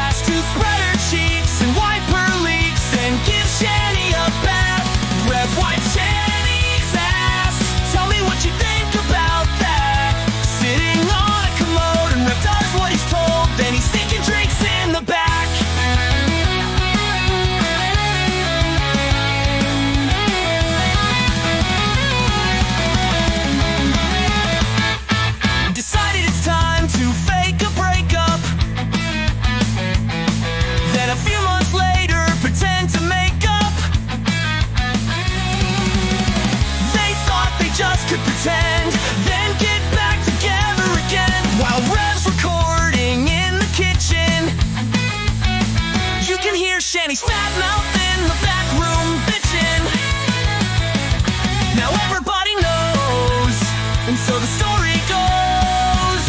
has to spread her cheeks and wipe her leaks and give Shanny a bath. Rev wipe Shanny's ass. Tell me what you think about that. Sitting on a commode and Rev does what he's told. Then he's sneaking drinks in the back. Decided it's time to fake a breakup. Then a few months later, pretend to make up. They thought they just could pretend, then get back together again. While Rev's recording in the kitchen, you can hear Shanny's fat mouth in the back room bitching. Now everybody knows, and so the story goes.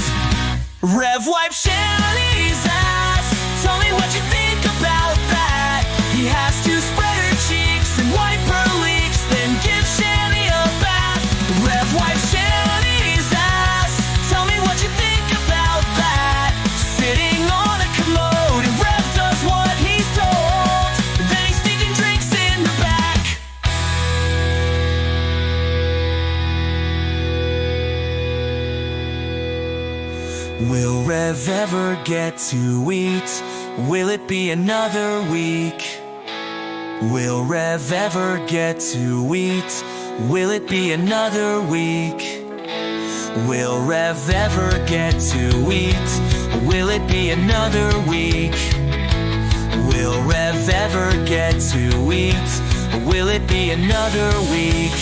Rev wipe Shanny's ass. Tell me what you think about that. He has to spread her cheeks and wipe her leaks, then give Shanny a bath. Rev wipe Shanny's ass. Tell me what you think about that. Sitting on a commode and Rev does what he's told. Then he's sneaking drinks in the back. Will Rev ever get to eat? Will it be another week? Will Rev ever get to eat? Will it be another week? Will Rev ever get to eat? Will it be another week? Will Rev ever get to eat? Will it be another week?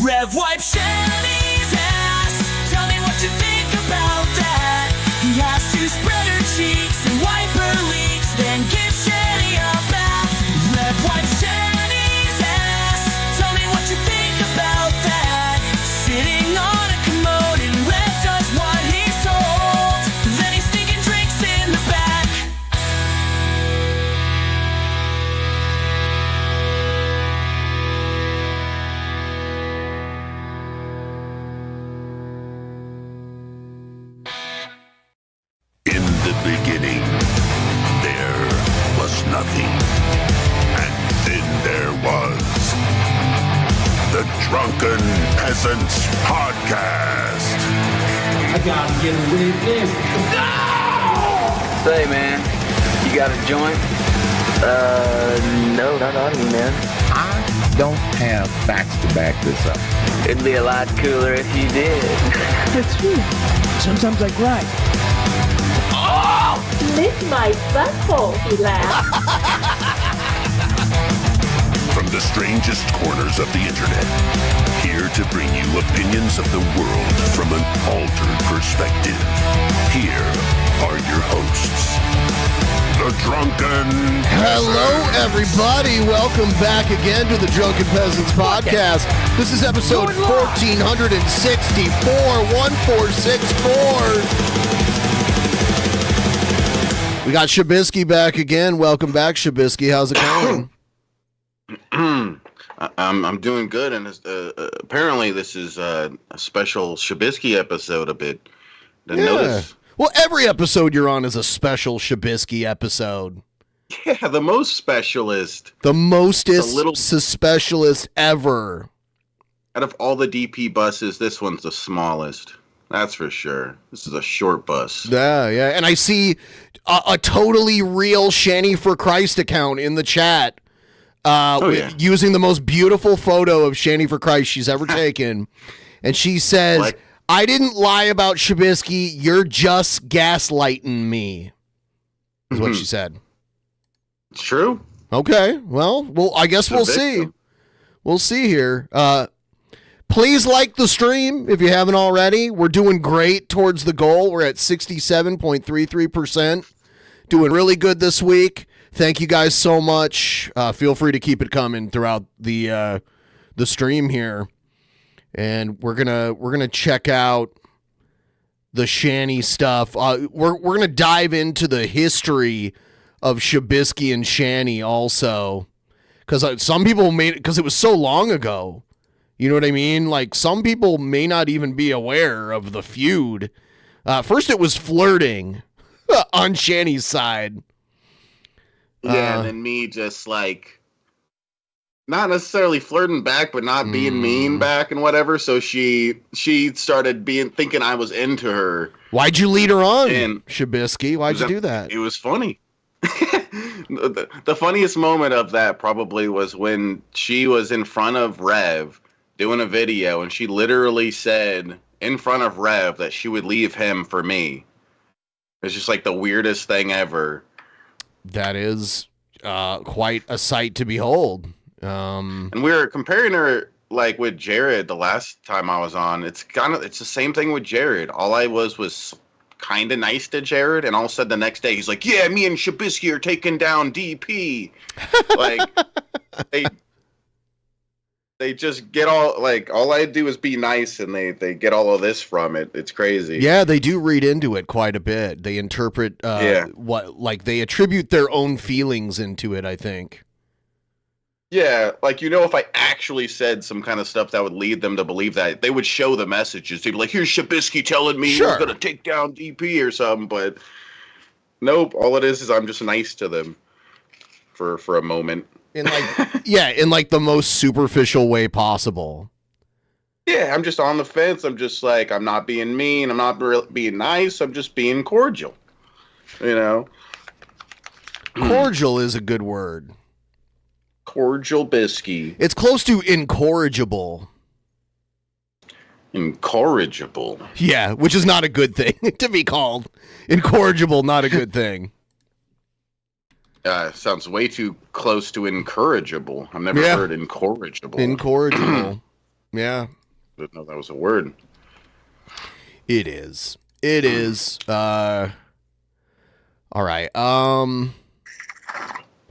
Rev wipe Shanny's ass. Tell me what you think about that. He has to spread her cheeks and wipe her leaks, then give Shanny a bath. Rev wipe Shanny's ass. Tell me what you think about that. Sitting on a commode and Rev does what he's told. Then he's sneaking drinks in the back. In the beginning, there was nothing. And then there was the Drunken Peasants Podcast. I gotta get a witness. Say, man, you got a joint? No, not on me, man. I don't have facts to back this up. It'd be a lot cooler if you did. That's true. Sometimes I cry. Lick my butthole, he laughed. From the strangest corners of the internet, here to bring you opinions of the world from an altered perspective. Here are your hosts, the Drunken Hello, everybody. Welcome back again to the Drunken Peasants Podcast. This is episode 1464, 1464. We got Shabisky back again. Welcome back, Shabisky. How's it going? I'm doing good, and apparently this is a special Shabisky episode a bit. Didn't notice. Well, every episode you're on is a special Shabisky episode. Yeah, the most specialist. The mostest specialist ever. Out of all the DP buses, this one's the smallest. That's for sure. This is a short bus. Yeah. And I see a totally real Shanny for Christ account in the chat. Using the most beautiful photo of Shanny for Christ she's ever taken. And she says, I didn't lie about Shabisky. You're just gaslighting me. Is what she said. It's true. Okay. Well, I guess we'll see. We'll see here. Please like the stream if you haven't already. We're doing great towards the goal. We're at 67.33%. Doing really good this week. Thank you guys so much. Feel free to keep it coming throughout the stream here. And we're gonna check out the Shanny stuff. We're gonna dive into the history of Shabisky and Shanny also, because some people because it was so long ago. You know what I mean? Like, some people may not even be aware of the feud. First, it was flirting. on Shanny's side. Yeah, and then me just like not necessarily flirting back, but not being mean back and whatever. So she started thinking I was into her. Why'd you lead her on, Shabisky? Why'd you do that? It was funny. The funniest moment of that probably was when she was in front of Rev doing a video, and she literally said in front of Rev that she would leave him for me. It's just like the weirdest thing ever. That is quite a sight to behold. And we were comparing her like with Jared the last time I was on. It's the same thing with Jared. All I was kind of nice to Jared, and all of a sudden the next day he's like, "Yeah, me and Shabisky are taking down DP." Like they just get all I do is be nice, and they get all of this from it. It's crazy. Yeah, they do read into it quite a bit. They interpret they attribute their own feelings into it, I think. Yeah, like, if I actually said some kind of stuff that would lead them to believe that, they would show the messages. They'd be like, here's Shabisky telling me we're going to take down DP or something, but nope, all it is I'm just nice to them for a moment. In the most superficial way possible. Yeah, I'm just on the fence. I'm just like, I'm not being mean. I'm not being nice. I'm just being cordial. Cordial is a good word. Cordial bisky. It's close to incorrigible. Incorrigible. Yeah, which is not a good thing to be called. Incorrigible, not a good thing. Sounds way too close to incorrigible. I've never heard incorrigible. Incorrigible. Yeah. Didn't know that was a word. It is. It is. All right.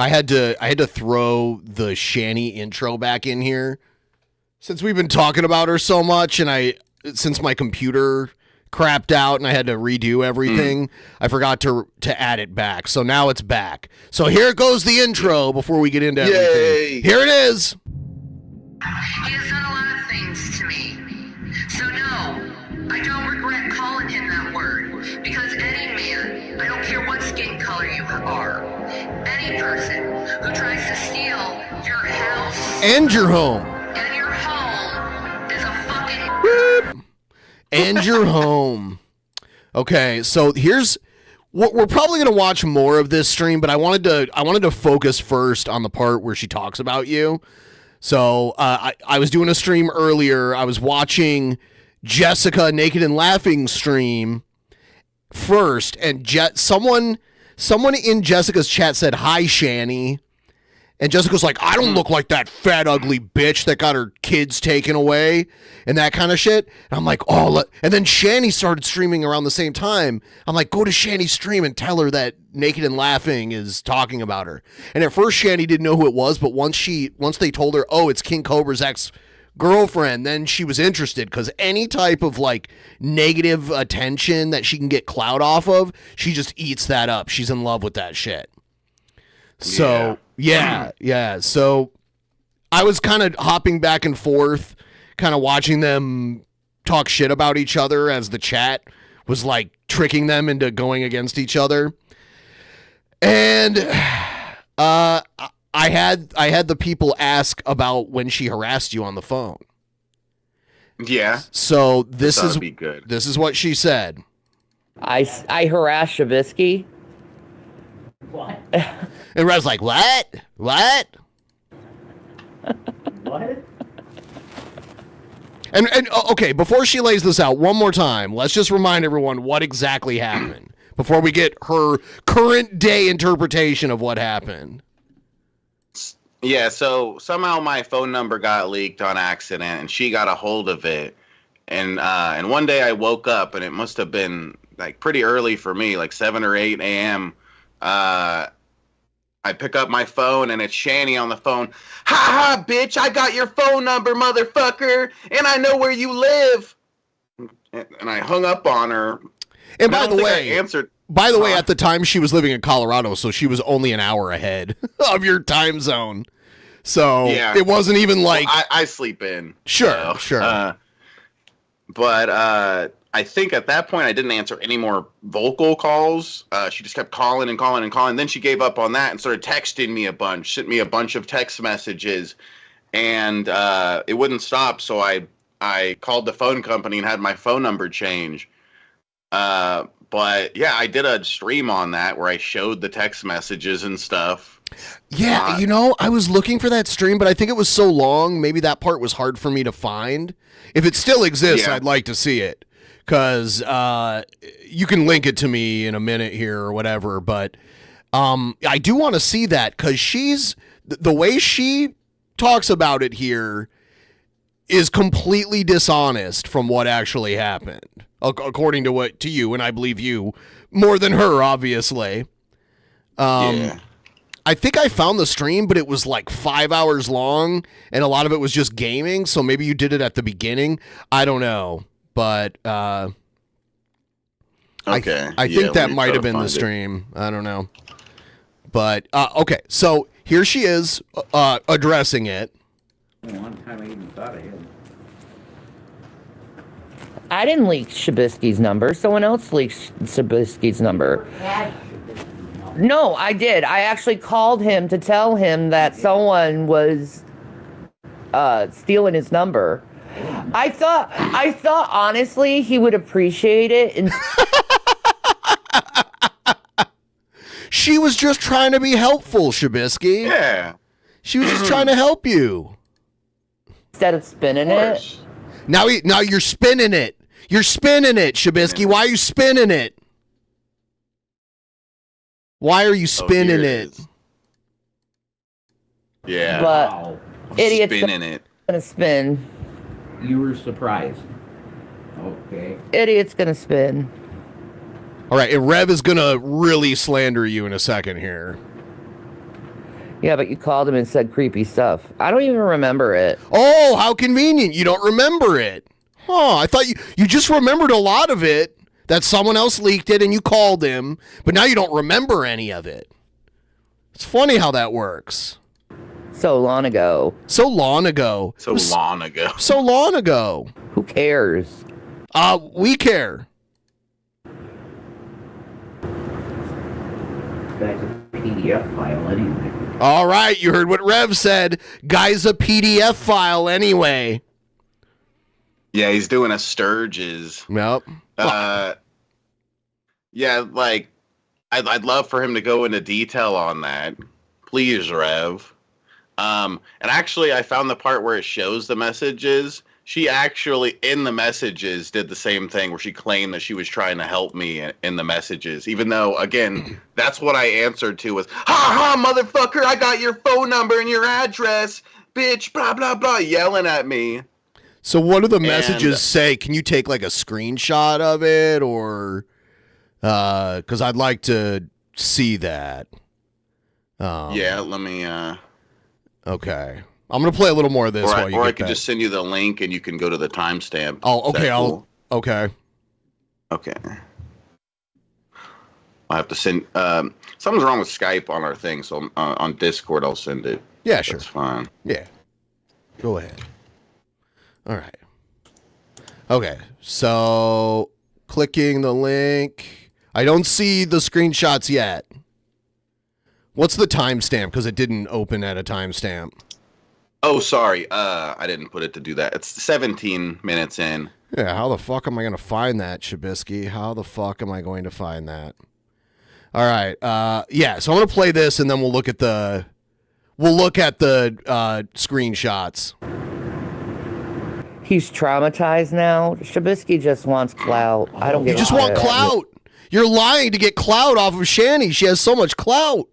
I had to throw the Shanny intro back in here since we've been talking about her so much, and since my computer crapped out and I had to redo everything, I forgot to add it back. So now it's back. So here goes the intro before we get into everything. Here it is. He has done a lot of things to me. So no, I don't regret calling him that word, because any man, I don't care what skin color you are, any person who tries to steal your house and your home is a fucking and your home. Okay, so here's what we're probably gonna watch more of this stream, but I wanted to focus first on the part where she talks about you. So I was doing a stream earlier. I was watching Jessica Naked and Laughing stream first, and someone in Jessica's chat said, "Hi, Shanny." And Jessica's like, "I don't look like that fat, ugly bitch that got her kids taken away," and that kind of shit. And I'm like, "Oh," and then Shanny started streaming around the same time. I'm like, "Go to Shanny's stream and tell her that Naked and Laughing is talking about her." And at first Shanny didn't know who it was, but once they told her, "Oh, it's King Cobra's ex-girlfriend," then she was interested, because any type of like negative attention that she can get clout off of, she just eats that up. She's in love with that shit. So yeah. So I was kind of hopping back and forth, kind of watching them talk shit about each other as the chat was like tricking them into going against each other. And I had the people ask about when she harassed you on the phone. Yeah. So this is what she said. I harassed Shabisky. What? And Rev's like, what? What? What? And okay, before she lays this out one more time, let's just remind everyone what exactly happened before we get her current day interpretation of what happened. Yeah, so somehow my phone number got leaked on accident, and she got a hold of it. And one day I woke up, and it must have been like pretty early for me, like 7 or 8 a.m. I pick up my phone, and it's Shanny on the phone. "Ha ha, bitch, I got your phone number, motherfucker, and I know where you live." And I hung up on her. And by the way, answered. By the way, at the time she was living in Colorado, so she was only an hour ahead of your time zone. So it wasn't even like I sleep in. Sure. But I think at that point I didn't answer any more vocal calls. She just kept calling and calling and calling. Then she gave up on that and started texting me a bunch, sent me a bunch of text messages, and it wouldn't stop. So I called the phone company and had my phone number change. But yeah, I did a stream on that where I showed the text messages and stuff. Yeah, I was looking for that stream, but I think it was so long, maybe that part was hard for me to find. If it still exists, I'd like to see it. Because you can link it to me in a minute here or whatever, but I do want to see that because the way she talks about it here is completely dishonest from what actually happened, according to you, and I believe you more than her, obviously. I think I found the stream, but it was like 5 hours long, and a lot of it was just gaming, so maybe you did it at the beginning. I don't know. But I think that might have been the stream. I don't know. But okay, so here she is addressing it. One time I even thought of him. I didn't leak Shabisky's number. Someone else leaked Shabisky's number. No, I did. I actually called him to tell him that someone was stealing his number. I thought honestly he would appreciate it. And she was just trying to be helpful, Shabisky. Yeah. She was just trying to help you. Instead of spinning it. Now you're spinning it. You're spinning it, Shabisky. Why are you spinning it? Why are you spinning it? Yeah. But idiot's spinning it. Gonna spin. You were surprised. Okay. Idiot's gonna spin. All right, and Rev is gonna really slander you in a second here. Yeah, but you called him and said creepy stuff. I don't even remember it. Oh, how convenient. You don't remember it. Huh, I thought you just remembered a lot of it, that someone else leaked it and you called him, but now you don't remember any of it. It's funny how that works. So long ago. So long ago. So long ago. So long ago. Who cares? We care. That's a PDF file anyway. All right, you heard what Rev said. Guy's a PDF file anyway. Yeah, he's doing a Sturges. Yep. Yeah, like, I'd love for him to go into detail on that. Please, Rev. And actually, I found the part where it shows the messages. She actually, in the messages, did the same thing where she claimed that she was trying to help me in the messages. Even though, again, that's what I answered to was, ha ha, motherfucker, I got your phone number and your address, bitch, blah, blah, blah, yelling at me. So what do the messages say? Can you take like a screenshot of it or, because I'd like to see that. Yeah, let me, okay. I'm going to play a little more of this while you Or get I could that. just send you the link and you can go to the timestamp. Oh, okay. Is that cool? Okay. Okay. I have to send. Something's wrong with Skype on our thing, so on Discord I'll send it. Yeah, sure. That's fine. Yeah. Go ahead. All right. Okay. So clicking the link. I don't see the screenshots yet. What's the timestamp? Because it didn't open at a timestamp. Oh, sorry. I didn't put it to do that. It's 17 minutes in. Yeah, how the fuck am I going to find that, Shabisky? How the fuck am I going to find that? All right. Yeah, so I'm going to play this and then we'll look at the screenshots. He's traumatized now. Shabisky just wants clout. I don't give a You just want shit. clout. You're lying to get clout off of Shanny. She has so much clout.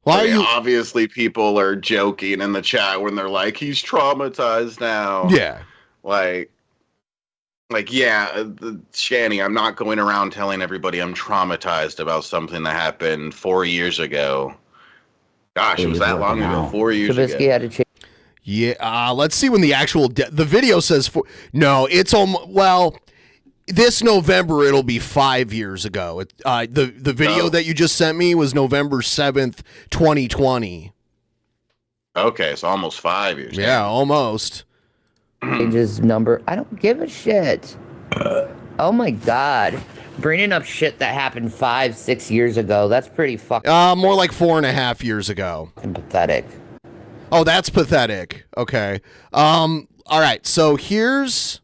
Why are you? Obviously, people are joking in the chat when they're like, "He's traumatized now." Yeah. Like, yeah, Shanny. I'm not going around telling everybody I'm traumatized about something that happened 4 years ago. Gosh, it was that long ago. 4 years ago. Shabisky had to change. Yeah. Let's see when the actual the video says. No, it's almost well. This November, it'll be 5 years ago. The video that you just sent me was November 7th, 2020. Okay, so almost 5 years. Yeah, almost. His number. I don't give a shit. Oh my God. Bringing up shit that happened 5-6 years ago. That's pretty fucking More like 4.5 years ago. pathetic. Oh, that's pathetic. Okay. All right. So here's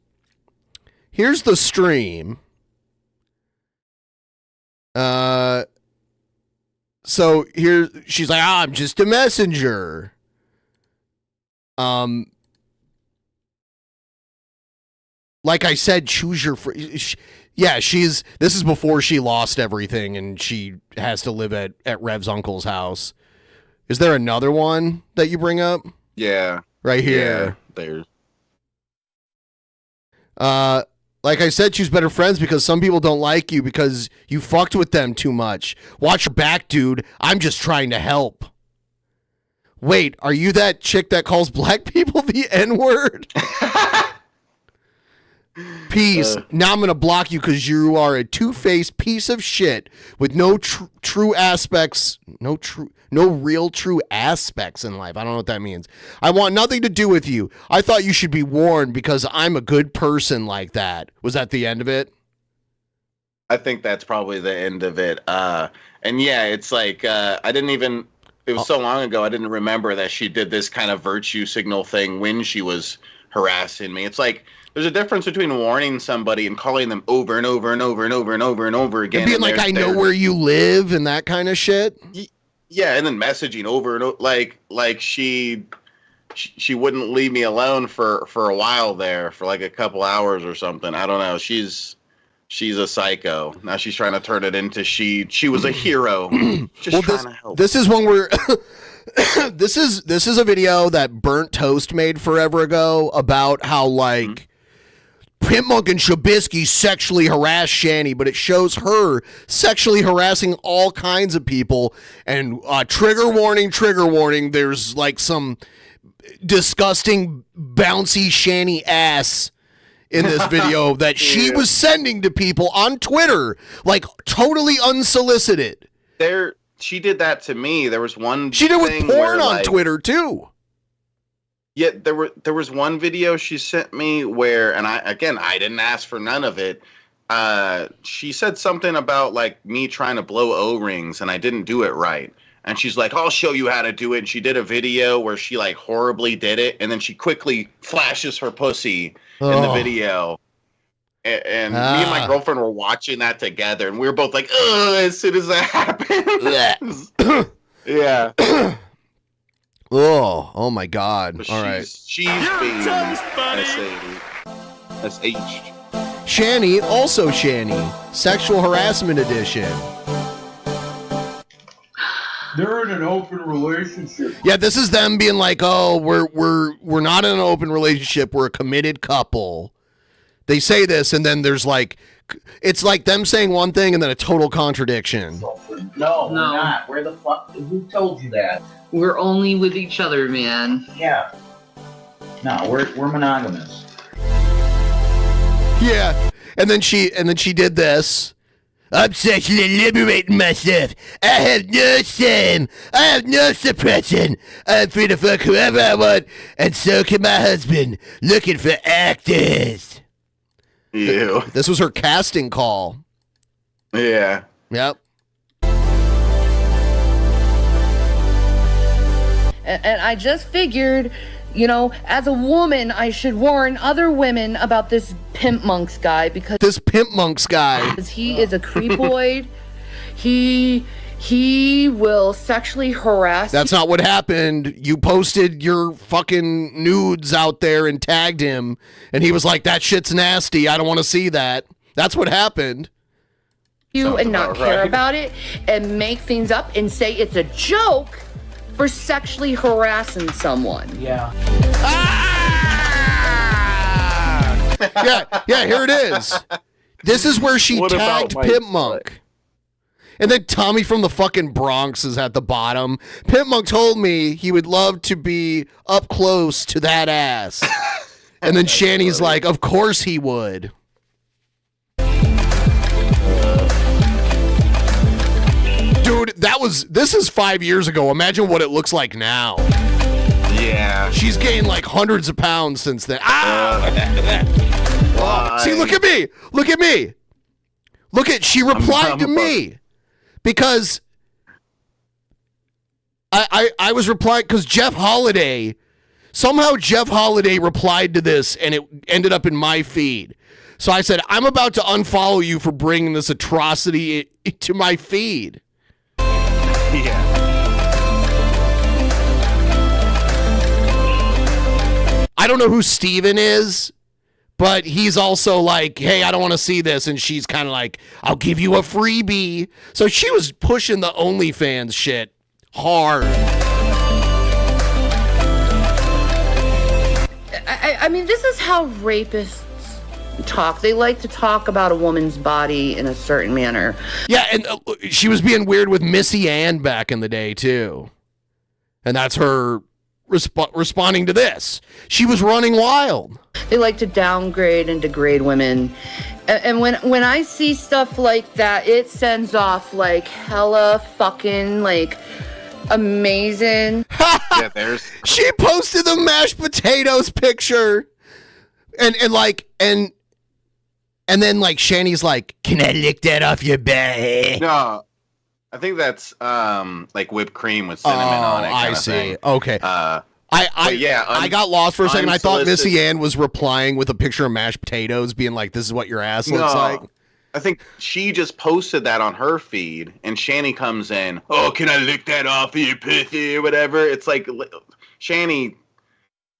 the stream. So here she's like, I'm just a messenger. Like I said, choose your yeah, this is before she lost everything and she has to live at Rev's uncle's house. Is there another one that you bring up? Yeah. Right here. Yeah, there's. Like I said, choose better friends because some people don't like you because you fucked with them too much. Watch your back, dude. I'm just trying to help. Wait, are you that chick that calls black people the N-word? Peace. Now I'm going to block you because you are a two-faced piece of shit with no true aspects, no real true aspects in life. I don't know what that means. I want nothing to do with you. I thought you should be warned because I'm a good person like that. Was that the end of it? I think that's probably the end of it. And yeah, it's like, I didn't even, it was so long ago, I didn't remember that she did this kind of virtue signal thing when she was harassing me. It's like, there's a difference between warning somebody and calling them over and over and over and over and over and over again. And being like, I know where you live and that kind of shit. Yeah, and then messaging over and over, like she wouldn't leave me alone for a while there, for like a couple hours or something. I don't know. She's a psycho. Now she's trying to turn it into she was a hero. Just trying to help. This is when we're this is a video that Burnt Toast made forever ago about how like Pimp Monk and Shabisky sexually harass Shanny, but it shows her sexually harassing all kinds of people. And trigger warning, there's like some disgusting bouncy Shanny ass in this video that she was sending to people on Twitter, like totally unsolicited. She did that to me. There was one. She did with porn on Twitter too. Yeah, there was one video she sent me where, and I didn't ask for none of it. She said something about like me trying to blow O-rings, and I didn't do it right. And she's like, "I'll show you how to do it." And she did a video where she like horribly did it, and then she quickly flashes her pussy in the video. And me and my girlfriend were watching that together, and we were both like, "Ugh!" As soon as that happened. Yeah. Oh my God! But all right. She's being S-H. Shanny, also Shanny, sexual harassment edition. They're in an open relationship. Yeah, this is them being like, "Oh, we're not in an open relationship. We're a committed couple." They say this, and then there's like, it's like them saying one thing and then a total contradiction. No, we're not. Where the fuck? Who told you that? We're only with each other, man. Yeah. No, we're monogamous. Yeah, and then she did this. I'm sexually liberating myself. I have no shame. I have no suppression. I'm free to fuck whoever I want, and so can my husband. Looking for actors. Ew. This was her casting call. Yeah. Yep. And I just figured, you know, as a woman, I should warn other women about this Pimp Monks guy because he is a creepoid. He will sexually harass. That's not what happened. You posted your fucking nudes out there and tagged him, and he was like, "That shit's nasty. I don't want to see that." That's what happened. You and not care about it and make things up and say it's a joke for sexually harassing someone. Yeah. Yeah, here it is. This is where she tagged Pimp Monk. And then Tommy from the fucking Bronx is at the bottom. Pimp Monk told me he would love to be up close to that ass. And then Shanny's like, of course he would. Dude, this is 5 years ago. Imagine what it looks like now. Yeah. She's gained like hundreds of pounds since then. See, look at me. Look at me. She replied to me because I was replying because Jeff Holiday replied to this and it ended up in my feed. So I said, I'm about to unfollow you for bringing this atrocity to my feed. Yeah. I don't know who Steven is, but he's also like, hey, I don't want to see this. And she's kind of like, I'll give you a freebie. So she was pushing the OnlyFans shit hard. I mean, this is how rapists talk. They like to talk about a woman's body in a certain manner. Yeah, and she was being weird with Missy Ann back in the day, too. And that's her responding to this. She was running wild. They like to downgrade and degrade women. And when I see stuff like that, it sends off like hella fucking like amazing. Yeah, she posted the mashed potatoes picture. And then like Shanny's like, can I lick that off your back? No. I think that's like whipped cream with cinnamon on it. I see. Okay. I got lost for a second. I thought Missy Ann was replying with a picture of mashed potatoes, being like, "This is what your ass looks like." I think she just posted that on her feed, and Shanny comes in. Oh, can I lick that off of your pussy or whatever? It's like, Shanny,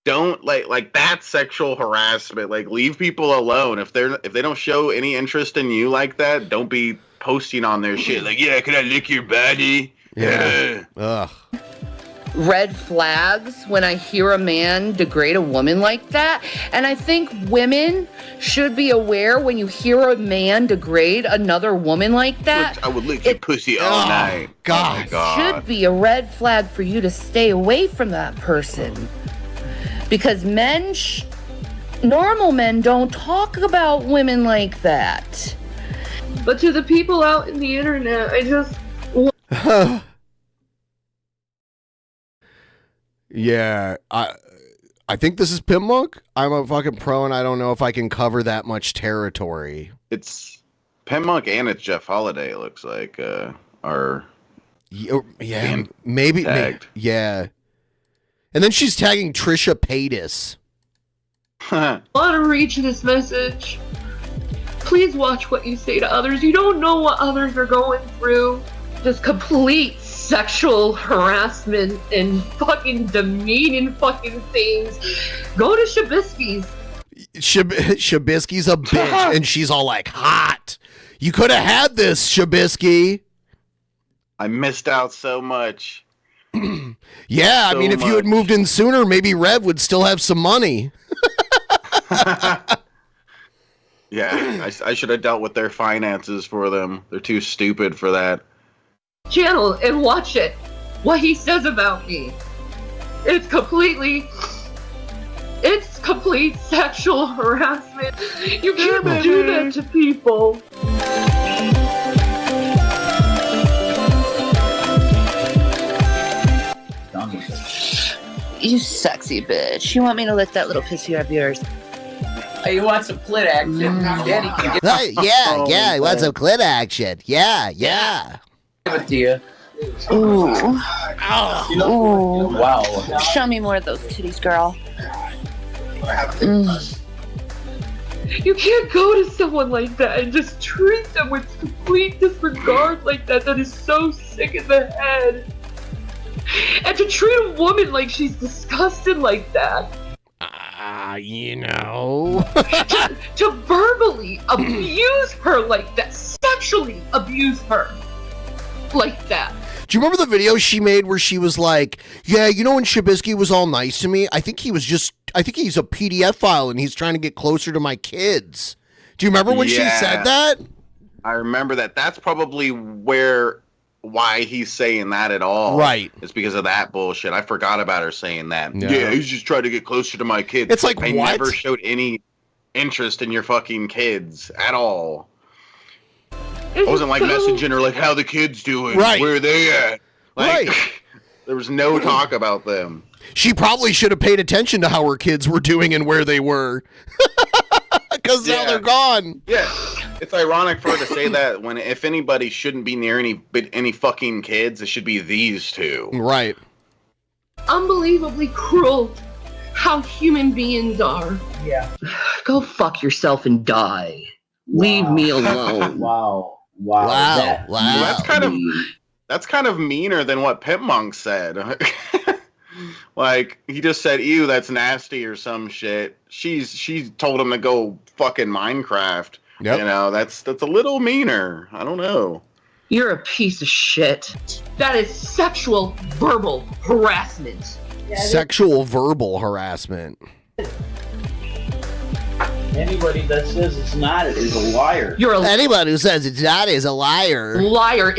don't like that's sexual harassment. Like, leave people alone. If they don't show any interest in you like that, don't be posting on their shit like, yeah, can I lick your body? Yeah. Ugh. Red flags when I hear a man degrade a woman like that. And I think women should be aware when you hear a man degrade another woman like that. I would lick your pussy all night. God. Oh my God. Should be a red flag for you to stay away from that person. Because normal men don't talk about women like that. But to the people out in the internet, I just... Yeah, I think this is Pimp Monk. I'm a fucking pro, and I don't know if I can cover that much territory. It's Pimp Monk and it's Jeff Holiday, it looks like, are... Yeah, maybe, yeah. And then she's tagging Trisha Paytas. I want to reach this message. Please watch what you say to others. You don't know what others are going through. Just complete sexual harassment and fucking demeaning fucking things. Go to Shabisky's. Shabisky's a bitch, and she's all like, hot. You could have had this, Shabisky. I missed out so much. Yeah, I mean, if you had moved in sooner, maybe Rev would still have some money. Yeah, I should have dealt with their finances for them. They're too stupid for that. Channel and watch it. What he says about me. It's complete sexual harassment. You can't do that to people. You sexy bitch. You want me to lick that little pussy of yours? Hey, you want some clit action? Daddy can get yeah, I want some clit action. Yeah. Give it to you. Ooh. Ooh. Wow. Show me more of those titties, girl. You can't go to someone like that and just treat them with complete disregard like that. That is so sick in the head. And to treat a woman like she's disgusted like that. You know. to verbally abuse her like that. Sexually abuse her like that. Do you remember the video she made where she was like, yeah, you know when Shabisky was all nice to me? I think he's a PDF file and he's trying to get closer to my kids. Do you remember when she said that? I remember that. That's probably why he's saying that at all. Right. It's because of that bullshit. I forgot about her saying that. Yeah, he's just trying to get closer to my kids. It's like, I what? never showed any interest in your fucking kids at all. I wasn't like messaging her like, how the kids doing? Right. Where are they at? Like, Right. There was no talk about them. She probably should have paid attention to how her kids were doing and where they were. Because now they're gone. Yeah, it's ironic for her to say that when if anybody shouldn't be near any fucking kids, it should be these two. Right. Unbelievably cruel how human beings are. Yeah. Go fuck yourself and die. Leave me alone. Wow. That's kind of meaner than what Pimp Monk said. Like he just said, "Ew, that's nasty" or some shit. She told him to go fucking Minecraft. Yep. You know, that's a little meaner. I don't know. You're a piece of shit. That is sexual verbal harassment. Sexual verbal harassment. Anybody that says it's not is a liar. Anybody who says it's not is a liar. Liar.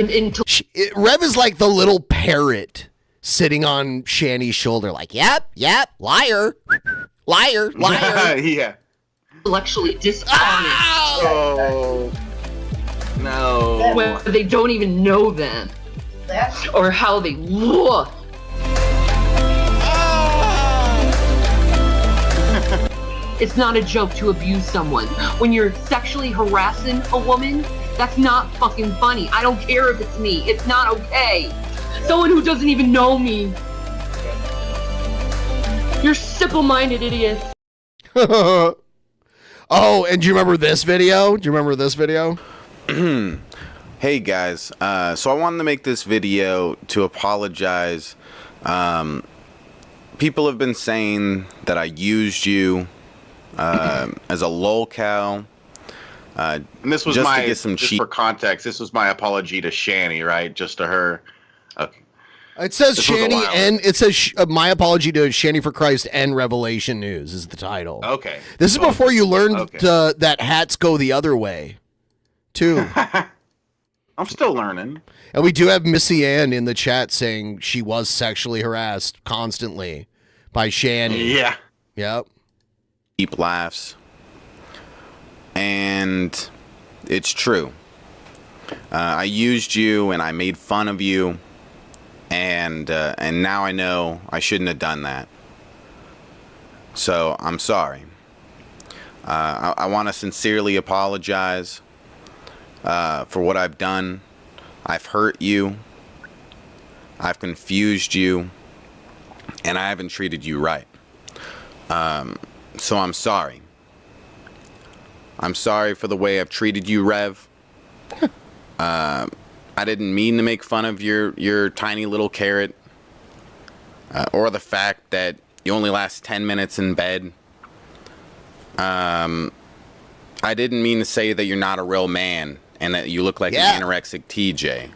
Rev is like the little parrot sitting on Shanny's shoulder, like, yep, liar, liar. Yeah. Intellectually dishonest. Oh. No. When they don't even know them. Or how they look. It's not a joke to abuse someone. When you're sexually harassing a woman, that's not fucking funny. I don't care if it's me. It's not okay. Someone who doesn't even know me. You're simple-minded idiots. Oh, and do you remember this video? Hey guys, so I wanted to make this video to apologize. People have been saying that I used you as a lolcow. And this was just my, to get some just for context, this was my apology to Shanny, right? Just to her. Okay. It says Shanny and it says my apology to Shanny for Christ and Revelation News is the title. Okay. This is before you learned that hats go the other way, too. I'm still learning. And we do have Missy Ann in the chat saying she was sexually harassed constantly by Shanny. Yeah. Yep. Deep laughs. And it's true. I used you and I made fun of you. And now I know I shouldn't have done that. So I'm sorry. I want to sincerely apologize for what I've done. I've hurt you. I've confused you. And I haven't treated you right. So I'm sorry. I'm sorry for the way I've treated you, Rev. I didn't mean to make fun of your tiny little carrot. Or the fact that you only last 10 minutes in bed. I didn't mean to say that you're not a real man and that you look like an anorexic TJ.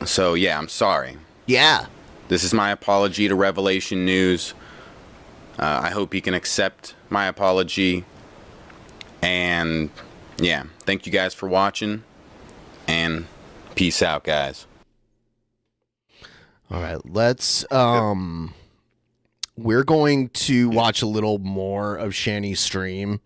So yeah, I'm sorry. Yeah. This is my apology to Revelation News. I hope you can accept my apology. And yeah, thank you guys for watching. And peace out, guys. All right, let's we're going to watch a little more of Shanny's stream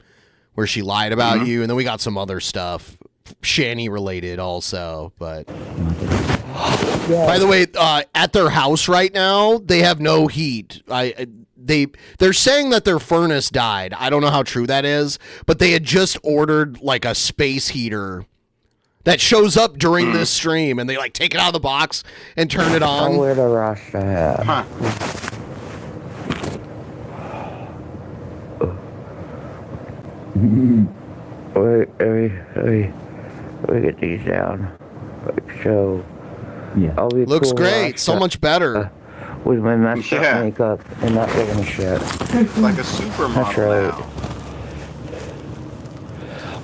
where she lied about you, and then we got some other stuff Shanny related also, but by the way, at their house right now, they have no heat. They're saying that their furnace died. I don't know how true that is, but they had just ordered like a space heater that shows up during this stream, and they like take it out of the box and turn it on. I wear the Rasta hat. Wait, let me get these down. Like so. Yeah. I'll be Looks cool great. So much better. With my messed up makeup and not giving a shit. Like a supermodel. That's right.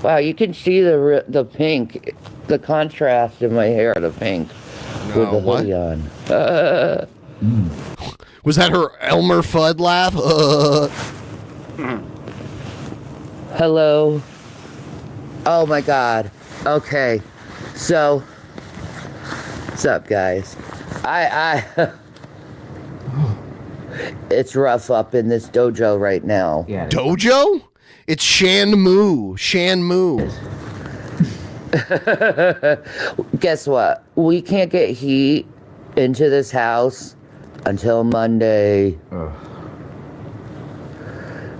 Wow, you can see the pink, the contrast in my hair, the pink, with the hoodie on. Was that her Elmer Fudd laugh? Hello. Oh my God. Okay. So, what's up, guys? It's rough up in this dojo right now. Yeah. Dojo? It's Shanmu. Shanmu. Guess what? We can't get heat into this house until Monday.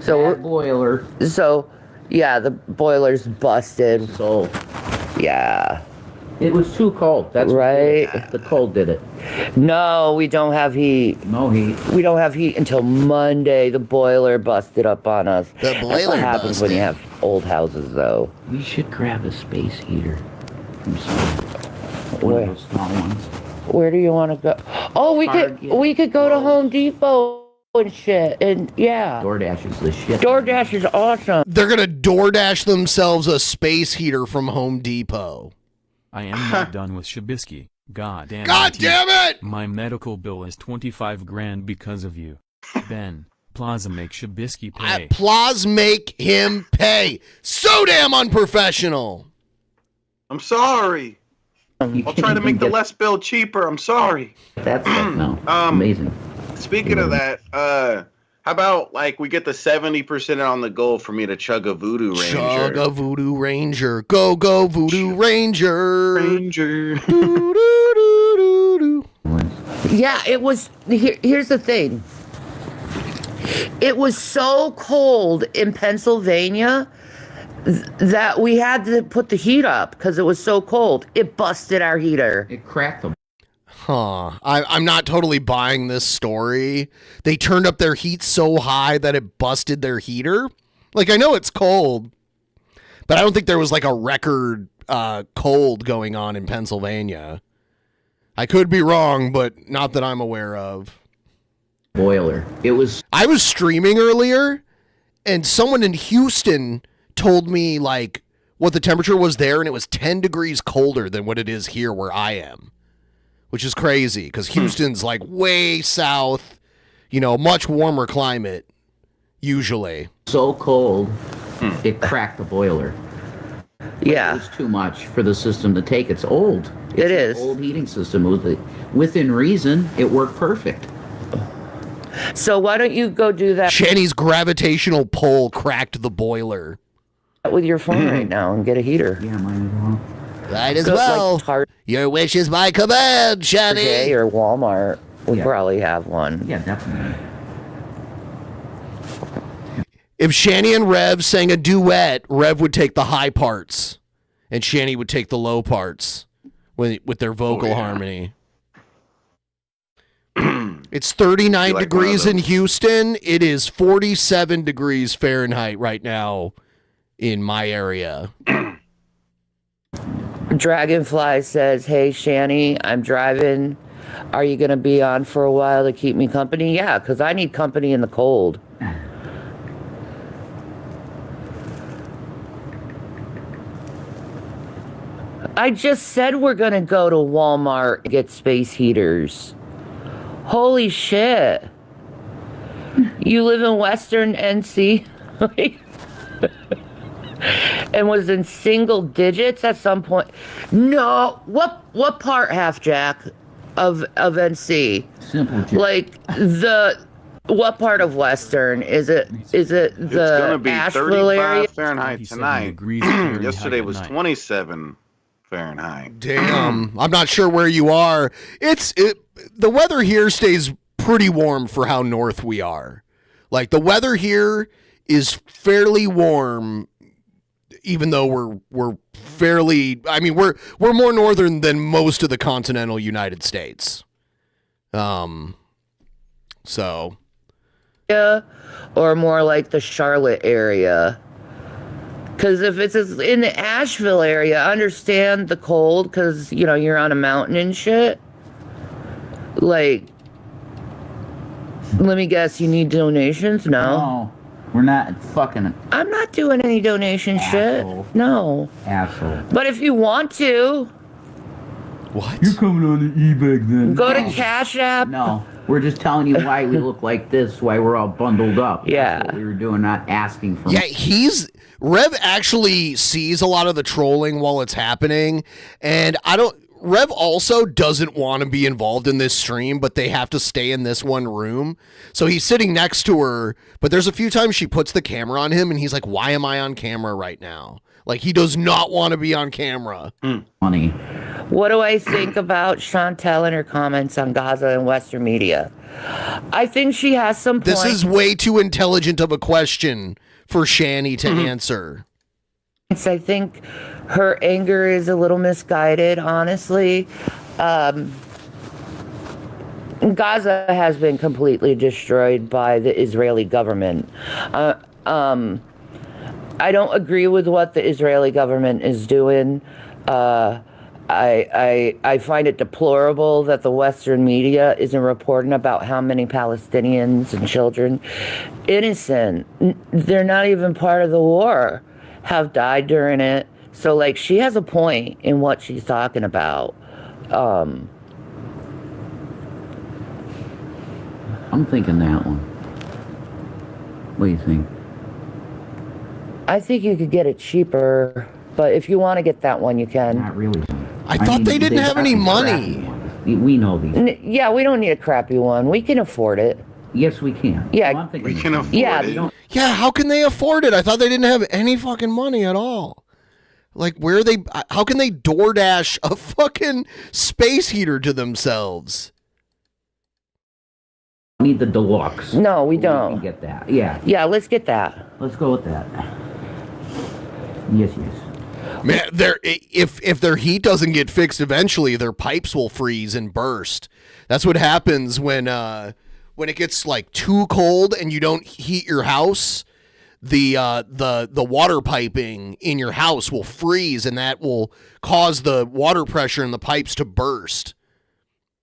So boiler. So, yeah, the boiler's busted. So, yeah. it was too cold. That's right. What did it. The cold did it. No, we don't have heat. No heat. We don't have heat until Monday. The boiler busted up on us. The That's boiler what happens busted. when you have old houses, though. We should grab a space heater from one Where? of those small ones. Where do you want to go? Oh, we could go to Home Depot and shit. And yeah. DoorDash is the shit. DoorDash is awesome. They're gonna DoorDash themselves a space heater from Home Depot. I am not done with Shabisky. God damn it! My medical bill is 25 grand because of you. Ben, Plaza make Shabisky pay. Plaza make him pay. So damn unprofessional. I'm sorry. I'll try to make the less bill cheaper. I'm sorry. That's amazing. Speaking of that, how about like we get the 70% on the goal for me to chug a Voodoo Ranger? Chug a Voodoo Ranger. Go, go, Voodoo Ranger. Ranger. Yeah, it was. Here's the thing. It was so cold in Pennsylvania that we had to put the heat up because it was so cold. It busted our heater. It cracked them. Huh. I'm not totally buying this story. They turned up their heat so high that it busted their heater. Like, I know it's cold, but I don't think there was like a record cold going on in Pennsylvania. I could be wrong, but not that I'm aware of. Boiler. I was streaming earlier, and someone in Houston told me like what the temperature was there, and it was 10 degrees colder than what it is here where I am. Which is crazy because Houston's like way south, much warmer climate, usually. So cold, it cracked the boiler. Yeah. It was too much for the system to take. It's old. It's is. An old heating system. Within reason, it worked perfect. So why don't you go do that? Shanny's gravitational pull cracked the boiler. With your phone right now and get a heater. Yeah, might as well. Might as well. Your wish is my command, Shanny. Target or Walmart would probably have one. Yeah, definitely. If Shanny and Rev sang a duet, Rev would take the high parts, and Shanny would take the low parts with their vocal harmony. It's 39 degrees in Houston. It is 47 degrees Fahrenheit right now in my area. Dragonfly says, "Hey Shanny, I'm driving. Are you gonna be on for a while to keep me company?" Yeah, because I need company in the cold. I just said we're gonna go to Walmart and get space heaters. Holy shit. You live in Western NC? And was in single digits at some point? No. What part, Half Jack, of NC? Simple. Like what part of Western? Is it the It's gonna be Asheville 35 area? Fahrenheit tonight. Yesterday was 27 Fahrenheit. Damn. I'm not sure where you are. The weather here stays pretty warm for how north we are. Like the weather here is fairly warm, even though we're fairly. I mean, we're more northern than most of the continental United States. So. Yeah, or more like the Charlotte area. Because if it's in the Asheville area, I understand the cold because, you're on a mountain and shit. Like, let me guess, you need donations? No. We're not fucking. I'm not doing any donation shit. No. Asshole. But if you want to. What? You're coming on the eBay then. Go to Cash App. No. We're just telling you why we look like this, why we're all bundled up. Yeah. That's what we were doing, not asking for. Yeah, Rev actually sees a lot of the trolling while it's happening, and Rev also doesn't want to be involved in this stream, but they have to stay in this one room. So he's sitting next to her, but there's a few times she puts the camera on him, and he's like, "Why am I on camera right now?" Like, he does not want to be on camera. Funny. What do I think about Chantel and her comments on Gaza and Western media? I think she has some point. This is way too intelligent of a question for Shanny to answer. I think her anger is a little misguided, honestly. Gaza has been completely destroyed by the Israeli government. I don't agree with what the Israeli government is doing. I find it deplorable that the Western media isn't reporting about how many Palestinians and children, innocent, they're not even part of the war, have died during it. So, like, she has a point in what she's talking about. I'm thinking that one. What do you think? I think you could get it cheaper, but if you want to get that one, you can. Not really. I thought they didn't have any money. We know these. Yeah, we don't need a crappy one. We can afford it. Yes, we can. Yeah, we can afford it. Yeah, how can they afford it? I thought they didn't have any fucking money at all. Like, where are they? How can they DoorDash a fucking space heater to themselves? We need the deluxe. No, we don't. We can get that. Yeah. Yeah, let's get that. Let's go with that. Yes, yes. Man, if their heat doesn't get fixed eventually, their pipes will freeze and burst. That's what happens when it gets like too cold and you don't heat your house. The water piping in your house will freeze, and that will cause the water pressure in the pipes to burst.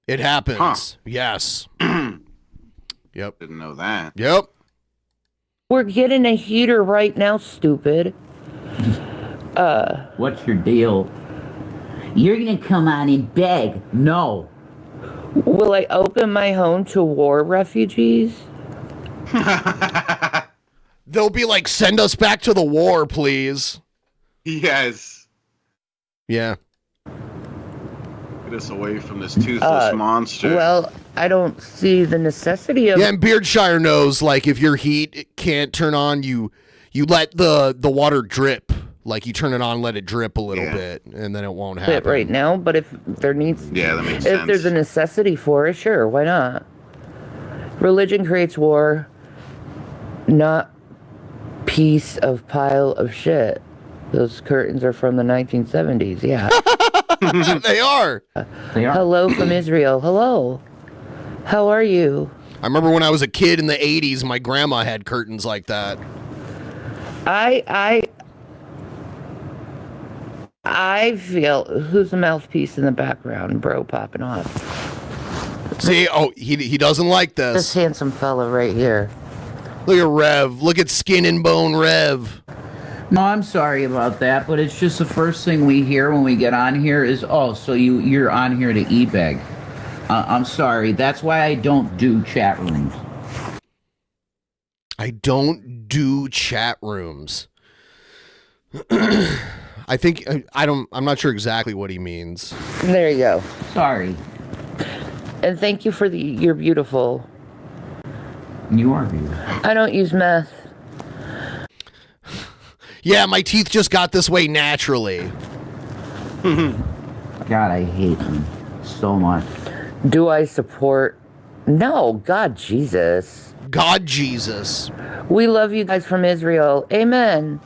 It happens. Huh. Yes. Yep. Didn't know that. Yep. We're getting a heater right now, stupid. What's your deal? You're gonna come on and beg. No. Will I open my home to war refugees? They'll be like, send us back to the war, please. Yes. Yeah. Get us away from this toothless monster. Well, I don't see the necessity of... Yeah, and Beardshire knows, like, if your heat can't turn on, you let the water drip. Like, you turn it on, let it drip a little bit, and then it won't happen. right now, but if there needs... Yeah, that makes If sense. there's a necessity for it, sure, why not? Religion creates war, not piece of pile of shit. Those curtains are from the 1970s, yeah. They are. They are. Hello from Israel. Hello. How are you? I remember when I was a kid in the 80s, my grandma had curtains like that. I feel... Who's the mouthpiece in the background, bro, popping off? See, he doesn't like this. This handsome fella right here. Look at Rev. Look at Skin and Bone Rev. No, I'm sorry about that, but it's just the first thing we hear when we get on here is, oh, so you're on here to e-beg. I'm sorry. That's why I don't do chat rooms. I don't do chat rooms. I think I'm not sure exactly what he means. There you go. Sorry. And thank you for you're beautiful. You are beautiful. I don't use meth. Yeah, my teeth just got this way naturally. God, I hate them so much. Do I support? No, God, Jesus. God, Jesus. We love you guys from Israel. Amen.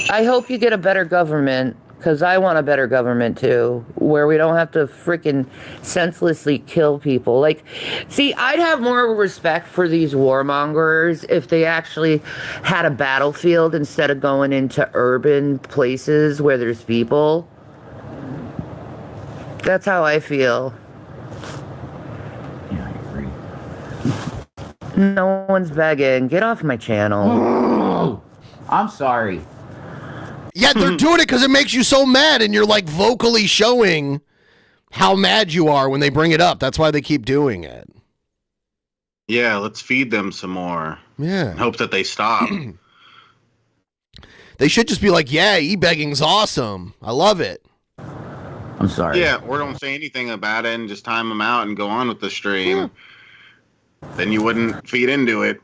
I hope you get a better government, because I want a better government too, where we don't have to freaking senselessly kill people. Like, see, I'd have more respect for these warmongers if they actually had a battlefield instead of going into urban places where there's people. That's how I feel. Yeah, I agree. No one's begging. Get off my channel. I'm sorry. Yeah, they're doing it because it makes you so mad, and you're like vocally showing how mad you are when they bring it up. That's why they keep doing it. Yeah, let's feed them some more. Yeah. And hope that they stop. They should just be like, yeah, e-begging's awesome. I love it. I'm sorry. Yeah, or don't say anything about it and just time them out and go on with the stream. Then you wouldn't feed into it.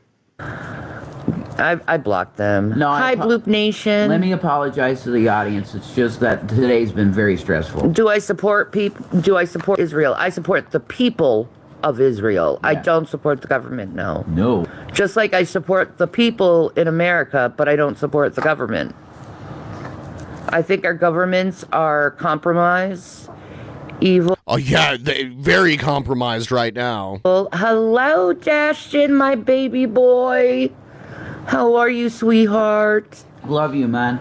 I blocked them. No, Hi, Bloop Nation. Let me apologize to the audience. It's just that today's been very stressful. Do I support people? Do I support Israel? I support the people of Israel. I don't support the government, no. No. Just like I support the people in America, but I don't support the government. I think our governments are compromised, evil. Oh, yeah, they very compromised right now. Hello, Dashton, my baby boy. How are you, sweetheart? Love you, man.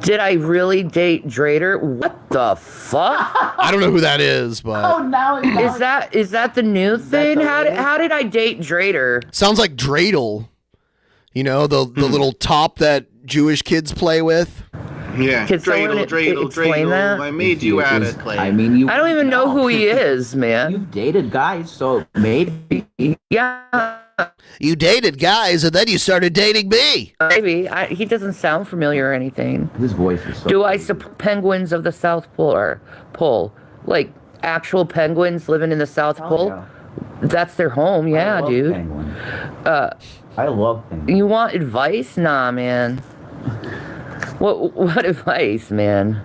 Did I really date Drader? What the fuck? I don't know who that is, but... Oh, now is that the new thing? How did I date Drader? Sounds like dreidel. You know, the little top that Jewish kids play with. Yeah, Can someone explain that? I made you out of clay. I mean, I don't even know who he is, man. You've dated guys, so maybe. Yeah. You dated guys, and then you started dating me. Maybe. He doesn't sound familiar or anything. His voice is so... Do I support penguins of the South Pole? Like, actual penguins living in the South Pole? Yeah. That's their home, yeah, dude. Penguins. I love penguins. You want advice? Nah, man. What advice, man?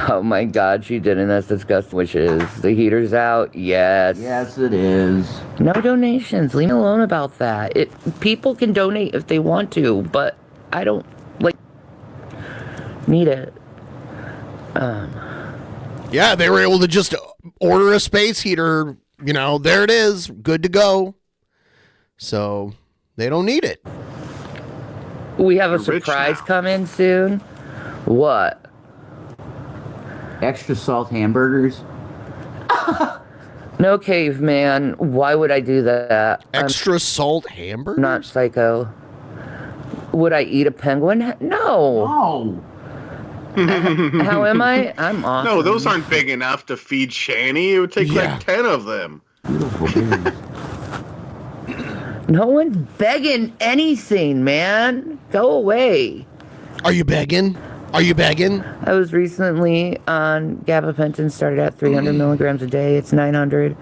Oh my God, she didn't. That's disgusting. Which is the heater's out? Yes. Yes, it is. No donations. Leave me alone about that. People can donate if they want to, but I don't need it. Yeah, they were able to just order a space heater. You know, there it is, good to go. So they don't need it. We have a surprise coming soon. What? Extra salt hamburgers? No, caveman. Why would I do that? Extra salt hamburgers? Not psycho. Would I eat a penguin? No. No. How am I? I'm awesome. No, those aren't big enough to feed Shanny. It would take like 10 of them. No one's begging anything, man. Go away. Are you begging? Are you begging? I was recently on gabapentin, started at 300 milligrams a day. It's 900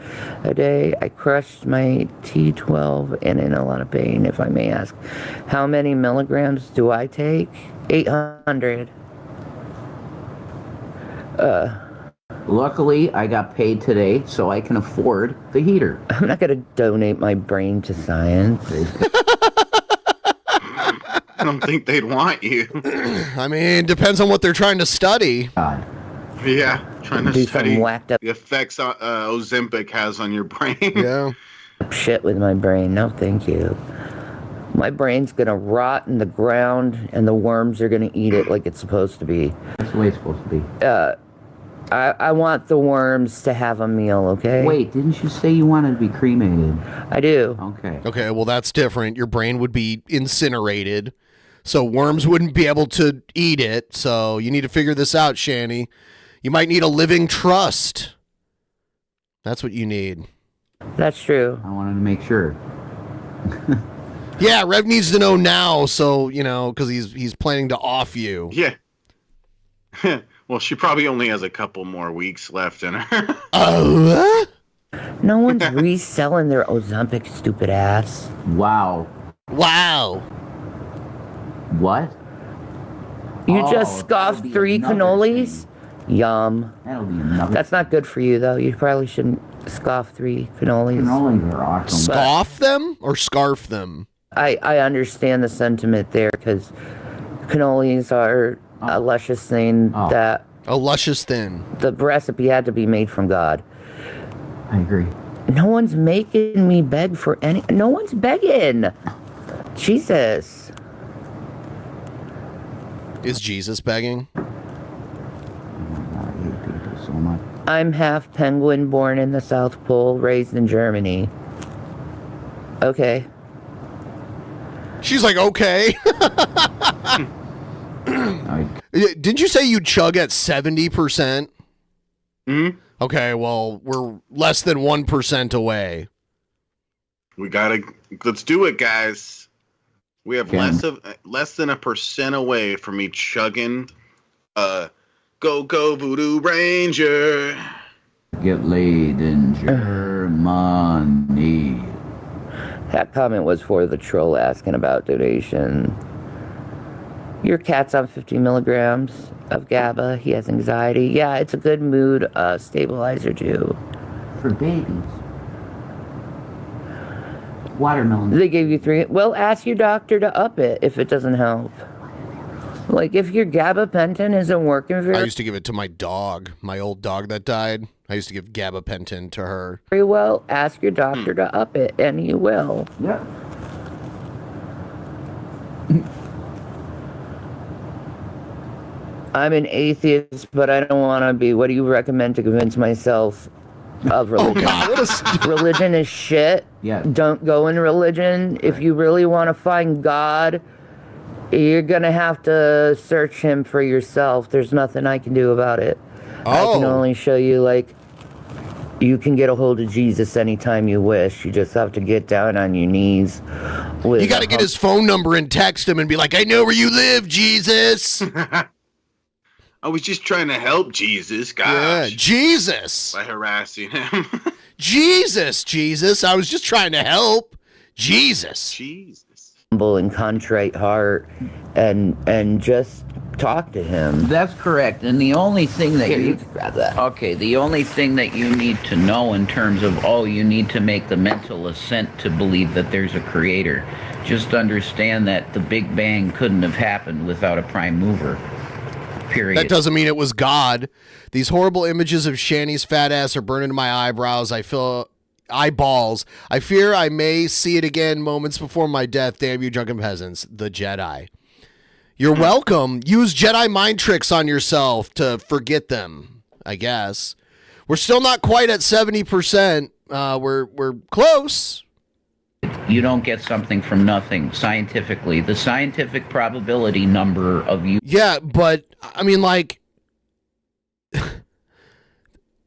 a day. I crushed my T12 and in a lot of pain, if I may ask. How many milligrams do I take? 800. Luckily, I got paid today, so I can afford the heater. I'm not going to donate my brain to science. I don't think they'd want you. I mean, depends on what they're trying to study. God. Yeah, trying to Do study something whacked up the effects Ozempic has on your brain. Yeah. shit with my brain. No, thank you. My brain's going to rot in the ground, and the worms are going to eat it like it's supposed to be. That's the way it's supposed to be. I want the worms to have a meal, okay? Wait, didn't you say you wanted to be cremated? I do. Okay. Okay, well, that's different. Your brain would be incinerated, so worms wouldn't be able to eat it. So you need to figure this out, Shanny. You might need a living trust. That's what you need. That's true. I wanted to make sure. Yeah, Rev needs to know now, so, you know, because he's planning to off you. Yeah. Well, she probably only has a couple more weeks left in her. Oh? No one's reselling their Ozempic, stupid ass. Wow. Wow. What? You just scoffed 3 cannolis? Yum. That'll be another. That's not good for you, though. You probably shouldn't scoff 3 cannolis. Cannolis are awesome. Scoff them or scarf them? I understand the sentiment there, because cannolis are a luscious thing that... A luscious thing. The recipe had to be made from God. I agree. No one's making me beg for any... No one's begging. Jesus. Is Jesus begging? Oh my God, I hate people so much. I'm half penguin, born in the South Pole, raised in Germany. Okay. She's like, okay. Didn't you say you chug at 70%? Mm-hmm. Okay, well, we're less than 1% away. Let's do it, guys. We have less than 1% away from me chugging. Go Voodoo Ranger. Get laid in Germany. That comment was for the troll asking about donation. Your cat's on 50 milligrams of GABA. He has anxiety. Yeah, it's a good mood stabilizer too. For babies. Watermelon. They gave you 3. Well, ask your doctor to up it if it doesn't help. Like, if your gabapentin isn't working I used to give it to my dog, my old dog that died. I used to give gabapentin to her. very well, ask your doctor to up it, and he will. Yep. I'm an atheist, but I don't want to be. What do you recommend to convince myself of religion? Oh, God, what Religion is shit. Yeah. Don't go in religion. If you really want to find God, you're going to have to search him for yourself. There's nothing I can do about it. I can only show you, like, you can get a hold of Jesus anytime you wish. You just have to get down on your knees. You got to get his phone number and text him and be like, I know where you live, Jesus. I was just trying to help Jesus, gosh. Yeah, Jesus. By harassing him. Jesus. I was just trying to help. Jesus. Humble and contrite heart and just talk to him. That's correct. And the only thing that Here, you can grab that. Okay, the only thing that you need to know in terms of, you need to make the mental assent to believe that there's a creator. Just understand that the Big Bang couldn't have happened without a prime mover. Period. That doesn't mean it was God. These horrible images of Shanny's fat ass are burning into my eyebrows. I feel eyeballs. I fear I may see it again moments before my death. Damn you, drunken peasants. The Jedi. You're welcome. Use Jedi mind tricks on yourself to forget them, I guess. We're still not quite at 70%. We're close. You don't get something from nothing scientifically. The scientific probability number of you. Yeah, but I mean, like,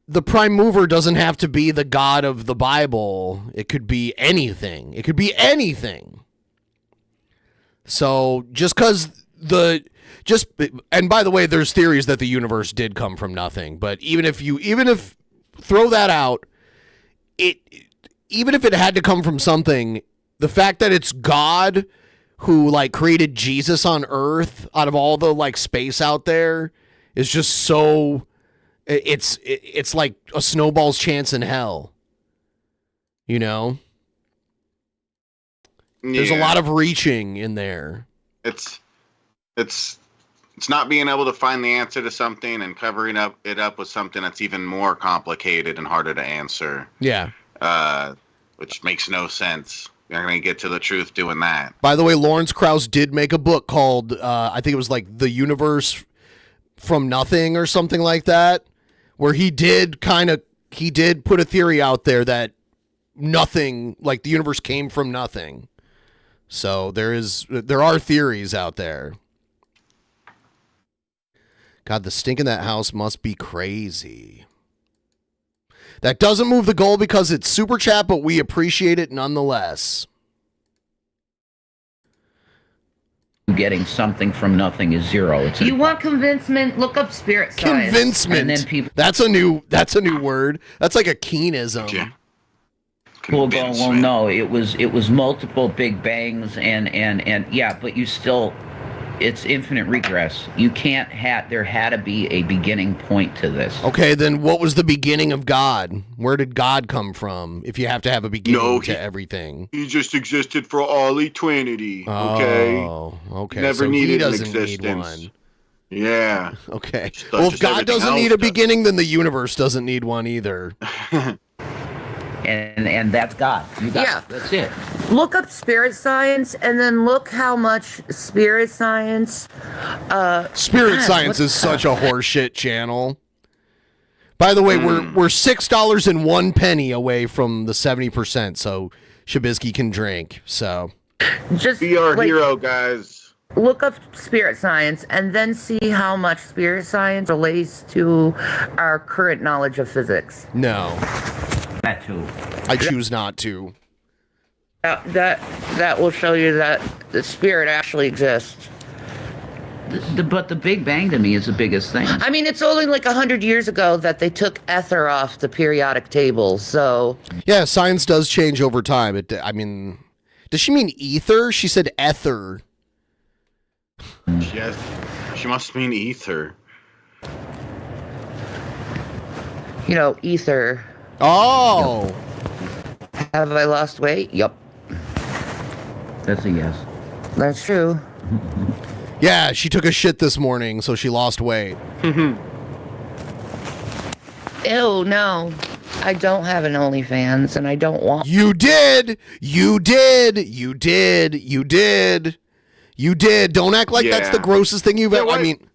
the prime mover doesn't have to be the God of the Bible. It could be anything. It could be anything. So just because and by the way, there's theories that the universe did come from nothing. But even if throw that out, even if it had to come from something, the fact that it's God who like created Jesus on Earth out of all the like space out there is just so it's like a snowball's chance in hell. You know? There's a lot of reaching in there. It's not being able to find the answer to something and covering it up with something that's even more complicated and harder to answer. Yeah. Which makes no sense. You're not going to get to the truth doing that. By the way, Lawrence Krauss did make a book called, I think it was like The Universe from Nothing or something like that, where he did put a theory out there that nothing, like the universe came from nothing. So there are theories out there. God, the stink in that house must be crazy. That doesn't move the goal because it's super chat, but we appreciate it nonetheless. Getting something from nothing is zero. You want convincement? Look up spirit science. Convincement. And then people That's a new word. That's like a Keenism. Yeah. will go, well, no, it was multiple big bangs and yeah, but you still, it's infinite regress. You can't there had to be a beginning point to this. Okay, then what was the beginning of God? Where did God come from? If you have to have a beginning to everything. He just existed for all eternity. Okay. Oh, okay. Never so needed he doesn't an existence. need one. Yeah. Okay. Just Well, if God everything doesn't else need a does. beginning, then the universe doesn't need one either. And that's God. You got that's it. Look up spirit science and then look how much spirit science Spirit God, Science what is such a horseshit channel. By the way, we're $6.01 away from the 70%, so Shabisky can drink. So just be our hero, guys. Look up spirit science and then see how much spirit science relates to our current knowledge of physics. No. That too. I choose not to. That will show you that the spirit actually exists. But the Big Bang to me is the biggest thing. I mean, it's only like 100 years ago that they took ether off the periodic table, so... Yeah, science does change over time. I mean, Does she mean ether? She said ether. Yes, she must mean ether. You know, ether. Oh. Have I lost weight? Yup. That's a yes. That's true. Yeah, she took a shit this morning, so she lost weight. Ew, no. I don't have an OnlyFans, and I don't want... You did! You did! You did! You did! You did! Don't act like that's the grossest thing you've ever... I mean...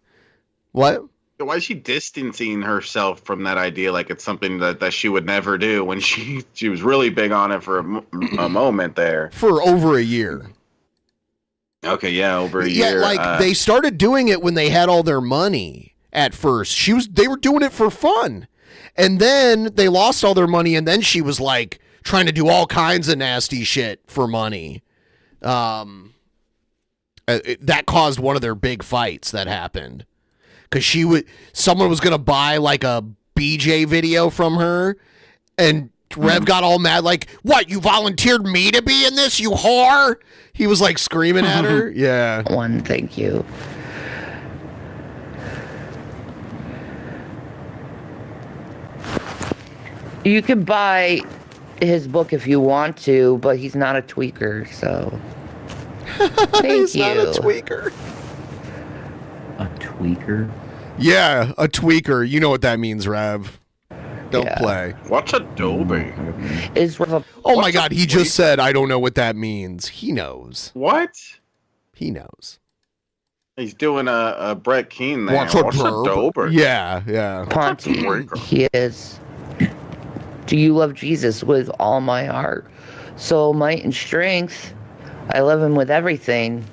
What? Why is she distancing herself from that idea like it's something that she would never do when she was really big on it for a moment there? For over a year. Okay, yeah, over a year. Yeah, like they started doing it when they had all their money at first. They were doing it for fun. And then they lost all their money, and then she was like trying to do all kinds of nasty shit for money. That caused one of their big fights that happened. Because someone was going to buy like a BJ video from her, and Rev got all mad, like, what, you volunteered me to be in this, you whore? He was like screaming at her. Yeah. Thank you. You can buy his book if you want to, but he's not a tweaker, so. Thank He's you. not a tweaker. A tweaker? Yeah, a tweaker. You know what that means, Rev. Don't play. What's Adobe? Oh my God, he just said, I don't know what that means. He knows. What? He knows. He's doing a Brett Keane there. What's Adobe? Yeah, yeah. Ponty, he is. Do you love Jesus with all my heart? Soul, might, and strength. I love him with everything.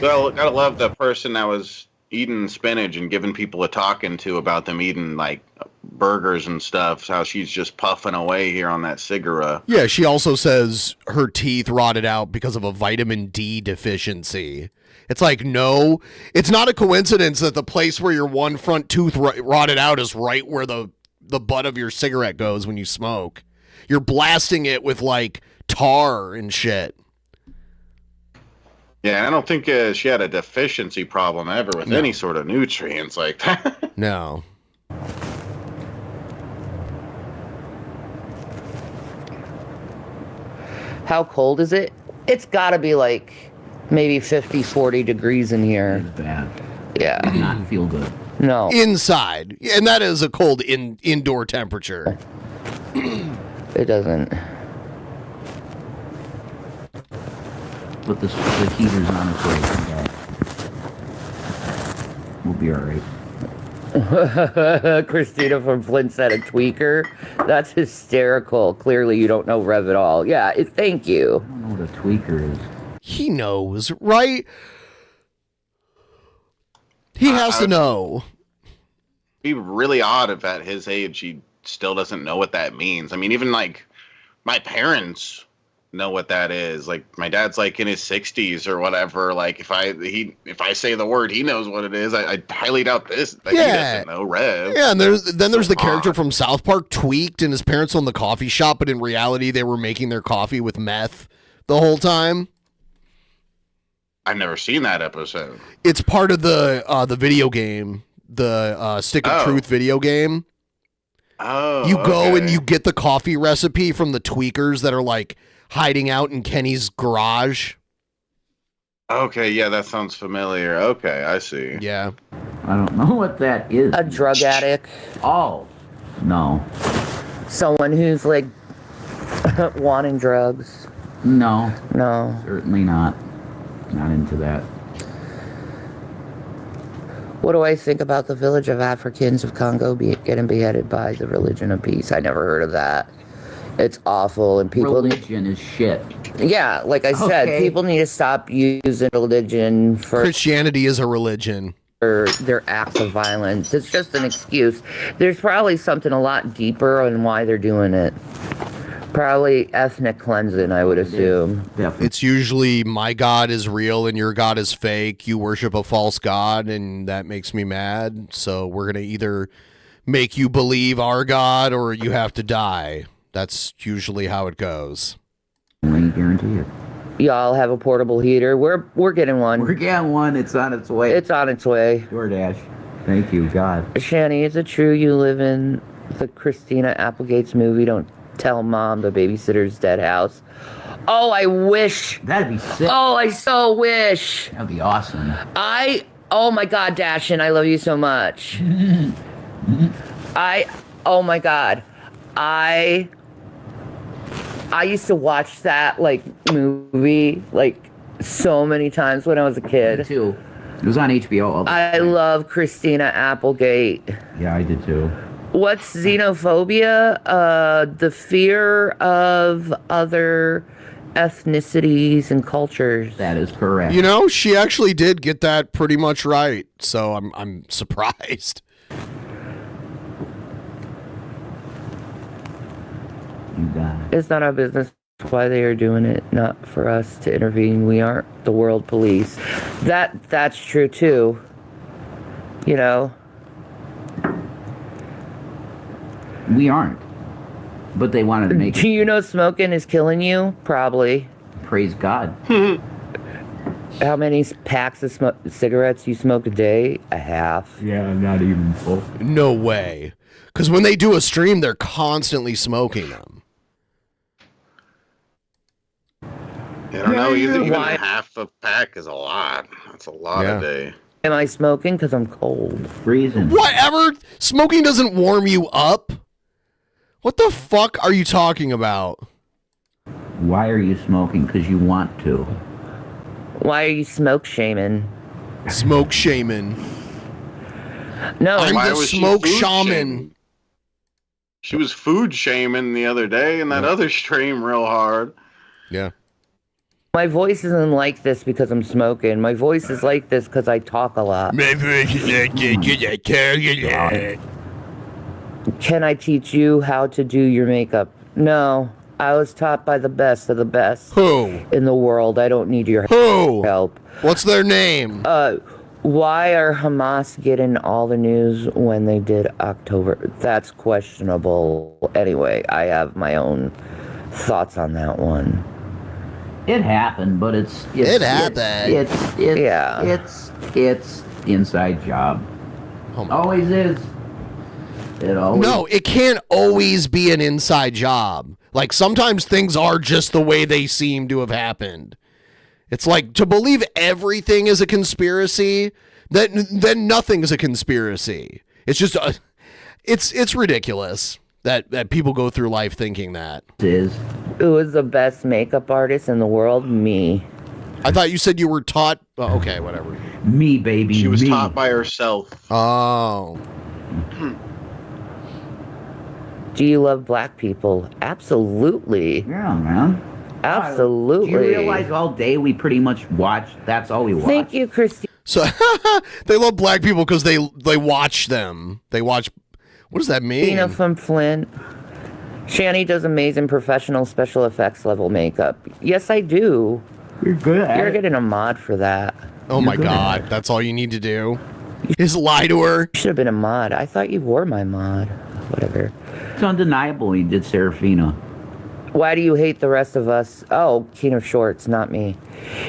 Well, gotta love the person that was eating spinach and giving people a talking to about them eating like burgers and stuff. How she's just puffing away here on that cigarette. Yeah, she also says her teeth rotted out because of a vitamin D deficiency. It's like, no, it's not a coincidence that the place where your one front tooth rotted out is right where the butt of your cigarette goes when you smoke. You're blasting it with like tar and shit. Yeah, I don't think she had a deficiency problem ever with any sort of nutrients like that. No. How cold is it? It's gotta be like maybe 50, 40 degrees in here. It's bad. Yeah. Does not feel good. No. Inside. And that is a cold indoor temperature. It doesn't. But the heater's on its way. We'll be alright. Christina from Flint said a tweaker. That's hysterical. Clearly you don't know Rev at all. Yeah, thank you. I don't know what a tweaker is. He knows, right? He has to know. It'd be really odd if at his age he still doesn't know what that means. I mean, even like my parents know what that is. Like my dad's like in his 60s or whatever. Like if I say the word, he knows what it is. I highly doubt this. That he doesn't know Rev. Yeah, and there's the character from South Park, Tweaked, and his parents owned the coffee shop, but in reality they were making their coffee with meth the whole time. I've never seen that episode. It's part of the video game, the Stick of Truth video game. Oh, you go and you get the coffee recipe from the tweakers that are like hiding out in Kenny's garage. Okay, yeah, that sounds familiar. Okay, I see. Yeah. I don't know what that is. A drug addict. Oh. No. Someone who's like wanting drugs. No. No. Certainly not. Not into that. What do I think about the village of Africans of Congo getting beheaded by the religion of peace? I never heard of that. It's awful, and people. Religion is shit. Yeah, like I said, people need to stop using religion for. Christianity is a religion. For their acts of violence. It's just an excuse. There's probably something a lot deeper on why they're doing it. Probably ethnic cleansing, I would assume. It's usually my God is real and your God is fake. You worship a false God, and that makes me mad. So we're going to either make you believe our God or you have to die. That's usually how it goes. I guarantee it. Y'all have a portable heater. We're getting one. We're getting one. It's on its way. It's on its way. DoorDash. Thank you, God. Shanny, is it true you live in the Christina Applegate's movie? Don't tell Mom the babysitter's dead house. Oh, I wish. That'd be sick. Oh, I so wish. That'd be awesome. Oh my God, Dashin, I love you so much. Oh my God. I used to watch that, like, movie, like, so many times when I was a kid. Me too. It was on HBO all the time. I love Christina Applegate. Yeah, I did too. What's xenophobia? The fear of other ethnicities and cultures. That is correct. You know, she actually did get that pretty much right. So I'm surprised. You got it. It's not our business why they are doing it, not for us to intervene. We aren't the world police. That's true too. You know. We aren't. But they wanted to make Do you know smoking is killing you? Probably. Praise God. How many packs of cigarettes you smoke a day? A half. Yeah, not even full. No way. Because when they do a stream, they're constantly smoking them. I don't know. Even half a pack is a lot. That's a lot a day. Am I smoking? Because I'm cold. Freezing. Whatever. Smoking doesn't warm you up. What the fuck are you talking about? Why are you smoking? Because you want to. Why are you smoke shaming? Smoke shaming. No, I'm Why the was she smoke food shaman. shaming? She was food shaming the other day in that other stream real hard. Yeah. My voice isn't like this because I'm smoking. My voice is like this because I talk a lot. Can I teach you how to do your makeup? No. I was taught by the best of the best. Who? In the world. I don't need your help. What's their name? Why are Hamas getting all the news when they did October? That's questionable. Anyway, I have my own thoughts on that one. It happened, but it's It happened. It's inside job. Always is. It always. No, it can't always be an inside job. Like, sometimes things are just the way they seem to have happened. It's like, to believe everything is a conspiracy, then nothing is a conspiracy. It's just, it's ridiculous that people go through life thinking that. It is. Who is the best makeup artist in the world? Me. I thought you said you were taught. Oh, okay, whatever. Me, baby. She was taught by herself. Oh. Do you love black people? Absolutely. Yeah, man. Absolutely. Do you realize all day we pretty much watch? That's all we watch. Thank you, Christy. So they love black people because they watch them. They watch. What does that mean? Tina from Flint. Shanny does amazing professional special effects level makeup. Yes, I do. You're good at You're it. getting a mod for that. Oh my God, that's all you need to do? Is lie to her? You should have been a mod. I thought you were my mod. Whatever. It's undeniable he did Serafina. Why do you hate the rest of us? Oh, King of Shorts, not me.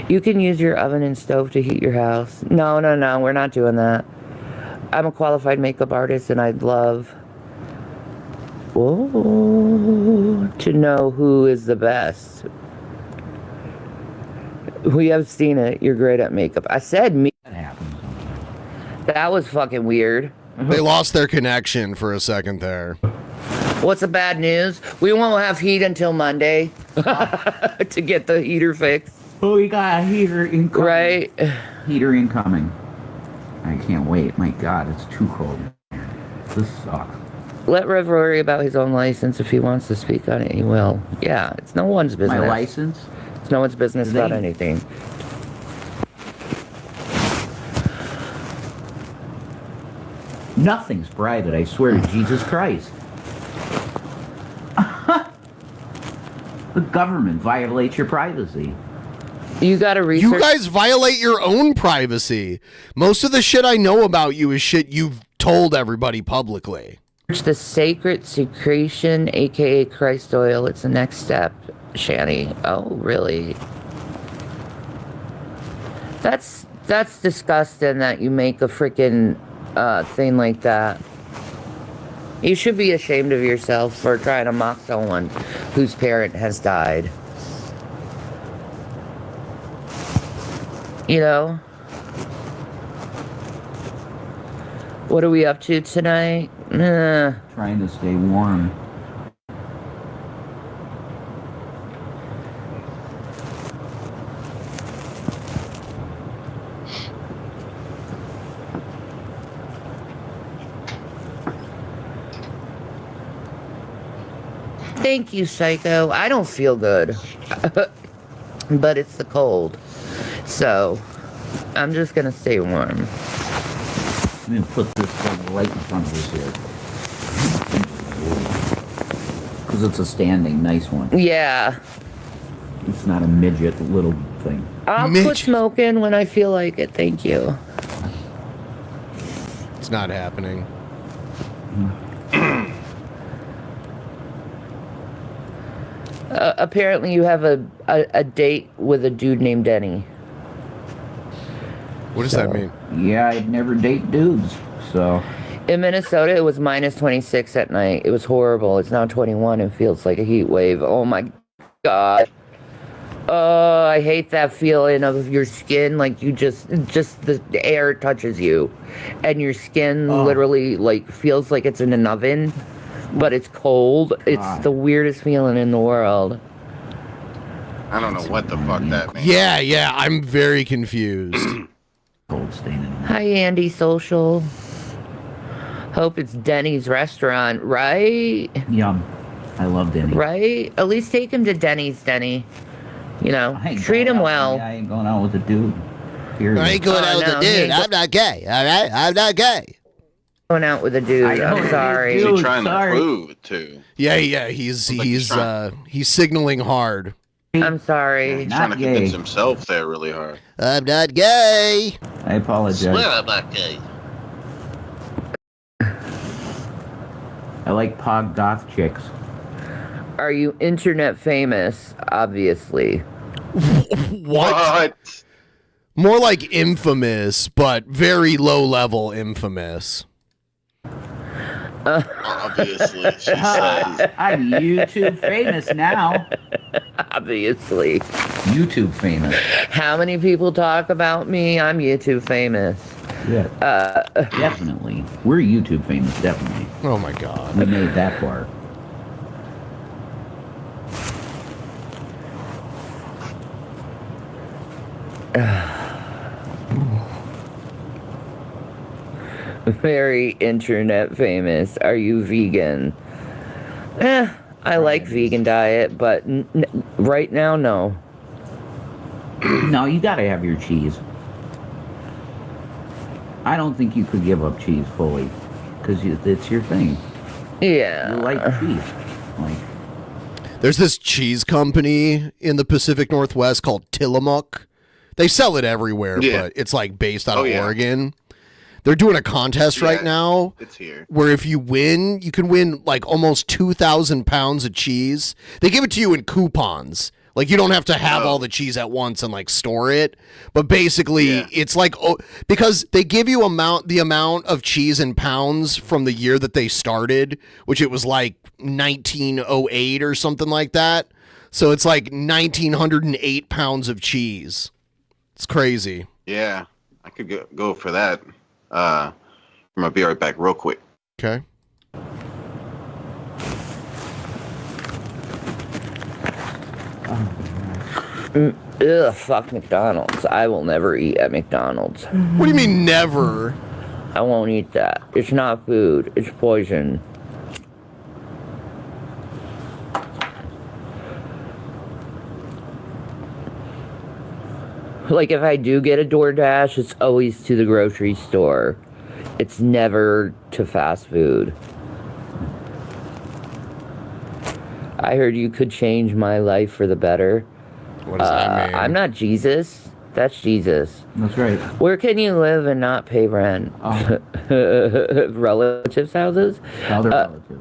You can use your oven and stove to heat your house. No, we're not doing that. I'm a qualified makeup artist and I'd love to know who is the best. We have seen it. You're great at makeup. I said me. That happens. That was fucking weird. They lost their connection for a second there. What's the bad news? We won't have heat until Monday to get the heater fixed. Oh, we got a heater incoming. Right? Heater incoming. I can't wait. My God, it's too cold. This sucks. Let Rev worry about his own license. If he wants to speak on it, he will. Yeah, it's no one's business. My license? It's no one's business about anything. Nothing's private, I swear to Jesus Christ. The government violates your privacy. You gotta research. You guys violate your own privacy. Most of the shit I know about you is shit you've told everybody publicly. The sacred secretion, aka Christ oil. It's the next step, Shanny. Oh, really? That's disgusting that you make a freaking thing like that. You should be ashamed of yourself for trying to mock someone whose parent has died. You know? What are we up to tonight? Trying to stay warm. Thank you, Psycho. I don't feel good. But it's the cold. So, I'm just gonna stay warm. I'm gonna put this thing right in front of us here. Because it's a standing nice one. Yeah. It's not a midget little thing. I'll quit smoking when I feel like it. Thank you. It's not happening. Apparently you have a date with a dude named Denny. What does that mean? Yeah, I'd never date dudes, so... In Minnesota, it was minus 26 at night. It was horrible. It's now 21 and feels like a heat wave. Oh my God. Oh, I hate that feeling of your skin, like you just the air touches you. And your skin literally, like, feels like it's in an oven. But it's cold. It's the weirdest feeling in the world. I don't know what the fuck that means. Yeah, I'm very confused. Cold staining. Hi, Andy Social. Hope it's Denny's restaurant, right? Yum. I love Denny. Right? At least take him to Denny's, Denny. You know, treat him well. I ain't going out with a dude. Period. I ain't going out with a dude. I'm not gay, alright? I'm not gay. Going out with a dude. I'm sorry. What's he trying to prove to? Yeah. He's signaling hard. I'm sorry. He's trying to convince himself there really hard. I'm not gay. I apologize. Swear I'm not gay. I like pog goth chicks. Are you internet famous? Obviously. What? More like infamous, but very low level infamous. Obviously, she says. I'm YouTube famous now. Obviously. YouTube famous. How many people talk about me? I'm YouTube famous. Yeah. Definitely. We're YouTube famous, definitely. Oh my God. We made that far. Very internet famous. Are you vegan? I like vegan diet, but right now, no. No, you gotta have your cheese. I don't think you could give up cheese fully, because it's your thing. Yeah. You like cheese. There's this cheese company in the Pacific Northwest called Tillamook. They sell it everywhere, but it's like based out of Oregon. They're doing a contest right now. It's here. Where if you win, you can win like almost 2,000 pounds of cheese. They give it to you in coupons. Like you don't have to have all the cheese at once and like store it. But basically it's like, because they give you the amount of cheese in pounds from the year that they started, which it was like 1908 or something like that. So it's like 1,908 pounds of cheese. It's crazy. Yeah, I could go for that. I'm gonna be right back real quick. Okay. Ugh, fuck McDonald's. I will never eat at McDonald's. What do you mean never? I won't eat that. It's not food. It's poison. Like, if I do get a DoorDash, it's always to the grocery store. It's never to fast food. I heard you could change my life for the better. What does that mean? I'm not Jesus. That's Jesus. That's right. Where can you live and not pay rent? Relatives' houses? Other relatives.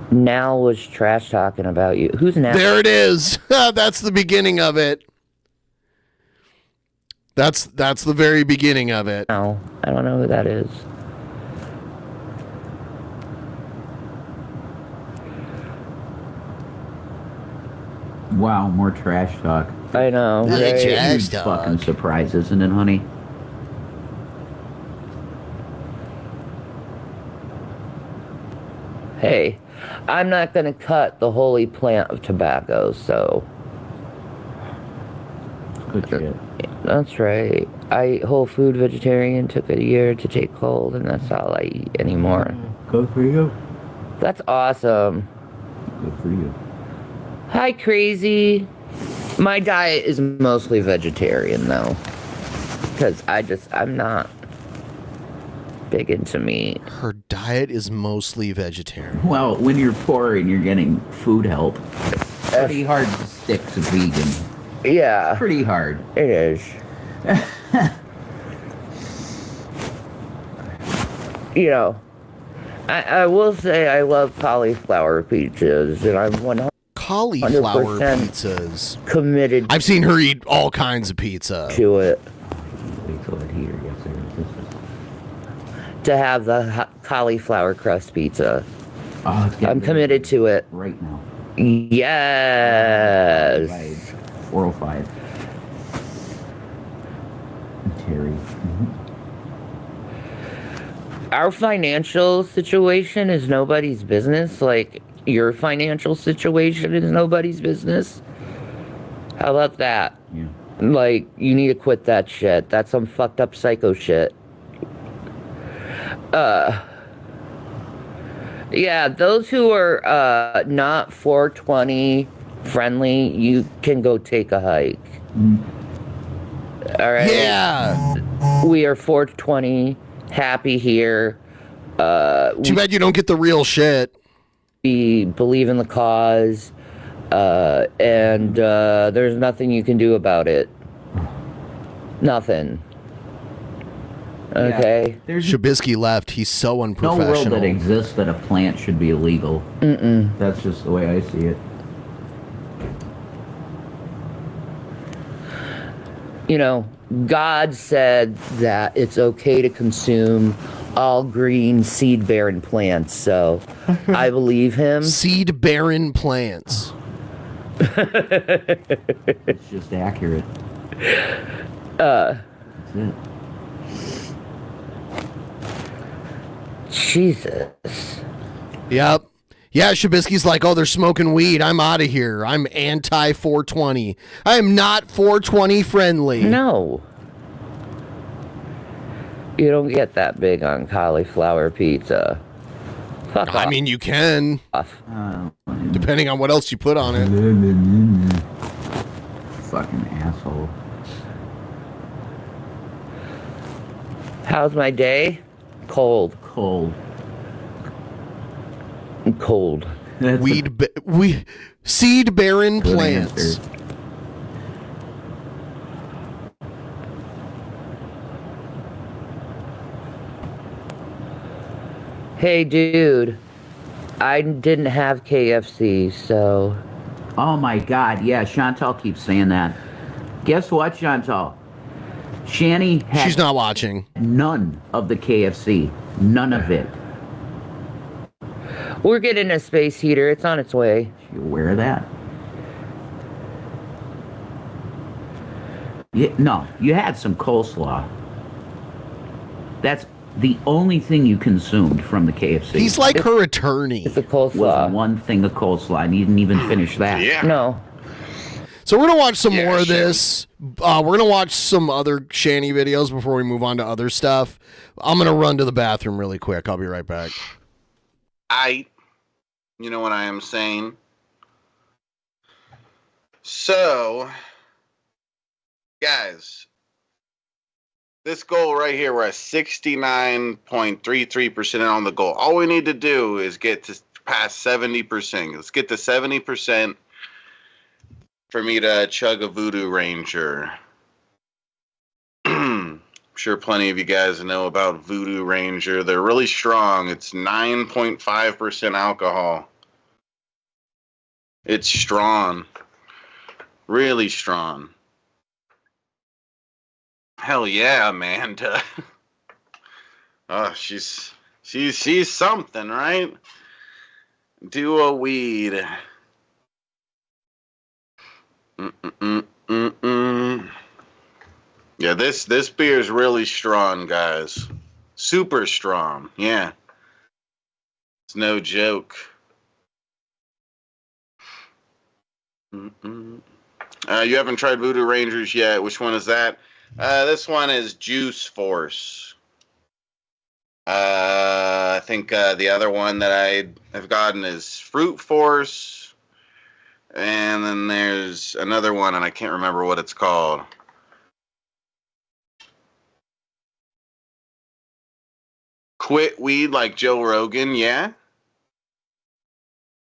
Now was trash talking about you. Who's now? There it is. That's the beginning of it. That's the very beginning of it. No, I don't know who that is. Wow, more trash talk. I know. That's Right? a huge fucking surprise, isn't it, honey? Hey, I'm not going to cut the holy plant of tobacco, so. Good shit. That's right. I whole food vegetarian, took a year to take cold, and that's all I eat anymore. Good for you. That's awesome. Good for you. Hi, crazy. My diet is mostly vegetarian, though. Because I'm not big into meat. Her diet is mostly vegetarian. Well, when you're poor and you're getting food help, it's pretty hard to stick to vegan. Yeah. Pretty hard. It is. You know, I will say I love cauliflower pizzas, and I'm 100% Cauliflower pizzas. committed. I've seen her eat all kinds of pizza. To it. Wait till it here. Yes, sir. To have the cauliflower crust pizza. Oh, I'm committed to it. Right now. Yes. 405. Terry. Our financial situation is nobody's business. Like, your financial situation is nobody's business. How about that? Yeah. Like, you need to quit that shit. That's some fucked up psycho shit. Yeah, those who are not 420 friendly, you can go take a hike. All right? Yeah. We are 420, happy here. Too bad you don't get the real shit. We believe in the cause, and there's nothing you can do about it. Nothing. Okay. Yeah, Shabisky left. He's so no unprofessional. world that exists that a plant should be illegal. That's just the way I see it. You know, God said that it's okay to consume all green seed-bearing plants, so I believe him. Seed-bearing plants. It's just accurate. That's it. Jesus. Yep. Yeah, Shabisky's like, oh, they're smoking weed. I'm out of here. I'm anti-420. I am not 420 friendly. No. You don't get that big on cauliflower pizza. Fuck off. I mean, you can. Depending on what else you put on it. Fucking asshole. How's my day? Cold. Cold. Cold. Seed-bearing Good plants. answer. Hey, dude. I didn't have KFC, so... Oh my God, yeah, Chantal keeps saying that. Guess what, Chantal? Shanny had She's not watching. none of the KFC. None of it. We're getting a space heater. It's on its way. You aware of that? No, you had some coleslaw. That's the only thing you consumed from the KFC. He's like her attorney. It's a coleslaw. Was one thing of coleslaw, and you didn't even finish that. Yeah. No. So we're going to watch some more of this. We're going to watch some other Shanny videos before we move on to other stuff. I'm going to run to the bathroom really quick. I'll be right back. You know what I am saying? So, guys, this goal right here, we're at 69.33% on the goal. All we need to do is get to past 70%. Let's get to 70% for me to chug a Voodoo Ranger. I'm sure plenty of you guys know about Voodoo Ranger. They're really strong. It's 9.5% alcohol. It's strong. Really strong. Hell yeah, Amanda. Oh, she's something, right? Do a weed. Yeah, this beer is really strong, guys. Super strong. Yeah. It's no joke. You haven't tried Voodoo Rangers yet. Which one is that? This one is Juice Force. I think the other one that I have gotten is Fruit Force. And then there's another one, and I can't remember what it's called. Quit weed like Joe Rogan, yeah?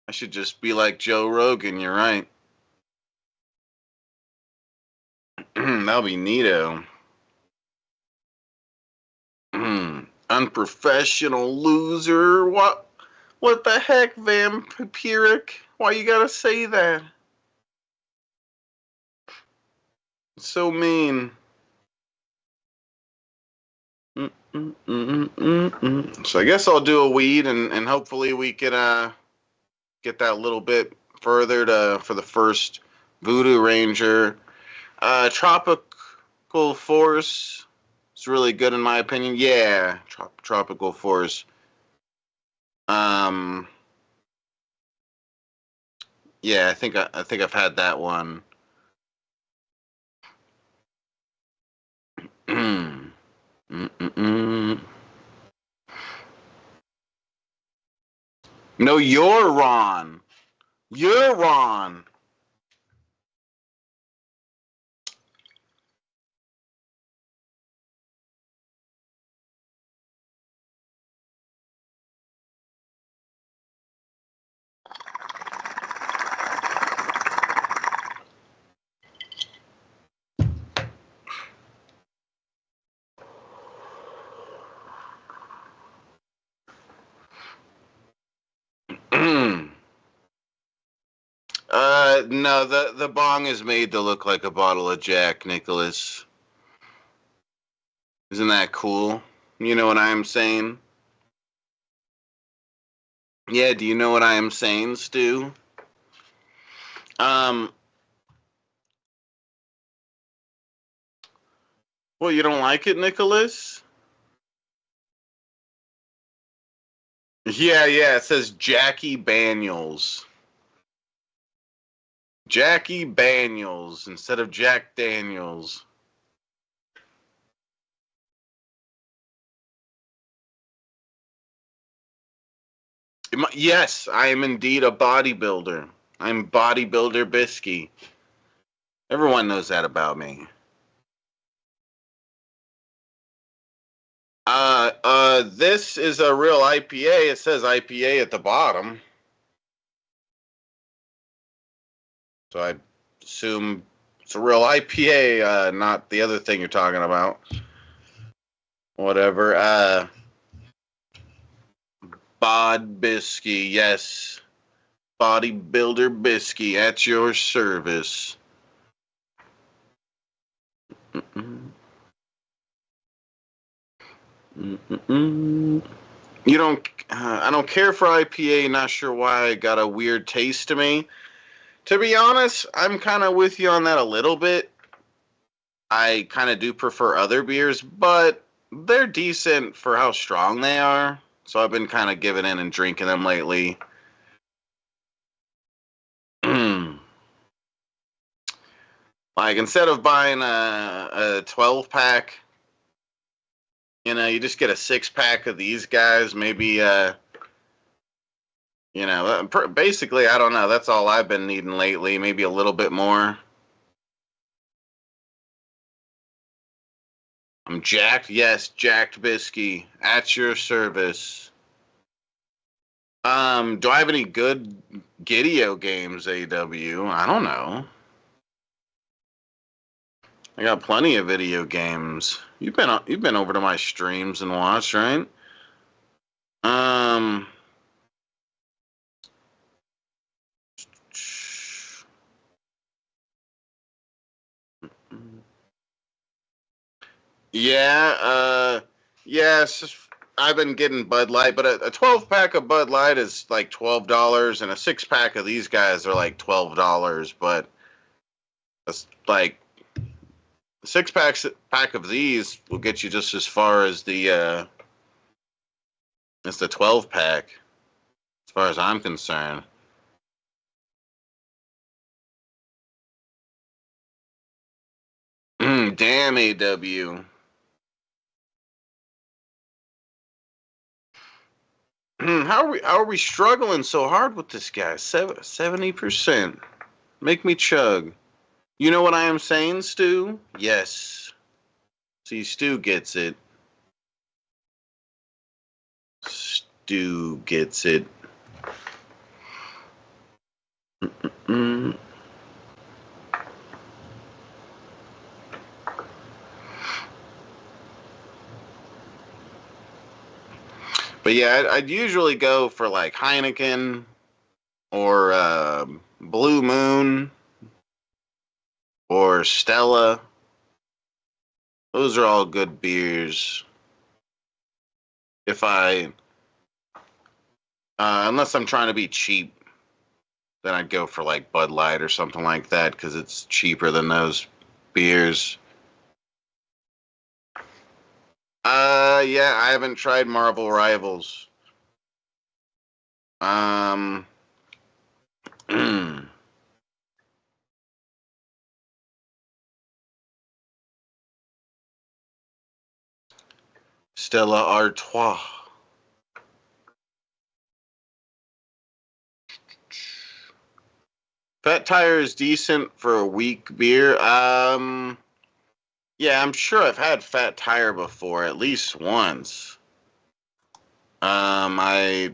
I should just be like Joe Rogan, you're right. That'll be neato. Unprofessional loser. What the heck, Vampiric? Why you gotta say that? It's so mean. So I guess I'll do a weed, and hopefully we can get that a little bit further for the first Voodoo Ranger. Tropical Force. It's really good in my opinion. Yeah, Tropical Force. Yeah, I think I've had that one. No, you're Ron. You're Ron. No, the bong is made to look like a bottle of Jack, Nicholas. Isn't that cool? You know what I'm saying? Yeah, do you know what I am saying, Stu? Well, you don't like it, Nicholas? Yeah, it says Jackie Daniels. Jackie Daniels instead of Jack Daniels. Yes, I am indeed a bodybuilder. I'm bodybuilder Bisky. Everyone knows that about me. This is a real IPA. It says IPA at the bottom. So I assume it's a real IPA, not the other thing you're talking about. Whatever. Bod Bisky, yes. Bodybuilder Bisky at your service. You don't. I don't care for IPA. Not sure why it got a weird taste to me. To be honest, I'm kind of with you on that a little bit. I kind of do prefer other beers, but they're decent for how strong they are. So I've been kind of giving in and drinking them lately. Like, instead of buying a 12-pack, you just get a 6-pack of these guys. Maybe, basically, I don't know. That's all I've been needing lately. Maybe a little bit more. I'm jacked. Yes, jacked Bisky at your service. Do I have any good video games, AW? I don't know. I got plenty of video games. You've been over to my streams and watched, right? Yeah, yes, I've been getting Bud Light, but a 12-pack of Bud Light is like $12, and a 6-pack of these guys are like $12, but that's like a 6-pack of these will get you just as far as the 12-pack, as far as I'm concerned. Damn, AW. How are we struggling so hard with this guy? 70%. Make me chug. You know what I am saying, Stu? Yes. See, Stu gets it. Stu gets it. But yeah, I'd usually go for like Heineken or Blue Moon or Stella. Those are all good beers. If I, unless I'm trying to be cheap, then I'd go for like Bud Light or something like that because it's cheaper than those beers. Yeah, I haven't tried Marvel Rivals. Stella Artois. Fat Tire is decent for a weak beer. Yeah, I'm sure I've had Fat Tire before, at least once. I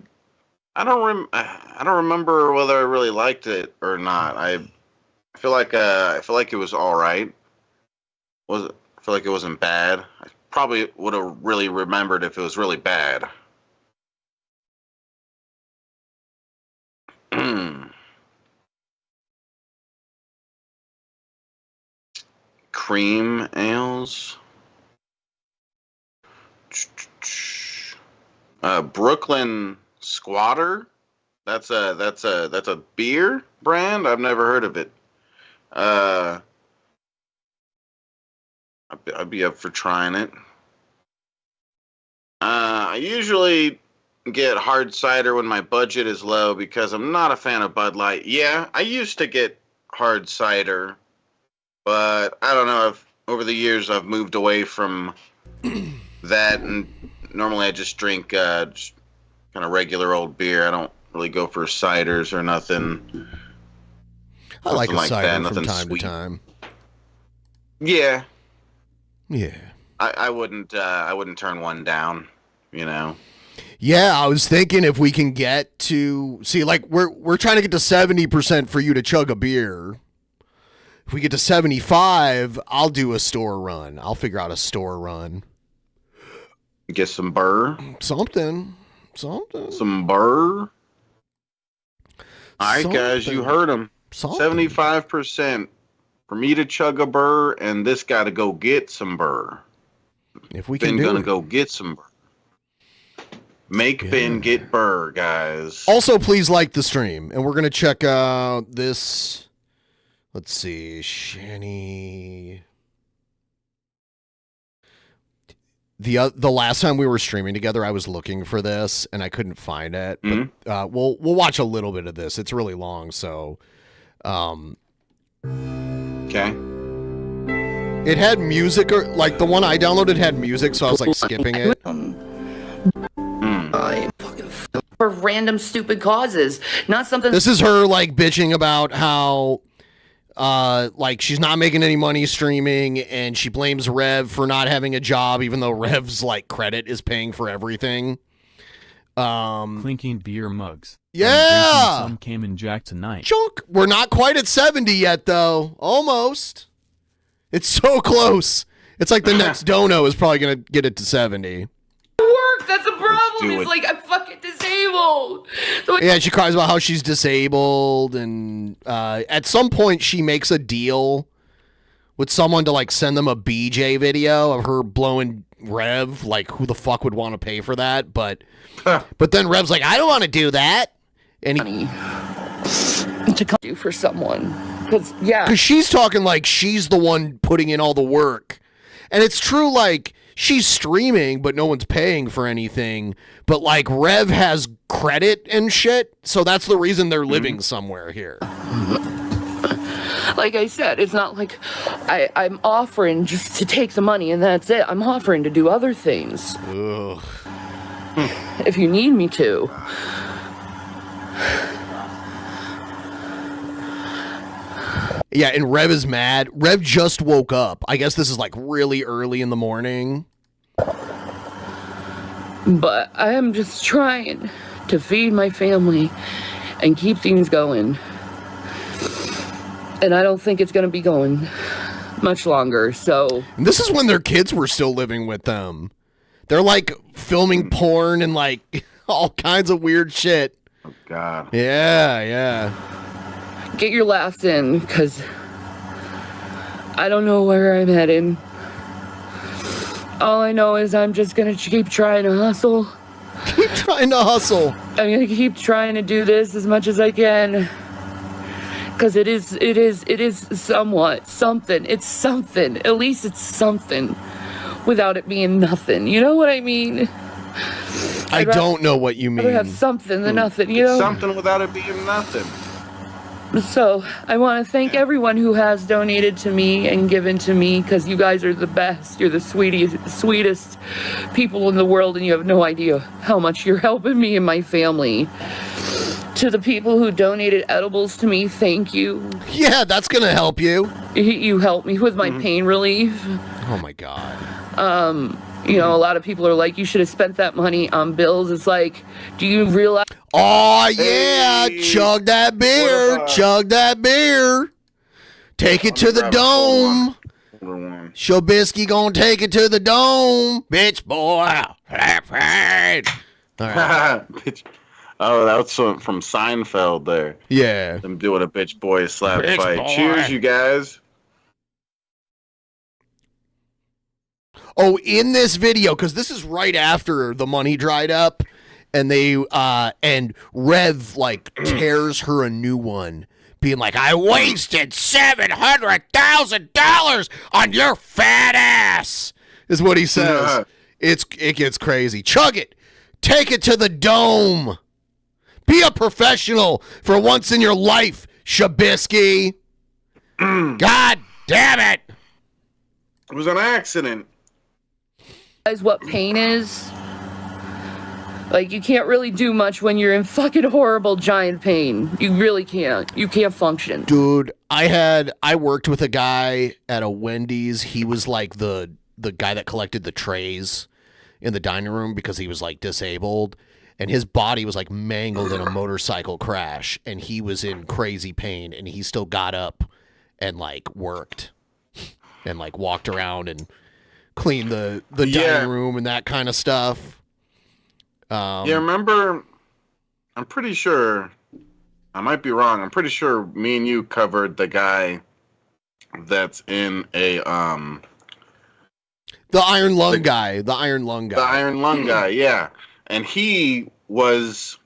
don't remember whether I really liked it or not. I feel like it was all right. I feel like it wasn't bad. I probably would have really remembered if it was really bad. Cream ales. Brooklyn Squatter. That's a beer brand. I've never heard of it. I'd be up for trying it. I usually get hard cider when my budget is low because I'm not a fan of Bud Light. Yeah, I used to get hard cider, but I don't know if over the years I've moved away from that, and normally I just drink just kind of regular old beer. I don't really go for ciders or nothing. I like a cider that, from nothing time sweet. to time. Yeah. Yeah. I wouldn't turn one down, you know. Yeah, I was thinking if we can get to like we're trying to get to 70% for you to chug a beer. If we get to 75, I'll do a store run. I'll figure out a store run. Get some burr. Something. Some burr. All right, guys, you heard him. 75% for me to chug a burr, and this guy to go get some burr. If we Ben can do gonna it. go get some burr. Make Ben get burr, guys. Also, please like the stream, and we're gonna check out this. Let's see, Shanny. The last time we were streaming together, I was looking for this and I couldn't find it. But we'll watch a little bit of this. It's really long, so. Okay. It had music, or like the one I downloaded had music, so I was like skipping it. For random stupid causes, not something. This is her like bitching about how like she's not making any money streaming, and she blames Rev for not having a job, even though Rev's like credit is paying for everything. Clinking beer mugs. Yeah. Some Cayman Jack tonight. Chunk. We're not quite at 70 yet, though. Almost. It's so close. It's like the next dono is probably going to get it to 70. Work. That's a problem. It's like I'm fucking disabled. So Yeah, she cries about how she's disabled, and at some point she makes a deal with someone to like send them a BJ video of her blowing Rev. Like, who the fuck would want to pay for that? But then Rev's like, I don't want to do that. And to come do for someone, because she's talking like she's the one putting in all the work, and it's true. Like, she's streaming, but no one's paying for anything. But like Rev has credit and shit, so that's the reason they're living somewhere here. Like I said, it's not like I'm offering just to take the money and that's it. I'm offering to do other things. Ugh. If you need me to. Yeah, and Rev is mad. Rev just woke up. I guess this is like really early in the morning. But I am just trying to feed my family and keep things going. And I don't think it's going to be going much longer, so... And this is when their kids were still living with them. They're, like, filming porn and, like, all kinds of weird shit. Oh, God. Yeah. Get your laughs in, because I don't know where I'm heading. All I know is I'm just going to keep trying to hustle. Keep trying to hustle. I'm going to keep trying to do this as much as I can. Because it is somewhat something. It's something. At least it's something without it being nothing. You know what I mean? I don't know what you mean. I'd rather have something than nothing, you know? Something without it being nothing. So, I want to thank everyone who has donated to me and given to me, because you guys are the best. You're the sweetest people in the world, and you have no idea how much you're helping me and my family. To the people who donated edibles to me, thank you. Yeah, that's going to help you. You helped me with my pain relief. Oh, my God. You know, a lot of people are like, you should have spent that money on bills. It's like, do you realize... Oh, yeah. Hey. Chug that beer. Chug that beer. Take it to the dome. Shabisky gonna take it to the dome. Bitch, boy. All right. Oh, that's from Seinfeld there. Yeah. Them doing a bitch boy slap bitch fight. Boy. Cheers, you guys. Oh, in this video, because this is right after the money dried up, and and Rev like tears her a new one, being like, I wasted $700,000 on your fat ass, is what he says. It gets crazy. Chug it. Take it to the dome. Be a professional for once in your life, Shabisky. God damn it. It was an accident. Realize what pain is? Like, you can't really do much when you're in fucking horrible giant pain. You really can't. You can't function. Dude, I worked with a guy at a Wendy's. He was like the guy that collected the trays in the dining room because he was like disabled. And his body was like mangled in a motorcycle crash, and he was in crazy pain, and he still got up and like worked and like walked around and cleaned the dining room and that kind of stuff. Remember, I'm pretty sure, I might be wrong, I'm pretty sure me and you covered the guy that's in a the iron lung guy. The iron lung guy, yeah. And he was,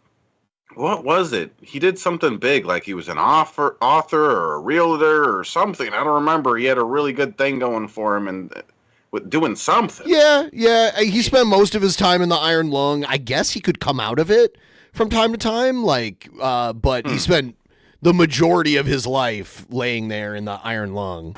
what was it? He did something big, like he was an author or a realtor or something. I don't remember. He had a really good thing going for him and with doing something. Yeah. He spent most of his time in the iron lung. I guess he could come out of it from time to time, but he spent the majority of his life laying there in the iron lung.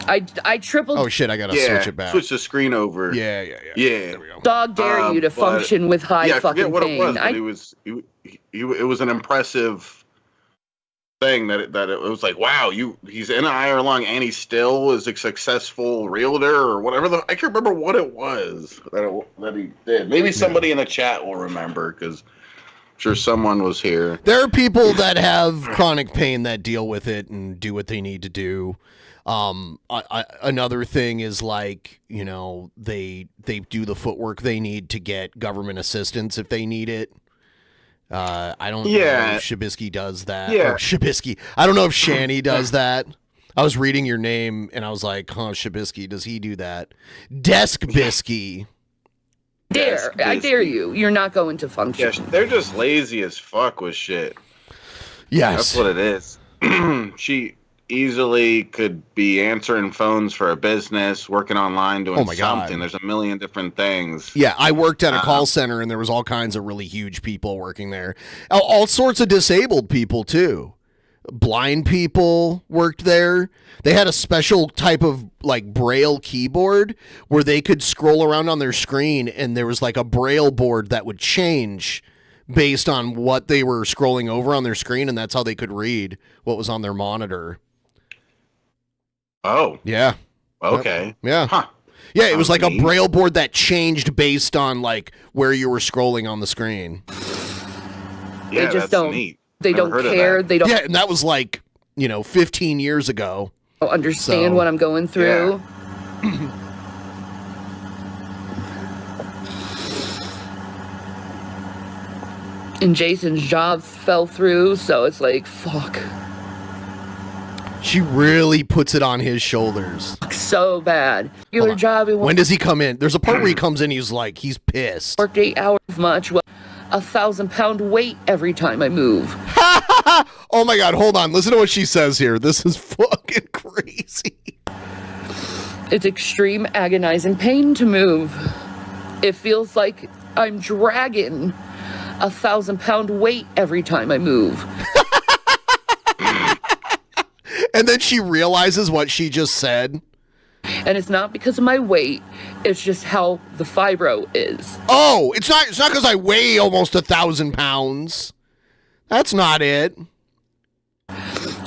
I tripled. Oh shit! I gotta switch it back. Switch the screen over. Yeah. There we go. Dog dare you to function with high fucking I forget what pain. it was, but it was an impressive thing that it was like, wow, he's in Ireland and he still is a successful realtor or whatever. I can't remember what it was that he did. Maybe somebody in the chat will remember because I'm sure someone was here. There are people that have chronic pain that deal with it and do what they need to do. Another thing is like, you know, they do the footwork they need to get government assistance if they need it. I don't know if Shabisky does that. Yeah. Or Shabisky. I don't know if Shanny does that. I was reading your name and I was like, huh, Shabisky, does he do that? Desk Bisky. I dare you. You're not going to function. Yeah, they're just lazy as fuck with shit. Yes. That's what it is. She easily could be answering phones for a business, working online, doing something. God. There's a million different things. Yeah, I worked at a call center and there was all kinds of really huge people working there. All sorts of disabled people too. Blind people worked there. They had a special type of like braille keyboard where they could scroll around on their screen and there was like a braille board that would change based on what they were scrolling over on their screen, and that's how they could read what was on their monitor. Oh. Yeah. Okay. Yeah. Huh. Yeah, it was like a braille board that changed based on like where you were scrolling on the screen. Yeah, they just that's don't. Neat. They Never don't heard of care. that. They don't. Yeah, and that was like, 15 years ago. Understand what I'm going through. Yeah. And Jason's job fell through, so it's like, fuck. She really puts it on his shoulders. So bad. Regular job. When does he come in? There's a part where he comes in, he's pissed. Worked 8 hours much. 1,000-pound weight every time I move. Oh my God, hold on. Listen to what she says here. This is fucking crazy. It's extreme agonizing pain to move. It feels like I'm dragging 1,000-pound weight every time I move. And then she realizes what she just said. And it's not because of my weight. It's just how the fibro is. Oh, it's not because I weigh almost 1,000 pounds. That's not it.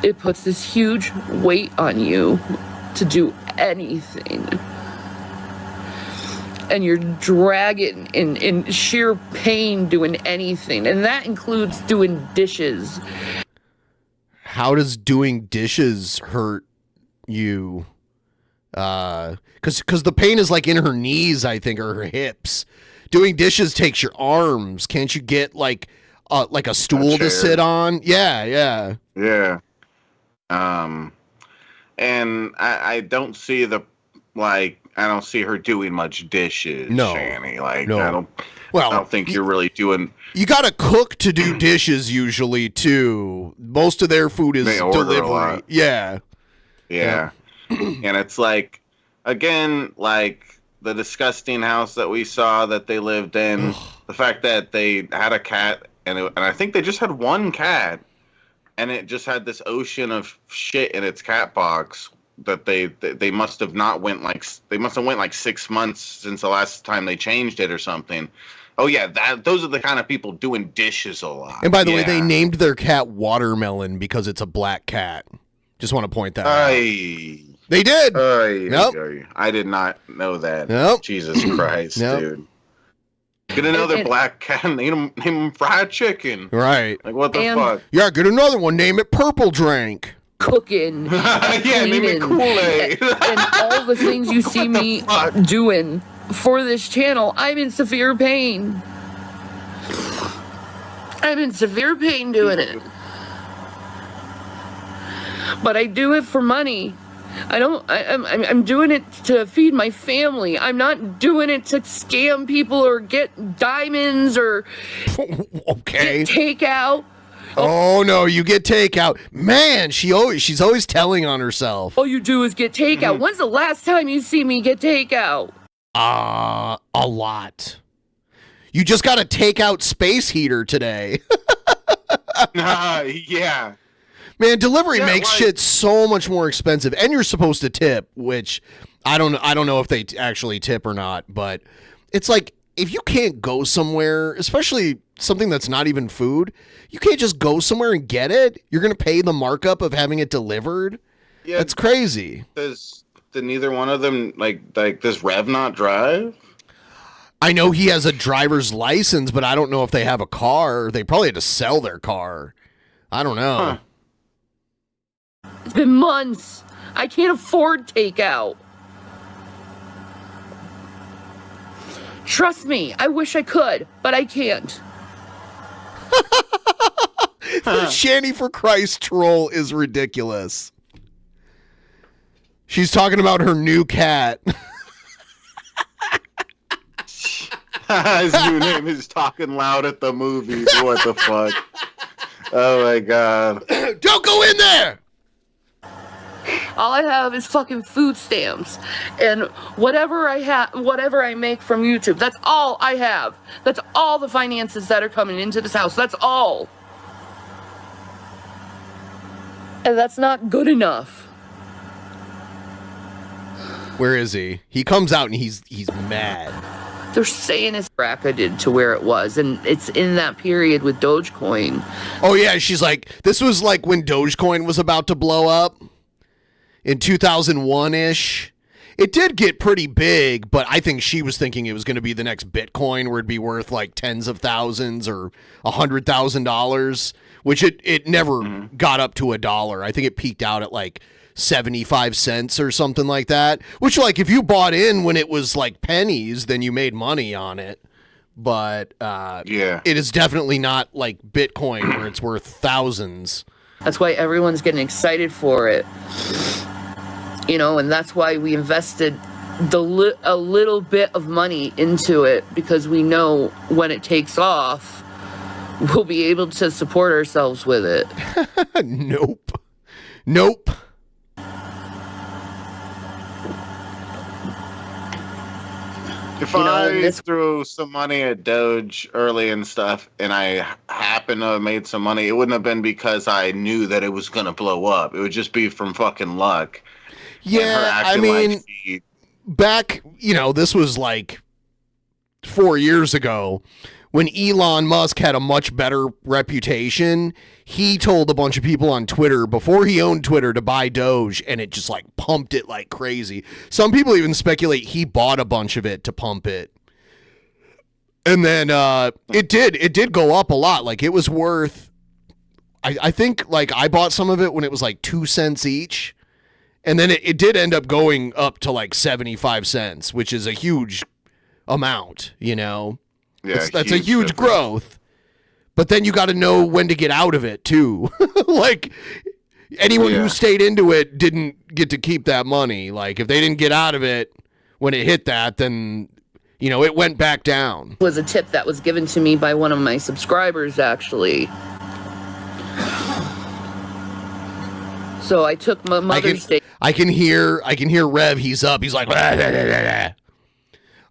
It puts this huge weight on you to do anything. And you're dragging in sheer pain doing anything. And that includes doing dishes. How does doing dishes hurt you? Because the pain is like in her knees, I think, or her hips. Doing dishes takes your arms. Can't you get like a stool to sit on? Yeah. And I don't see I don't see her doing much dishes, Shanny. I don't think you're really doing. You got to cook to do dishes usually too. Most of their food is delivery. Yeah. And it's like, again, like the disgusting house that we saw that they lived in, the fact that they had a cat, and I think they just had one cat, and it just had this ocean of shit in its cat box that they must have not went like 6 months since the last time they changed it or something. Oh yeah, those are the kind of people doing dishes a lot. And by the way, they named their cat Watermelon because it's a black cat. Just want to point that out. They did. Nope. I did not know that. Nope. Jesus Christ, dude. Get another black cat and name him Fried Chicken. Right. Like, what the fuck? Yeah, get another one. Name it Purple Drink. Cooking. Yeah, name it Kool-Aid. And all the things you see me doing for this channel, I'm in severe pain. I'm in severe pain doing it. But I do it for money. I'm doing it to feed my family. I'm not doing it to scam people or get diamonds or get takeout. Oh no, you get takeout. Man, she's always telling on herself. All you do is get takeout. When's the last time you see me get takeout? A lot. You just got a takeout space heater today. Yeah. Man, delivery makes shit so much more expensive, and you're supposed to tip, which I don't know if they actually tip or not, but it's like if you can't go somewhere, especially something that's not even food, you can't just go somewhere and get it. You're going to pay the markup of having it delivered. Yeah, that's crazy. Did neither one of them like does Rev not drive? I know he has a driver's license, but I don't know if they have a car. They probably had to sell their car. I don't know. It's been months. I can't afford takeout. Trust me, I wish I could, but I can't. The Shanny for Christ troll is ridiculous. She's talking about her new cat. His new name is Talking Loud at the Movies. What the fuck? Oh my god. Don't go in there! All I have is fucking food stamps and whatever I make from YouTube. That's all I have. That's all the finances that are coming into this house. That's all. And that's not good enough. Where is he? He comes out and he's mad. They're saying it's bracketed to where it was, and it's in that period with Dogecoin. Oh yeah, she's like, this was like when Dogecoin was about to blow up in 2001-ish. It did get pretty big, but I think she was thinking it was going to be the next Bitcoin where it'd be worth like tens of thousands or $100,000, which it never got up to $1. I think it peaked out at like 75 cents or something like that, which like if you bought in when it was like pennies, then you made money on it. But yeah, it is definitely not like Bitcoin where it's worth thousands. That's why everyone's getting excited for it. You know, and that's why we invested a little bit of money into it, because we know when it takes off, we'll be able to support ourselves with it. Nope. If I threw some money at Doge early and stuff, and I happened to have made some money, it wouldn't have been because I knew that it was going to blow up. It would just be from fucking luck. Yeah, I mean, back, this was like 4 years ago when Elon Musk had a much better reputation. He told a bunch of people on Twitter before he owned Twitter to buy Doge, and it just like pumped it like crazy. Some people even speculate he bought a bunch of it to pump it. And then it did go up a lot. Like it was worth, I think like I bought some of it when it was like 2 cents each. And then it did end up going up to like 75 cents, which is a huge amount, Yeah, that's a huge growth. But then you got to know when to get out of it too. Like anyone who stayed into it didn't get to keep that money. Like if they didn't get out of it when it hit that, then it went back down. It was a tip that was given to me by one of my subscribers, actually. So I took my Mother's Day. I can hear Rev. He's up. He's like, "Blah, blah, blah, blah."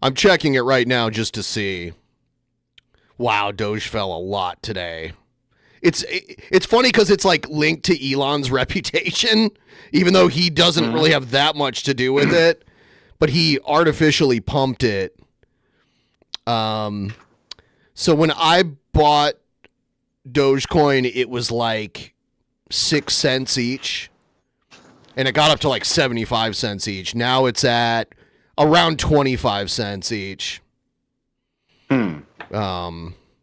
I'm checking it right now just to see. Wow, Doge fell a lot today. It's funny because it's like linked to Elon's reputation, even though he doesn't really have that much to do with it, but he artificially pumped it. So when I bought Dogecoin, it was like 6 cents each, and it got up to like 75 cents each. Now it's at around 25 cents each.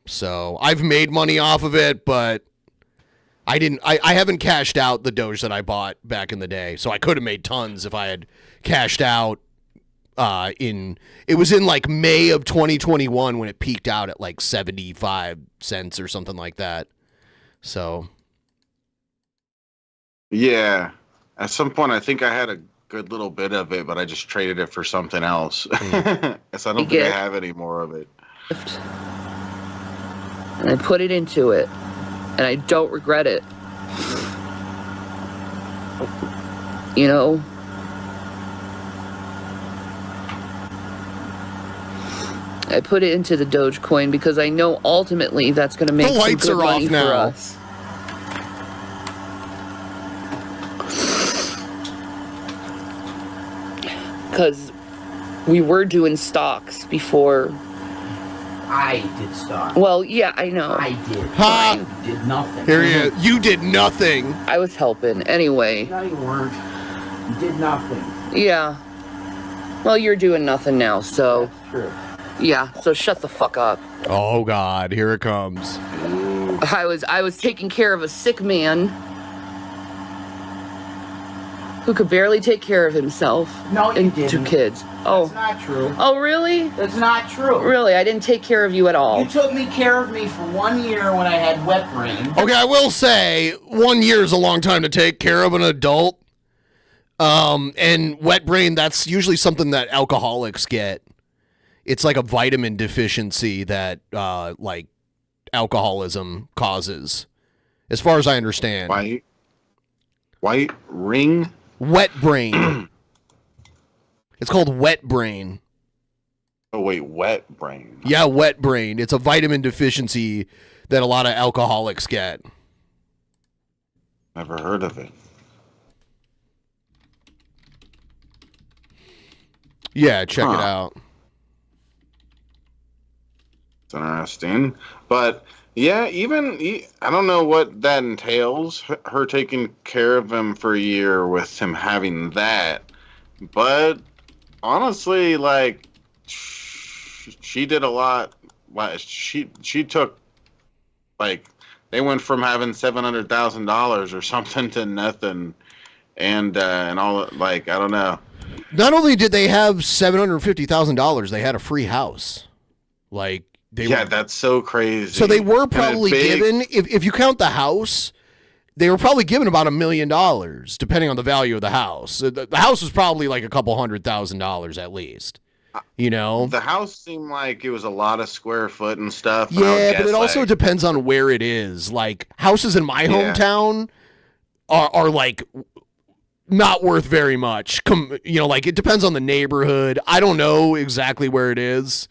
So I've made money off of it, but I haven't cashed out the Doge that I bought back in the day. So I could have made tons if I had cashed out it was in like May of 2021 when it peaked out at like 75 cents or something like that. So yeah, at some point I think I had a good little bit of it, but I just traded it for something else. So I don't think I have any more of it. And I put it into it, and I don't regret it. I put it into the Dogecoin because I know ultimately that's going to make some good money for us. Because we were doing stocks before I did stuff. Well, yeah, I know. I did. Ha! You did nothing. Here he is. You did nothing. I was helping. Anyway. No, you weren't. You did nothing. Yeah. Well, you're doing nothing now, so. That's true. Yeah, so shut the fuck up. Oh, God. Here it comes. I was taking care of a sick man who could barely take care of himself. No, you and didn't. 2 kids. Oh. That's not true. Oh, really? That's not true. Really? I didn't take care of you at all. You took care of me for 1 year when I had wet brain. Okay, I will say 1 year is a long time to take care of an adult. And wet brain, that's usually something that alcoholics get. It's like a vitamin deficiency that, like, alcoholism causes, as far as I understand. White ring? Wet brain. It's called wet brain. Oh, wait, wet brain. Yeah, wet brain. It's a vitamin deficiency that a lot of alcoholics get. Never heard of it. Yeah, check it out. It's interesting. But, yeah, I don't know what that entails, her taking care of him for a year with him having that. But, honestly, like, she did a lot. She took, like, they went from having $700,000 or something to nothing. And all, like, I don't know. Not only did they have $750,000, they had a free house. Like, that's so crazy. So they were probably given, if you count the house, they were probably given about $1 million, depending on the value of the house. The house was probably like a couple $100,000 at least. You know, the house seemed like it was a lot of square foot and stuff. Yeah, but it also depends on where it is. Like, houses in my hometown are like not worth very much. You know, like, it depends on the neighborhood. I don't know exactly where it is.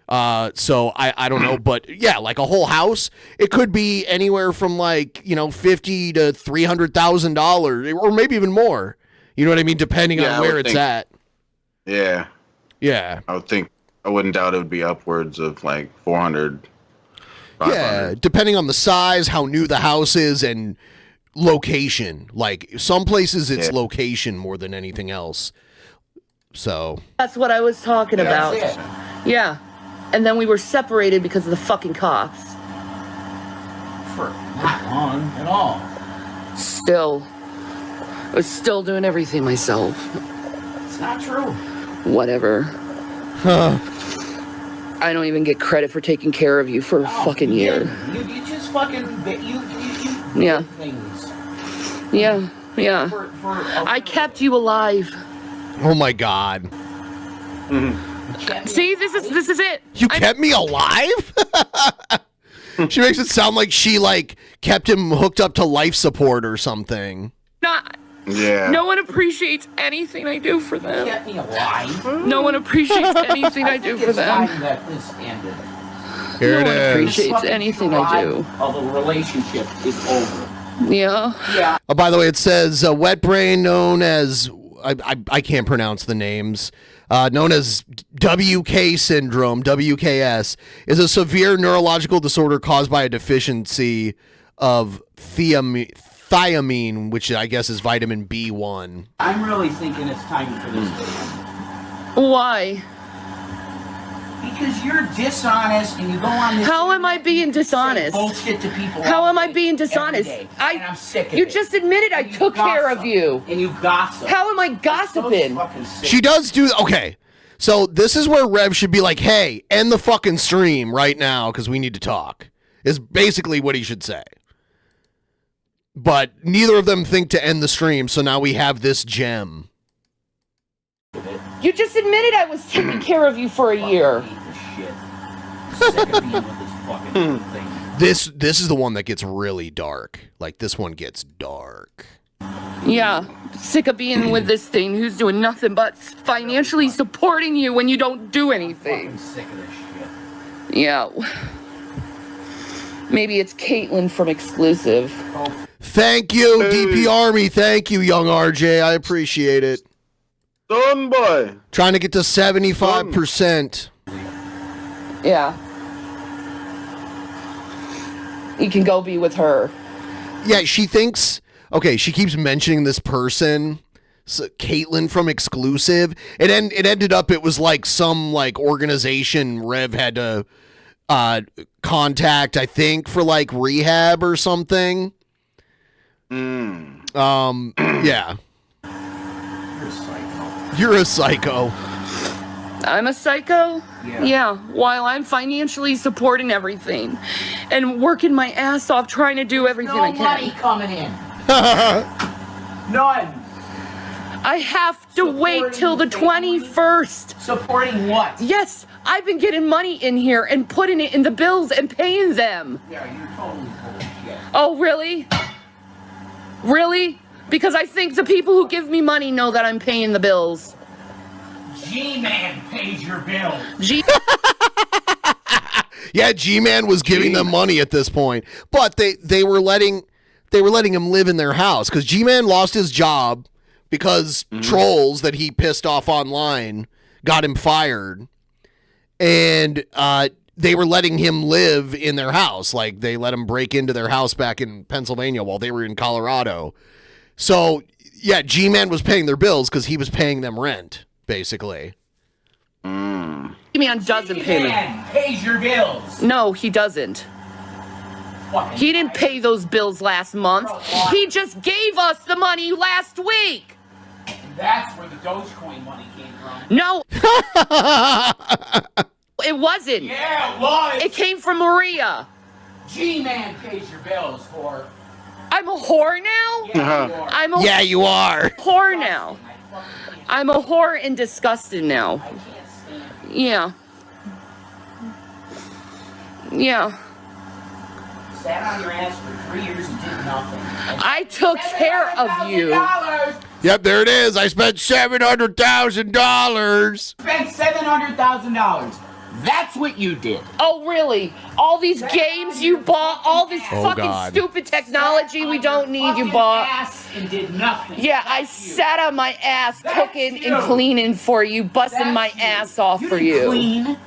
So I don't know, but yeah, like a whole house, it could be anywhere from like, you know, $50,000 to $300,000 or maybe even more. You know what I mean? Depending on where it's at. Yeah. Yeah. I wouldn't doubt it would be upwards of like 400. 500. Yeah. Depending on the size, how new the house is, and location. Like, some places it's location more than anything else. So. That's what I was talking about. That's it. Yeah. And then we were separated because of the fucking cops. For not long at all. Still. I was still doing everything myself. It's not true. Whatever. Huh. I don't even get credit for taking care of you for a fucking year. You just fucking... You Yeah. did things. Yeah. Yeah. I kept you alive. Oh my God. See, this is it. You kept me alive? She makes it sound like she, like, kept him hooked up to life support or something. Not. Yeah. No one appreciates anything I do for them. Kept me alive. No one appreciates anything I do for them. It's time that this ended. Here No it one is. appreciates anything I do. Of the relationship is over. Yeah. Yeah. Oh, by the way, it says wet brain, known as I can't pronounce the names. Known as WK syndrome, WKS, is a severe neurological disorder caused by a deficiency of thiamine, which I guess is vitamin B1. I'm really thinking it's time for this to end. Why? Because you're dishonest and you go on this... How am I being dishonest? Bullshit to people. How am I being dishonest? And I'm sick of You it. just admitted I took care of you. And you gossip. How am I gossiping? She does do... Okay, so this is where Rev should be like, hey, end the fucking stream right now because we need to talk, is basically what he should say. But neither of them think to end the stream, so now we have this gem. You just admitted I was taking care of you for a year. This is the one that gets really dark. Like, this one gets dark. Yeah, sick of being with this thing who's doing nothing but financially supporting you when you don't do anything. I'm sick of this shit. Yeah. Maybe it's Caitlin from Exclusive. Thank you, DP Army. Thank you, young RJ. I appreciate it. Son boy. Trying to get to 75%. Yeah. he can go be with her. Yeah, she thinks. Okay, she keeps mentioning this person, Caitlin from Exclusive. It ended up it was like some like organization Rev had to contact, I think, for like rehab or something. Yeah. You're a psycho. I'm a psycho? Yeah. While I'm financially supporting everything and working my ass off trying to do everything I No can. money coming in. None. I have to wait till the 21st. Supporting what? Yes, I've been getting money in here and putting it in the bills and paying them. Yeah, you're totally bullshit. Oh, really? Really? Because I think the people who give me money know that I'm paying the bills. G-Man pays your bills. Yeah, G-Man was giving them money at this point, but they were letting him live in their house because G-Man lost his job because trolls that he pissed off online got him fired, and they were letting him live in their house. Like they let him break into their house back in Pennsylvania while they were in Colorado. So yeah, G-Man was paying their bills because he was paying them rent, basically. G-Man doesn't pay me. G-Man pays your bills. No, he doesn't. He didn't pay those bills last month. He just gave us the money last week. That's where the Dogecoin money came from. No. It wasn't. Yeah, it was. It came from Maria. G-Man pays your bills, whore. I'm a whore now? Yeah, you are. Whore now. I'm a whore and disgusted now. Yeah. Yeah. Sat on your ass for 3 years and did nothing. I took care of you. Yep, there it is. I spent $700,000. Spent $700,000. That's what you did. Oh, really? All these games you bought, all this fucking stupid technology we don't need you bought. Ass and did nothing. Yeah, I sat on my ass cooking and cleaning for you, busting my ass off for you. Clean.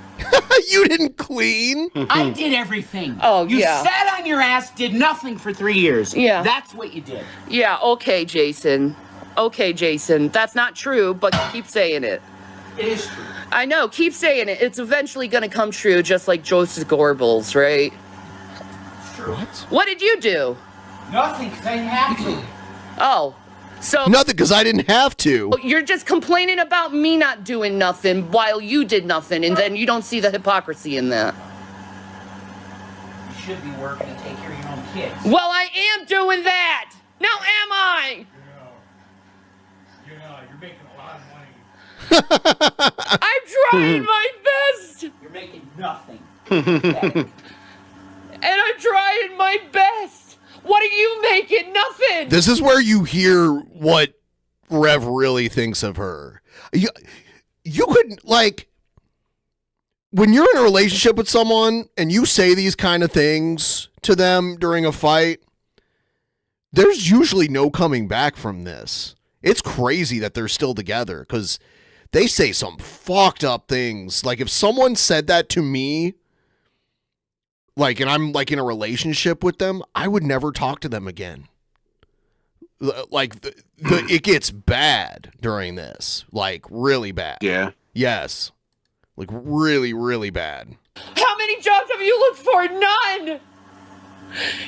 You didn't clean? I did everything. Oh, you yeah. sat on your ass, did nothing for 3 years. Yeah. That's what you did. Yeah, okay, Jason. Okay, Jason. That's not true, but keep saying it. It is true. I know, keep saying it. It's eventually gonna come true, just like Joseph Goebbels, right? It's true. What did you do? Nothing, because I didn't have to. Oh, so... Nothing, because I didn't have to. You're just complaining about me not doing nothing while you did nothing, and then you don't see the hypocrisy in that. You should be working to take care of your own kids. Well, I am doing that! Now am I? You're making a lot of money. I'm trying my best! You're making nothing. And I'm trying my best! What are you making? Nothing! This is where you hear what Rev really thinks of her. You couldn't, like, when you're in a relationship with someone and you say these kind of things to them during a fight, there's usually no coming back from this. It's crazy that they're still together because they say some fucked up things. Like, if someone said that to me, like, and I'm like in a relationship with them, I would never talk to them again. Like, it gets bad during this, like really bad. Yeah. Yes. Like really, really bad. How many jobs have you looked for? None!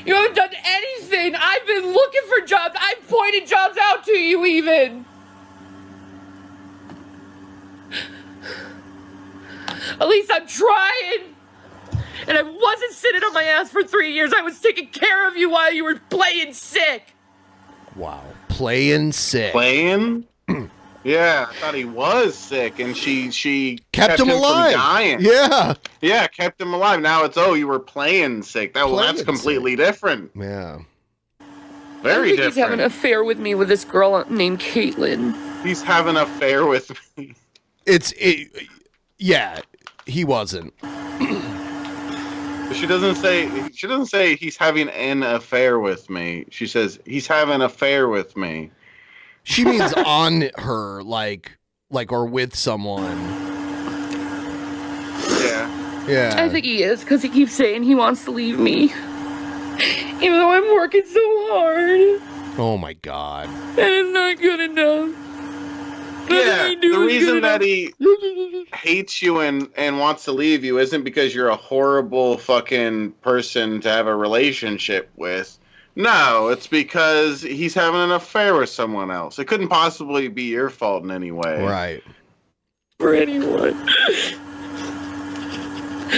You haven't done anything! I've been looking for jobs! I've pointed jobs out to you even! At least I'm trying! And I wasn't sitting on my ass for 3 years. I was taking care of you while you were playing sick. Wow. Playing sick. Playing? Yeah, I thought he was sick, and she kept him alive. From dying. Yeah. Yeah, kept him alive. Now it's, you were playing sick. That's completely different. Yeah. Very different. He's having an affair with me with this girl named Caitlin. He's having an affair with me. Yeah, he wasn't. She doesn't say he's having an affair with me. She says he's having an affair with me. She means on her, like or with someone. Yeah. Yeah. I think he is, because he keeps saying he wants to leave me. Even though I'm working so hard. Oh my God. And it's not good enough. Yeah, the reason that he hates you and wants to leave you isn't because you're a horrible fucking person to have a relationship with. No, it's because he's having an affair with someone else. It couldn't possibly be your fault in any way. Right. For anyone.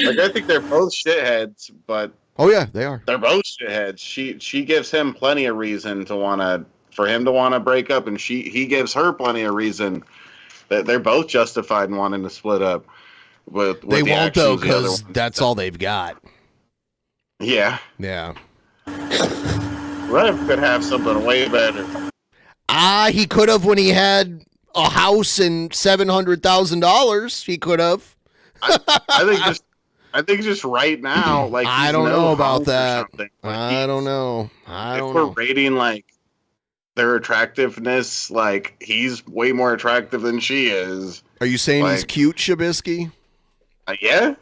Like, I think they're both shitheads, but... Oh, yeah, they are. They're both shitheads. She gives him plenty of reason for him to want to break up, and he gives her plenty of reason that they're both justified in wanting to split up. With They the won't, though, actions the other because one- that's all they've got. Yeah. Yeah. Rev could have something way better. He could have when he had a house and $700,000. He could have. I think just right now, like I he's don't no know about house or that. something. I don't know. I If don't we're know. rating like their attractiveness, like he's way more attractive than she is. Are you saying he's Like- cute, Shabisky? Yeah,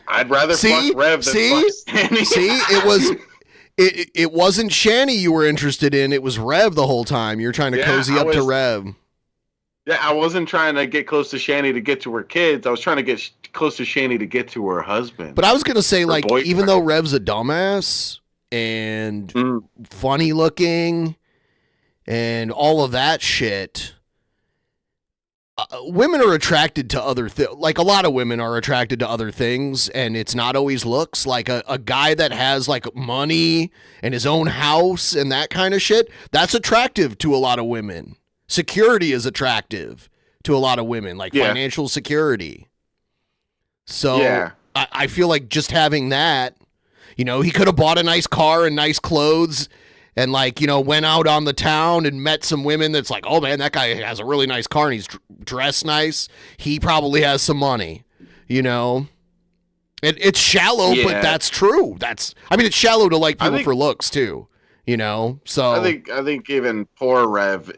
I'd rather See? fuck Rev than fuck Shanny. See? It wasn't Shanny you were interested in. It was Rev the whole time. You're trying to Yeah, cozy I up to was- Rev. Yeah, I wasn't trying to get close to Shanny to get to her kids. I was trying to get close to Shanny to get to her husband. But I was gonna say, Her like, boyfriend. even though Rev's a dumbass and funny looking and all of that shit, women are attracted to other things. Like, a lot of women are attracted to other things, and it's not always looks. Like a guy that has like money and his own house and that kind of shit, that's attractive to a lot of women. Security is attractive to a lot of women, like Yeah. financial security. So Yeah. I feel like just having that, he could have bought a nice car and nice clothes and went out on the town and met some women that's like, oh man, that guy has a really nice car and he's dressed nice. He probably has some money, It's shallow, Yeah. but that's true. It's shallow to like people think- for looks too, So I think even poor Rev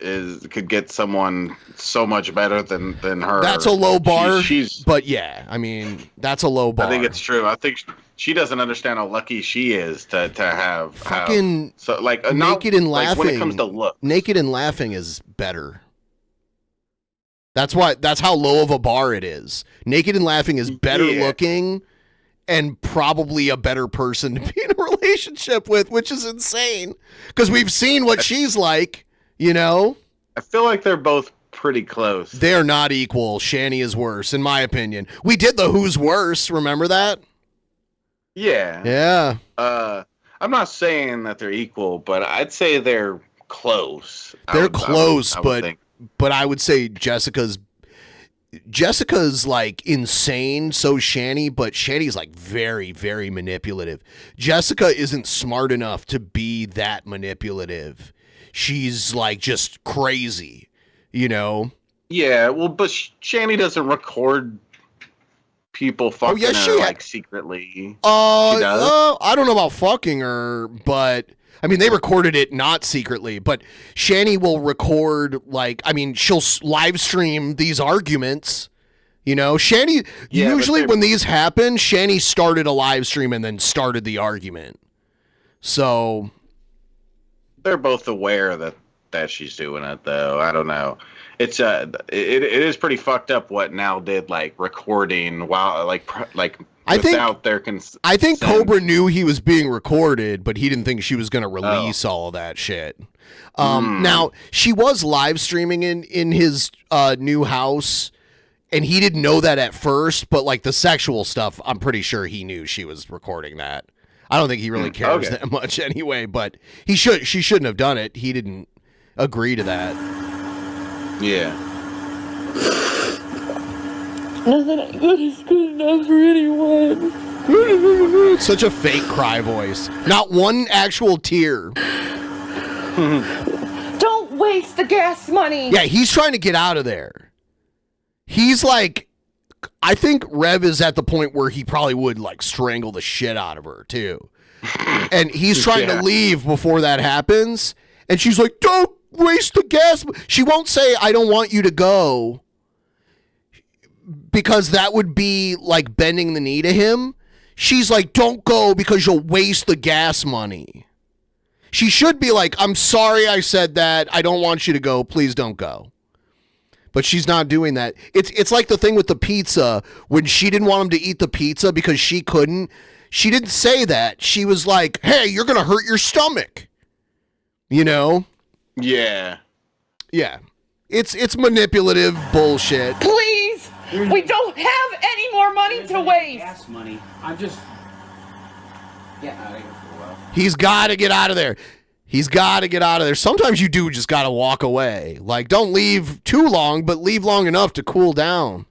could get someone so much better than her. that's a low bar. She's but yeah, that's a low bar. I think it's true. I think she doesn't understand how lucky she is to have Fucking so like naked and laughing. Like when it comes to look, Naked and laughing is better. That's how low of a bar it is. Naked and laughing is better looking and probably a better person to be in a relationship with, which is insane because we've seen what she's like, I feel like they're both pretty close. They're not equal. Shanny is worse, in my opinion. We did the who's worse. Remember that? Yeah. Yeah. I'm not saying that they're equal, but I'd say they're close. They're close, I would but think. but I would say Jessica's like insane, so Shanny, but Shanny's like very, very manipulative. Jessica isn't smart enough to be that manipulative. She's like just crazy, Yeah, well, but Shanny doesn't record people fucking yes, her, she like secretly. She does? I don't know about fucking her, but they recorded it not secretly, but Shanny will record she'll live stream these arguments. Shanny Yeah, but usually they're- when these happen, Shanny started a live stream and then started the argument. So They're both aware that she's doing it, though. I don't know. It's it is pretty fucked up what Now did, like recording while I think- without their consent. I think Cobra knew he was being recorded, but he didn't think she was going to release all of that shit. Now, she was live streaming in his new house, and he didn't know that at first, but like the sexual stuff, I'm pretty sure he knew she was recording that. I don't think he really cares okay. that much anyway, but she shouldn't have done it. He didn't agree to that. Yeah. Nothing I got is good enough for anyone. Such a fake cry voice. Not one actual tear. Don't waste the gas money. Yeah, he's trying to get out of there. He's like, I think Rev is at the point where he probably would like strangle the shit out of her too. And he's trying to leave before that happens. And she's like, don't waste the gas. She won't say, I don't want you to go. Because that would be like bending the knee to him. She's like, don't go because you'll waste the gas money. She should be like, I'm sorry I said that. I don't want you to go. Please don't go. But she's not doing that. It's like the thing with the pizza when she didn't want him to eat the pizza because she couldn't. She didn't say that. She was like, hey, you're going to hurt your stomach. You know? Yeah. Yeah. It's manipulative bullshit. Please! We don't have any more money to waste! Gas money. I'm just getting out of here for a while. He's got to get out of there. He's got to get out of there. Sometimes you do just got to walk away. Like, don't leave too long, but leave long enough to cool down.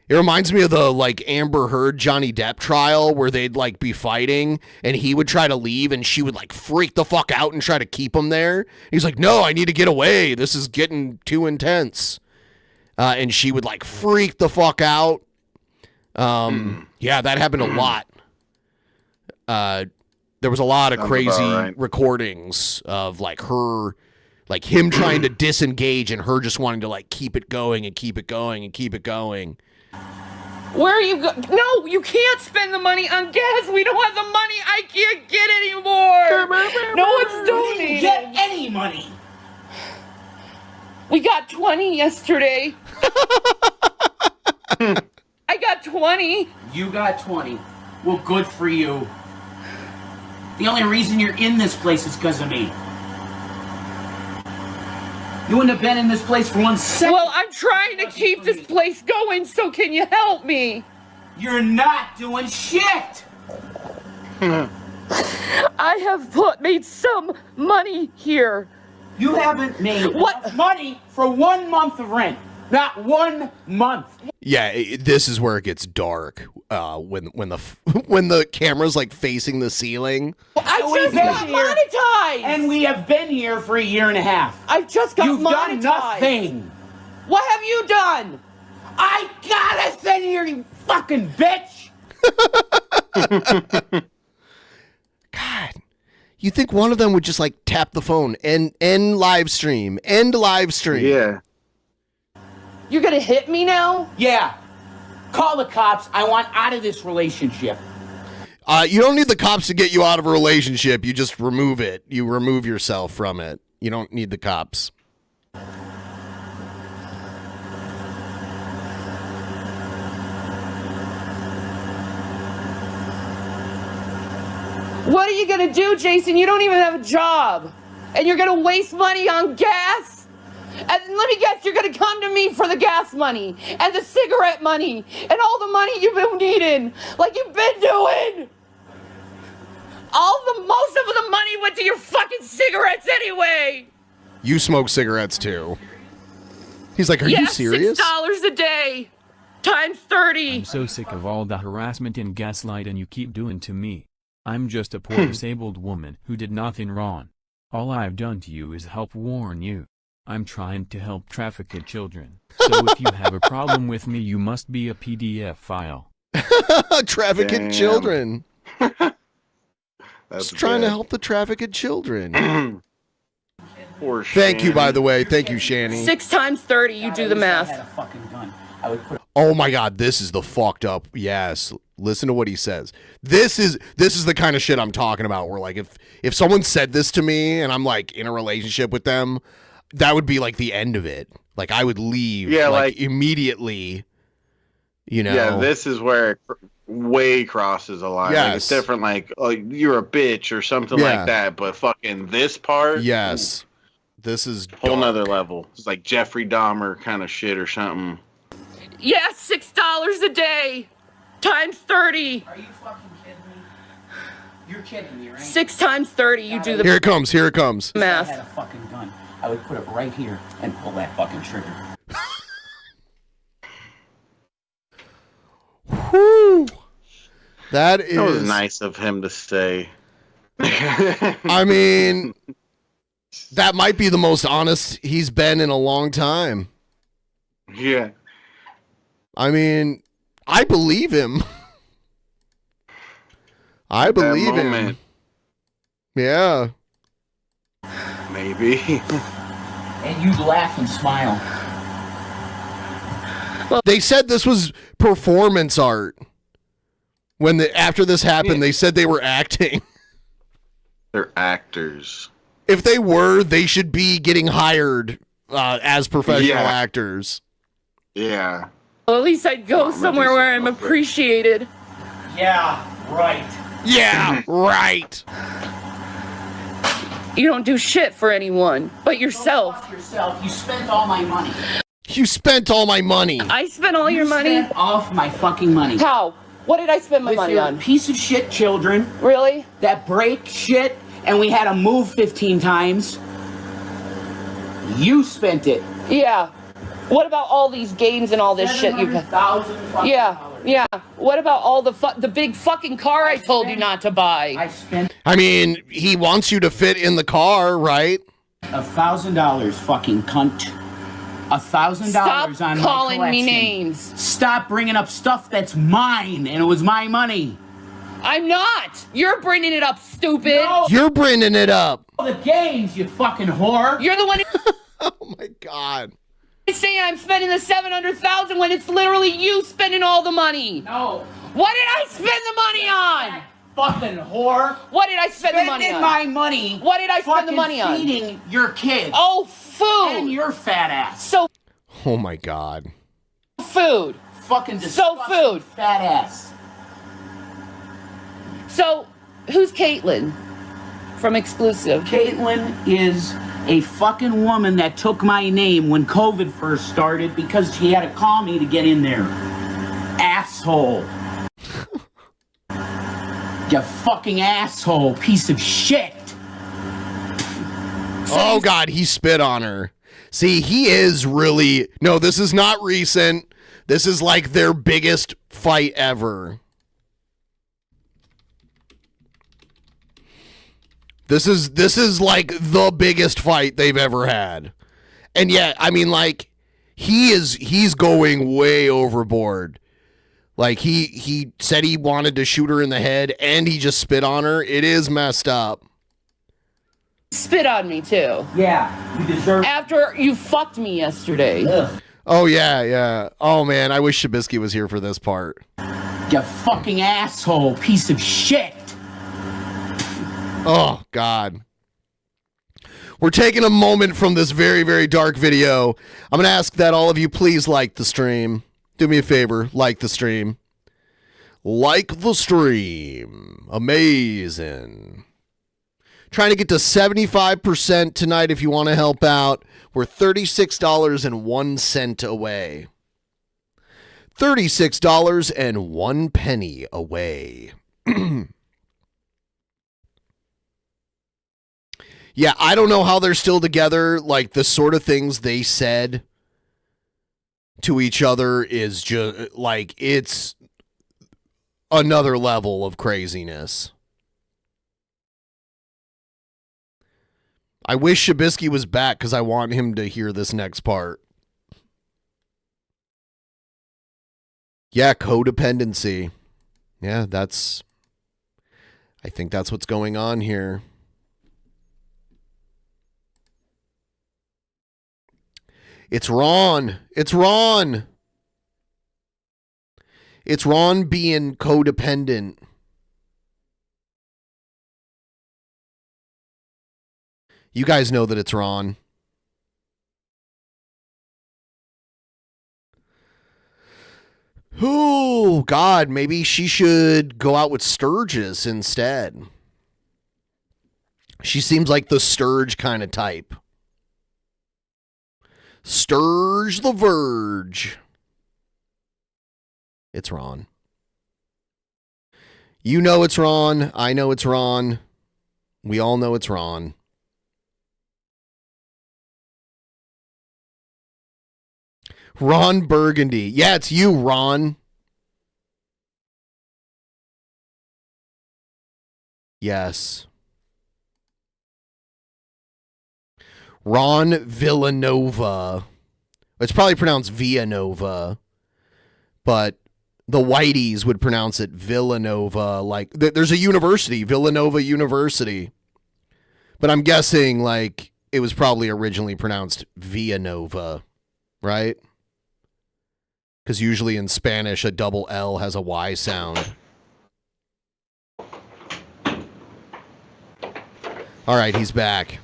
It reminds me of the, like, Amber Heard Johnny Depp trial where they'd, like, be fighting and he would try to leave and she would, like, freak the fuck out and try to keep him there. He's like, no, I need to get away. This is getting too intense. And she would, like, freak the fuck out. Yeah, that happened a lot. There was a lot of crazy recordings of, like, her, like, him trying to disengage and her just wanting to, like, keep it going and keep it going and keep it going. Where are you No, you can't spend the money on gas. We don't have the money I can't get anymore. No one's donating. Get any money. We got 20 yesterday. I got 20. You got 20. Well, good for you. The only reason you're in this place is because of me. You wouldn't have been in this place for 1 second. Well, I'm trying to keep this place going, so can you help me? You're not doing shit. I have made some money here. You haven't made enough money for 1 month of rent. Not 1 month. Yeah, this is where it gets dark. When the camera's like facing the ceiling. I just got monetized, and we have been here for 1.5 years. I just got monetized. You've done nothing. What have you done? I gotta sit here, you fucking bitch. God, you think one of them would just like tap the phone and end live stream? Yeah. You're gonna hit me now? Yeah. Call the cops. I want out of this relationship. You don't need the cops to get you out of a relationship. You just remove it. You remove yourself from it. You don't need the cops. What are you gonna do, Jason? You don't even have a job. And you're gonna waste money on gas? And let me guess, you're gonna come to me for the gas money and the cigarette money and all the money you've been needing, like you've been doing. Most of the money went to your fucking cigarettes anyway. You smoke cigarettes too. He's like, are you serious? $6 a day, times 30. I'm so sick of all the harassment and gaslighting you keep doing to me. I'm just a poor disabled woman who did nothing wrong. All I've done to you is help warn you. I'm trying to help trafficked children. So if you have a problem with me, you must be a PDF file. Trafficked children. That's just trying to help the trafficked children. Thank you, by the way. Thank you, Shanny. 6 times 30, you do the math. I had a fucking gun. I would put. Oh my God, this is the fucked up. Yes, listen to what he says. This is the kind of shit I'm talking about. Where like if someone said this to me and I'm like in a relationship with them, that would be like the end of it. Like I would leave. Yeah, like immediately. You know. Yeah, this is where it way crosses a line. Yes. Like, it's different. Like, oh, you're a bitch or something like that. But fucking this part. Yes. This is whole nother level. It's like Jeffrey Dahmer kind of shit or something. Yeah, $6 a day, times 30. Are you fucking kidding me? You're kidding me, right? 6 times 30, you do the Here it comes. Here it comes. math. If I had a fucking gun, I would put it right here and pull that fucking trigger. Whew. That was nice of him to say. I mean, that might be the most honest he's been in a long time. Yeah. I mean, I believe him. I believe him. Yeah. Maybe. And you'd laugh and smile. They said this was performance art. When after this happened, they said they were acting. They're actors. If they were, they should be getting hired as professional actors. Yeah. Well, at least I'd go somewhere where I'm appreciated. Yeah, right. Yeah, right. You don't do shit for anyone but yourself. Fuck yourself. You spent all my money. You spent all my money. I spent all your money? Spent all of my fucking money. How? What did I spend my With money your on? Piece of shit children. Really? That break shit, and we had to move 15 times. You spent it. Yeah. What about all these games and all this shit you $700,000 Yeah. What about all the big fucking car I told you not to buy? I mean, he wants you to fit in the car, right? $1,000, fucking cunt. $1,000 on Stop my calling me collection. names. Stop bringing up stuff that's mine, and it was my money. I'm not. You're bringing it up, stupid. No. You're bringing it up. The games, you fucking whore. You're the one who... Oh my god. Saying I'm spending the $700,000 when it's literally you spending all the money. No. What did I spend the money on? Fucking whore. What did I spend the money on? my money. What did I spend the money on? Feeding your kids. Oh, food. And your fat ass. So. Oh my god. Food. Fucking disgusting food. Fat ass. So, who's Caitlin from Exclusive? Caitlin is a fucking woman that took my name when COVID first started because she had to call me to get in there. Asshole. You fucking asshole, piece of shit. Oh god, he spit on her. See, he is really... No, this is not recent. This is like their biggest fight ever. This is like the biggest fight they've ever had. And yet, I mean, like, he's going way overboard. Like, he said he wanted to shoot her in the head, and he just spit on her. It is messed up. Spit on me, too. Yeah, you deserve... After you fucked me yesterday. Ugh. Oh, yeah. Oh, man, I wish Shabisky was here for this part. You fucking asshole, piece of shit. Oh, God. We're taking a moment from this very, very dark video. I'm going to ask that all of you please like the stream. Do me a favor, like the stream. Like the stream. Amazing. Trying to get to 75% tonight if you want to help out. We're $36.01 away. $36.01 away. Yeah, I don't know how they're still together. Like, the sort of things they said to each other is just, like, it's another level of craziness. I wish Shabisky was back because I want him to hear this next part. Yeah, codependency. Yeah, I think that's what's going on here. It's Ron. It's Ron. It's Ron being codependent. You guys know that it's Ron. Oh, God, maybe she should go out with Sturgis instead. She seems like the Sturge kind of type. Sturge the Verge. It's Ron. You know it's Ron. I know it's Ron. We all know it's Ron. Ron Burgundy. Yeah, it's you, Ron. Yes. Ron Villanova. It's probably pronounced Villanova, but the Whiteys would pronounce it Villanova. Like, there's a university, Villanova University. But I'm guessing, like, it was probably originally pronounced Villanova, right? Because usually in Spanish, a double L has a Y sound. All right, he's back.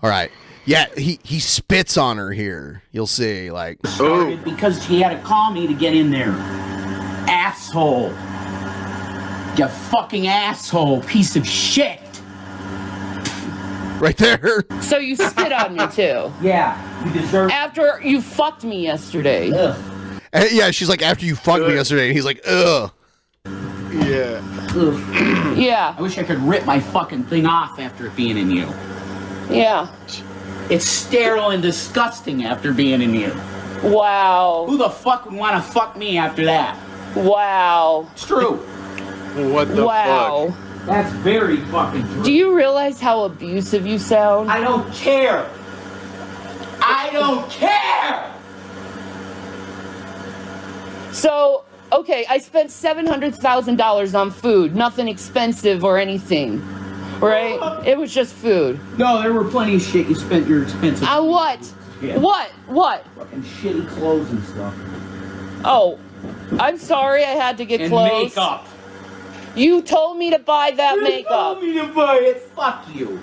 All right. Yeah, he spits on her here. You'll see, like. Started because he had to call me to get in there. Asshole. You fucking asshole, piece of shit. Right there. So you spit on me too? Yeah, you deserve. After you fucked me yesterday. Ugh. Yeah, she's like, after you fucked me yesterday, and he's like, ugh. Yeah. Ugh. Yeah. I wish I could rip my fucking thing off after it being in you. Yeah. It's sterile and disgusting after being in you. Wow. Who the fuck would want to fuck me after that? Wow. It's true. What the wow. fuck? That's very fucking true. Do you realize how abusive you sound? I don't care. I don't care. So, okay, I spent $700,000 on food. Nothing expensive or anything. Right? It was just food. No, there were plenty of shit you spent your expensive. On what? Yeah. What? Fucking shitty clothes and stuff. Oh, I'm sorry I had to get And clothes. makeup. You told me to buy that makeup. You told me to buy it. Fuck you.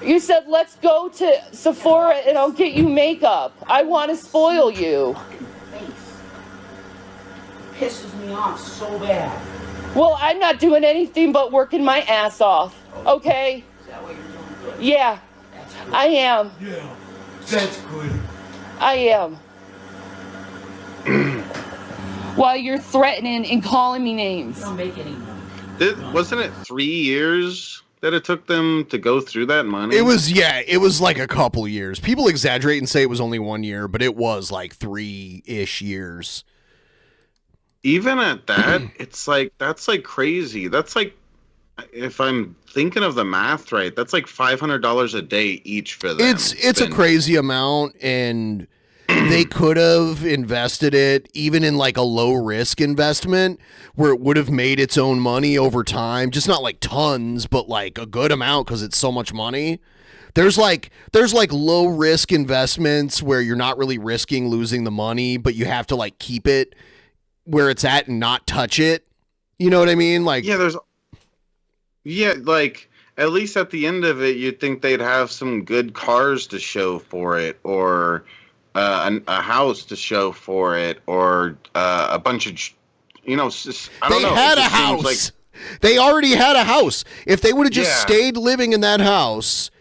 You said, let's go to Sephora and I'll get you makeup. I want to spoil you. Fucking face. Pisses me off so bad. Well, I'm not doing anything but working my ass off. Okay? Is that what you're doing? Good. Yeah, I am. Yeah, that's good. I am. While you're threatening and calling me names. Don't make any money. Wasn't it 3 years that it took them to go through that money? It was like a couple years. People exaggerate and say it was only 1 year, but it was like 3-ish years. Even at that, it's like, that's like crazy. That's like, if I'm thinking of the math right, that's like $500 a day each for them. It's a crazy amount, and they could have invested it even in like a low risk investment where it would have made its own money over time. Just not like tons, but like a good amount because it's so much money. There's like low risk investments where you're not really risking losing the money, but you have to like keep it where it's at and not touch it. You know what I mean? Like, like at least at the end of it, you'd think they'd have some good cars to show for it, or a house to show for it, or a bunch of, I don't know. They had a house. They already had a house. If they would have just stayed living in that house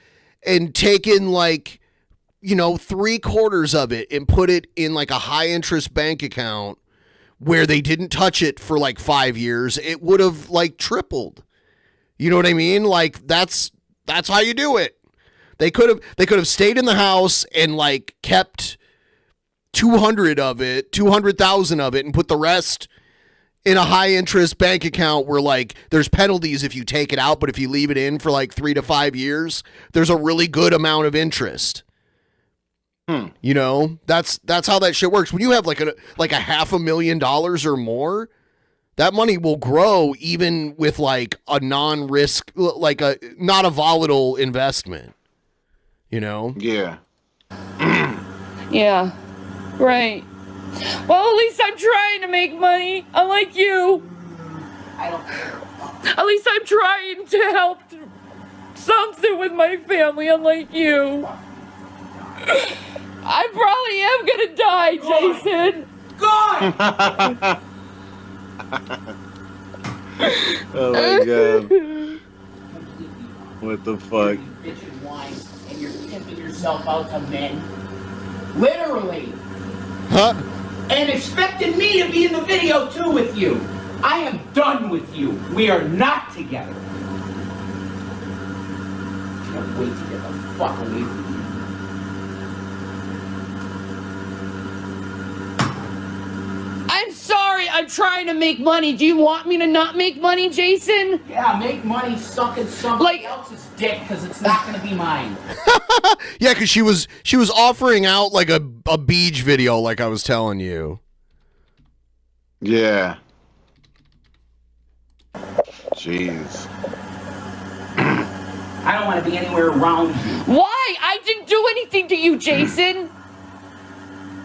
and taken like, 3/4 of it and put it in like a high interest bank account where they didn't touch it for like 5 years, it would have like tripled. You know what I mean? Like that's how you do it. They could have stayed in the house and like kept 200,000 of it and put the rest in a high interest bank account where like there's penalties if you take it out, but if you leave it in for like 3 to 5 years, there's a really good amount of interest. That's how that shit works. When you have like a $500,000 or more, that money will grow even with like a non-risk, like not a volatile investment. Yeah. Yeah. Right. Well, at least I'm trying to make money, unlike you. I don't care. At least I'm trying to help something with my family, unlike you. I probably am gonna die, Jason. God! Oh my god. What the fuck? You bitch and whine, and you're pimping yourself out to men. Literally. Huh? And expecting me to be in the video too with you. I am done with you. We are not together. Can't wait to get the fuck away from you. I'm sorry, I'm trying to make money. Do you want me to not make money, Jason? Yeah, make money sucking somebody else's dick because it's not going to be mine. Yeah, because she was offering out like a beach video, like I was telling you. Yeah. Jeez. I don't want to be anywhere around you. Why? I didn't do anything to you, Jason.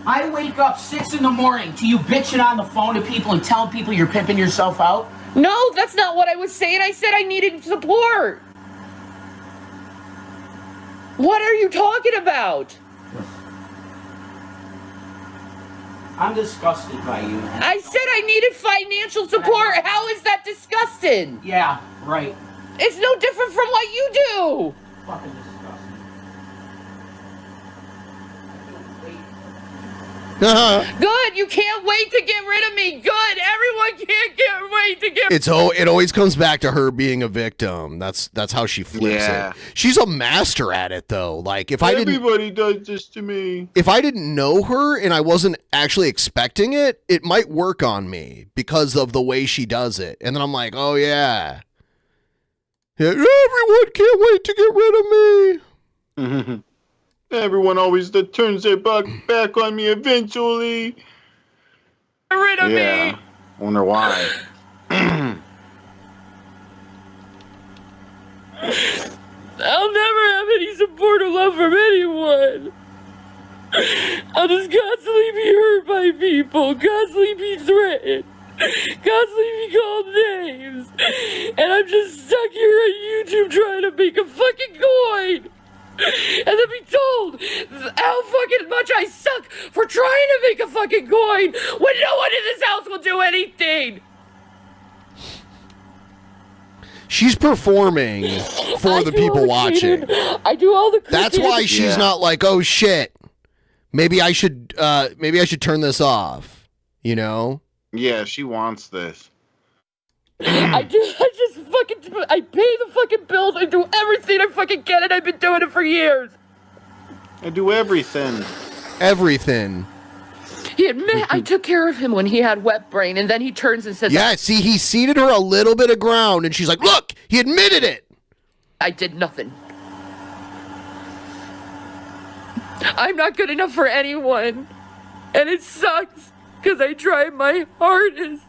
I wake up 6 in the morning to you bitching on the phone to people and telling people you're pimping yourself out? No, that's not what I was saying. I said I needed support. What are you talking about? I'm disgusted by you. I said I needed financial support. How is that disgusting? Yeah, right. It's no different from what you do. Fucking disgusting. Good, you can't wait to get rid of me. Good, everyone can't wait to get. It always comes back to her being a victim. That's how she flips Yeah. it. She's a master at it though. Like if Everybody does this to me. if I didn't know her and I wasn't actually expecting it, it might work on me because of the way she does it. And then I'm like, oh yeah. Everyone can't wait to get rid of me. Everyone always turns their back on me eventually. Get rid of me. I wonder why. I'll never have any support or love from anyone. I'll just constantly be hurt by people, constantly be threatened, constantly be called names. And I'm just stuck here on YouTube trying to make a fucking coin. And then be told how fucking much I suck for trying to make a fucking coin when no one in this house will do anything. She's performing for the people watching. I do all the. That's why she's not like, oh shit. Maybe I should turn this off. You know? Yeah, she wants this. I pay the fucking bills. I do everything I fucking can, and I've been doing it for years. I do everything. Everything. He admitted I took care of him when he had wet brain, and then he turns and says, Yeah, see, he seeded her a little bit of ground, and she's like, look, he admitted it. I did nothing. I'm not good enough for anyone. And it sucks, because I tried my hardest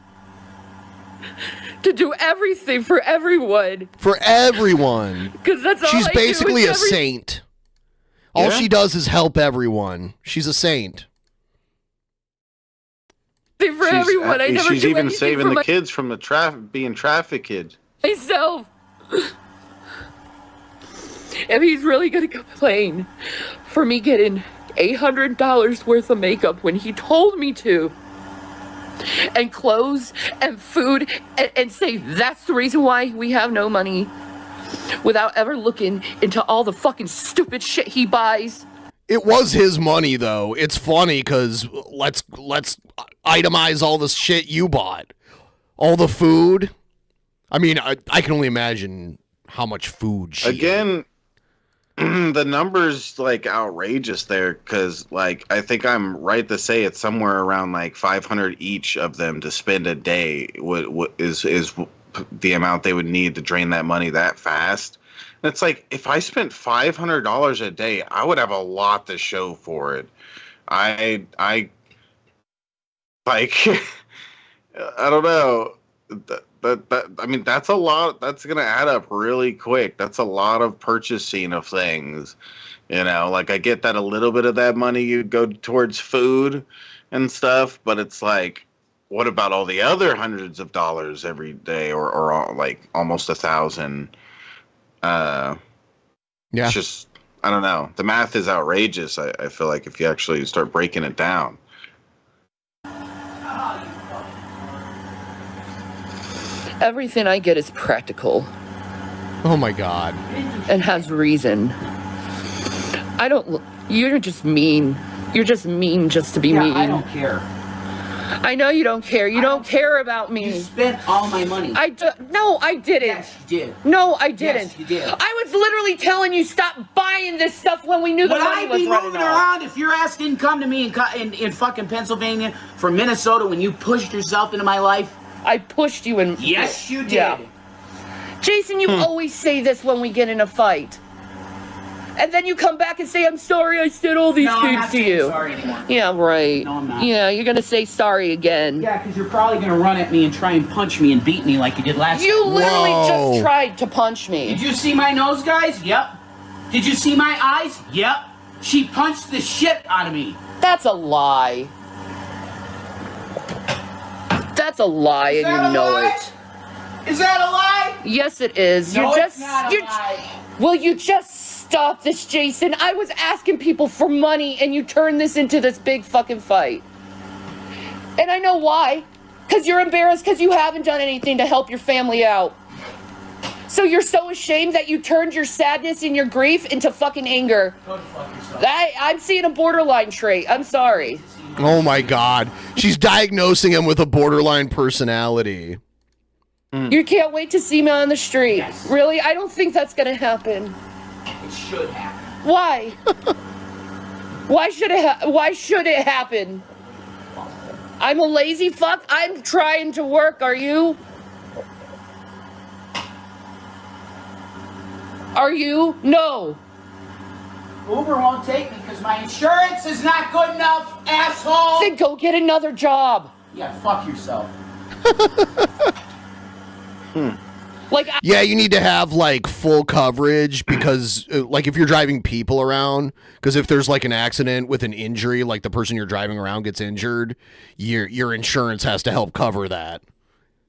to do everything for everyone. For everyone. Because that's all She's I basically do a is saint. All she does is help everyone. She's a saint. For everyone. I never she's do even anything saving for the kids from the being trafficked. myself. If he's really gonna complain for me getting $800 worth of makeup when he told me to, and clothes and food, and say that's the reason why we have no money, without ever looking into all the fucking stupid shit he buys. It was his money, though. It's funny because let's itemize all the shit you bought. All the food. I mean, I can only imagine how much food she Again, the number's like outrageous there because like I think I'm right to say it's somewhere around like 500 each of them to spend a day is the amount they would need to drain that money that fast. And it's like if I spent $500 a day, I would have a lot to show for it. I like I don't know. I mean, that's a lot. That's going to add up really quick. That's a lot of purchasing of things. You know, like I get that a little bit of that money you go towards food and stuff, but it's like, what about all the other hundreds of dollars every day or like almost 1,000? Yeah. It's just, I don't know. The math is outrageous. I feel like if you actually start breaking it down. Everything I get is practical. Oh my God. And has reason. You're just mean. You're just mean just to be mean. I don't care. I know you don't care. You don't care about me. You spent all my money. No, I didn't. Yes, you did. No, I didn't. Yes, you did. I was literally telling you stop buying this stuff when we knew the money was running out. Would I be moving around if your ass didn't come to me in fucking Pennsylvania from Minnesota when you pushed yourself into my life? I pushed you in. Yes, you did. Yeah. Jason, you always say this when we get in a fight. And then you come back and say, I'm sorry I said all these things to you. Sorry anymore. Yeah, right. No, I'm not. Yeah, you're going to say sorry again. Yeah, because you're probably going to run at me and try and punch me and beat me like you did last time. You literally just tried to punch me. Did you see my nose, guys? Yep. Did you see my eyes? Yep. She punched the shit out of me. That's a lie. That's a lie, and you know it. Is that a lie? Yes, it is. No, you're it's not a lie. Will you just stop this, Jason? I was asking people for money, and you turned this into this big fucking fight. And I know why. Because you're embarrassed because you haven't done anything to help your family out. So you're so ashamed that you turned your sadness and your grief into fucking anger. Go fuck yourself. I'm seeing a borderline trait. I'm sorry. Oh my God. She's diagnosing him with a borderline personality. You can't wait to see me on the street. Yes. Really? I don't think that's gonna happen. It should happen. Why? Why should it happen? I'm a lazy fuck. I'm trying to work. Are you? Are you? No. Uber won't take me because my insurance is not good enough, asshole. Then go get another job. Yeah, fuck yourself. Like, Yeah, you need to have like full coverage because like if you're driving people around, because if there's like an accident with an injury, like the person you're driving around gets injured, your insurance has to help cover that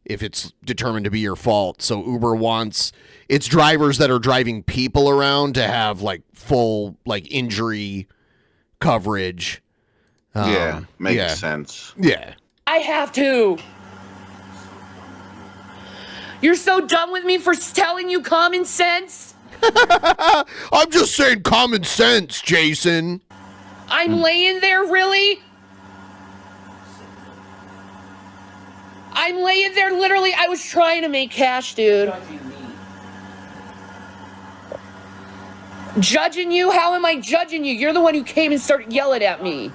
if it's determined to be your fault. So Uber wants its drivers that are driving people around to have like full like injury coverage. Yeah, makes sense. Yeah. I have to. You're so done with me for telling you common sense? I'm just saying common sense, Jason. I'm laying there, really? I'm laying there, literally. I was trying to make cash, dude. Judging you? How am I judging you? You're the one who came and started yelling at me.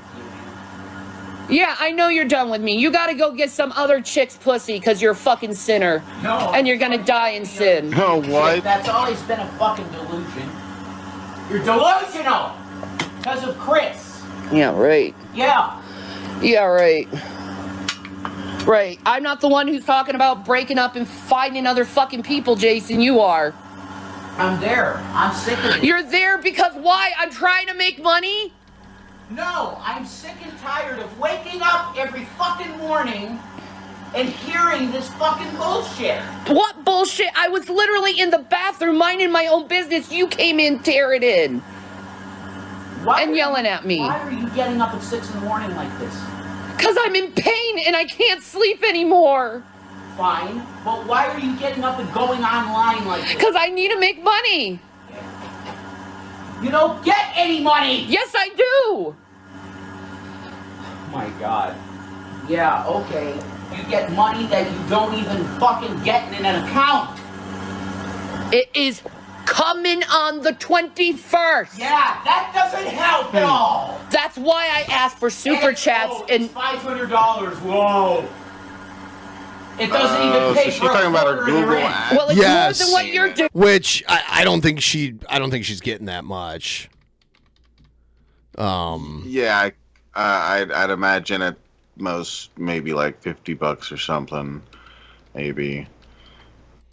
Yeah, I know you're done with me. You gotta go get some other chick's pussy because you're a fucking sinner. No. And you're gonna die in sin. Oh, what? That's always been a fucking delusion. You're delusional because of Chris. Yeah, right. Yeah. Yeah, right. Right. I'm not the one who's talking about breaking up and finding other fucking people, Jason. You are. I'm there. I'm sick of it. You're there because why? I'm trying to make money? No, I'm sick and tired of waking up every fucking morning and hearing this fucking bullshit. What bullshit? I was literally in the bathroom minding my own business. You came in, tear it in. And yelling at me. Why are you getting up at 6 in the morning like this? Because I'm in pain and I can't sleep anymore. Fine, but why are you getting up and going online like this? Because I need to make money. You don't get any money! Yes, I do! Oh my God. Yeah, okay. You get money that you don't even fucking get in an account. It is coming on the 21st. Yeah, that doesn't help at all. That's why I asked for super chats and $500. Whoa. It doesn't even pay so she's for talking about her quarter of the Google rent. ad. Well, it's Yes. more than what you're doing. Which I don't think she's getting that much. Yeah, I'd imagine at most maybe like $50 or something, maybe.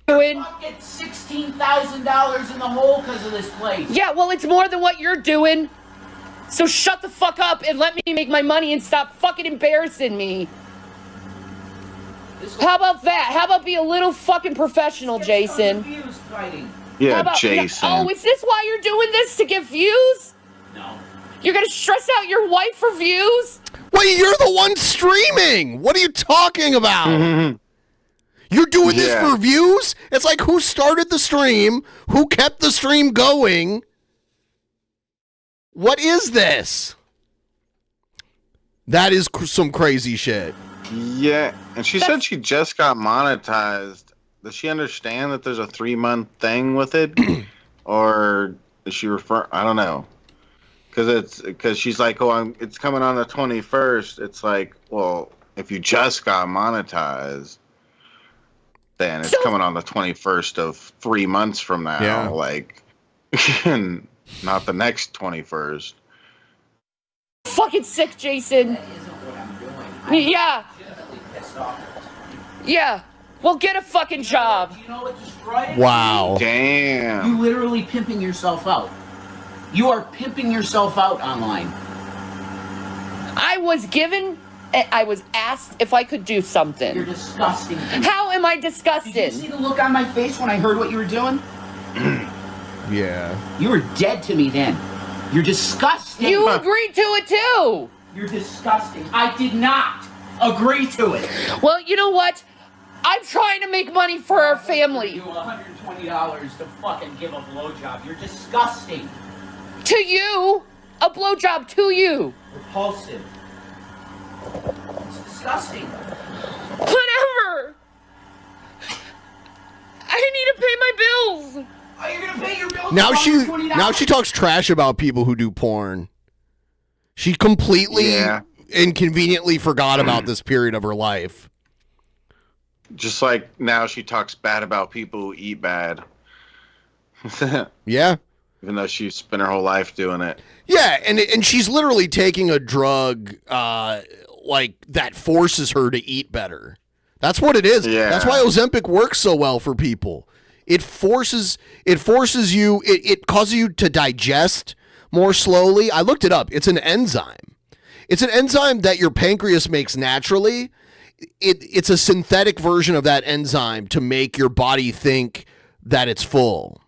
Doing get $16,000 in the hole because of this place. Yeah, well, it's more than what you're doing. So shut the fuck up and let me make my money and stop fucking embarrassing me. How about that? How about be a little fucking professional, Jason? Yeah, How about, Jason. Oh, is this why you're doing this? To get views? No. You're gonna stress out your wife for views? Wait, you're the one streaming. What are you talking about? You're doing this Yeah. for views? It's like who started the stream? Who kept the stream going? What is this? That is some crazy shit. Yeah, and she said she just got monetized. Does she understand that there's a 3-month thing with it, or is she refer? I don't know, because she's like, oh, it's coming on the 21st. It's like, well, if you just got monetized, then it's coming on the 21st of 3 months from now. Yeah. Like, not the next 21st. Fucking sick, Jason. Yeah. Yeah. Well, get a fucking job. You know what destroyed it? Wow. Damn. You literally pimping yourself out. You are pimping yourself out online. I was asked if I could do something. You're disgusting. How am I disgusted? Did you see the look on my face when I heard what you were doing? Yeah. You were dead to me then. You're disgusting. You agreed to it too. You're disgusting. I did not agree to it. Well, you know what? I'm trying to make money for our family. You $120 to fucking give a blowjob. You're disgusting. To you. A blowjob to you. Repulsive. It's disgusting. Whatever. I need to pay my bills. Oh, you're gonna pay your bills? Now she talks trash about people who do porn. She completely inconveniently forgot about this period of her life. Just like now she talks bad about people who eat bad. Yeah. Even though she spent her whole life doing it. Yeah, and she's literally taking a drug like that forces her to eat better. That's what it is. Yeah. That's why Ozempic works so well for people. It forces you, it causes you to digest more slowly. I looked it up. It's an enzyme. It's an enzyme that your pancreas makes naturally. It's a synthetic version of that enzyme to make your body think that it's full.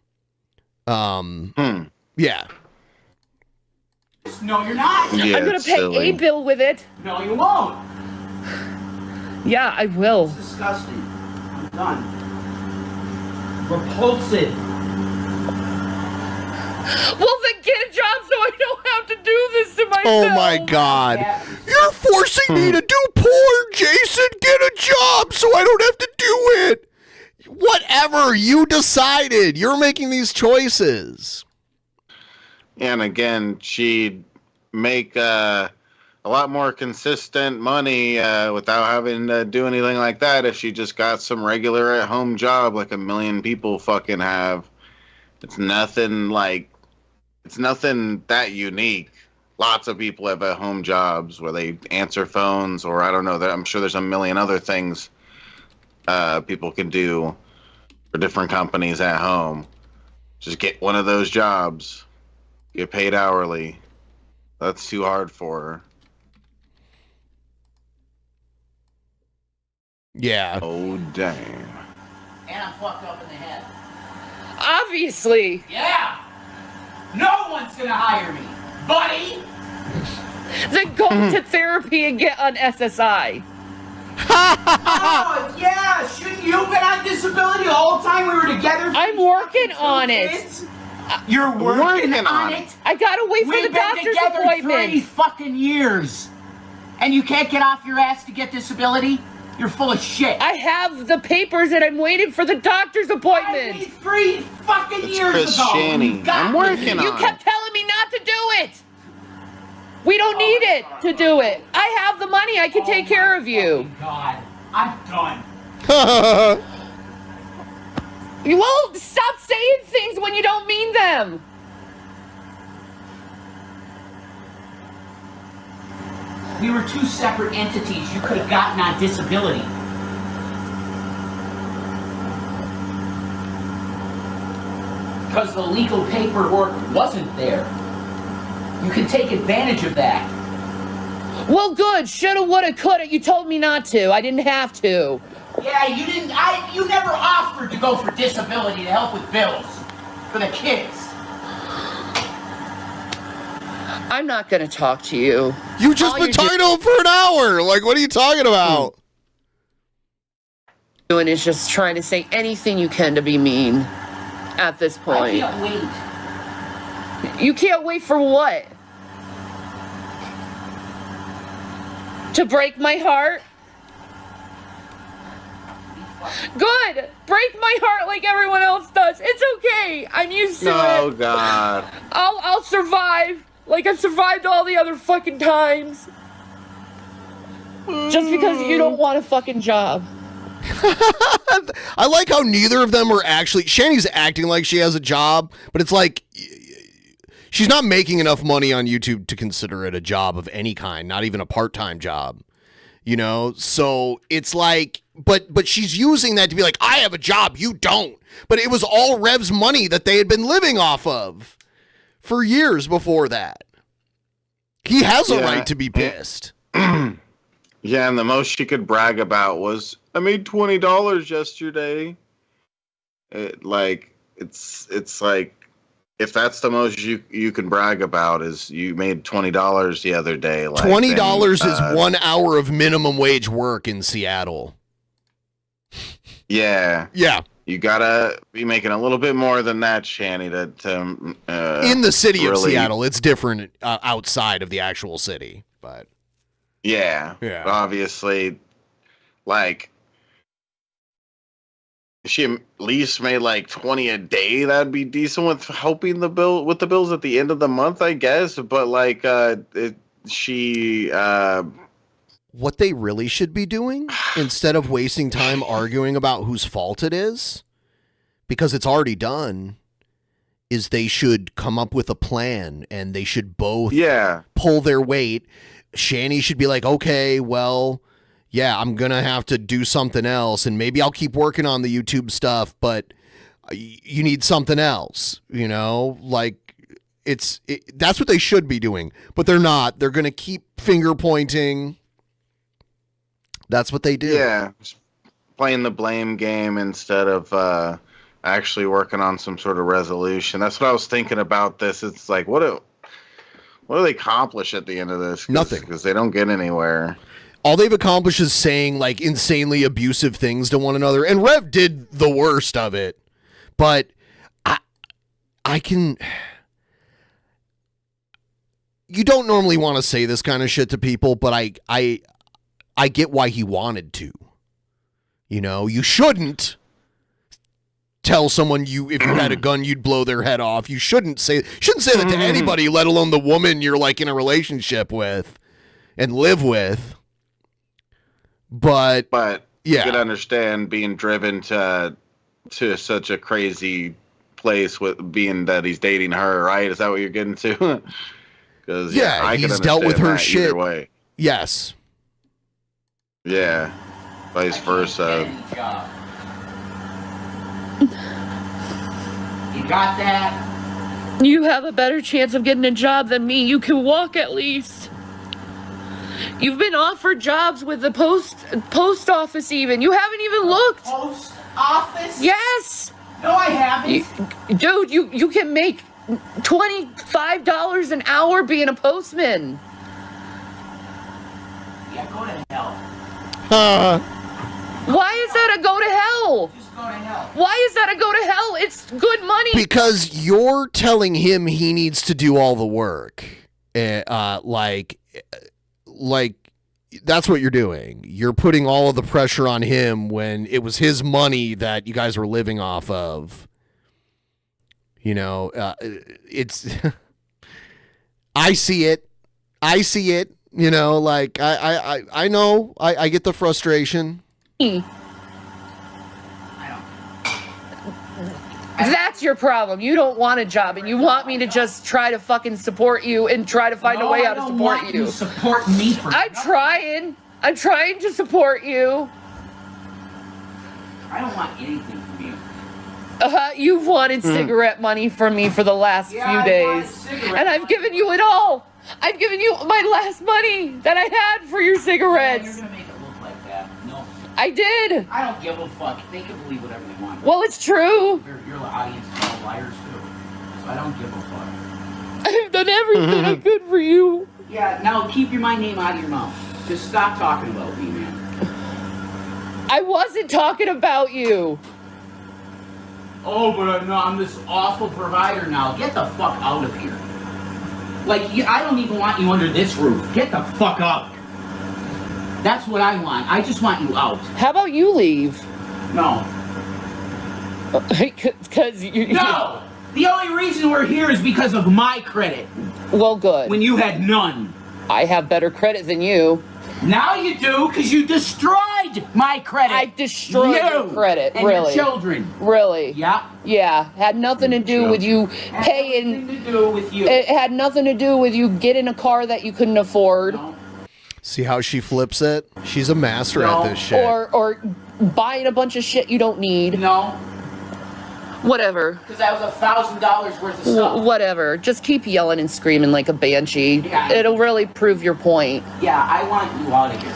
Yeah. No, you're not. Yeah, I'm gonna pay a bill with it. No, you won't. Yeah, I will. It's disgusting. I'm done. Repulsive. Well, then get a job so I don't have to do this to myself. Oh my God. You're forcing me to do porn, Jason. Get a job so I don't have to do it. Whatever. You decided. You're making these choices. And again, she'd make a lot more consistent money without having to do anything like that if she just got some regular at-home job like a million people fucking have. It's nothing that unique. Lots of people have at-home jobs where they answer phones, or I don't know. I'm sure there's a million other things people can do for different companies at home. Just get one of those jobs. Get paid hourly. That's too hard for her. Yeah. Oh, damn. And I'm fucked up in the head. Obviously. Yeah. No one's gonna hire me, buddy. Then go to therapy and get on SSI. Oh, yeah. Shouldn't you have been on disability the whole time we were together? I'm working on it. You're working on it? I gotta wait for the doctor's We've been together appointment. 3 fucking years. And you can't get off your ass to get disability? You're full of shit. I have the papers and I'm waiting for the doctor's appointment. I need 3 fucking years Chris ago. Shanny. I'm working on You kept telling me not to do it. We don't need it to do it. I have the money. I can take care of you. God, I'm done. You won't stop saying things when you don't mean them. We were 2 separate entities you could have gotten on disability. Because the legal paperwork wasn't there. You can take advantage of that. Well, good. Shoulda, woulda, coulda. You told me not to. I didn't have to. Yeah, you didn't. You never offered to go for disability to help with bills for the kids. I'm not gonna talk to you. You just been talking to him for an hour. Like, what are you talking about? Doing is just trying to say anything you can to be mean. At this point. I can't wait. You can't wait for what? To break my heart? Good! Break my heart like everyone else does. It's okay. I'm used to it. Oh, God. I'll survive. Like I've survived all the other fucking times. Just because you don't want a fucking job. I like how neither of them are actually. Shanny's acting like she has a job, but it's like she's not making enough money on YouTube to consider it a job of any kind, not even a part-time job. You know, so it's like, but she's using that to be like, I have a job, you don't. But it was all Rev's money that they had been living off of for years before that. He has a right to be pissed. Yeah, and the most she could brag about was, I made $20 yesterday. It's like, if that's the most you can brag about is you made $20 the other day. Like, $20 is 1 hour of minimum wage work in Seattle. Yeah. Yeah. You gotta be making a little bit more than that, Shanny. In the city of Seattle, it's different outside of the actual city, but yeah, obviously, like, if she at least made like 20 a day, that'd be decent with helping the bills at the end of the month, I guess. But like, what they really should be doing, instead of wasting time arguing about whose fault it is, because it's already done, is they should come up with a plan and they should both pull their weight. Shanny should be like, okay, well, yeah, I'm going to have to do something else, and maybe I'll keep working on the YouTube stuff, but you need something else, you know? Like, that's what they should be doing, but they're not. They're going to keep finger pointing. That's what they do. Yeah, just playing the blame game instead of actually working on some sort of resolution. That's what I was thinking about this. It's like, what do they accomplish at the end of this? Nothing. Because they don't get anywhere. All they've accomplished is saying like insanely abusive things to one another. And Rev did the worst of it. But I can... You don't normally want to say this kind of shit to people, but I get why he wanted to. You know, you shouldn't tell someone if you had a gun, you'd blow their head off. You shouldn't say that to anybody, let alone the woman you're like in a relationship with and live with. But yeah, you can understand being driven to such a crazy place with being that he's dating her, right? Is that what you're getting to? Because I he's dealt with her shit. Either way. Yes. Yeah. Vice versa. You got that? You have a better chance of getting a job than me. You can walk at least. You've been offered jobs with the post office even. You haven't even looked. Post office? Yes. No, I haven't. Dude, you can make $25 an hour being a postman. Yeah, go to hell. Why is that a go to hell? Just go to hell. Why is that a go to hell? It's good money. Because you're telling him he needs to do all the work. Like that's what you're doing. You're putting all of the pressure on him when it was his money that you guys were living off of. You know, it's I see it. You know, like I know. I get the frustration. That's your problem. You don't want a job, and you want me to just try to fucking support you and try to find a way how to support you. Support me for I'm trying to support you. I don't want anything from you. You've wanted cigarette money from me for the last few days, and I've given you it all. I've given you my last money that I had for your cigarettes. You're gonna make it look like that. No. I did. I don't give a fuck. They can believe whatever they want. Well, it's true. Your audience is all liars too. So I don't give a fuck. I've done everything I could for you. Yeah, now keep my name out of your mouth. Just stop talking about me, man. I wasn't talking about you. Oh, but I'm this awful provider now. Get the fuck out of here. Like, I don't even want you under this roof. Get the fuck out. That's what I want. I just want you out. How about you leave? No. Because you... No! The only reason we're here is because of my credit. Well, good. When you had none. I have better credit than you. Now you do, because you destroyed my credit. I destroyed your credit, and really. Your children. Really? Yeah. Yeah. Had nothing to do with you paying. Nothing to do with you. It had nothing to do with you getting a car that you couldn't afford. No. See how she flips it? She's a master at this shit. Or buying a bunch of shit you don't need. No. Whatever. Because that was $1,000 worth of stuff. Whatever. Just keep yelling and screaming like a banshee. Yeah. It'll really prove your point. Yeah, I want you out of here.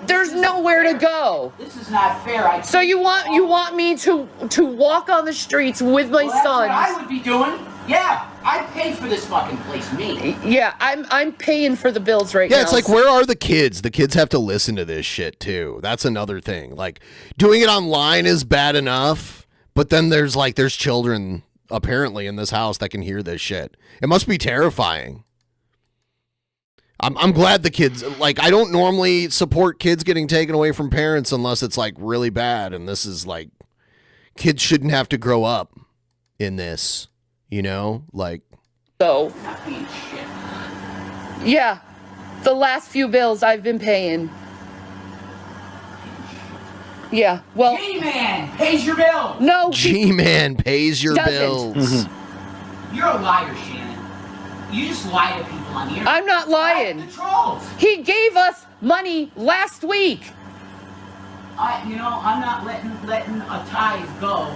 There's nowhere to go. This is not fair. So you want me to walk on the streets with my That's sons? what I would be doing. Yeah, I pay for this fucking place, me. Yeah, I'm paying for the bills right now. Yeah, it's like, where are the kids? The kids have to listen to this shit too. That's another thing. Like, doing it online is bad enough, but then there's children apparently in this house that can hear this shit. It must be terrifying. I'm glad the kids, like, I don't normally support kids getting taken away from parents unless it's like really bad, and this is like, kids shouldn't have to grow up in this, you know, like. So, yeah, the last few bills I've been paying. Yeah, well. G-Man pays your bills. No. G-Man pays your bills. You're a liar, Shannon. You just lie to people on the internet. I'm not lying. The trolls. He gave us money last week. I'm not letting a tithe go.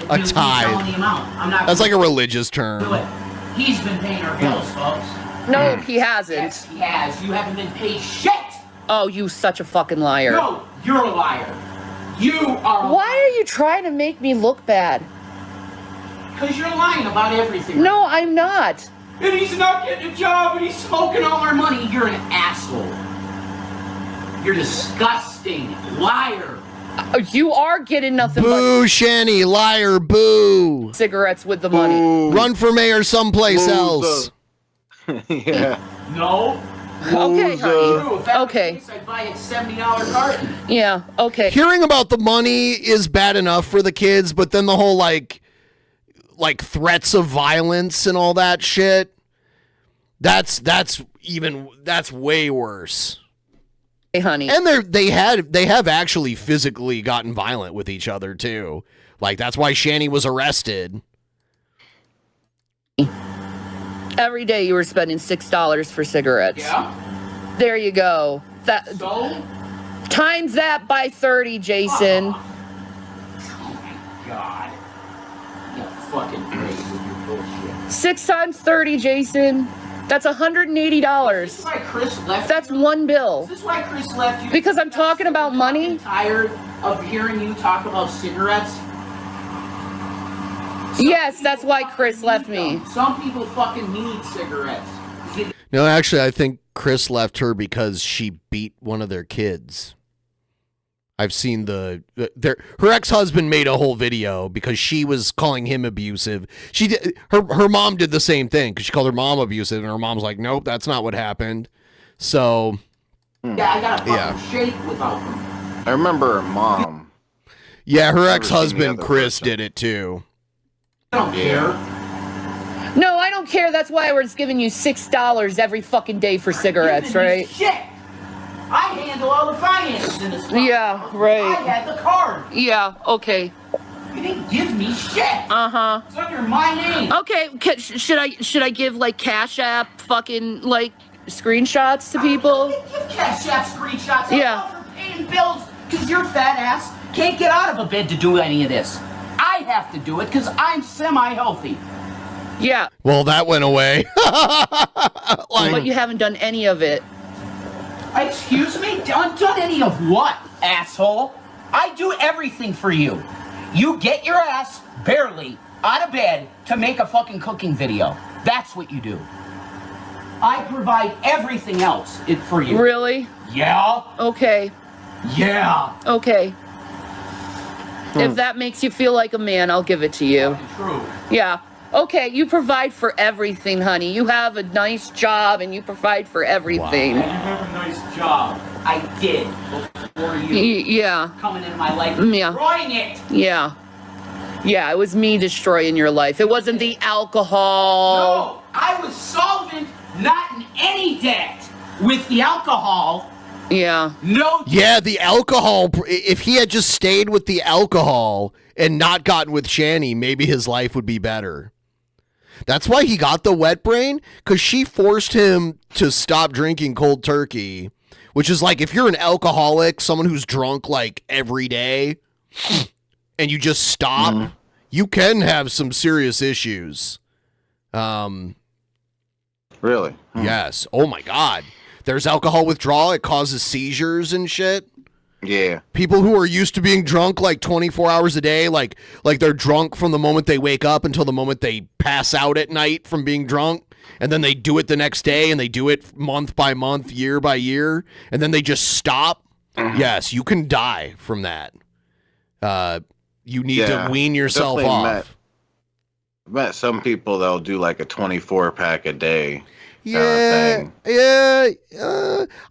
A Telling the tithe. amount. I'm not. That's like a religious term. Do it. He's been paying our bills, folks. No, he hasn't. Yes, he has. You haven't been paid shit. Oh, you such a fucking liar. No, you're a liar. You are. Why are you trying to make me look bad? Because you're lying about everything. No, I'm not. And he's not getting a job and he's smoking all our money. You're an asshole. You're disgusting. Liar. You are getting nothing Boo, Shanny, liar, boo. but cigarettes with the money. Run for mayor someplace else. Yeah. No. Okay, honey. If that Okay. was the case, I'd buy a $70 carton. Yeah, okay. Hearing about the money is bad enough for the kids, but then the whole like threats of violence and all that shit, that's way worse. Hey, honey. And they have actually physically gotten violent with each other too. Like, that's why Shanny was arrested. Every day you were spending $6 for cigarettes. Yeah. There you go. So? Times that by 30, Jason. Oh my God. You fucking crazy with your bullshit. 6 times 30, Jason. That's $180. This is why Chris left. That's one bill. This is why Chris left you. Because I'm talking about money. Tired of hearing you talk about cigarettes. Yes, that's why Chris left me. Some people fucking need cigarettes. No, actually, I think Chris left her because she beat one of their kids. I've seen her ex-husband made a whole video because she was calling him abusive. She did, her mom did the same thing because she called her mom abusive, and her mom's like, nope, that's not what happened. So, yeah, I got a fucking shake without them. I remember her mom. Yeah, her ex-husband Chris did it too. I don't care. No, I don't care. That's why we're just giving you $6 every fucking day for cigarettes, right? Shit! I handle all the finances in this place. Yeah, right. I had the card. Yeah, okay. You didn't give me shit. Uh-huh. It's under my name. Okay, should I give like Cash App fucking like screenshots to people? Give Cash App screenshots. Yeah. For paying bills because your fat ass can't get out of a bed to do any of this. I have to do it because I'm semi-healthy. Yeah. Well, that went away. But you haven't done any of it. Excuse me? Done any of what, asshole? I do everything for you. You get your ass barely out of bed to make a fucking cooking video. That's what you do. I provide everything else for you. Really? Yeah. Okay. Yeah. Okay. If that makes you feel like a man, I'll give it to you. True. Yeah. Okay, you provide for everything, honey. You have a nice job and you provide for everything. Wow. You have a nice job. I did before you yeah. coming into my life Yeah. destroying it. Yeah. Yeah, it was me destroying your life. It wasn't the alcohol. No, I was solvent, not in any debt with the alcohol. Yeah. No. Yeah, the alcohol. If he had just stayed with the alcohol and not gotten with Shanny, maybe his life would be better. That's why he got the wet brain, because she forced him to stop drinking cold turkey, which is like, if you're an alcoholic, someone who's drunk like every day, and you just stop, you can have some serious issues. Really? Yes. Oh my God. There's alcohol withdrawal. It causes seizures and shit. Yeah. People who are used to being drunk like 24 hours a day, like they're drunk from the moment they wake up until the moment they pass out at night from being drunk, and then they do it the next day, and they do it month by month, year by year, and then they just stop. Yes, you can die from that. You need to wean yourself off. I've met some people that'll do like a 24 pack a day. Yeah.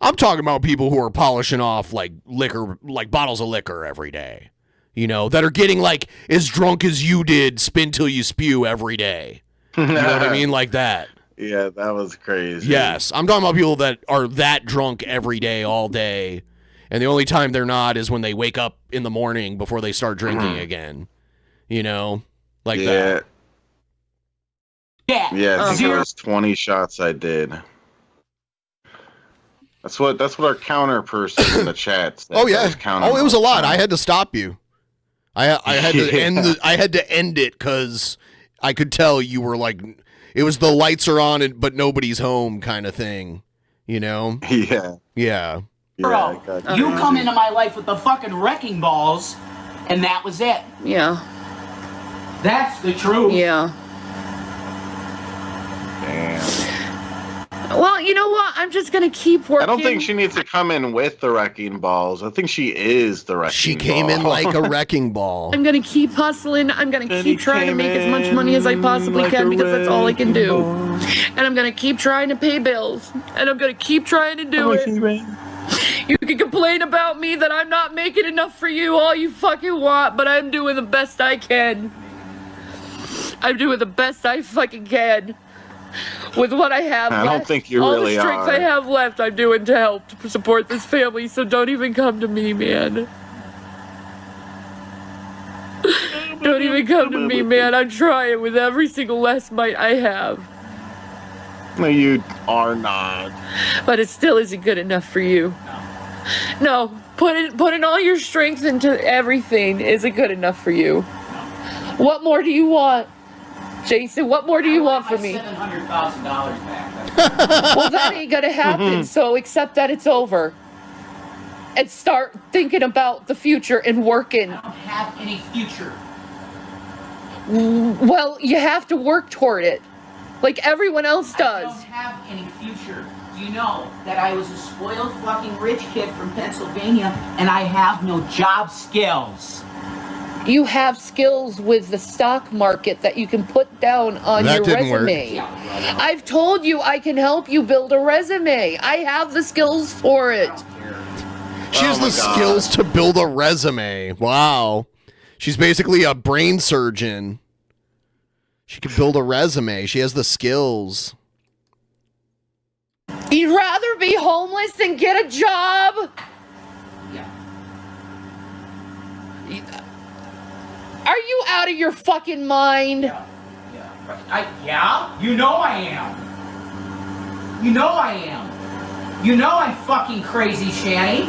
I'm talking about people who are polishing off like liquor, like bottles of liquor every day. You know, that are getting like as drunk as you did, spin till you spew every day. You know what I mean? Like that. Yeah, that was crazy. Yes. I'm talking about people that are that drunk every day, all day. And the only time they're not is when they wake up in the morning before they start drinking again. You know? Like that. Yeah, I think it was 20 shots I did. That's what our counter person in the chat said. Oh yeah. Oh, it was a lot. I had to stop you. I had to I had to end it because I could tell you were like, it was the lights are on but nobody's home kind of thing. You know? Yeah. Yeah. Bro, you come into my life with the fucking wrecking balls, and that was it. Yeah. That's the truth. Yeah. Damn. Well, you know what? I'm just going to keep working. I don't think she needs to come in with the wrecking balls. I think she is the wrecking ball. She came in like a wrecking ball. I'm going to keep hustling. I'm going to keep trying to make as much money as I possibly can because that's all I can do. And I'm going to keep trying to pay bills. And I'm going to keep trying to do it. You can complain about me that I'm not making enough for you all you fucking want, but I'm doing the best I can. I'm doing the best I fucking can. With what I have left. I don't think you all really the strength are. I have left, I'm doing to help to support this family, so don't even come to me, man. Don't even come to me, man. I'm trying with every single last mite I have. No, you are not. But it still isn't good enough for you. No, putting all your strength into everything isn't good enough for you. What more do you want? Jason, what more do you want from me? $700,000 back. Well, that ain't gonna happen, so accept that it's over. And start thinking about the future and working. I don't have any future. Well, you have to work toward it. Like everyone else does. I don't have any future. Do you know that I was a spoiled fucking rich kid from Pennsylvania and I have no job skills? You have skills with the stock market that you can put down on your resume. I've told you I can help you build a resume. I have the skills for it. She has the skills to build a resume. Wow. She's basically a brain surgeon. She can build a resume. She has the skills. You'd rather be homeless than get a job? Are you out of your fucking mind? Yeah? You know I am. You know I am. You know I'm fucking crazy, Shanny.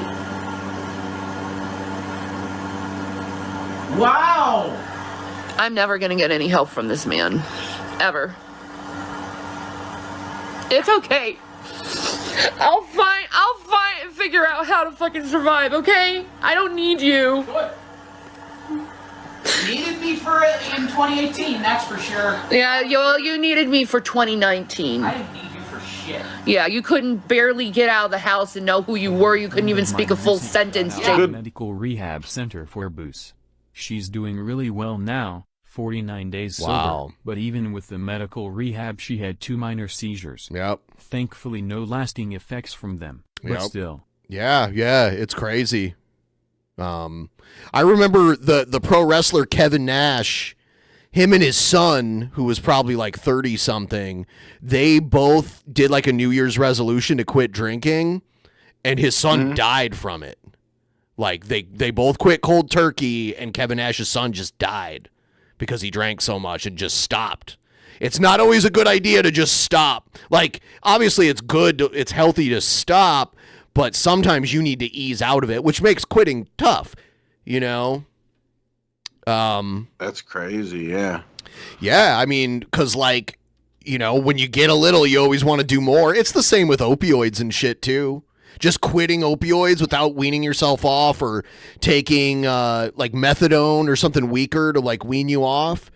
Wow. I'm never gonna get any help from this man. Ever. It's okay. I'll figure out how to fucking survive, okay? I don't need you. Good. Needed me for it in 2018, that's for sure. Yeah, you needed me for 2019. I didn't need you for shit. Yeah, you couldn't barely get out of the house and know who you were. You couldn't even speak a full sentence, Jake. Medical rehab center for Boos. She's doing really well now, 49 days sober. Wow. But even with the medical rehab, she had 2 minor seizures. Yep. Thankfully, no lasting effects from them. But Yep. still. Yeah, it's crazy. I remember the pro wrestler Kevin Nash, him and his son, who was probably like 30 something, they both did like a New Year's resolution to quit drinking, and his son died from it. Like they both quit cold turkey, and Kevin Nash's son just died because he drank so much and just stopped. It's not always a good idea to just stop. Like, obviously it's good, it's healthy to stop, but sometimes you need to ease out of it, which makes quitting tough, you know? That's crazy. Yeah. Yeah, I mean, because, like, you know, when you get a little, you always want to do more. It's the same with opioids and shit, too. Just quitting opioids without weaning yourself off, or taking, like, methadone or something weaker to, like, wean you off.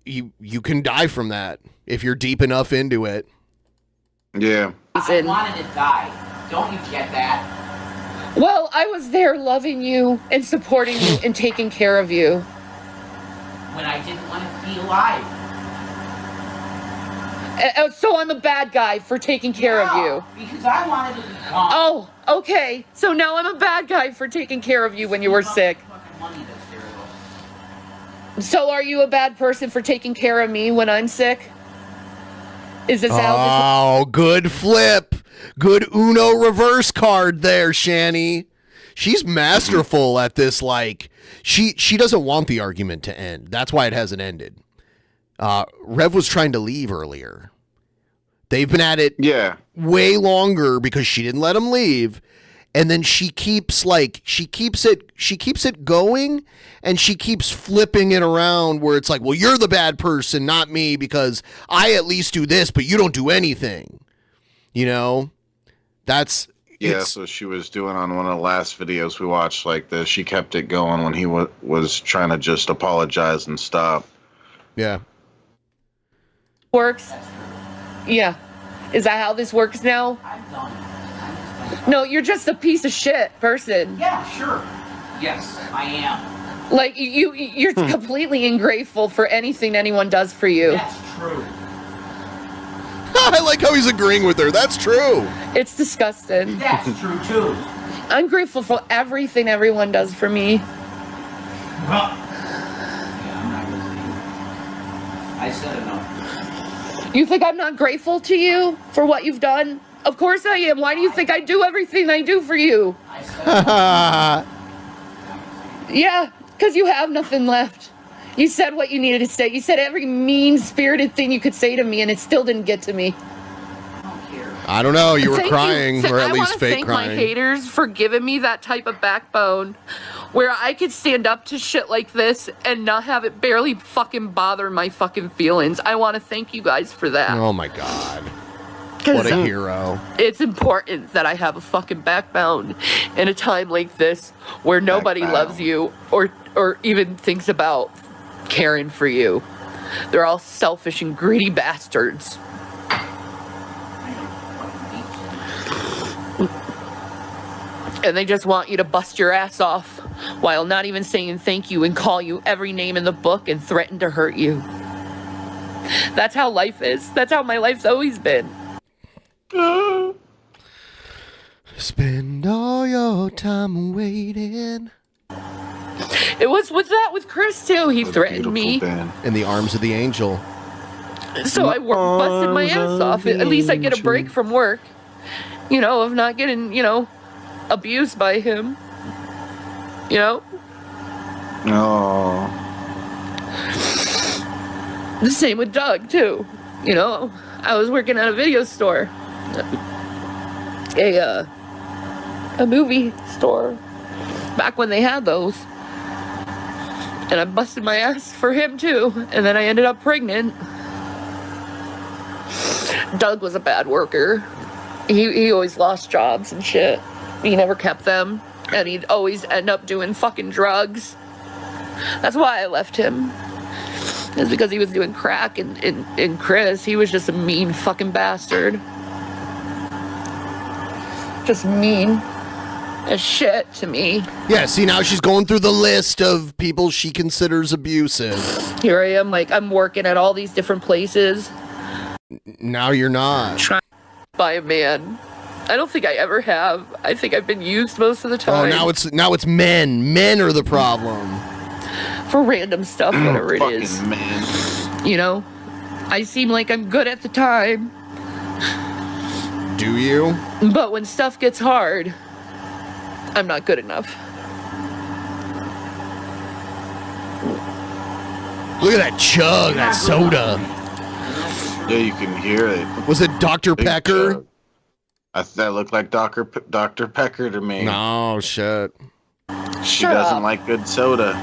You can die from that if you're deep enough into it. Yeah. I wanted to die. Don't you get that? Well, I was there loving you and supporting you and taking care of you. When I didn't want to be alive. So I'm a bad guy for taking care of you. Because I wanted to be gone. Oh, okay. So now I'm a bad guy for taking care of you when you were sick. So are you a bad person for taking care of me when I'm sick? Is this how Oh, good flip. Good Uno reverse card there, Shanny. She's masterful at this. Like, she doesn't want the argument to end. That's why it hasn't ended. Rev was trying to leave earlier. They've been at it way longer because she didn't let him leave. And then she keeps it going, and she keeps flipping it around where it's like, well, you're the bad person, not me, because I at least do this, but you don't do anything. You know, So she was doing on one of the last videos we watched like this. She kept it going when he was trying to just apologize and stop. Yeah. works? Yeah. Is that how this works now? I'm done. No, you're just a piece of shit person. Yeah, sure. Yes, I am. Like, you're completely ungrateful for anything anyone does for you. That's true. I like how he's agreeing with her. That's true. It's disgusting. That's true, too. I'm grateful for everything everyone does for me. Well, yeah, I'm not gonna say. I said enough. You think I'm not grateful to you for what you've done? Of course I am. Why do you think I do everything I do for you? Yeah, because you have nothing left. You said what you needed to say. You said every mean-spirited thing you could say to me, and it still didn't get to me. I don't know. You were crying, or at least fake thank crying. my haters for giving me that type of backbone where I could stand up to shit like this and not have it barely fucking bother my fucking feelings. I want to thank you guys for that. Oh my god. What a hero. It's important that I have a fucking backbone in a time like this where nobody loves you or even thinks about caring for you. They're all selfish and greedy bastards. And they just want you to bust your ass off while not even saying thank you and call you every name in the book and threaten to hurt you. That's how life is. That's how my life's always been. Spend all your time waiting. It was with Chris too. He threatened me. In the arms of the angel. So I busted my ass off. At least I get a break from work. You know, of not getting, abused by him. You know? Oh. The same with Doug, too. You know, I was working at a video store. A movie store. Back when they had those. And I busted my ass for him, too. And then I ended up pregnant. Doug was a bad worker. He always lost jobs and shit. He never kept them. And he'd always end up doing fucking drugs. That's why I left him. It's because he was doing crack, and Chris, he was just a mean fucking bastard. Just mean as shit to me. Yeah, see, now she's going through the list of people she considers abusive. Here I am, like, I'm working at all these different places. Now you're not. Trying by a man. I don't think I ever have. I think I've been used most of the time. Oh, now it's men. Men are the problem. For random stuff, whatever it is. Man. You know? I seem like I'm good at the time. Do you? But when stuff gets hard, I'm not good enough. Look at that chug, that soda. Yeah, you can hear it. Was it Dr. Pecker? That looked like Dr. Pecker to me. No, shit. She doesn't like good soda.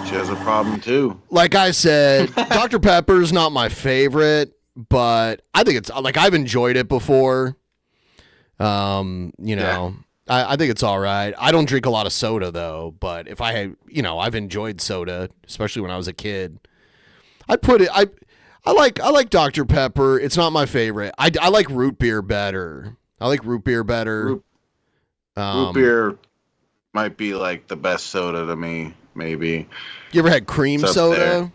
She has a problem too. Like I said, Dr. Pepper's not my favorite, but I think it's like I've enjoyed it before. I think it's all right. I don't drink a lot of soda though, but if I had, I've enjoyed soda, especially when I was a kid. I like Dr. Pepper. It's not my favorite. I like root beer better. Root beer might be like the best soda to me, maybe. You ever had cream soda? There.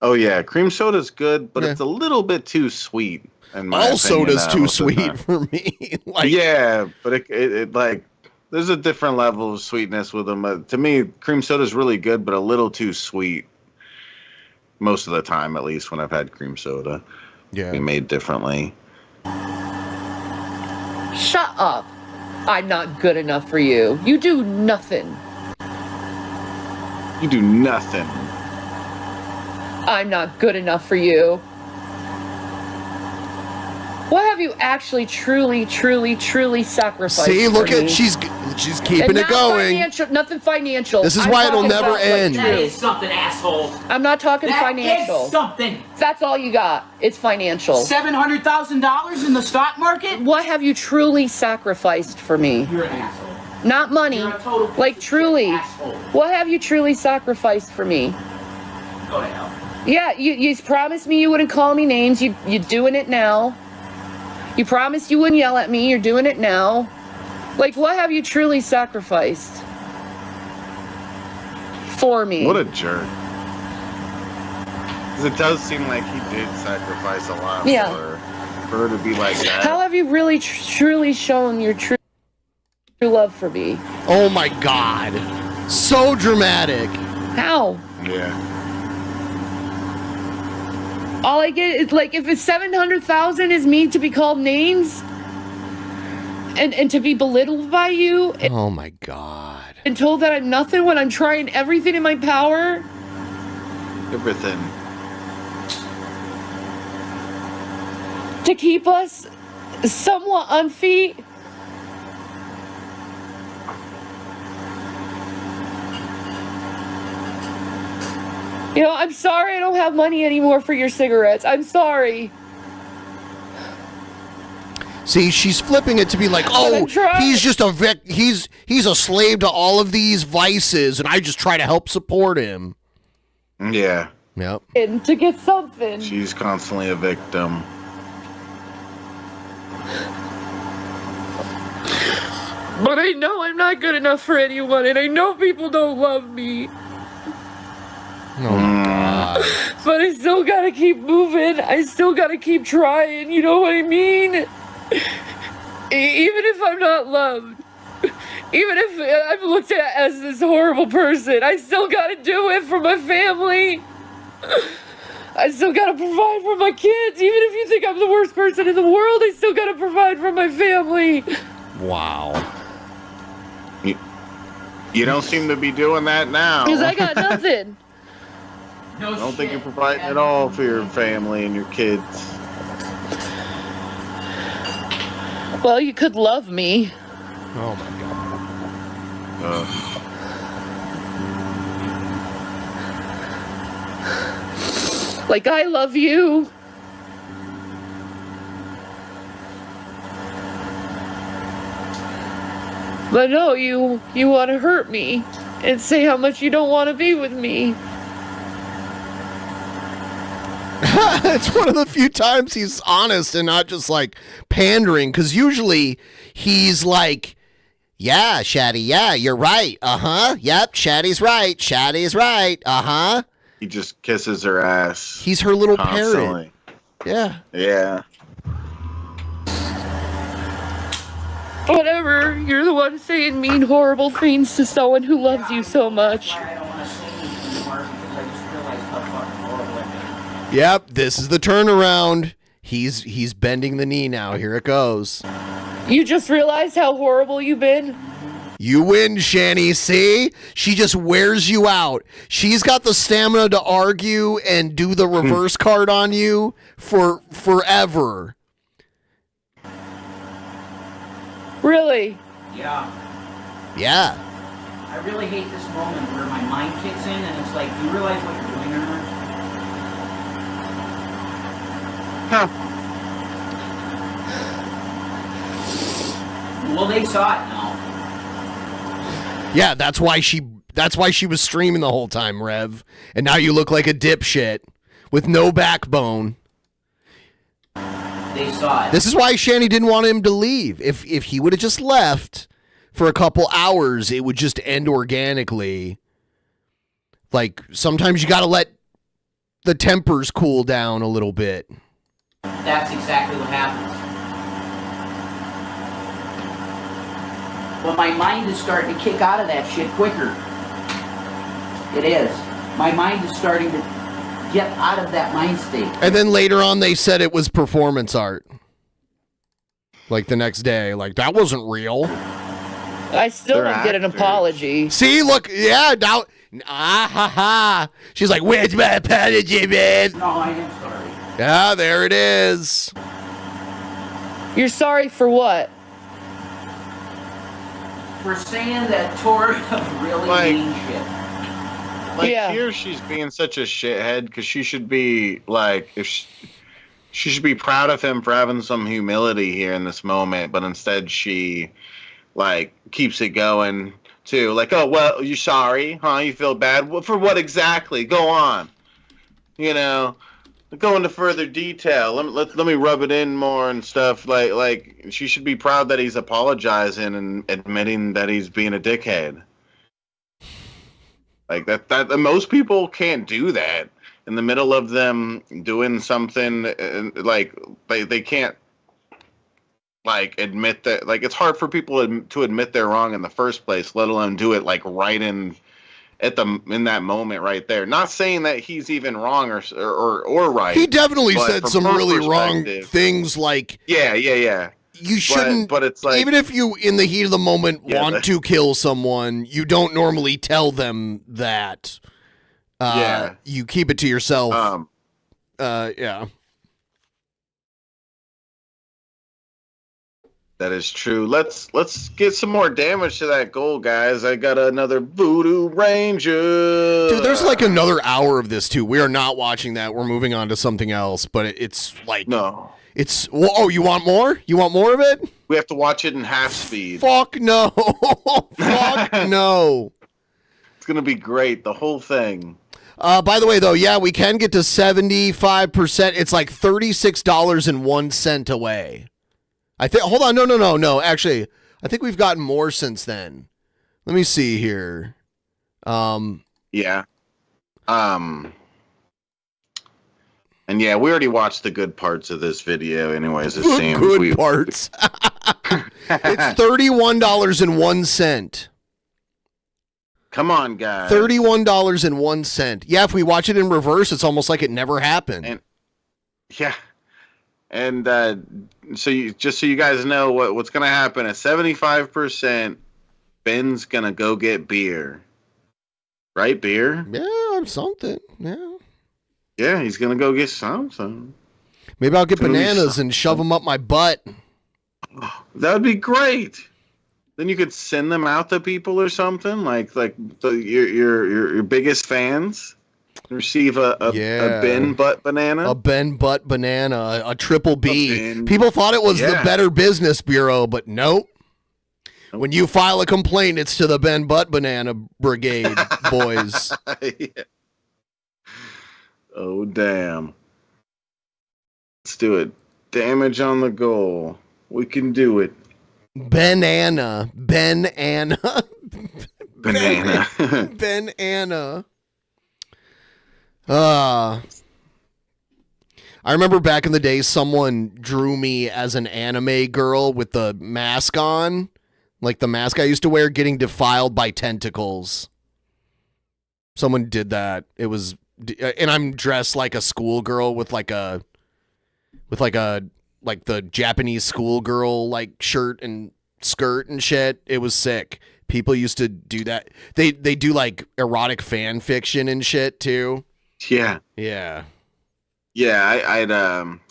Oh yeah, cream soda's good, but it's a little bit too sweet. All soda's too sweet for me. Yeah, but it like there's a different level of sweetness with them. To me, cream soda's really good, but a little too sweet. Most of the time, at least when I've had cream soda, be made differently. Shut up. I'm not good enough for you. You do nothing. You do nothing. I'm not good enough for you. What have you actually truly sacrificed? See, look for at me? she's keeping it going. Nothing financial. This is why it'll never end. That is something, asshole. I'm not talking financial. That is something. That's all you got. It's financial. $700,000 in the stock market? What have you truly sacrificed for me? You're an asshole. Not money. You're a total like truly. asshole. What have you truly sacrificed for me? Go to hell. Yeah, you promised me you wouldn't call me names. You're doing it now. You promised you wouldn't yell at me. You're doing it now. Like, what have you truly sacrificed for me? What a jerk. 'Cause it does seem like he did sacrifice a lot for her to be like that. How have you really truly shown your true love for me? Oh my God. So dramatic. How? Yeah. All I get is like, if it's 700,000 is me to be called names and to be belittled by you. Oh my God. And told that I'm nothing when I'm trying everything in my power. Everything. To keep us somewhat on feet. I'm sorry I don't have money anymore for your cigarettes. I'm sorry. See, she's flipping it to be like, oh, he's just he's a slave to all of these vices, and I just try to help support him. Yeah. Yep. And to get something. She's constantly a victim. But I know I'm not good enough for anyone, and I know people don't love me. Oh my God. But I still gotta keep moving. I still gotta keep trying. You know what I mean? Even if I'm not loved, even if I'm looked at as this horrible person, I still gotta do it for my family. I still gotta provide for my kids. Even if you think I'm the worst person in the world, I still gotta provide for my family. Wow. You don't seem to be doing that now. Because I got nothing. I don't think you're providing at all for your family and your kids. Well, you could love me. Oh my God. Like I love you. But no, you want to hurt me and say how much you don't want to be with me. It's one of the few times he's honest and not just like pandering, because usually he's like, yeah, Shaddy, yeah, you're right. Uh-huh. Yep, Shaddy's right. Shaddy's right. Uh-huh. He just kisses her ass. He's her little constantly. parent. Yeah. Yeah. Whatever, you're the one saying mean, horrible things to someone who loves you so much. Yep, this is the turnaround. He's bending the knee now. Here it goes. You just realized how horrible you've been? You win, Shanny. See? She just wears you out. She's got the stamina to argue and do the reverse card on you for forever. Really? Yeah. Yeah. I really hate this moment where my mind kicks in and it's like, do you realize what you're doing or not? Huh. Well, they saw it now. Yeah, that's why she was streaming the whole time, Rev. And now you look like a dipshit with no backbone. They saw it. This is why Shanny didn't want him to leave. If he would have just left for a couple hours, it would just end organically. Like, sometimes you got to let the tempers cool down a little bit. That's exactly what happens. But my mind is starting to kick out of that shit quicker. It is. My mind is starting to get out of that mind state. And then later on, they said it was performance art. Like the next day. Like, that wasn't real. I still don't get an apology. See, look, yeah, now, She's like, where's my apology, man? No, I am sorry. Yeah, there it is. You're sorry for what? For saying that Tor really mean shit. Like, Yeah. here she's being such a shithead because she should be, like, she should be proud of him for having some humility here in this moment, but instead she, like, keeps it going, too. Like, oh, well, you sorry? Huh? You feel bad? Well, for what exactly? Go on. You know? Go into further detail. Let me rub it in more and stuff. Like she should be proud that he's apologizing and admitting that he's being a dickhead. Like that most people can't do that in the middle of them doing something. Like they can't like admit that. Like it's hard for people to admit they're wrong in the first place, let alone do it like right in that moment right there. Not saying that he's even wrong or right. He definitely but said from some her really wrong perspective- things like, Yeah. you shouldn't, But it's like, even if you, in the heat of the moment, Yeah, want to kill someone, you don't normally tell them that. Yeah. You keep it to yourself. Yeah. that is true. Let's get some more damage to that goal, guys. I got another Voodoo Ranger. Dude, there's like another hour of this too. We are not watching that. We're moving on to something else, but it's like, no. It's, oh, you want more? You want more of it? We have to watch it in half speed. Fuck no. Fuck no. It's going to be great, the whole thing. By the way, though, yeah, we can get to 75%. It's like $36.01 away. I think. Hold on, no. Actually, I think we've gotten more since then. Let me see here. Yeah. And yeah, we already watched the good parts of this video, anyways. It seems good parts. It's $31.01. Come on, guys. $31.01. Yeah, if we watch it in reverse, it's almost like it never happened. Yeah. And so you guys know what's going to happen at 75%, Ben's going to go get beer. Right, beer? Yeah, something. Yeah. Yeah, he's going to go get something. Maybe I'll get bananas and shove them up my butt. That would be great. Then you could send them out to people or something, like your biggest fans. Receive a Ben Butt banana. A Ben Butt banana, a triple B. People thought it was the Better Business Bureau, but nope. When you file a complaint, it's to the Ben Butt Banana Brigade, boys. Yeah. Oh, damn. Let's do it. Damage on the goal. We can do it. Banana. Banana. Banana. I remember back in the day, someone drew me as an anime girl with the mask on. Like the mask I used to wear, getting defiled by tentacles. Someone did that. It was, and I'm dressed like a schoolgirl with like the Japanese schoolgirl like shirt and skirt and shit. It was sick. People used to do that. They do like erotic fan fiction and shit too. Yeah. Yeah. Yeah, I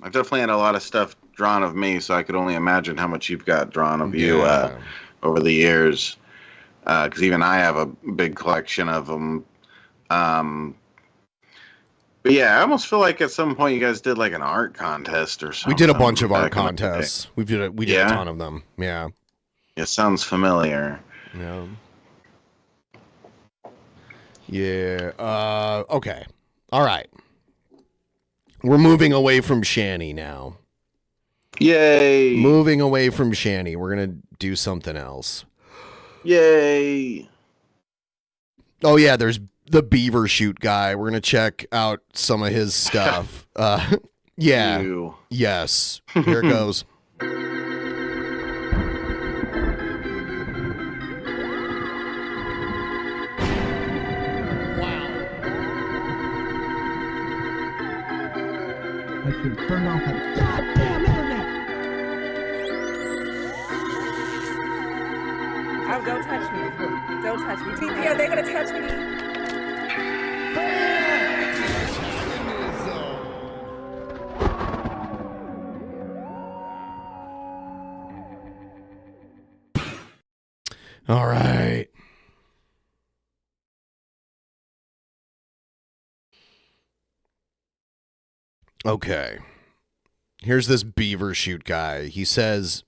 definitely had a lot of stuff drawn of me, so I could only imagine how much you've got drawn of you over the years. because even I have a big collection of them. But yeah, I almost feel like at some point you guys did like an art contest or something. We did a bunch of art back in the day. contests. We did a ton of them. Yeah. It sounds familiar. Yeah. Yeah. Okay. All right. We're moving away from Shanny now. Yay. Moving away from Shanny. We're going to do something else. Yay. Oh, yeah. There's the Beaver shoot guy. We're going to check out some of his stuff. Yeah. Ew. Yes. Here it goes. I should turn off the goddamn internet. Oh, don't touch me. Don't touch me. TP, are they gonna touch me? All right. Okay. Here's this Beaver shoot guy. He says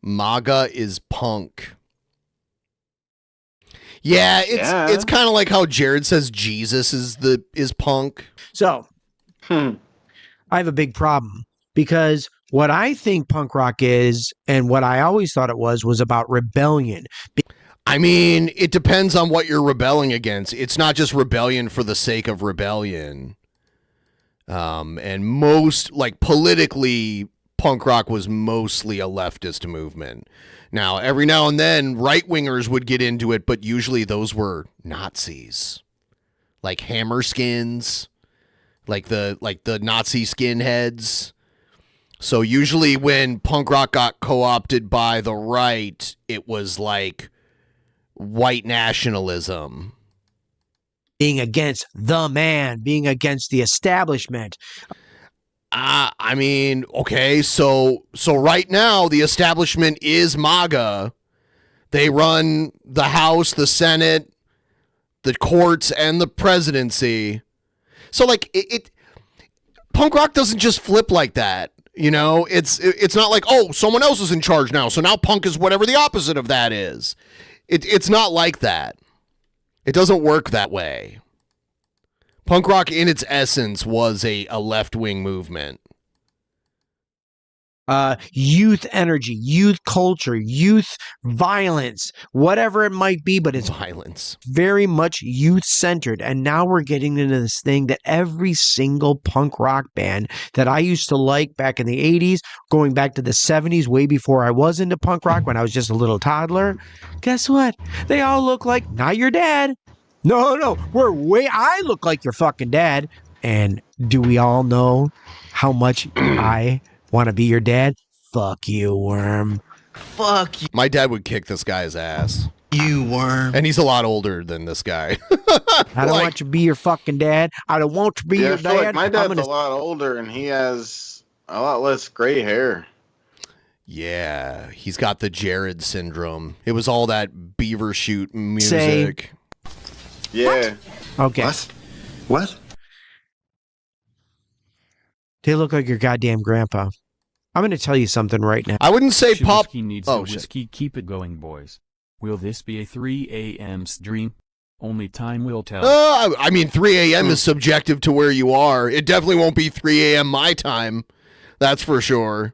MAGA is punk. Yeah, it's kind of like how Jared says Jesus is punk. So, I have a big problem because what I think punk rock is, and what I always thought it was about rebellion. I mean, it depends on what you're rebelling against. It's not just rebellion for the sake of rebellion. And most, like, politically, punk rock was mostly a leftist movement. Now, every now and then, right-wingers would get into it, but usually those were Nazis. Like Hammerskins, like the Nazi skinheads. So usually when punk rock got co-opted by the right, it was like white nationalism. Being against the man, being against the establishment. I mean, okay, so right now the establishment is MAGA. They run the House, the Senate, the courts, and the presidency. So like it punk rock doesn't just flip like that. You know, it's not like, oh, someone else is in charge now, so now punk is whatever the opposite of that is. It's not like that. It doesn't work that way. Punk rock in its essence was a left-wing movement. Youth energy, youth culture, youth violence, whatever it might be, but it's violence. Very much youth-centered. And now we're getting into this thing that every single punk rock band that I used to like back in the 80s, going back to the 70s, way before I was into punk rock when I was just a little toddler, guess what? They all look like, not your dad. No, I look like your fucking dad. And do we all know how much I want to be your dad? Fuck you, worm. Fuck you. My dad would kick this guy's ass. You worm. And he's a lot older than this guy. I don't want to be your fucking dad. I don't want to be your I feel dad. like my dad's a lot older and he has a lot less gray hair. Yeah, he's got the Jared syndrome. It was all that Beaver shoot music. Yeah. Okay. What? They look like your goddamn grandpa. I'm going to tell you something right now. I wouldn't say pop. Shabisky needs Oh, the shit. whiskey. Keep it going, boys. Will this be a 3 a.m. stream? Only time will tell. I mean, 3 a.m. is subjective to where you are. It definitely won't be 3 a.m. my time. That's for sure.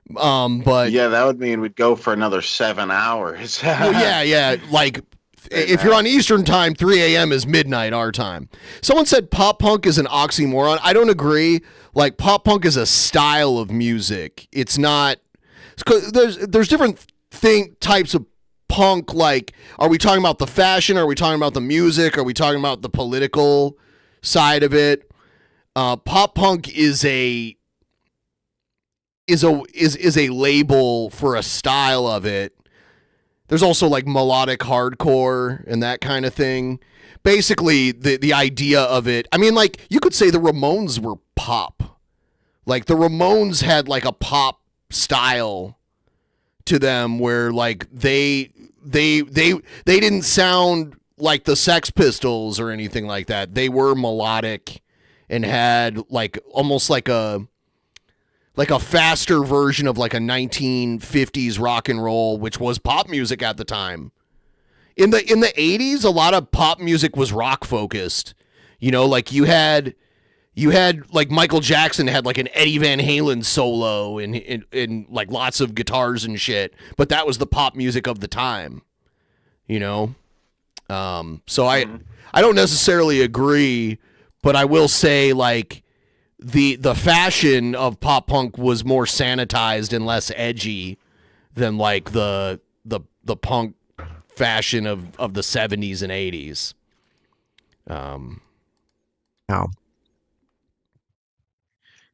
But yeah, that would mean we'd go for another 7 hours. well, yeah. Like, if you're on Eastern time, 3 a.m. is midnight our time. Someone said pop punk is an oxymoron. I don't agree. Like, pop punk is a style of music. It's not. There's different types of punk. Like, are we talking about the fashion? Are we talking about the music? Are we talking about the political side of it? Pop punk is a label for a style of it. There's also like melodic hardcore and that kind of thing. Basically, the idea of it, I mean, like, you could say the Ramones were pop. Like, the Ramones had like a pop style to them where like they they didn't sound like the Sex Pistols or anything like that. They were melodic and had like almost like a faster version of like a 1950s rock and roll, which was pop music at the time. In the 80s, a lot of pop music was rock focused. You know, like you had like Michael Jackson had like an Eddie Van Halen solo and like lots of guitars and shit, but that was the pop music of the time, you know? So I don't necessarily agree, but I will say like the fashion of pop punk was more sanitized and less edgy than like the punk fashion of the 70s and 80s. Now,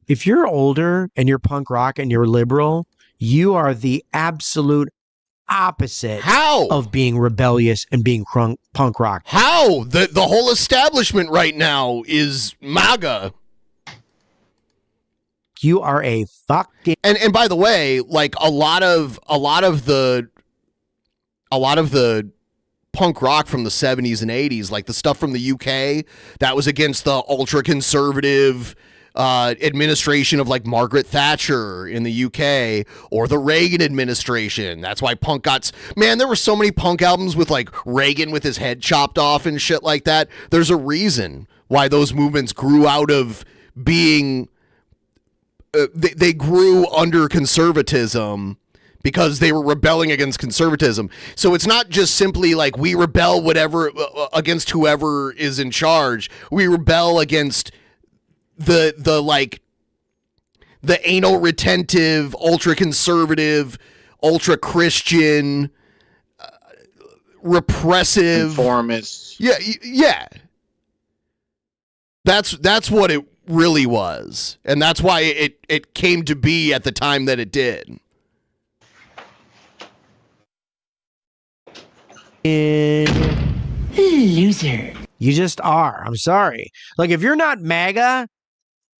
if you're older and you're punk rock and you're liberal, you are the absolute opposite of being rebellious and being punk rock. How? The whole establishment right now is MAGA. You are a fucking and by the way, like a lot of the punk rock from the 70s and 80s, like the stuff from the UK that was against the ultra conservative administration of like Margaret Thatcher in the UK or the Reagan administration. That's why punk got, man, there were so many punk albums with like Reagan with his head chopped off and shit like that. There's a reason why those movements grew out of being they grew under conservatism because they were rebelling against conservatism. So it's not just simply like we rebel whatever against whoever is in charge. We rebel against the like the anal retentive, ultra conservative, ultra Christian, repressive, conformist. Yeah. That's what it really was, and that's why it came to be at the time that it did. Loser. You just are. I'm sorry. Like, if you're not MAGA,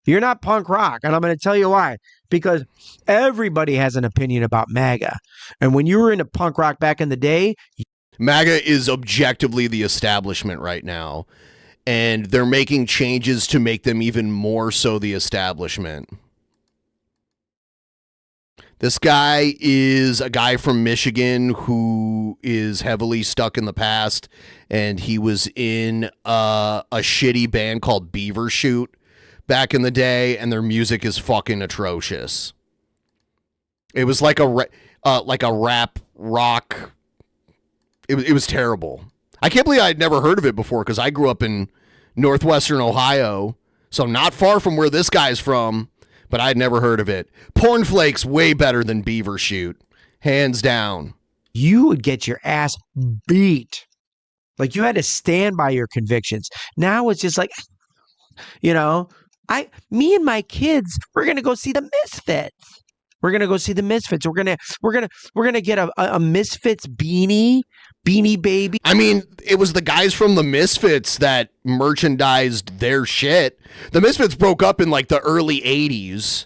you're not punk rock. And I'm going to tell you why. Because everybody has an opinion about MAGA. And when you were into punk rock back in the day, MAGA is objectively the establishment right now. And they're making changes to make them even more so the establishment. This guy is a guy from Michigan who is heavily stuck in the past, and he was in a shitty band called Beaver back in the day, and their music is fucking atrocious. It was like a rap rock. It was terrible. I can't believe I'd never heard of it before because I grew up in northwestern Ohio, so not far from where this guy's from. But I'd never heard of it. Pornflake's way better than Beaver hands down. You would get your ass beat. Like, you had to stand by your convictions. Now it's just like, you know, me and my kids, we're gonna go see the Misfits. We're gonna go see the Misfits. We're gonna get a Misfits beanie baby. I mean, it was the guys from the Misfits that merchandised their shit. The Misfits broke up in like the early 80s.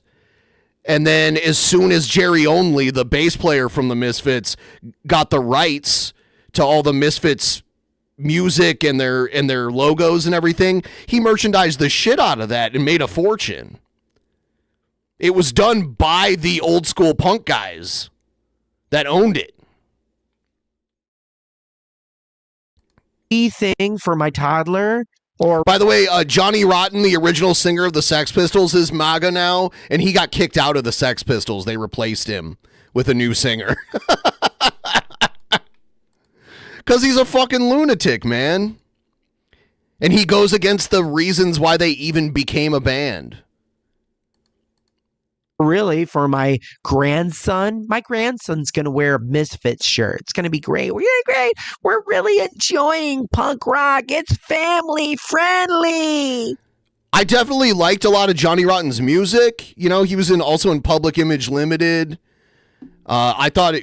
And then as soon as Jerry Only, the bass player from the Misfits, got the rights to all the Misfits music and their logos and everything, he merchandised the shit out of that and made a fortune. It was done by the old school punk guys that owned it. Thing for my toddler. Or, by the way, Johnny Rotten, the original singer of the Sex Pistols, is MAGA now, and he got kicked out of the Sex Pistols. They replaced him with a new singer. Because he's a fucking lunatic, man. And he goes against the reasons why they even became a band. Really, for my grandson's going to wear a Misfits shirt. It's going to be great. We're great. We're really enjoying punk rock. It's family friendly. I definitely liked a lot of Johnny Rotten's music. You know, he was also in Public Image Limited. I thought,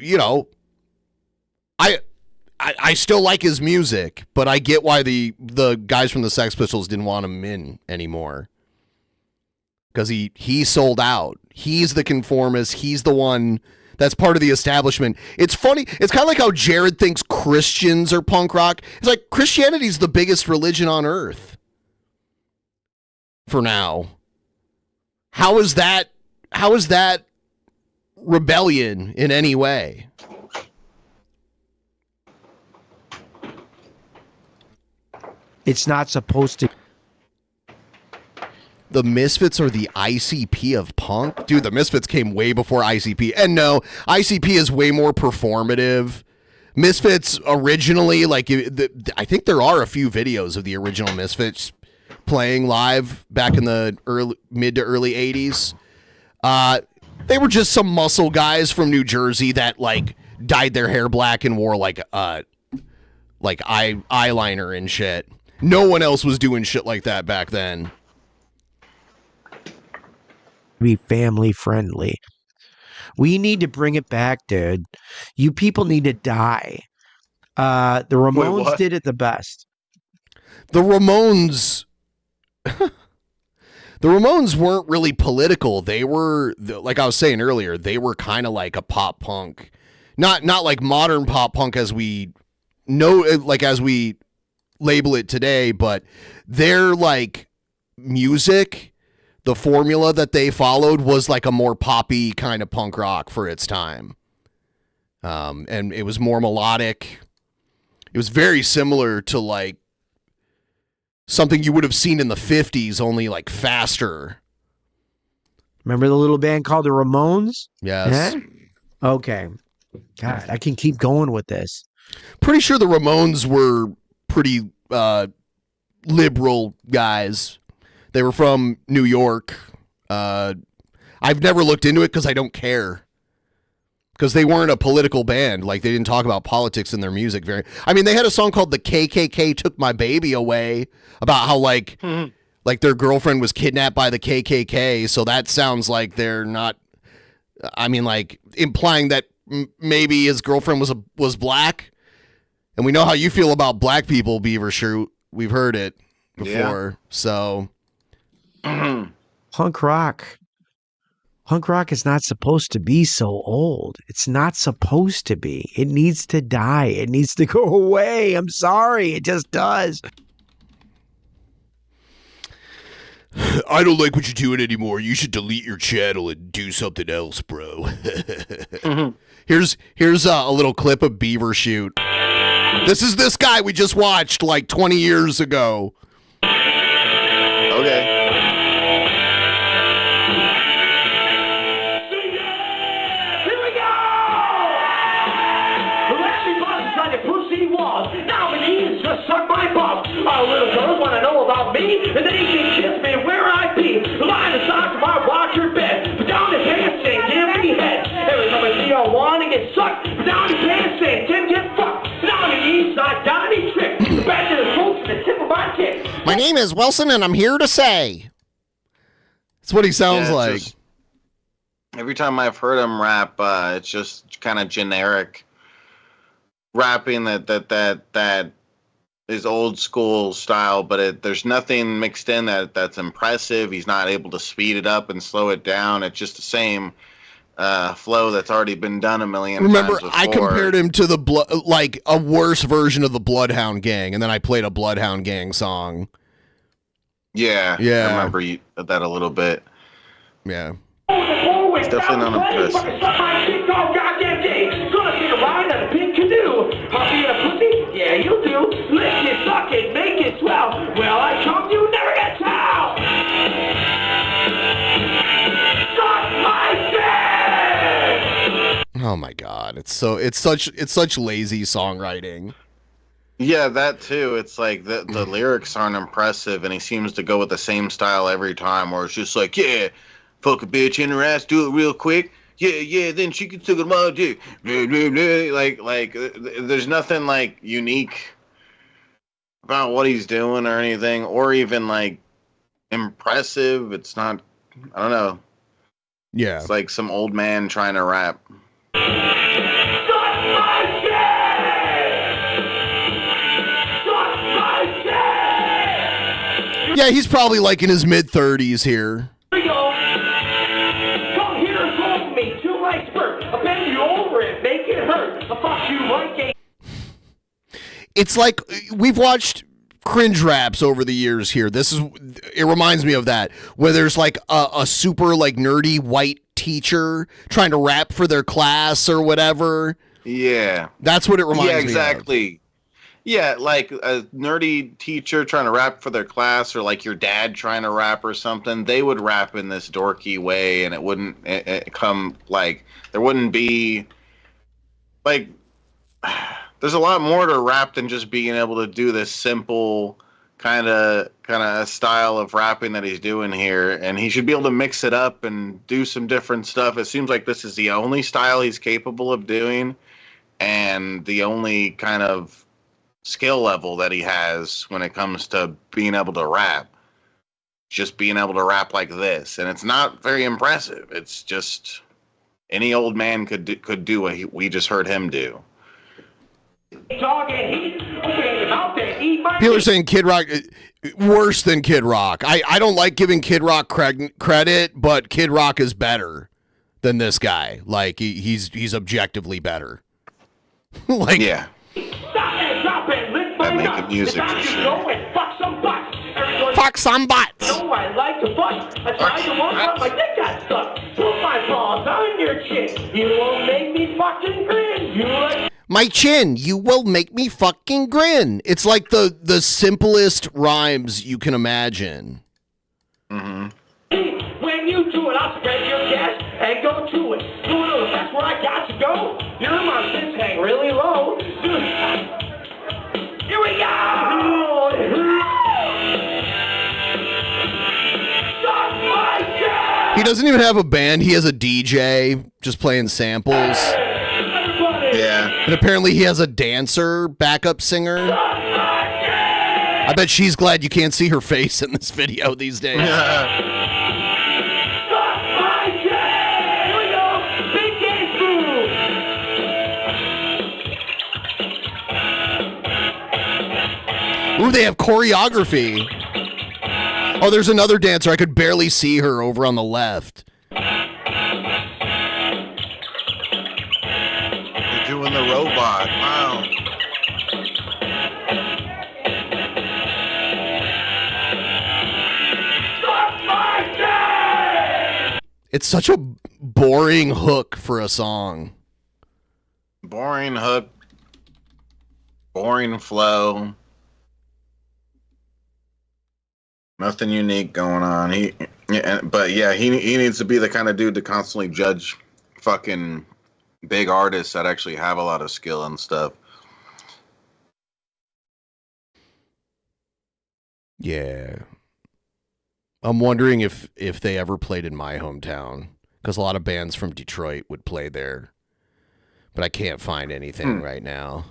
I still like his music, but I get why the guys from the Sex Pistols didn't want him in anymore. Because he sold out. He's the conformist. He's the one that's part of the establishment. It's funny. It's kind of like how Jared thinks Christians are punk rock. It's like Christianity's the biggest religion on earth. For now. How is that rebellion in any way? It's not supposed to. The Misfits are the ICP of punk? Dude, the Misfits came way before ICP. And no, ICP is way more performative. Misfits originally, like, I think there are a few videos of the original Misfits playing live back in the mid to early 80s. They were just some muscle guys from New Jersey that, like, dyed their hair black and wore, like eyeliner and shit. No one else was doing shit like that back then. Be family friendly. We need to bring it back, dude. You people need to die. The Ramones did it the best. The Ramones weren't really political. They were, like I was saying earlier, they were kind of like a pop punk. Not like modern pop punk as we know, like as we label it today, but their like music, the formula that they followed was like a more poppy kind of punk rock for its time. And it was more melodic. It was very similar to like something you would have seen in the 50s, only like faster. Remember the little band called the Ramones? Yes. Yeah? Okay. God, I can keep going with this. Pretty sure the Ramones were pretty liberal guys. They were from New York. I've never looked into it because I don't care. Because they weren't a political band. Like, they didn't talk about politics in their music. They had a song called "The KKK Took My Baby Away" about how, like, like their girlfriend was kidnapped by the KKK. So that sounds like they're not, like, implying that maybe his girlfriend was black. And we know how you feel about black people, Beaver. Sure, we've heard it before. Yeah. So, punk rock is not supposed to be so old. It's not supposed to be. It needs to die. It needs to go away. I'm sorry. It just does. I don't like what you're doing anymore. You should delete your channel and do something else, bro. Here's a little clip of Beaver shoot. This is this guy we just watched like 20 years ago. Okay. Suck my balls. All little girls want to know about me, and they can kiss me where I be. Line the socks of my watch your bed. Put down the pants and give me head. Every time I see I want to get sucked. Put down the pants and Tim get fucked. Down the east side, Johnny Trick. Back to the roots and the tip of my tip. My name is Wilson, and I'm here to say. That's what he sounds like. Every time I've heard him rap, it's just kind of generic rapping that is old school style, but there's nothing mixed in that's impressive. He's not able to speed it up and slow it down. It's just the same flow that's already been done a million times before. Remember, I compared him to like a worse version of the Bloodhound Gang, and then I played a Bloodhound Gang song. Yeah. I remember that a little bit. Yeah. It's definitely not impressive. Gonna be a ride on a pink canoe. I'll be a pussy? Yeah, you do. Lick it, suck it, make it swell. Well, I come, you never get tell. Suck my dick! Oh my god, it's such lazy songwriting. Yeah, that too. It's like the lyrics aren't impressive, and he seems to go with the same style every time, where it's just like, yeah, fuck a bitch in her ass, do it real quick. Yeah, then she can suck it my dick. Like, there's nothing like unique about what he's doing or anything, or even like impressive. It's not, I don't know. Yeah. It's like some old man trying to rap. Yeah, he's probably like in his mid-30s here. Come here and call me. 2 lights burp. A bend run you over and make it hurt. I fuck you like a... It's like we've watched cringe raps over the years here. It reminds me of that, where there's like a super like nerdy white teacher trying to rap for their class or whatever. Yeah. That's what it reminds me of. Yeah, exactly. Yeah, like a nerdy teacher trying to rap for their class, or like your dad trying to rap or something. They would rap in this dorky way, and it wouldn't come like, there wouldn't be like, there's a lot more to rap than just being able to do this simple kind of style of rapping that he's doing here, and he should be able to mix it up and do some different stuff. It seems like this is the only style he's capable of doing, and the only kind of skill level that he has when it comes to being able to rap. Just being able to rap like this, and it's not very impressive. It's just any old man could do what we just heard him do. People are saying Kid Rock worse than Kid Rock. I don't like giving Kid Rock credit, but Kid Rock is better than this guy. Like he's objectively better. Like yeah. That making music for sure. Fuck some butts. No, I like to fuck. I tried to walk up, my dick got stuck. Put my paws on your chin. You won't make me fucking grin. You like... My chin, you will make me fucking grin. It's like the simplest rhymes you can imagine. Mm-hmm. When you do it, I'll spread your chest and go to it. Do it, that's where I got to go. Your my tits hang really low. Here we go! He doesn't even have a band. He has a DJ just playing samples. Yeah. And apparently he has a dancer, backup singer. I bet she's glad you can't see her face in this video these days. Ooh, they have choreography. Oh, there's another dancer. I could barely see her over on the left. They're doing the robot. Wow. It's such a boring hook for a song. Boring hook. Boring flow. Nothing unique going on. He needs to be the kind of dude to constantly judge fucking big artists that actually have a lot of skill and stuff. Yeah. I'm wondering if they ever played in my hometown, because a lot of bands from Detroit would play there, but I can't find anything right now.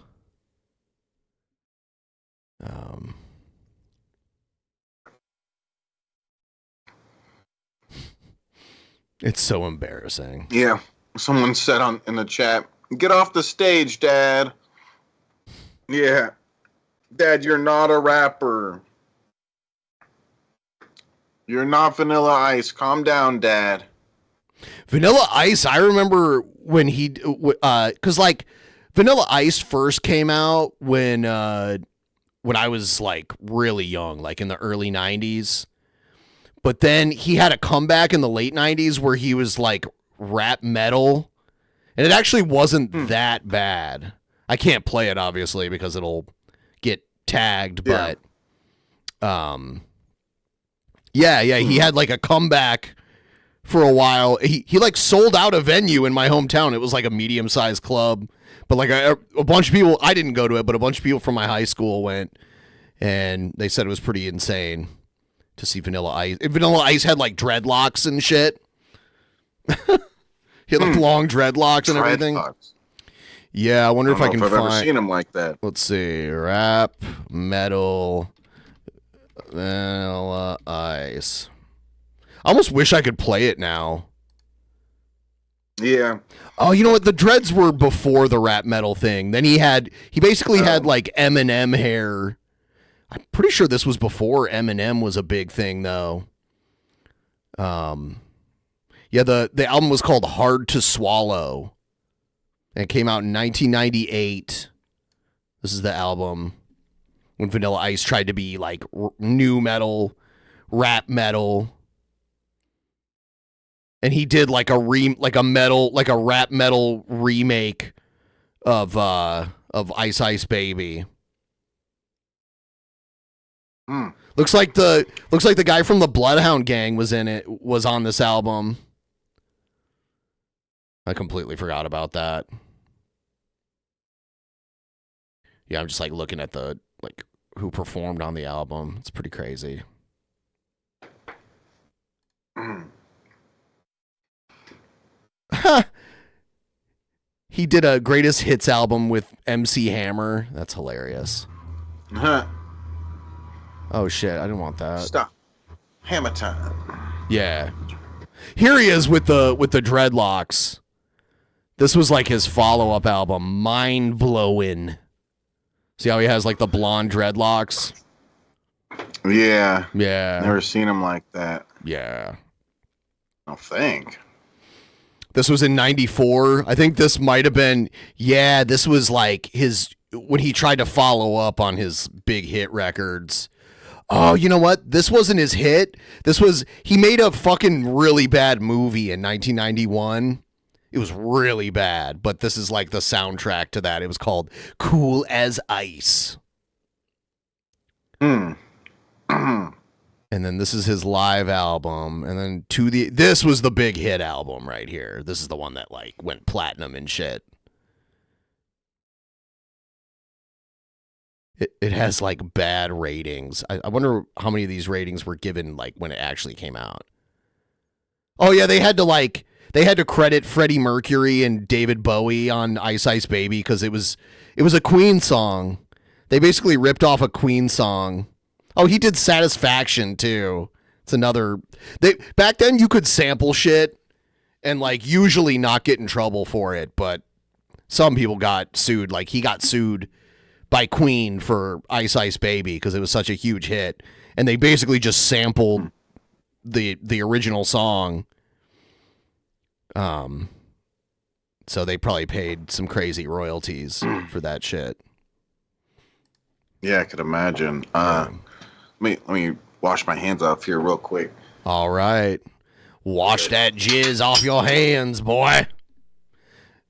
It's so embarrassing. Yeah. Someone said in the chat, "Get off the stage, Dad." Yeah. Dad, you're not a rapper. You're not Vanilla Ice. Calm down, Dad. Vanilla Ice, I remember when he, because like Vanilla Ice first came out when I was like really young, like in the early 90s. But then he had a comeback in the late 90s where he was like rap metal. And it actually wasn't that bad. I can't play it, obviously, because it'll get tagged. But, yeah, he had like a comeback for a while. He like sold out a venue in my hometown. It was like a medium-sized club. But like a bunch of people, I didn't go to it, but a bunch of people from my high school went. And they said it was pretty insane to see Vanilla Ice. Vanilla Ice had like dreadlocks and shit. He had like long dreadlocks and everything. Yeah, I wonder if I can I've find. ever seen him like that. Let's see, rap, metal, Vanilla Ice. I almost wish I could play it now. Yeah. Oh, you know what? The dreads were before the rap metal thing. Then he basically had like Eminem hair. I'm pretty sure this was before Eminem was a big thing, though. Yeah, the album was called Hard to Swallow. And it came out in 1998. This is the album when Vanilla Ice tried to be like new metal, rap metal. And he did like a rap metal remake of Ice Ice Baby. Looks like the guy from the Bloodhound Gang was on this album. I completely forgot about that. Yeah, I'm just like looking at the like who performed on the album. It's pretty crazy. He did a greatest hits album with MC Hammer. That's hilarious. Oh shit, I didn't want that. Stop. Hammer time. Yeah. Here he is with the dreadlocks. This was like his follow-up album, Mind Blowin'. See how he has like the blonde dreadlocks? Yeah. Yeah. Never seen him like that. Yeah. I don't think. This was in 94. I think this might have been, this was like when he tried to follow up on his big hit records. Oh, you know what? This wasn't his hit. He made a fucking really bad movie in 1991. It was really bad, but this is like the soundtrack to that. It was called Cool as Ice. And then this is his live album. And then this was the big hit album right here. This is the one that like went platinum and shit. It has like bad ratings. I wonder how many of these ratings were given like when it actually came out. Oh yeah, they had to credit Freddie Mercury and David Bowie on Ice Ice Baby because it was a Queen song. They basically ripped off a Queen song. Oh, he did Satisfaction too. It's another. Back then you could sample shit and like usually not get in trouble for it, but some people got sued. Like he got sued by Queen for Ice Ice Baby because it was such a huge hit, and they basically just sampled the original song. So they probably paid some crazy royalties for that shit. Yeah, I could imagine. Let me wash my hands off here real quick. All right. Wash that jizz off your hands, boy.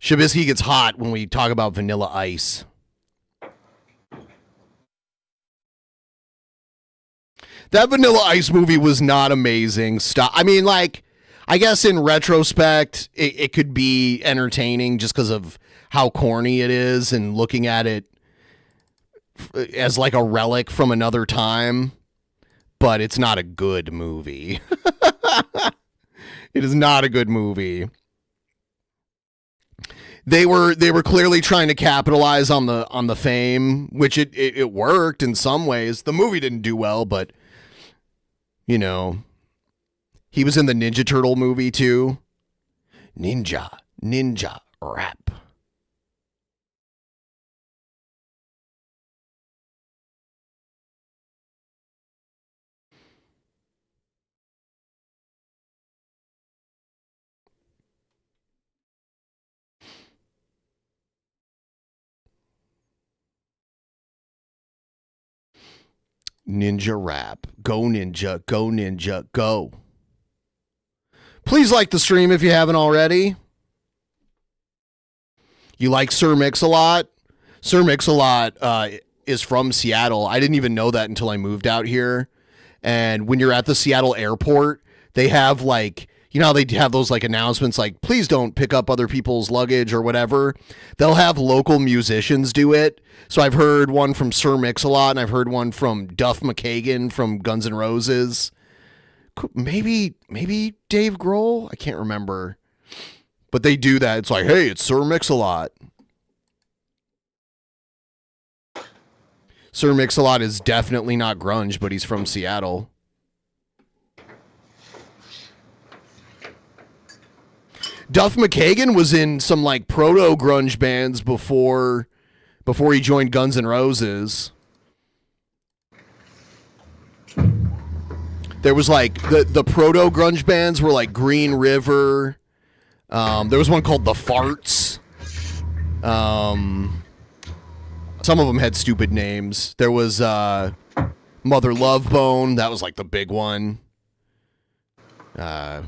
Shabisky gets hot when we talk about Vanilla Ice. That Vanilla Ice movie was not amazing. I mean, like, I guess in retrospect, it could be entertaining just because of how corny it is and looking at it as like a relic from another time. But it's not a good movie. It is not a good movie. They were clearly trying to capitalize on the fame, which it worked in some ways. The movie didn't do well, but you know, he was in the Ninja Turtle movie too. Ninja rap. Ninja rap. Go ninja, go ninja, go. Please like the stream if you haven't already. You like Sir Mix-a-Lot? Sir Mix-a-Lot is from Seattle. I didn't even know that until I moved out here. And when you're at the Seattle airport, they have like, you know how they have those like announcements like, please don't pick up other people's luggage or whatever. They'll have local musicians do it. So I've heard one from Sir Mix-a-Lot, and I've heard one from Duff McKagan from Guns N' Roses. Maybe Dave Grohl? I can't remember. But they do that. It's like, hey, it's Sir Mix-a-Lot. Sir Mix-a-Lot is definitely not grunge, but he's from Seattle. Duff McKagan was in some like proto-grunge bands before he joined Guns N' Roses. There was like the proto-grunge bands were like Green River. There was one called The Farts. Some of them had stupid names. There was Mother Love Bone. That was like the big one. There's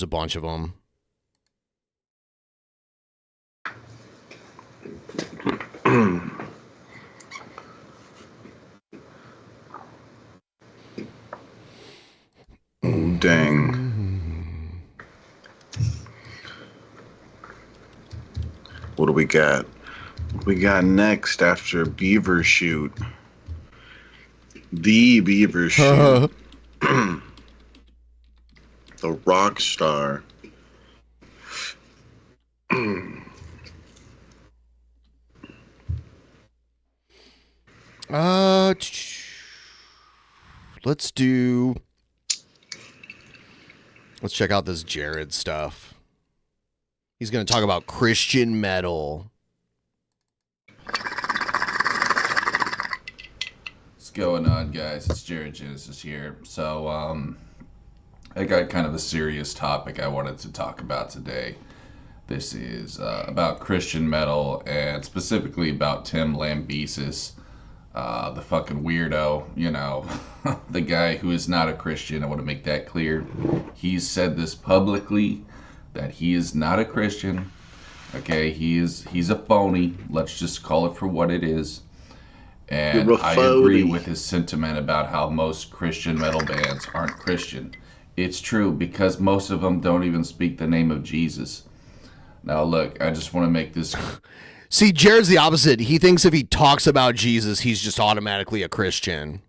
a bunch of them. Oh, dang. What do we got? What we got next after Beaver Shoot? The Beaver Shoot. The rock star. Let's check out this Jared stuff. He's going to talk about Christian metal. What's going on, guys? It's Jared Genesis here. So, I got kind of a serious topic I wanted to talk about today. This is about Christian metal, and specifically about Tim Lambesis, the fucking weirdo, you know, the guy who is not a Christian. I want to make that clear. He's said this publicly, that he is not a Christian. Okay, he's a phony. Let's just call it for what it is. And I agree with his sentiment about how most Christian metal bands aren't Christian. It's true, because most of them don't even speak the name of Jesus. Now, look, I just want to make this... See, Jared's the opposite. He thinks if he talks about Jesus, he's just automatically a Christian.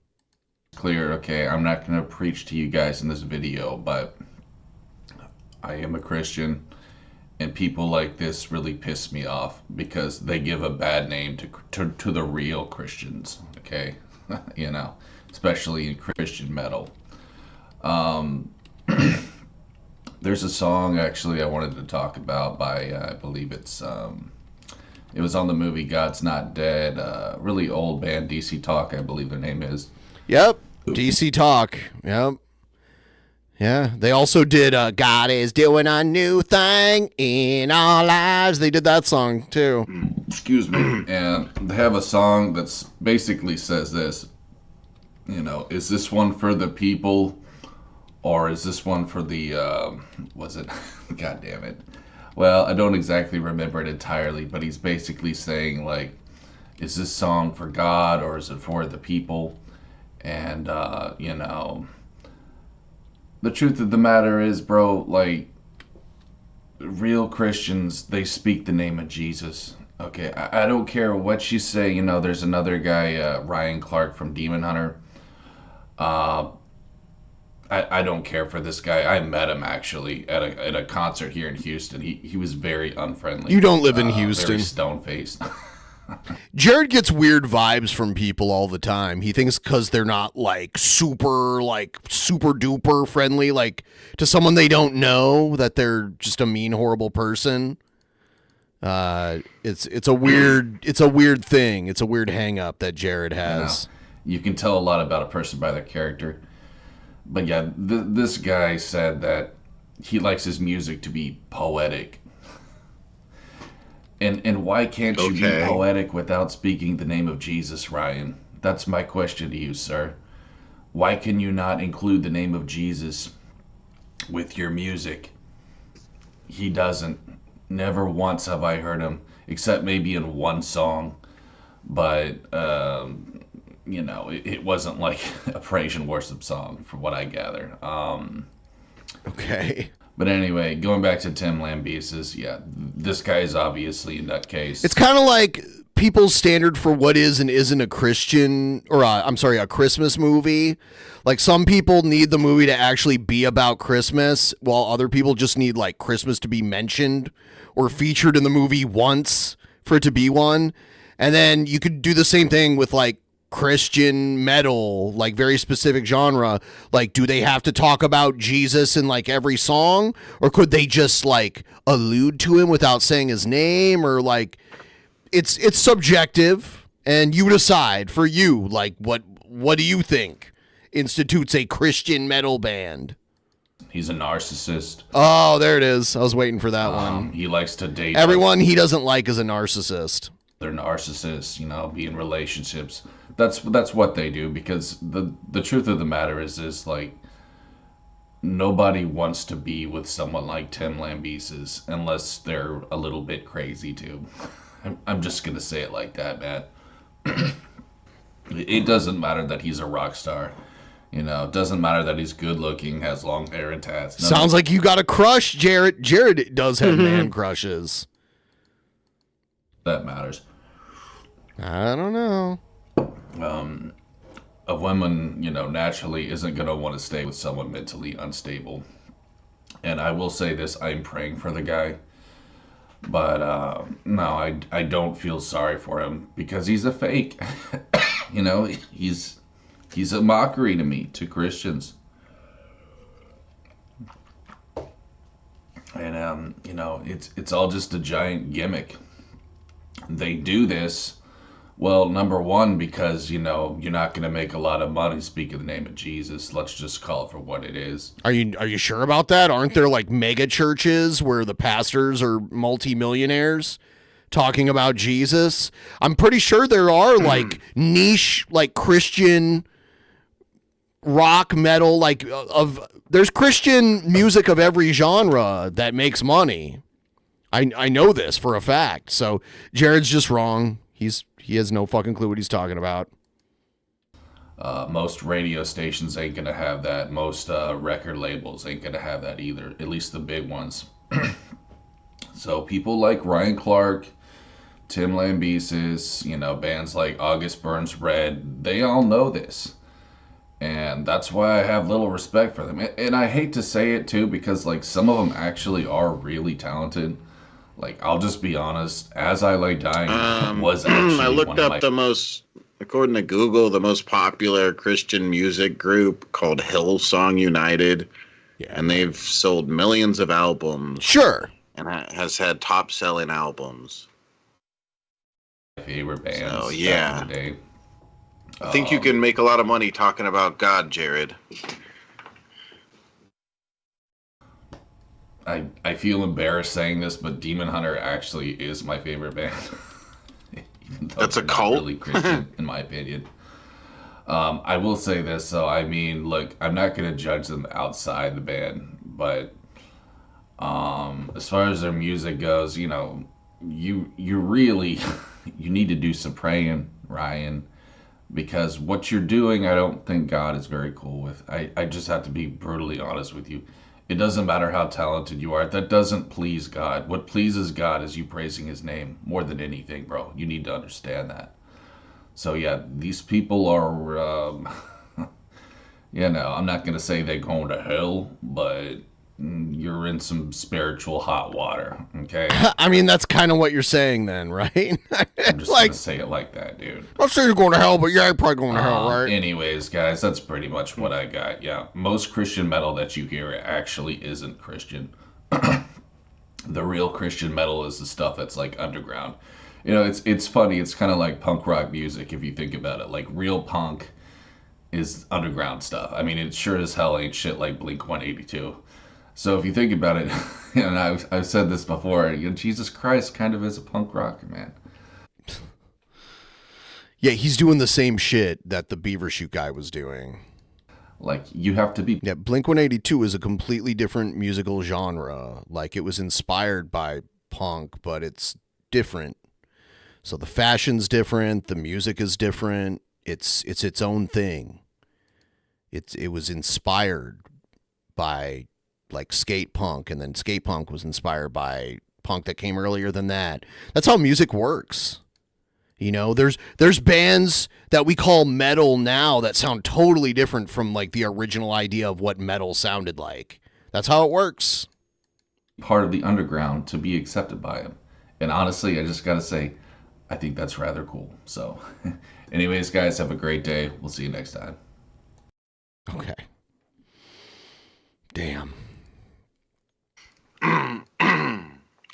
Clear, okay? I'm not going to preach to you guys in this video, but I am a Christian, and people like this really piss me off because they give a bad name to the real Christians, okay? You know, especially in Christian metal. There's a song, actually, I wanted to talk about by, I believe it's... it was on the movie God's Not Dead. Really old band, DC Talk, I believe their name is. Yep, DC Talk. Yep. Yeah, they also did God is doing a new thing in our lives. They did that song, too. Excuse me. And they have a song that's basically says this. You know, is this one for the people, or is this one for the, was it? God damn it. Well, I don't exactly remember it entirely, but he's basically saying, like, is this song for God or is it for the people? And, you know, the truth of the matter is, bro, like, real Christians, they speak the name of Jesus. Okay, I don't care what you say. You know, there's another guy, Ryan Clark from Demon Hunter. I don't care for this guy. I met him actually at a concert here in Houston. He was very unfriendly. You don't live in Houston. Very stone-faced. Jared gets weird vibes from people all the time. He thinks because they're not super duper friendly, like to someone they don't know, that they're just a mean, horrible person. It's a weird thing. It's a weird hang up that Jared has. You can tell a lot about a person by their character. But yeah, this guy said that he likes his music to be poetic. And why can't you be poetic without speaking the name of Jesus, Ryan? That's my question to you, sir. Why can you not include the name of Jesus with your music? He doesn't. Never once have I heard him, except maybe in one song. But, you know, it wasn't like a praise and worship song, from what I gather. Okay. But anyway, going back to Tim Lambesis, yeah, this guy is obviously a nutcase. It's kind of like people's standard for what is and isn't a Christian, or a Christmas movie. Like, some people need the movie to actually be about Christmas, while other people just need, like, Christmas to be mentioned or featured in the movie once for it to be one. And then you could do the same thing with, like, Christian metal, like very specific genre. Like, do they have to talk about Jesus in like every song, or could they just like allude to him without saying his name? Or like, it's subjective, and you decide for you, like, what do you think institutes a Christian metal band? He's a narcissist. Oh, there it is. I was waiting for that one. He likes to date everyone he doesn't like is a narcissist. They're narcissists, be in relationships. That's what they do, because the truth of the matter is like nobody wants to be with someone like Tim Lambesis unless they're a little bit crazy too. I'm just gonna say it like that, man. It doesn't matter that he's a rock star. It doesn't matter that he's good looking, has long hair and tats. Sounds like you got a crush, Jared. Jared does have man crushes. That matters. I don't know. A woman, naturally isn't going to want to stay with someone mentally unstable. And I will say this, I'm praying for the guy. But, no, I don't feel sorry for him because he's a fake. He's a mockery to me, to Christians. And, it's all just a giant gimmick. They do this, well, number one, because, you're not going to make a lot of money speaking the name of Jesus. Let's just call it for what it is. Are you sure about that? Aren't there like mega churches where the pastors are multimillionaires talking about Jesus? I'm pretty sure there are like niche, like Christian rock, metal, there's Christian music of every genre that makes money. I know this for a fact. So Jared's just wrong. He has no fucking clue what he's talking about. Most radio stations ain't gonna have that. Most record labels ain't gonna have that either. At least the big ones. So people like Ryan Clark, Tim Lambesis, bands like August Burns Red, they all know this. And that's why I have little respect for them. And I hate to say it too, because some of them actually are really talented. I'll just be honest, As I Lay Dying was actually I looked up according to Google, the most popular Christian music group called Hillsong United. Yeah. And they've sold millions of albums. Sure. And has had top selling albums. My favorite bands. So, yeah. Back in the day. I think you can make a lot of money talking about God, Jared. I feel embarrassed saying this, but Demon Hunter actually is my favorite band. That's a cult? Really Christian, in my opinion. I will say this, though. I mean, look, I'm not going to judge them outside the band, but as far as their music goes, you really you need to do some praying, Ryan, because what you're doing, I don't think God is very cool with. I just have to be brutally honest with you. It doesn't matter how talented you are. That doesn't please God. What pleases God is you praising his name more than anything, bro. You need to understand that. So, yeah, these people are, I'm not going to say they're going to hell, but you're in some spiritual hot water, okay? I mean, that's kind of what you're saying then, right? I'm just going to say it like that, dude. I'm sure you're going to hell, but you're probably going to hell, right? Anyways, guys, that's pretty much what I got. Yeah, most Christian metal that you hear actually isn't Christian. The real Christian metal is the stuff that's underground. It's funny. It's kind of like punk rock music if you think about it. Real punk is underground stuff. I mean, it sure as hell ain't shit like Blink-182. So if you think about it, and I've said this before, Jesus Christ kind of is a punk rocker, man. Yeah, he's doing the same shit that the Beaver Shoot guy was doing. You have to be... Yeah, Blink-182 is a completely different musical genre. It was inspired by punk, but it's different. So the fashion's different, the music is different. It's its own thing. It was inspired by skate punk, and then skate punk was inspired by punk that came earlier than that. That's how music works. There's bands that we call metal now that sound totally different from the original idea of what metal sounded like. That's how it works. Part of the underground to be accepted by him. And honestly, I just gotta say, I think that's rather cool. So anyways, guys, have a great day. We'll see you next time. Okay. Damn.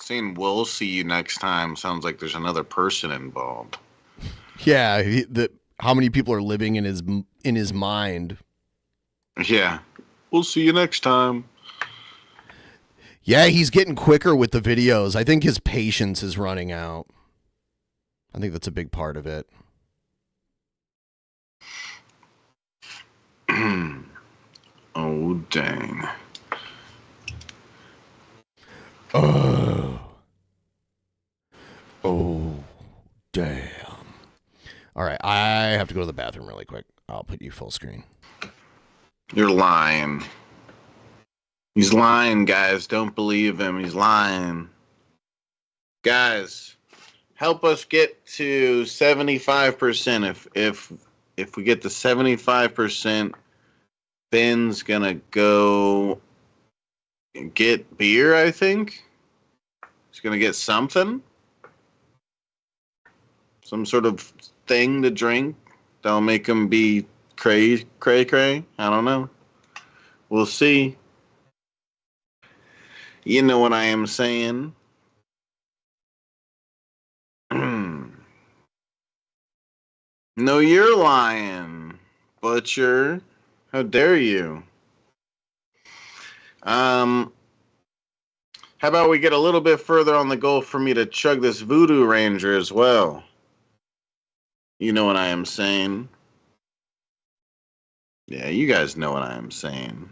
Saying we'll see you next time sounds like there's another person involved. Yeah, how many people are living in his mind? Yeah, we'll see you next time. Yeah, he's getting quicker with the videos. I think his patience is running out. I think that's a big part of it. Oh, dang. Oh, damn. All right, I have to go to the bathroom really quick. I'll put you full screen. You're lying. He's lying, guys. Don't believe him. He's lying. Guys, help us get to 75%. If we get to 75%, Ben's gonna go get beer, I think. He's gonna get something. Some sort of thing to drink that'll make him be cray. I don't know. We'll see. You know what I am saying. No, you're lying, Butcher. How dare you? How about we get a little bit further on the goal for me to chug this Voodoo Ranger as well? You know what I am saying. Yeah, you guys know what I am saying.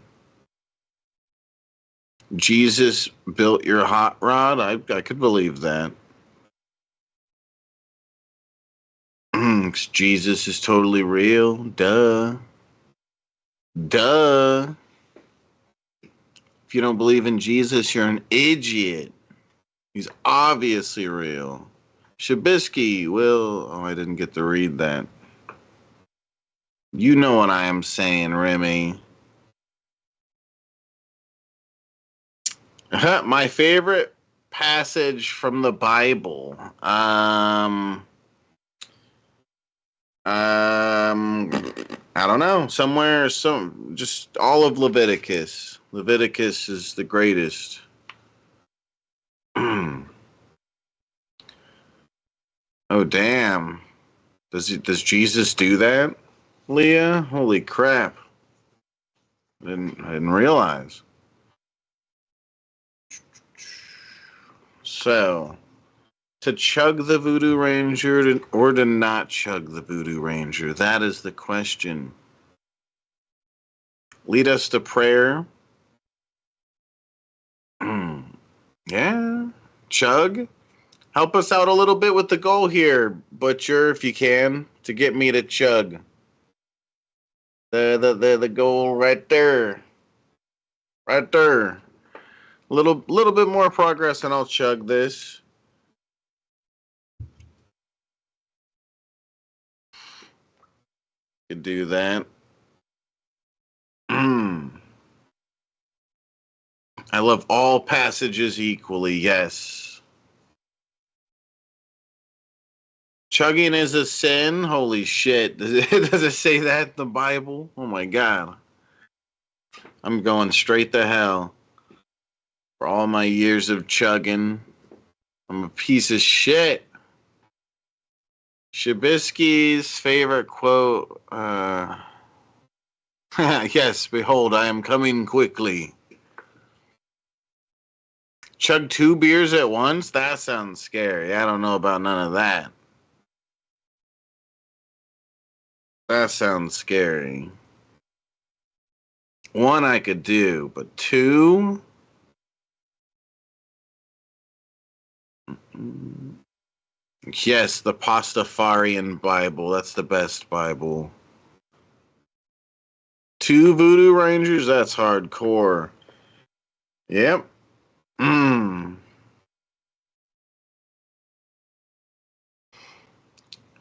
Jesus built your hot rod? I could believe that. Jesus is totally real. Duh. Duh. If you don't believe in Jesus, you're an idiot. He's obviously real. Shabisky will... Oh, I didn't get to read that. You know what I am saying, Remy. My favorite passage from the Bible. I don't know. Somewhere, just all of Leviticus. Leviticus is the greatest. Oh, damn. Does Jesus do that, Leah? Holy crap. I didn't realize. So, to chug the Voodoo Ranger or to not chug the Voodoo Ranger? That is the question. Lead us to prayer. Yeah. Chug. Help us out a little bit with the goal here, Butcher, if you can, to get me to chug. The goal right there. Right there. Little bit more progress and I'll chug this. Could do that. I love all passages equally, yes. Chugging is a sin? Holy shit. Does it say that in the Bible? Oh my god. I'm going straight to hell. For all my years of chugging, I'm a piece of shit. Shabisky's favorite quote, yes, behold, I am coming quickly. Chug 2 beers at once? That sounds scary. I don't know about none of that. That sounds scary. 1 I could do, but 2? Yes, the Pastafarian Bible. That's the best Bible. 2 Voodoo Rangers? That's hardcore. Yep.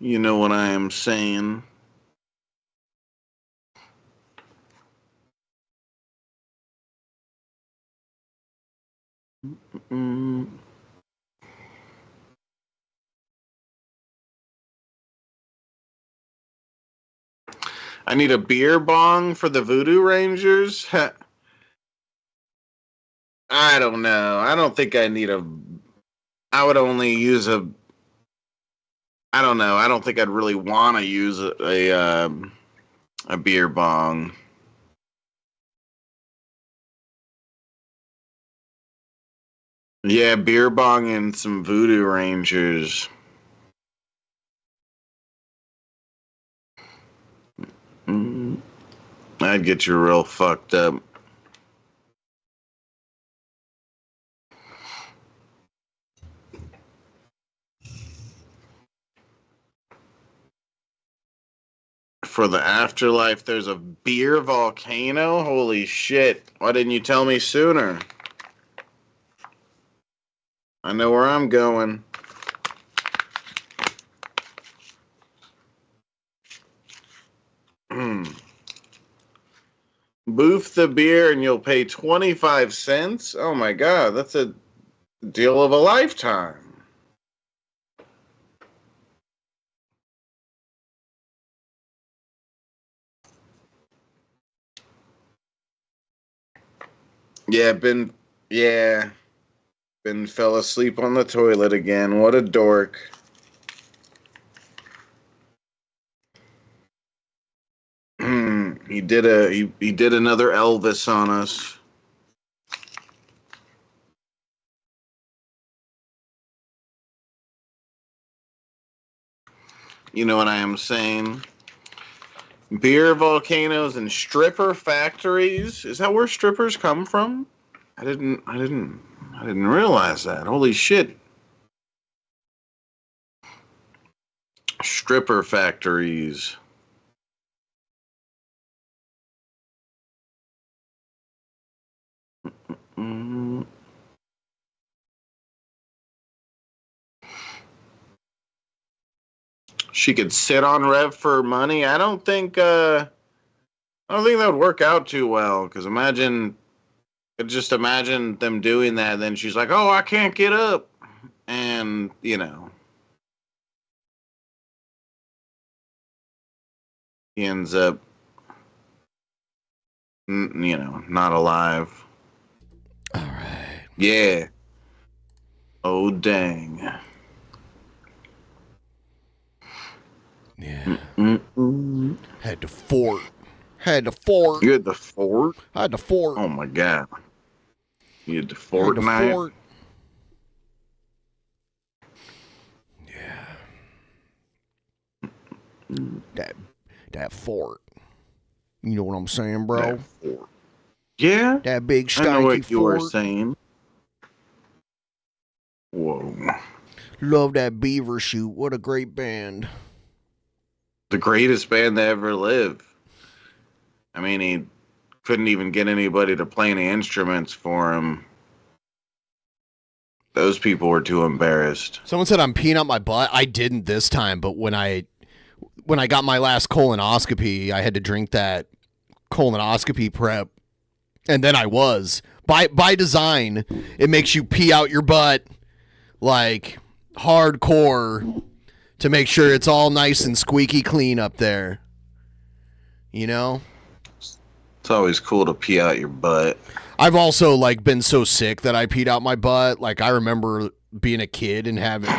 You know what I am saying. I need a beer bong for the Voodoo Rangers? I don't know. I don't think I need I would only use I don't know. I don't think I'd really want to use a beer bong. Yeah, beer bong and some voodoo rangers. I'd get you real fucked up. For the afterlife, there's a beer volcano? Holy shit. Why didn't you tell me sooner? I know where I'm going. Booth the beer and you'll pay 25 cents? Oh my god, that's a deal of a lifetime. Yeah, Ben fell asleep on the toilet again. What a dork. He did another Elvis on us. You know what I am saying? Beer volcanoes and stripper factories. Is that where strippers come from? I didn't realize that. Holy shit. Stripper factories. She could sit on Rev for money. I don't think that would work out too well. Because just imagine them doing that. Then she's like, "Oh, I can't get up," and he ends up, not alive. All right. Yeah. Oh dang. Yeah. Had to fort. You had the fort? I had to fort. Oh my god. You had the Fortnite? Yeah. That fort. You know what I'm saying, bro? Yeah. That big stanky I know what you were fort. saying. Whoa. Love that Beaver shoot. What a great band. The greatest band that ever lived. I mean, he couldn't even get anybody to play any instruments for him. Those people were too embarrassed. Someone said I'm peeing out my butt. I didn't this time, but when I got my last colonoscopy, I had to drink that colonoscopy prep, and then I was. By design, it makes you pee out your butt like hardcore to make sure it's all nice and squeaky clean up there. You know? It's always cool to pee out your butt. I've also been so sick that I peed out my butt. Like I remember being a kid and having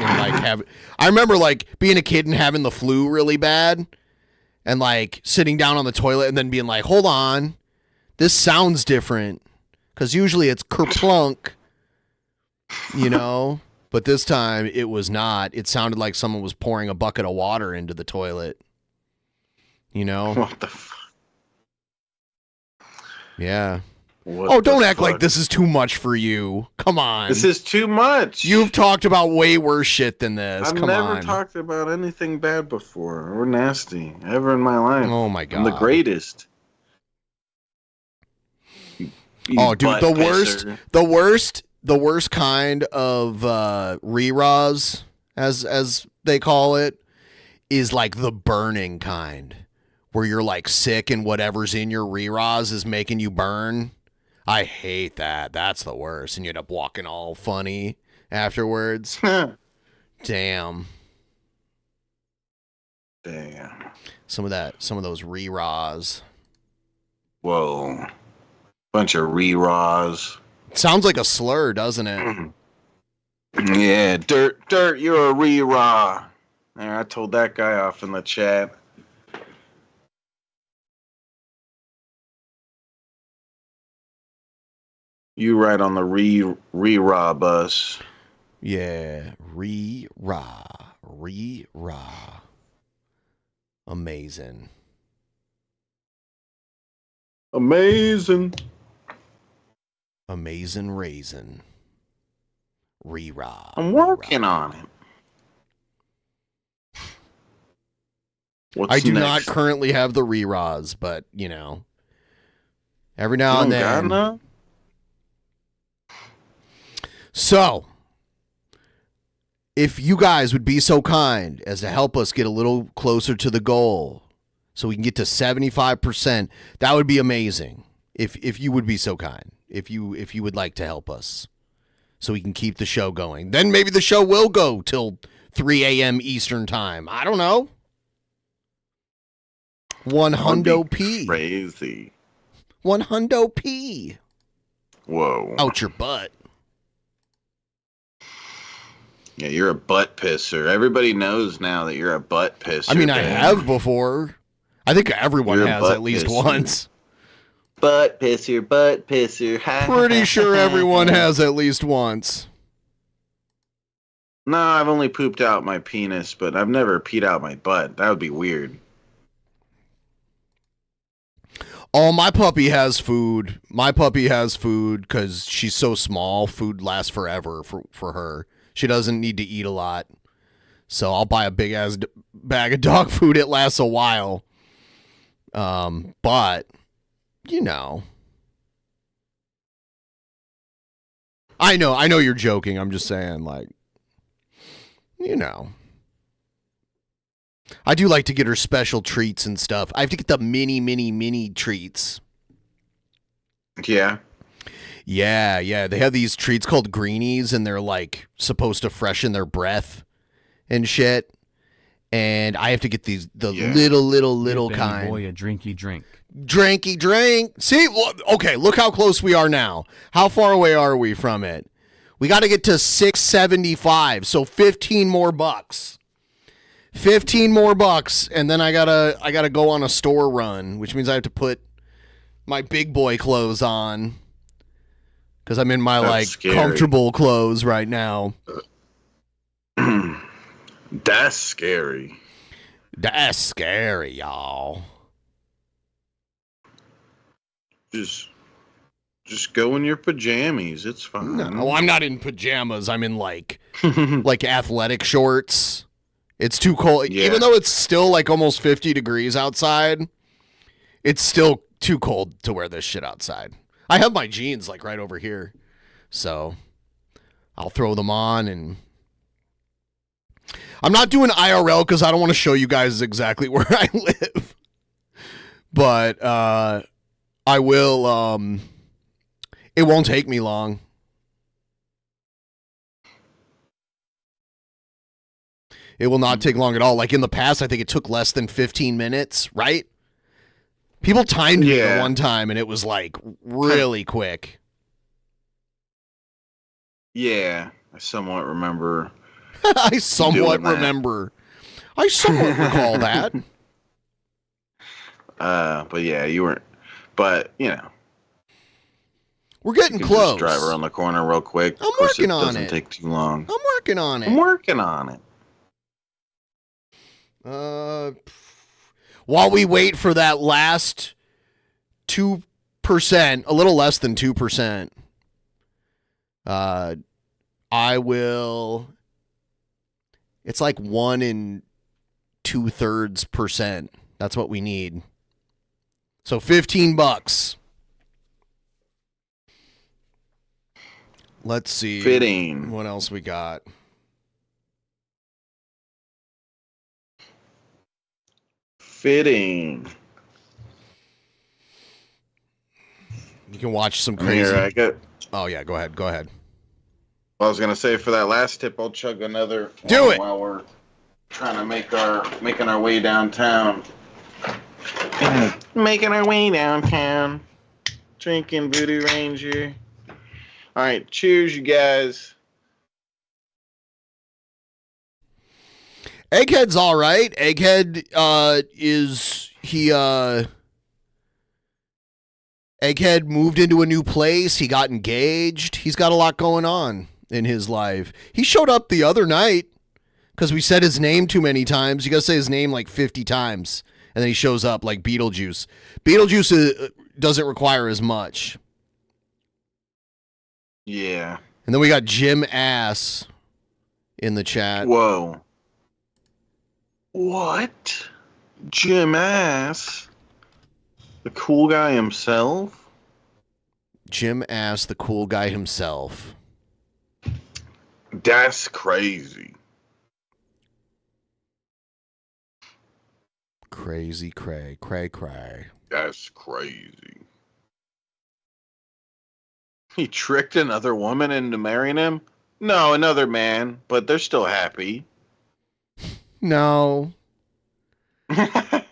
being a kid and having the flu really bad and sitting down on the toilet and then being like, "Hold on. This sounds different." Cuz usually it's kerplunk. You know? But this time it was not. It sounded like someone was pouring a bucket of water into the toilet. You know? What the fuck? Yeah. Don't act like this is too much for you. Come on. This is too much. You've talked about way worse shit than this. I've Come never on. talked about anything bad before or nasty ever in my life. Oh my god. I'm the greatest. You Oh, dude, butt the pisser. worst kind of re-raws, as they call it, is the burning kind, where you're sick and whatever's in your re-raws is making you burn. I hate that. That's the worst, and you end up walking all funny afterwards. Damn. Some of those re-raws. Whoa. Bunch of re-raws. Sounds like a slur, doesn't it? Yeah, dirt, you're a re-raw. There, I told that guy off in the chat. You ride on the re-raw bus. Yeah, re-raw. Amazing. Amazing raisin. Re-raw. I'm working on it. I do next? not currently have the re-raws, but, you know, every now and then. Got So, if you guys would be so kind as to help us get a little closer to the goal so we can get to 75%, that would be amazing. If you would be so kind. If you would like to help us so we can keep the show going. Then maybe the show will go till 3 a.m. Eastern time. I don't know. $100p. Crazy. $100p. Whoa. Out your butt. Yeah, you're a butt pisser. Everybody knows now that you're a butt pisser. I mean, I have before. I think everyone has at least once. Butt pisser, butt pisser. Pretty sure everyone has at least once. No, I've only pooped out my penis, but I've never peed out my butt. That would be weird. Oh, my puppy has food. My puppy has food because she's so small. Food lasts forever for her. She doesn't need to eat a lot. So I'll buy a big-ass bag of dog food. It lasts a while. But, you know. I know you're joking. I'm just saying, like, you know. I do like to get her special treats and stuff. I have to get the mini treats. Yeah. Yeah. They have these treats called greenies, and they're like supposed to freshen their breath and shit. And I have to get the little Give kind. Boy, a drinky drink. Drinky drink. See, okay, look how close we are now. How far away are we from it? We got to get to 675, so 15 more bucks. 15 more bucks, and then I gotta go on a store run, which means I have to put my big boy clothes on because I'm in my scary. comfortable clothes right now. That's scary. That's scary, y'all. Just go in your pajamas. It's fine. No, I'm not in pajamas. I'm in like athletic shorts. It's too cold. Yeah. Even though it's still like almost 50 degrees outside, it's still too cold to wear this shit outside. I have my jeans like right over here. So I'll throw them on, and I'm not doing IRL because I don't want to show you guys exactly where I live. But I will. It won't take me long. It will not take long at all. Like in the past, I think it took less than 15 minutes, right? People timed me at one time, and it was like really quick. Yeah, I somewhat remember. I somewhat remember. I somewhat recall that. But yeah, you weren't. But you know, we're getting you can close. Just drive around the corner real quick. I'm working on doesn't it. Take too long. I'm working on it. I'm working on it. While we wait for that last 2%, a little less than 2%, I will. It's like 1 2/3%. That's what we need. So $15. Let's see. Fitting. What else we got? Fitting. You can watch some crazy. Here, I got. Oh yeah, go ahead. Go ahead. I was gonna say for that last tip, I'll chug another. Do it while we're trying to making our way downtown. Making our way downtown. Drinking Voodoo Ranger. All right, cheers, you guys. Egghead's all right. Egghead is he Egghead moved into a new place. He got engaged. He's got a lot going on in his life. He showed up the other night because we said his name too many times. You got to say his name like 50 times. And then he shows up like Beetlejuice. Beetlejuice doesn't require as much. Yeah. And then we got Jim Ass in the chat. Whoa. What? Jim Ass? The cool guy himself? Jim Ass, the cool guy himself. That's crazy. Crazy cray. Cray cray. That's crazy. He tricked another woman into marrying him? No, another man, but they're still happy. No. Let's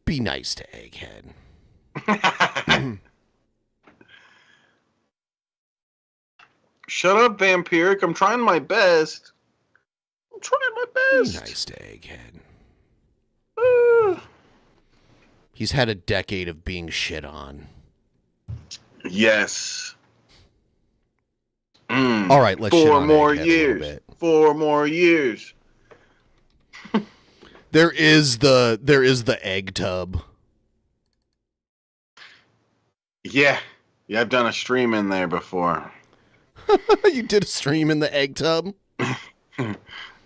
be nice to Egghead. Shut up, Vampiric. I'm trying my best. I'm trying my best. Be nice to Egghead. He's had a decade of being shit on. Yes. All right, let's shit on Egghead a little bit. 4 more years. There is the egg tub. Yeah. Yeah, I've done a stream in there before. You did a stream in the egg tub?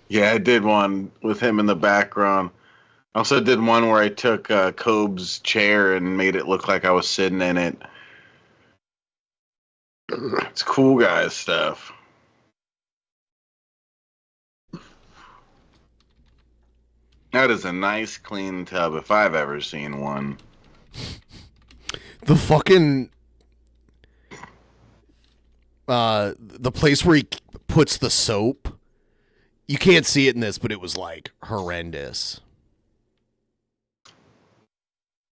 Yeah, I did one with him in the background. I also did one where I took Cobb's chair and made it look like I was sitting in it. It's cool guy stuff. That is a nice clean tub if I've ever seen one. The fucking the place where he puts the soap. You can't see it in this, but it was like horrendous.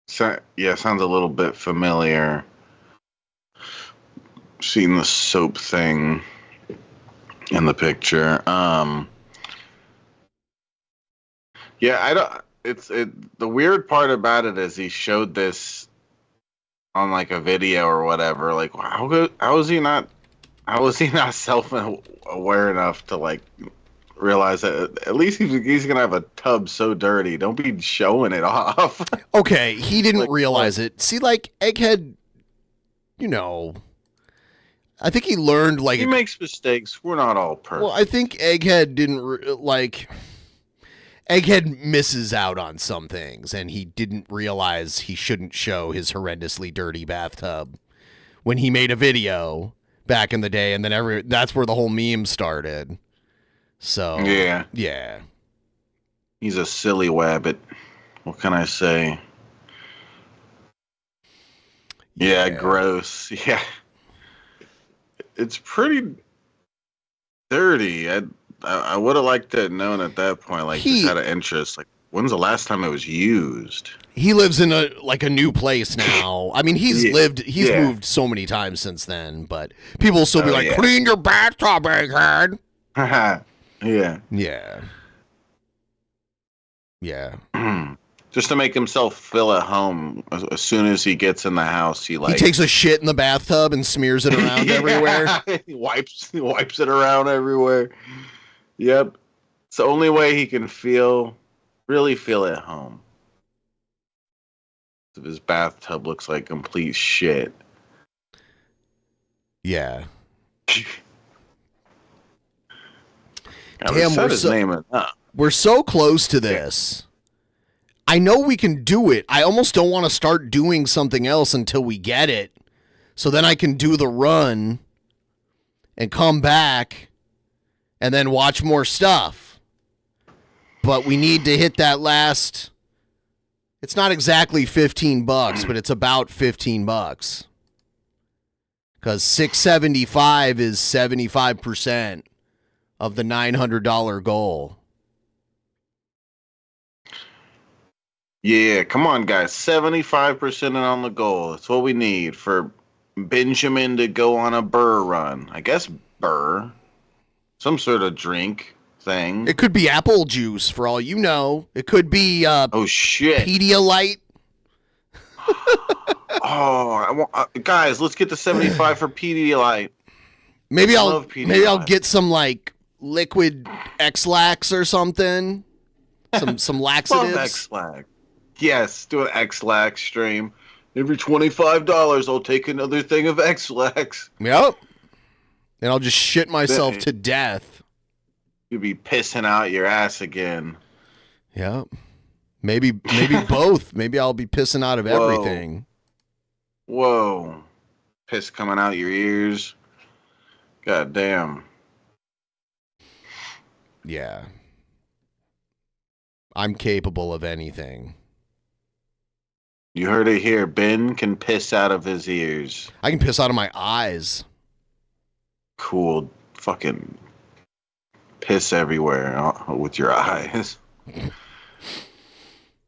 So, yeah, sounds a little bit familiar. Seen the soap thing in the picture. Yeah, I don't. The weird part about it is he showed this on like a video or whatever. Like, how is he not self-aware enough to like realize that at least he's gonna have a tub so dirty? Don't be showing it off. Okay, he didn't realize it. See, like Egghead, you know, I think he learned like he makes mistakes. We're not all perfect. Well, I think Egghead didn't like. Egghead misses out on some things, and he didn't realize he shouldn't show his horrendously dirty bathtub when he made a video back in the day, and then that's where the whole meme started. So yeah, he's a silly wabbit. What can I say? Yeah, gross. Yeah, it's pretty dirty. I would have liked to have known at that point. Like, just had an interest. Like, when's the last time it was used? He lives in a new place now. I mean, he's moved so many times since then, but people will still be like, clean your bathtub, Egghead. Yeah. Just to make himself feel at home. As soon as he gets in the house, he takes a shit in the bathtub and smears it around everywhere. He wipes it around everywhere. Yep. It's the only way he can really feel at home. If his bathtub looks like complete shit. Yeah. Damn, we're so close to this. I know we can do it. I almost don't want to start doing something else until we get it. So then I can do the run and come back and then watch more stuff. But we need to hit that last. It's not exactly $15, but it's about $15. Because $675 is 75% of the $900 goal. Yeah, come on, guys. 75% on the goal. That's what we need for Benjamin to go on a burr run. I guess burr. Some sort of drink thing. It could be apple juice, for all you know. It could be oh shit, Pedialyte. Guys, let's get the 75 for Pedialyte. Maybe I'll love Pedialyte. maybe I'll get some like liquid X-Lax or something. Some laxatives. Love X-Lax. Yes, do an X-Lax stream. Every $25, I'll take another thing of X-Lax. Yep. And I'll just shit myself to death. You'll be pissing out your ass again. Yep. Maybe both. Maybe I'll be pissing out of everything. Whoa. Piss coming out your ears. God damn. Yeah. I'm capable of anything. You heard it here. Ben can piss out of his ears. I can piss out of my eyes. Cool. Fucking piss everywhere with your eyes.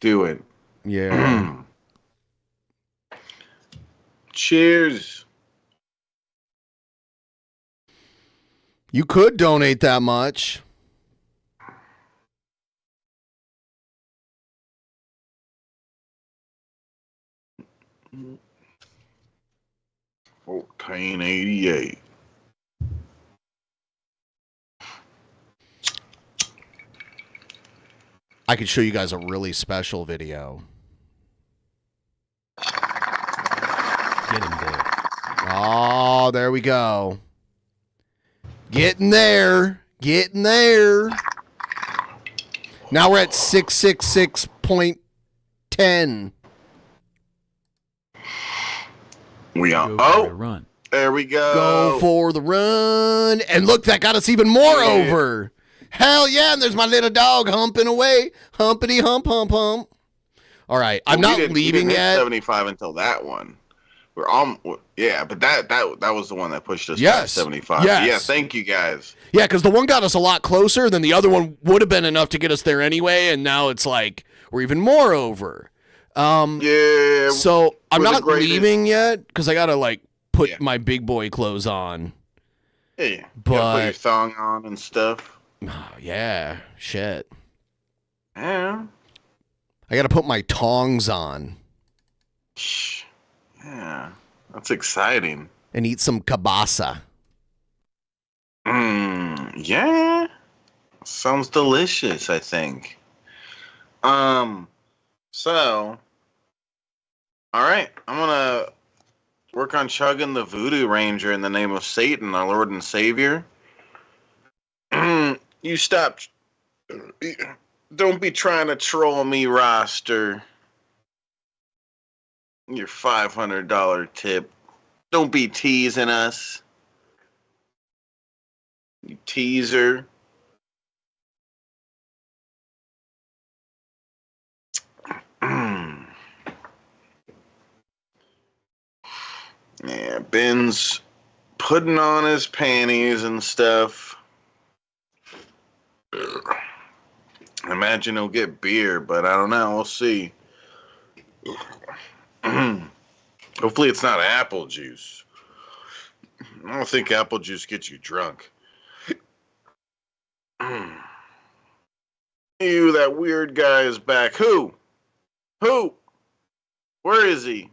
Do it. Yeah. Cheers. You could donate that much. $14.88. I could show you guys a really special video. Get him there. Oh, there we go. Getting there. Getting there. Now we're at 666.10. We are. Go for a run. There we go. Go for the run. And look, that got us even more over. Hell yeah, and there's my little dog humping away. Humpity hump, hump, hump. All right, I'm not leaving yet. 75 until that one. We're on, yeah, but that was the one that pushed us Yes. past 75. Yes. Yeah, thank you guys. Yeah, because the one got us a lot closer, than the other one would have been enough to get us there anyway, and now it's like we're even more over. Yeah. So I'm we're the not greatest. leaving yet because I gotta like put my big boy clothes on. Yeah, you gotta put But your thong on and stuff. oh, yeah, shit. Yeah. I gotta put my tongs on Yeah, that's exciting. and eat some kielbasa. Yeah. Sounds delicious, I think. So, all right, I'm gonna work on chugging the Voodoo Ranger in the name of Satan, our Lord and Savior. You stop. Don't be trying to troll me, roster. Your $500 tip. Don't be teasing us. You teaser. Yeah, Ben's putting on his panties and stuff. I imagine he'll get beer, but I don't know. We'll see. Hopefully it's not apple juice. I don't think apple juice gets you drunk. Ew, that weird guy is back. Who? Who? Where is he?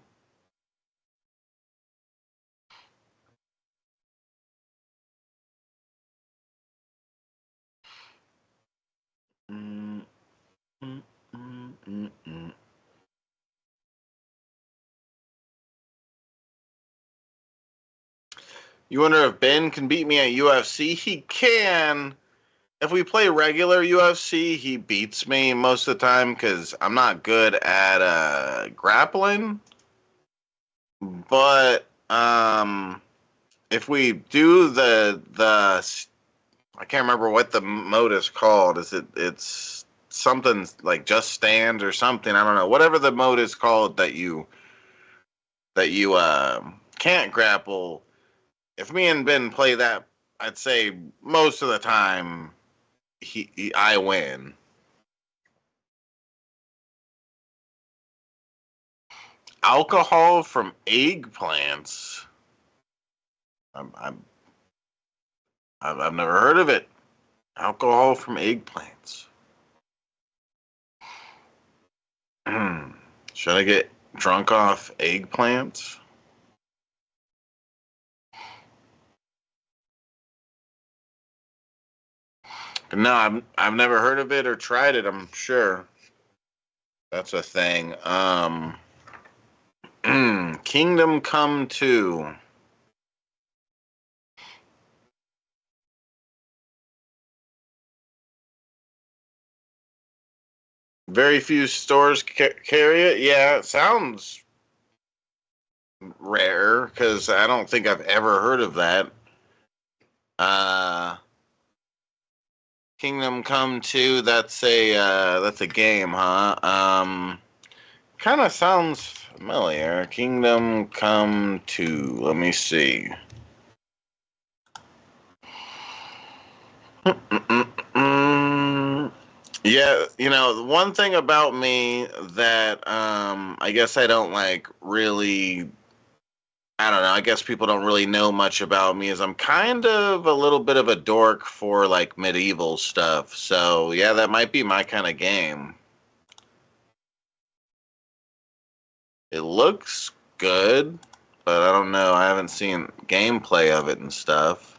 You wonder if Ben can beat me at UFC? He can. If we play regular UFC, he beats me most of the time because I'm not good at grappling. But if we do the I can't remember what the mode is called. It's something like just stand or something. I don't know. Whatever the mode is called that you can't grapple. If me and Ben play that, I'd say most of the time I win. Alcohol from eggplants. I've never heard of it. Alcohol from eggplants. Should I get Drunk off eggplants? No, I've never heard of it or tried it. I'm sure that's a thing. Kingdom Come 2. Very few stores carry it. Yeah, it sounds rare because I don't think I've ever heard of that. Kingdom Come 2. That's a game, huh? Kind of sounds familiar. Kingdom Come 2. Let me see. Yeah, the one thing about me that I guess I don't like really, I don't know, I guess people don't really know much about me is I'm kind of a little bit of a dork for like medieval stuff. So, yeah, that might be my kind of game. It looks good, but I don't know. I haven't seen gameplay of it and stuff.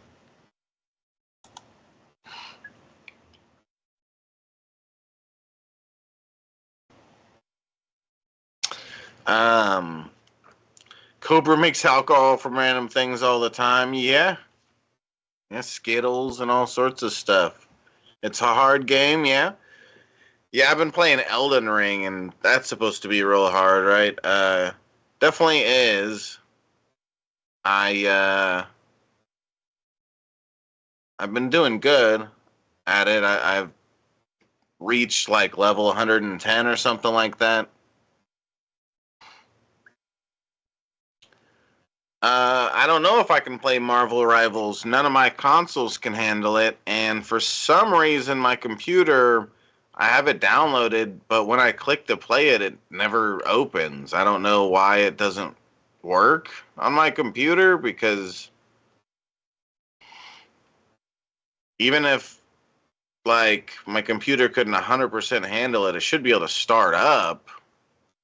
Cobra makes alcohol from random things all the time. Yeah. Yeah, Skittles and all sorts of stuff. It's a hard game, yeah. Yeah, I've been playing Elden Ring, and that's supposed to be real hard, right? Definitely is. I've been doing good at it. I've reached like level 110 or something like that. I don't know if I can play Marvel Rivals. None of my consoles can handle it, and for some reason, my computer, I have it downloaded, but when I click to play it, it never opens. I don't know why it doesn't work on my computer, because even if like my computer couldn't 100% handle it, it should be able to start up,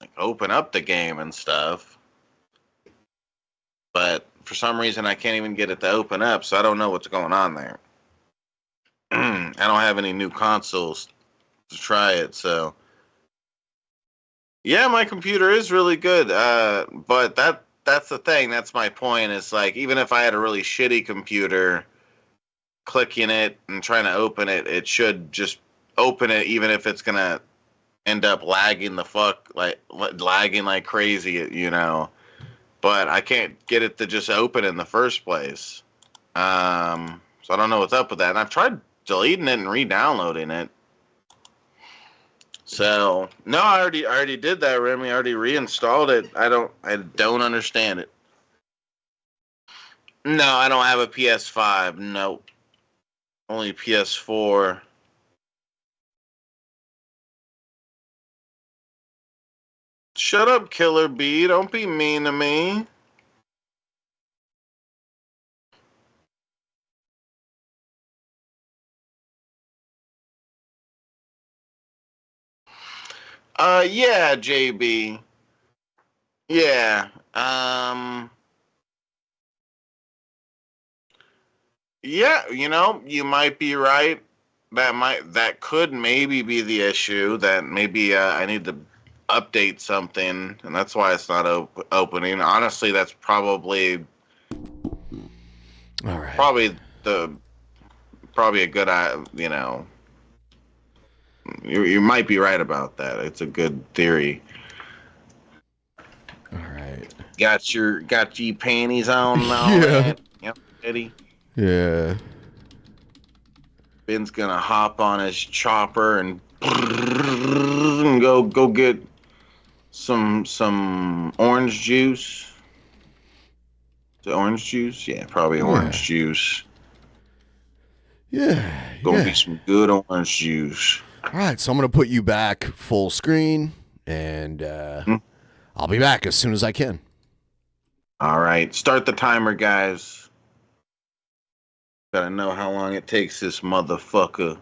like open up the game and stuff. But for some reason, I can't even get it to open up, so I don't know what's going on there. I don't have any new consoles to try it, so yeah, my computer is really good. But that's the thing. That's my point. It's like even if I had a really shitty computer, clicking it and trying to open it, it should just open it, even if it's gonna end up lagging lagging like crazy, But I can't get it to just open in the first place. So I don't know what's up with that. And I've tried deleting it and re-downloading it. So no, I already did that, Remy. I already reinstalled it. I don't understand it. No, I don't have a PS5. Nope. Only PS4. Shut up, Killer Bee. Don't be mean to me. Yeah, JB. Yeah. Yeah, you might be right. That could maybe be the issue. That maybe I need to update something, and that's why it's not opening. Honestly, that's probably all right. Probably a good you might be right about that. It's a good theory. All right. Got your panties on now. Yeah. Yep, Eddie. Yeah. Ben's gonna hop on his chopper and go get some orange juice. The orange juice? Yeah, probably orange juice. Yeah. Gonna be some good orange juice. All right, so I'm going to put you back full screen, and I'll be back as soon as I can. All right, start the timer, guys. Gotta know how long it takes this motherfucker.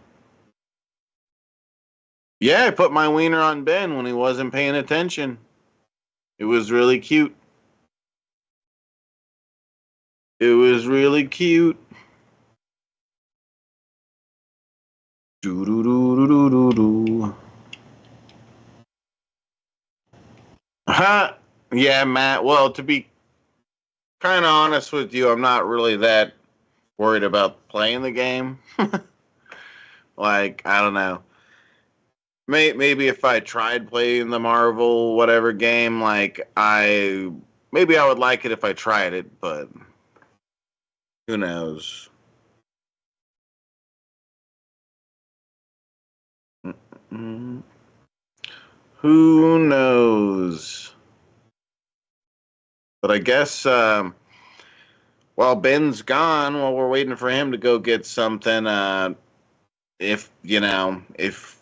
Yeah, I put my wiener on Ben when he wasn't paying attention. It was really cute. It was really cute. Do do do do do do. Huh? Yeah, Matt. Well, to be kind of honest with you, I'm not really that worried about playing the game. Like, I don't know. Maybe if I tried playing the Marvel whatever game, like maybe I would like it if I tried it, but who knows? Mm, who knows? But I guess while Ben's gone, while we're waiting for him to go get something, if you know, if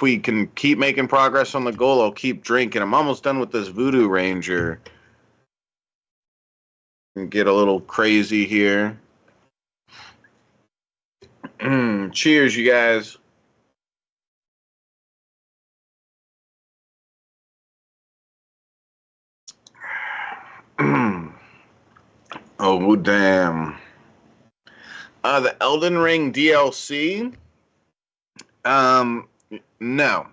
we can keep making progress on the goal, I'll keep drinking. I'm almost done with this Voodoo Ranger. And get a little crazy here. Cheers, you guys. Oh, damn. The Elden Ring DLC? No.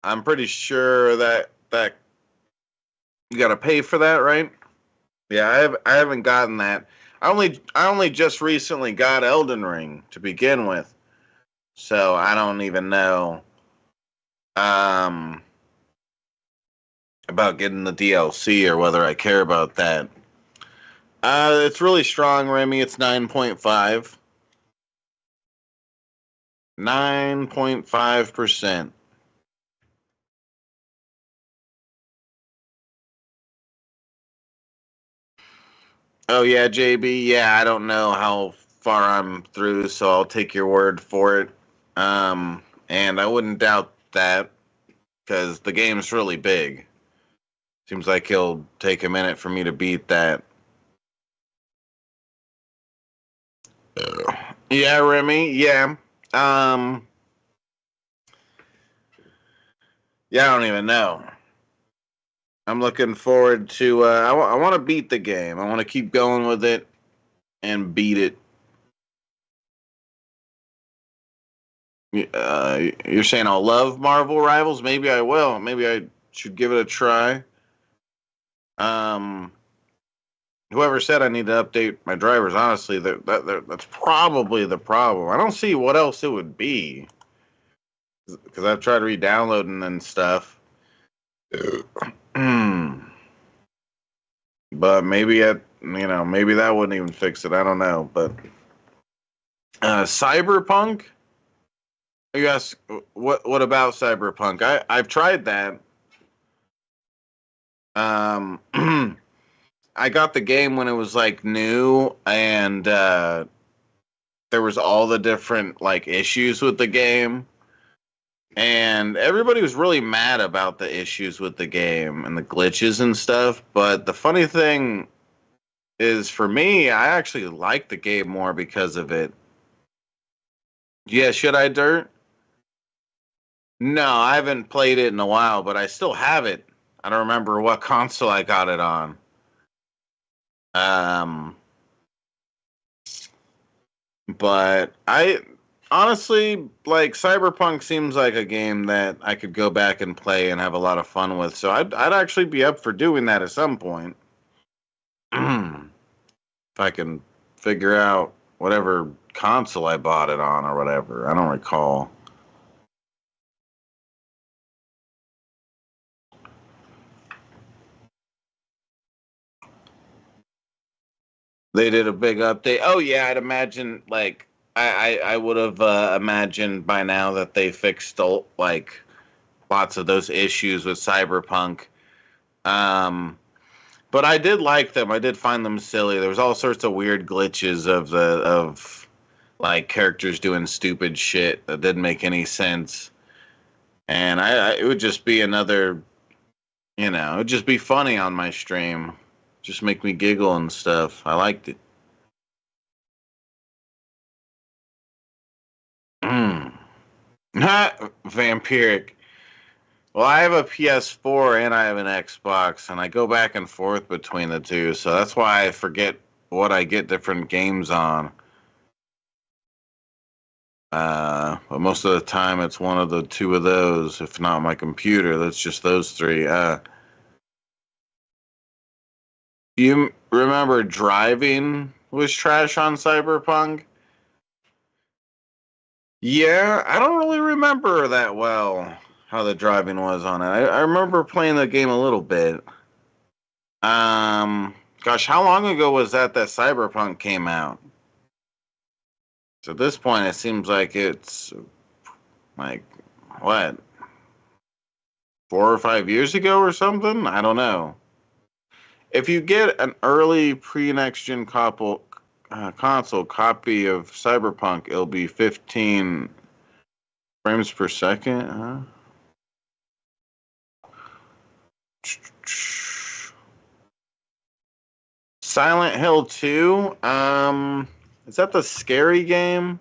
I'm pretty sure that you got to pay for that, right? Yeah, I haven't gotten that. I only just recently got Elden Ring to begin with. So, I don't even know about getting the DLC or whether I care about that. It's really strong, Remy. It's 9.5. 9.5%. Oh yeah, JB. Yeah, I don't know how far I'm through, so I'll take your word for it. And I wouldn't doubt that because the game's really big. Seems like it'll take a minute for me to beat that. Yeah, Remy. Yeah. Yeah, I don't even know. I'm looking forward to. I want to beat the game. I want to keep going with it and beat it. You're saying I'll love Marvel Rivals? Maybe I will. Maybe I should give it a try. Um, Whoever said I need to update my drivers, honestly, that's probably the problem. I don't see what else it would be because I've tried re-downloading and stuff. But maybe maybe that wouldn't even fix it. I don't know. But Cyberpunk. You ask what about Cyberpunk? I've tried that. I got the game when it was like new, and there was all the different like issues with the game, and everybody was really mad about the issues with the game and the glitches and stuff. But the funny thing is, for me, I actually like the game more because of it. Yeah, should I, Dirt? No, I haven't played it in a while, but I still have it. I don't remember what console I got it on. But I honestly like Cyberpunk seems like a game that I could go back and play and have a lot of fun with. So I'd actually be up for doing that at some point. If I can figure out whatever console I bought it on or whatever. I don't recall. They did a big update. Oh yeah, I'd imagine like I would have imagined by now that they fixed like lots of those issues with Cyberpunk. But I did like them. I did find them silly. There was all sorts of weird glitches of like characters doing stupid shit that didn't make any sense. And it would just be another, it would just be funny on my stream. Just make me giggle and stuff. I liked it. Vampiric. Well, I have a PS4 and I have an Xbox, and I go back and forth between the two, so that's why I forget what I get different games on. But most of the time, it's one of the two of those, if not my computer. That's just those three. You remember driving was trash on Cyberpunk? Yeah, I don't really remember that well how the driving was on it. I remember playing the game a little bit. Gosh, how long ago was that Cyberpunk came out? So at this point, it seems like it's like what, 4 or 5 years ago or something. I don't know. If you get an early pre-next gen console copy of Cyberpunk, it'll be 15 frames per second. Huh? Silent Hill 2. Is that the scary game?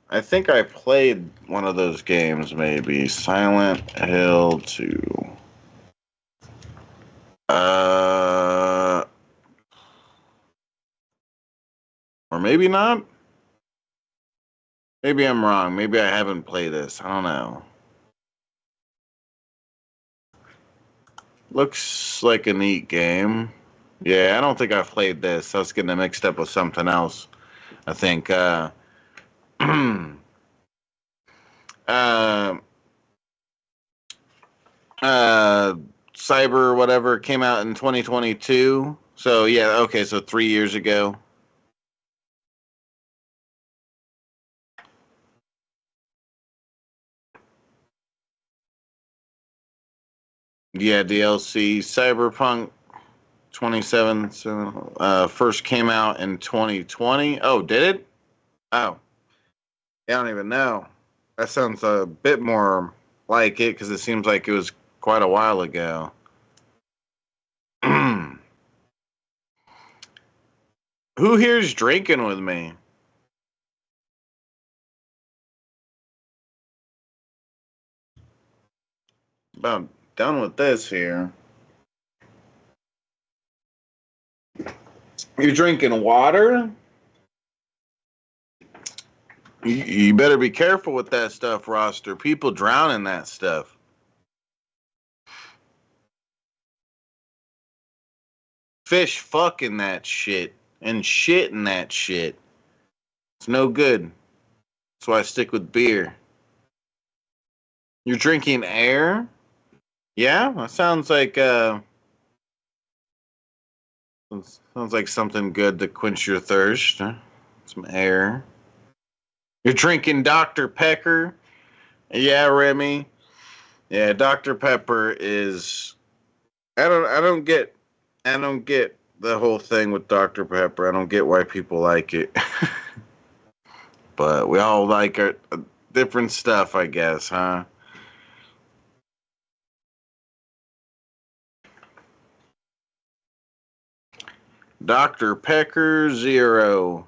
I think I played one of those games, maybe. Silent Hill 2. Or maybe not. Maybe I'm wrong. Maybe I haven't played this. I don't know. Looks like a neat game. Yeah, I don't think I've played this. I was getting it mixed up with something else. I think Cyber whatever came out in 2022. So yeah, okay, so 3 years ago. Yeah, DLC Cyberpunk 27 first came out in 2020. Oh, did it? Oh, I don't even know. That sounds a bit more like it because it seems like it was quite a while ago. Who here's drinking with me? About done with this here. You're drinking water? You better be careful with that stuff, Roster. People drown in that stuff. Fish fucking that shit and shit in that shit. It's no good. That's why I stick with beer. You're drinking air? Yeah, that sounds like something good to quench your thirst. Huh? Some air. You're drinking Dr. Pepper? Yeah, Remy. Yeah, Dr. Pepper is. I don't get the whole thing with Dr. Pepper. I don't get why people like it. But we all like our different stuff, I guess, huh? Dr. Pecker Zero.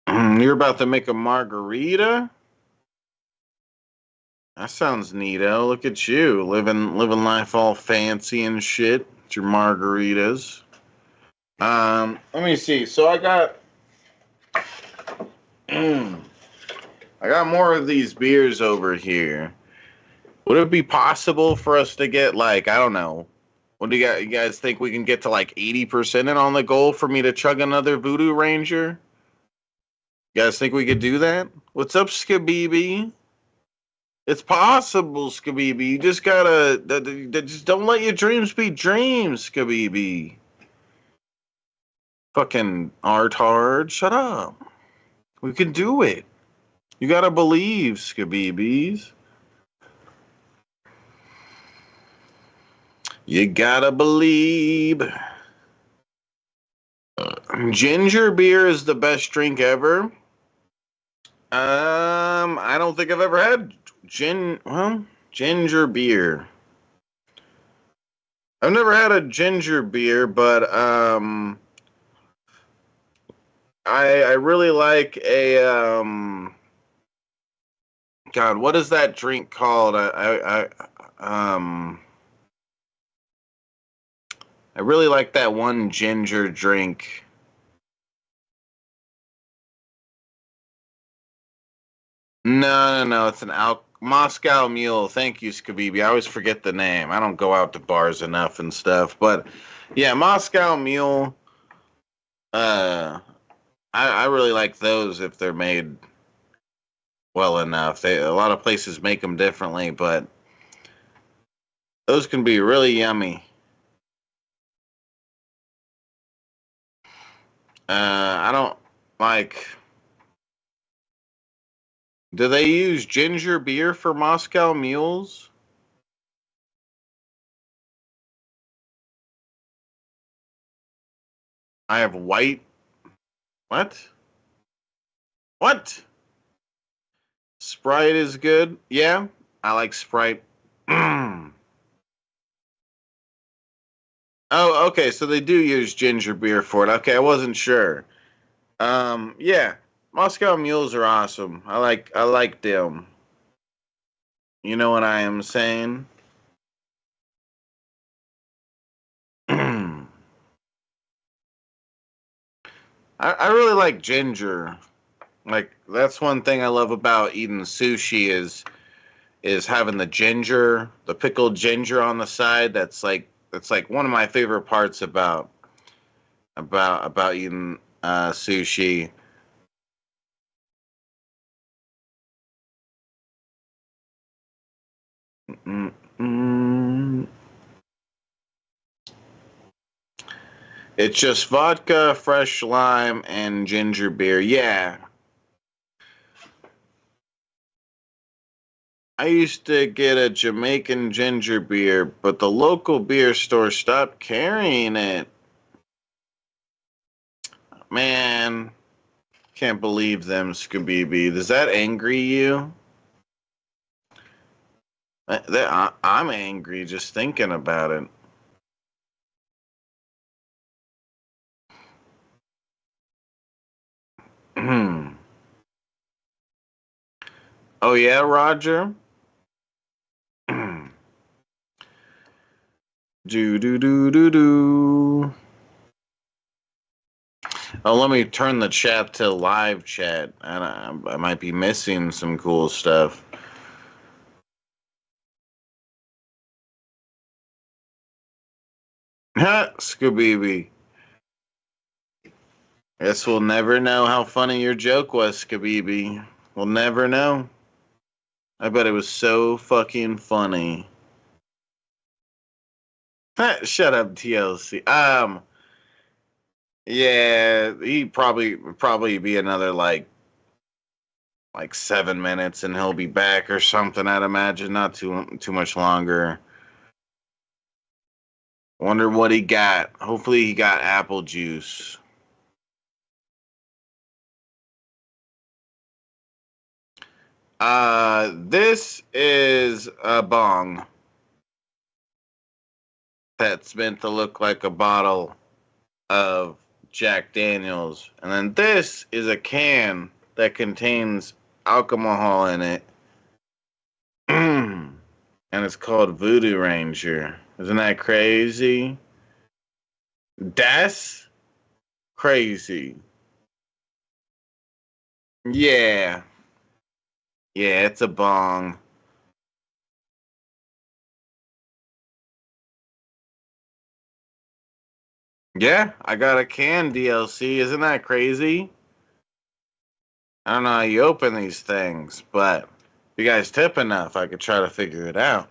You're about to make a margarita? That sounds neato. Look at you, living life all fancy and shit. It's your margaritas. Let me see. So I got more of these beers over here. Would it be possible for us to get like, I don't know, what do you guys think we can get to like 80% in on the goal for me to chug another Voodoo Ranger? You guys think we could do that? What's up, Skabibi? It's possible, Skabibi. You just gotta just don't let your dreams be dreams, Skabibi. Fucking artard, shut up. We can do it. You gotta believe, Skabibis. You gotta believe. Ginger beer is the best drink ever. I don't think I've ever had gin. Well, Ginger beer. I've never had a ginger beer, but I really like a God, what is that drink called? I really like that one ginger drink. No, it's an Moscow Mule. Thank you, Skabibi. I always forget the name. I don't go out to bars enough and stuff, but yeah, Moscow Mule. I really like those if they're made well enough. A lot of places make them differently, but those can be really yummy. I don't like. Do they use ginger beer for Moscow Mules? I have white. What? What? Sprite is good. Yeah, I like Sprite. Oh, okay. So they do use ginger beer for it. Okay, I wasn't sure. Yeah, Moscow Mules are awesome. I like them. You know what I am saying? I really like ginger. Like that's one thing I love about eating sushi is having the ginger, the pickled ginger on the side. That's like one of my favorite parts about eating sushi. Mm-mm. It's just vodka, fresh lime, and ginger beer. Yeah. I used to get a Jamaican ginger beer, but the local beer store stopped carrying it. Man, can't believe them, Skabibi. Does that angry you? I'm angry just thinking about it. Oh yeah, Roger? Do do do do do. Oh, let me turn the chat to live chat. And I might be missing some cool stuff. Ha, Skabibi. Guess we'll never know how funny your joke was, Skabibi. We'll never know. I bet it was so fucking funny. Shut up, TLC. Yeah, he probably be another like 7 minutes, and he'll be back or something. I'd imagine not too much longer. Wonder what he got. Hopefully, he got apple juice. This is a bong that's meant to look like a bottle of Jack Daniels. And then this is a can that contains alcohol in it. And it's called Voodoo Ranger. Isn't that crazy? That's crazy. Yeah. Yeah, it's a bong. Yeah, I got a can DLC. Isn't that crazy? I don't know how you open these things, but if you guys tip enough, I could try to figure it out.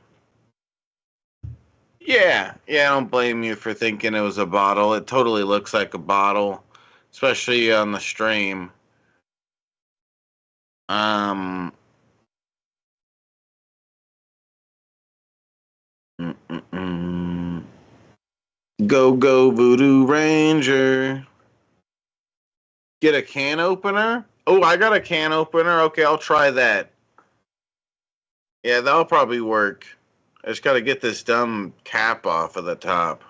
Yeah, I don't blame you for thinking it was a bottle. It totally looks like a bottle, especially on the stream. Um, Go Voodoo Ranger. Get a can opener? Oh, I got a can opener. Okay, I'll try that. Yeah, that'll probably work. I just gotta get this dumb cap off of the top.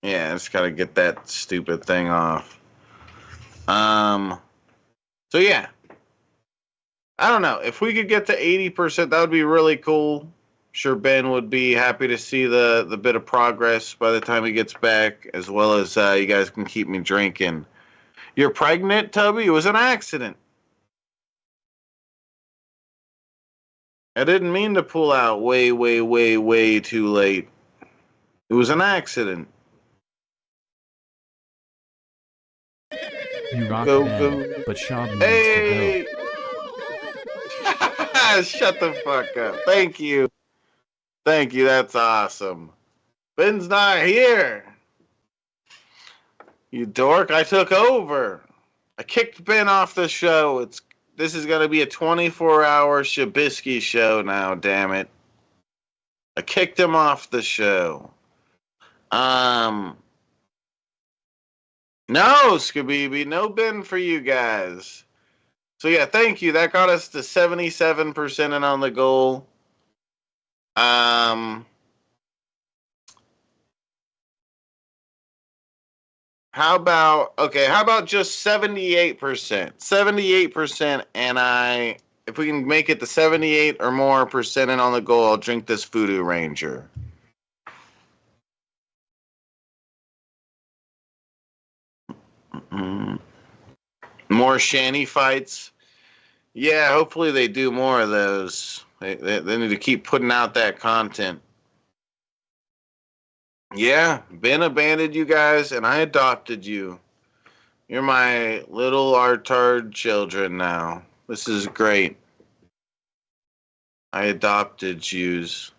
Yeah, I just gotta get that stupid thing off. So yeah. I don't know. If we could get to 80%, that would be really cool. Sure, Ben would be happy to see the bit of progress by the time he gets back, as well as you guys can keep me drinking. You're pregnant, Tubby? It was an accident. I didn't mean to pull out way, way, way, way too late. It was an accident. You rock Go, Ben, go. but Shab needs Hey! to Shut the fuck up. Thank you. Thank you. That's awesome. Ben's not here. You dork. I took over. I kicked Ben off the show. This is going to be a 24-hour Shabisky show now, damn it. I kicked him off the show. No, Skabibi, no Ben for you guys. So yeah, thank you. That got us to 77% and on the goal. How about just 78%? 78%, and if we can make it to 78 or more percent and on the goal, I'll drink this Voodoo Ranger. More Shanny fights. Yeah, hopefully they do more of those. They need to keep putting out that content. Yeah, Ben abandoned you guys, and I adopted you. You're my little artard children now. This is great. I adopted yous.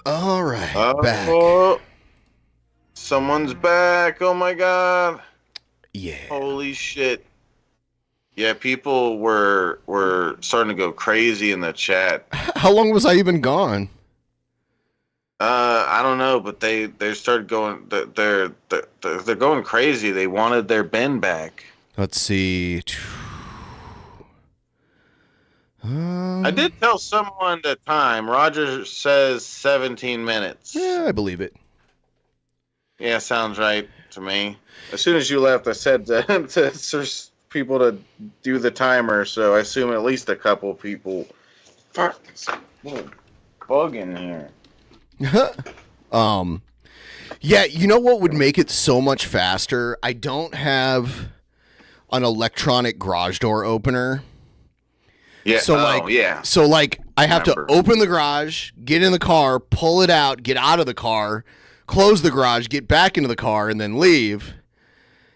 All right, back. Someone's back. Oh my god. Yeah. Holy shit. Yeah, people were starting to go crazy in the chat. How long was I even gone? I don't know, but they started going. They're going crazy. They wanted their Ben back. Let's see. I did tell someone the time. Roger says 17 minutes. Yeah, I believe it. Yeah, sounds right to me. As soon as you left, I said to people to do the timer, so I assume at least a couple people. Fuck, it's a little bug in here. Yeah, you know what would make it so much faster? I don't have an electronic garage door opener. Yeah. So I have to open the garage, get in the car, pull it out, get out of the car, close the garage, get back into the car, and then leave.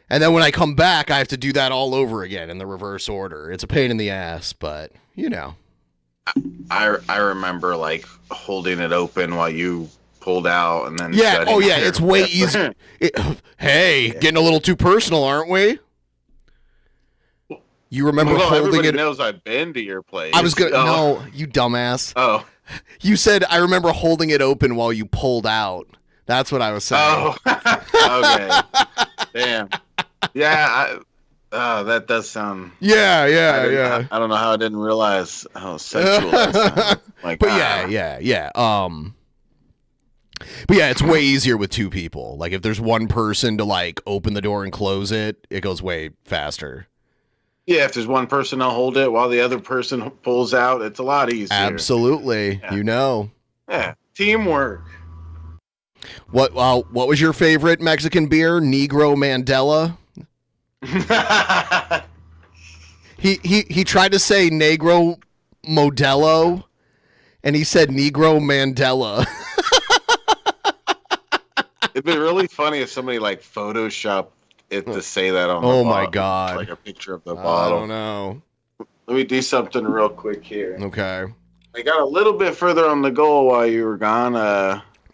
And then when I come back, I have to do that all over again in the reverse order. It's a pain in the ass, but you know. I remember like holding it open while you pulled out and then it's way easier. Getting a little too personal, aren't we? You remember holding everybody it? knows I've been to your place. I was gonna no, you dumbass. Oh, you said I remember holding it open while you pulled out. That's what I was saying. Oh, okay. Damn. Yeah. That does sound. Yeah. I don't know how I didn't realize how sexual that sounded. Like, But yeah. But yeah, it's way easier with two people. Like if there's one person to like open the door and close it, it goes way faster. Yeah, if there's one person to hold it while the other person pulls out, it's a lot easier. Absolutely. Yeah. You know. Yeah. Teamwork. What was your favorite Mexican beer? Negro Mandela? He tried to say Negro Modelo and he said Negro Mandela. It'd be really funny if somebody like Photoshopped it to say that on the bottle. Oh my god. Like a picture of the bottle. I don't know. Let me do something real quick here. Okay. I got a little bit further on the goal while you were gone.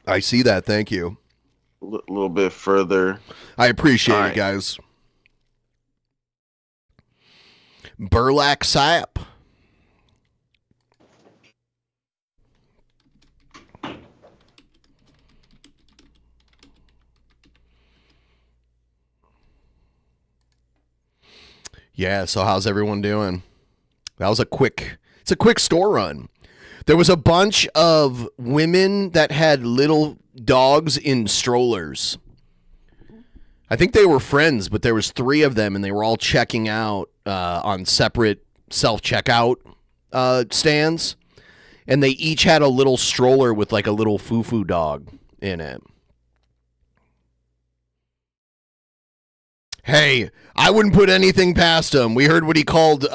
I see that. Thank you. A little bit further. I appreciate it, guys. Burlap sap. Yeah, so how's everyone doing? That was it's a quick store run. There was a bunch of women that had little dogs in strollers. I think they were friends, but there was 3 of them, and they were all checking out on separate self-checkout stands. And they each had a little stroller with like a little foo-foo dog in it. Hey, I wouldn't put anything past him. We heard what he called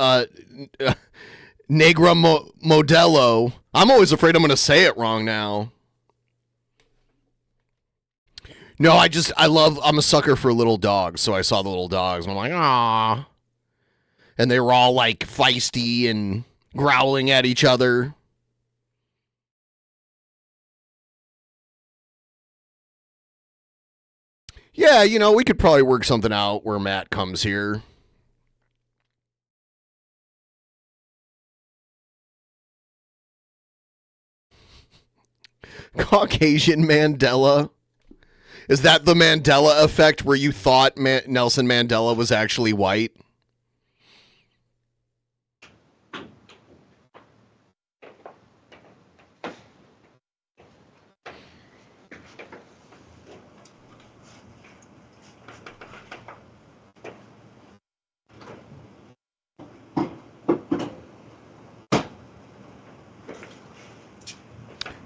Negra Modelo. I'm always afraid I'm going to say it wrong now. No, I'm a sucker for little dogs, so I saw the little dogs, and I'm like, ah. And they were all like feisty and growling at each other. Yeah, we could probably work something out where Matt comes here. Caucasian Mandela? Is that the Mandela effect where you thought Nelson Mandela was actually white?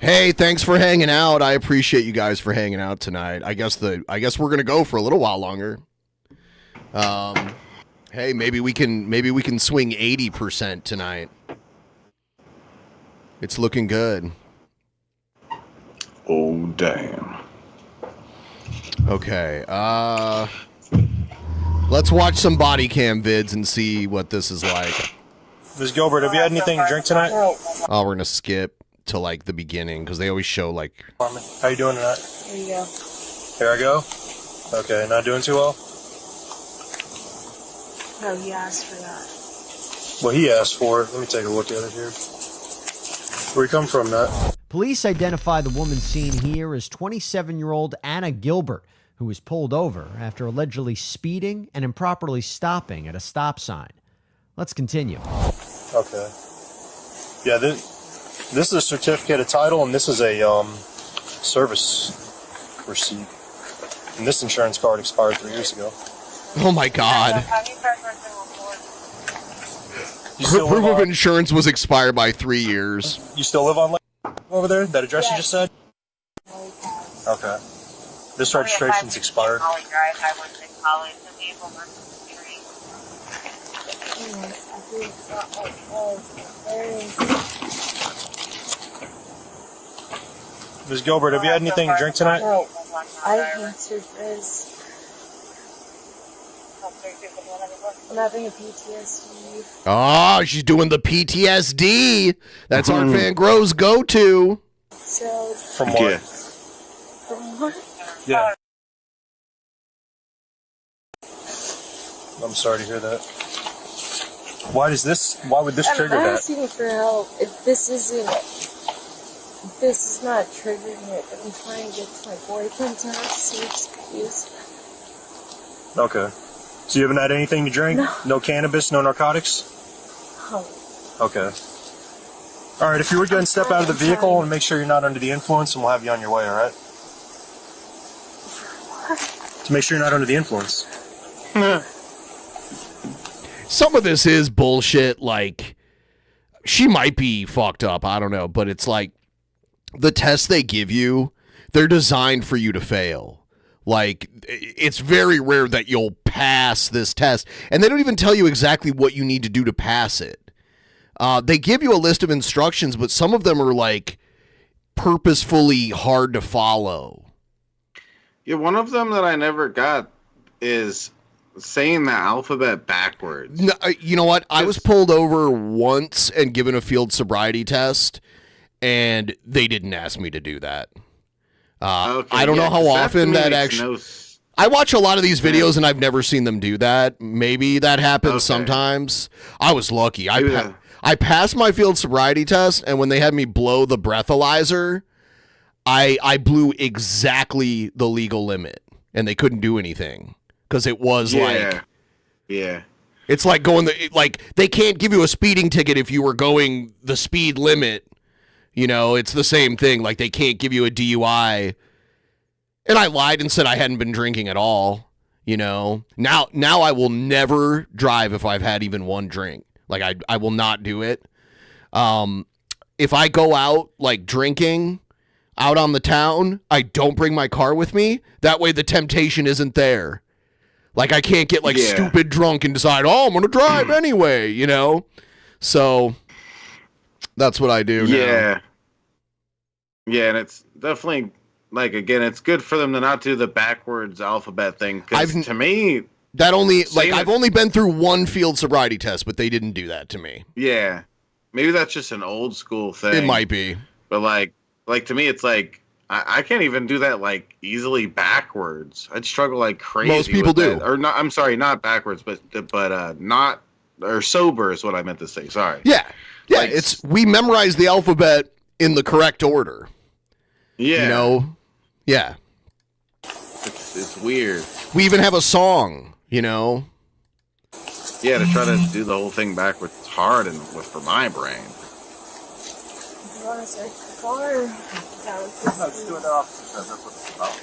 Hey, thanks for hanging out. I appreciate you guys for hanging out tonight. I guess we're gonna go for a little while longer. Hey, maybe we can swing 80% tonight. It's looking good. Oh damn. Okay. Let's watch some body cam vids and see what this is like. Ms. Gilbert, have you had anything to drink tonight? Oh, we're gonna skip to like the beginning because they always show like. How you doing tonight? Here you go. Here I go. Okay, not doing too well. No, he asked for that. Well, he asked for it. Let me take a look at it here. Where you come from, Nat? Police identify the woman seen here as 27-year-old Anna Gilbert, who was pulled over after allegedly speeding and improperly stopping at a stop sign. Let's continue. Okay. Yeah, this is a certificate of title, and this is a service receipt. And this insurance card expired 3 years ago. Oh my God. Her proof of insurance was expired by 3 years. You still live on over there? That address you just said? Okay. This registration's expired. Ms. Gilbert, have you had anything to drink tonight? No, I answered this. I'm having a PTSD. Oh, she's doing the PTSD. That's Art Van Gro's go-to. So, From what? Yeah. from what? Yeah. I'm sorry to hear that. Why would this trigger I'm that? asking for help. If this is not triggering it, I'm trying to get to my boyfriend's house. He's confused. Okay. So you haven't had anything to drink? No cannabis, no narcotics? Oh. Okay. All right, if you would go ahead and step out of the vehicle and make sure you're not under the influence, and we'll have you on your way, all right? To make sure you're not under the influence. Some of this is bullshit. Like, she might be fucked up. I don't know. But it's like the tests they give you, they're designed for you to fail. Like, it's very rare that you'll pass this test. And they don't even tell you exactly what you need to do to pass it. They give you a list of instructions, but some of them are like purposefully hard to follow. Yeah, one of them that I never got is saying the alphabet backwards. No, you know what? I was pulled over once and given a field sobriety test, and they didn't ask me to do that. I don't know how often that actually. I watch a lot of these videos, and I've never seen them do that. Maybe that happens sometimes. I was lucky. I passed my field sobriety test, and when they had me blow the breathalyzer, I blew exactly the legal limit, and they couldn't do anything because it was Yeah. It's like like they can't give you a speeding ticket if you were going the speed limit. You know, it's the same thing. Like they can't give you a DUI. And I lied and said I hadn't been drinking at all. You know, now I will never drive if I've had even one drink. Like I will not do it. If I go out like drinking out on the town, I don't bring my car with me. That way the temptation isn't there. Like I can't get like stupid drunk and decide, oh, I'm going to drive anyway, you know? So that's what I do now. Yeah. Yeah, and it's definitely, like, again, it's good for them to not do the backwards alphabet thing. Because to me... That only, like, I've only been through one field sobriety test, but they didn't do that to me. Yeah. Maybe that's just an old school thing. It might be. But, like to me, it's like, I can't even do that, like, easily backwards. I'd struggle like crazy. Most people do. That. Or not, I'm sorry, not backwards, but not, or sober is what I meant to say. Sorry. Yeah. Yeah, Like, we memorize the alphabet in the correct order. Yeah. You know? Yeah. It's weird. We even have a song, you know? Yeah, to try to do the whole thing backwards is hard for my brain. You want to search the car? No, just do it off. That's what it's about.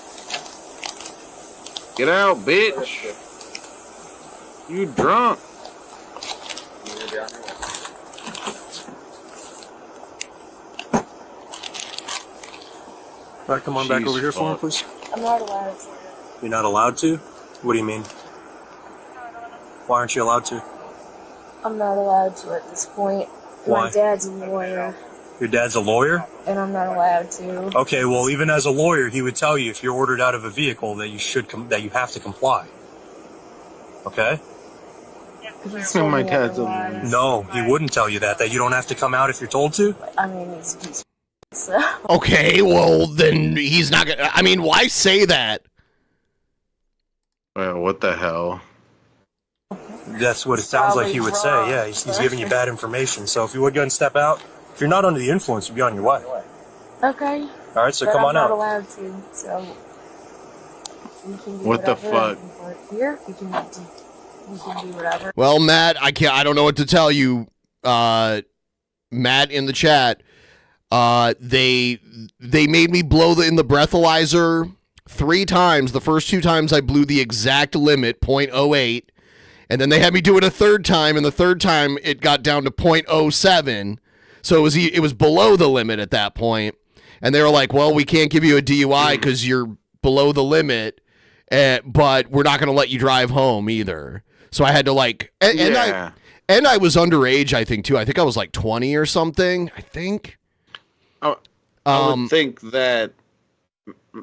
Get out, bitch. You drunk. All right, come on back over here for me, please. I'm not allowed to. You're not allowed to? What do you mean? Why aren't you allowed to? I'm not allowed to at this point. Why? My dad's a lawyer, Your dad's a lawyer? and I'm not allowed to. Okay, well, even as a lawyer, he would tell you if you're ordered out of a vehicle that you that you have to comply. Okay? He's told My me dad's a otherwise. No, he wouldn't tell you that you don't have to come out if you're told to. I mean, he's so. Okay, well, then he's not gonna... I mean, why say that? Well, what the hell? That's what it sounds like he would say. Yeah, he's giving you bad information. So if you would go and step out, if you're not under the influence, you'd be on your way. Okay. All right, so but come on I'm out. not allowed to, so we can do What the whatever. fuck? We can park here. We can do whatever. Well, Matt, I don't know what to tell you. Matt in the chat, they made me blow in the breathalyzer 3 times. The first 2 times I blew the exact limit, 0.08. And then they had me do it a 3rd time, and the 3rd time it got down to 0.07. So it was below the limit at that point. And they were like, well, we can't give you a DUI because you're below the limit, but we're not going to let you drive home either. So I had to and I was underage, I think, too. I think I was like 20 or something, I think. I would think that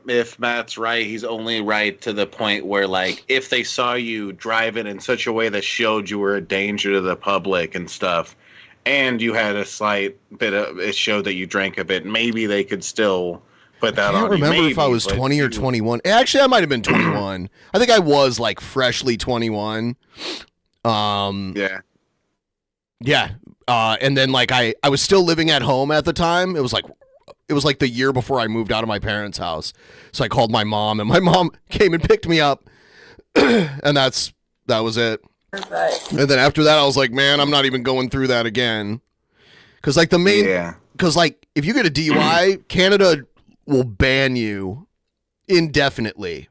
if Matt's right, he's only right to the point where, like, if they saw you driving in such a way that showed you were a danger to the public and stuff, and you had a slight bit of, it showed that you drank a bit, maybe they could still put that on you. I can't remember maybe, if I was 20 or 21. Actually, I might have been 21. I think I was, like, freshly 21. Yeah. Yeah. And then, like, I was still living at home at the time. It was like the year before I moved out of my parents' house. So I called my mom, and my mom came and picked me up. And that was it. And then after that, I was like, man, I'm not even going through that again. Because, like, because, like, if you get a DUI, Canada will ban you indefinitely.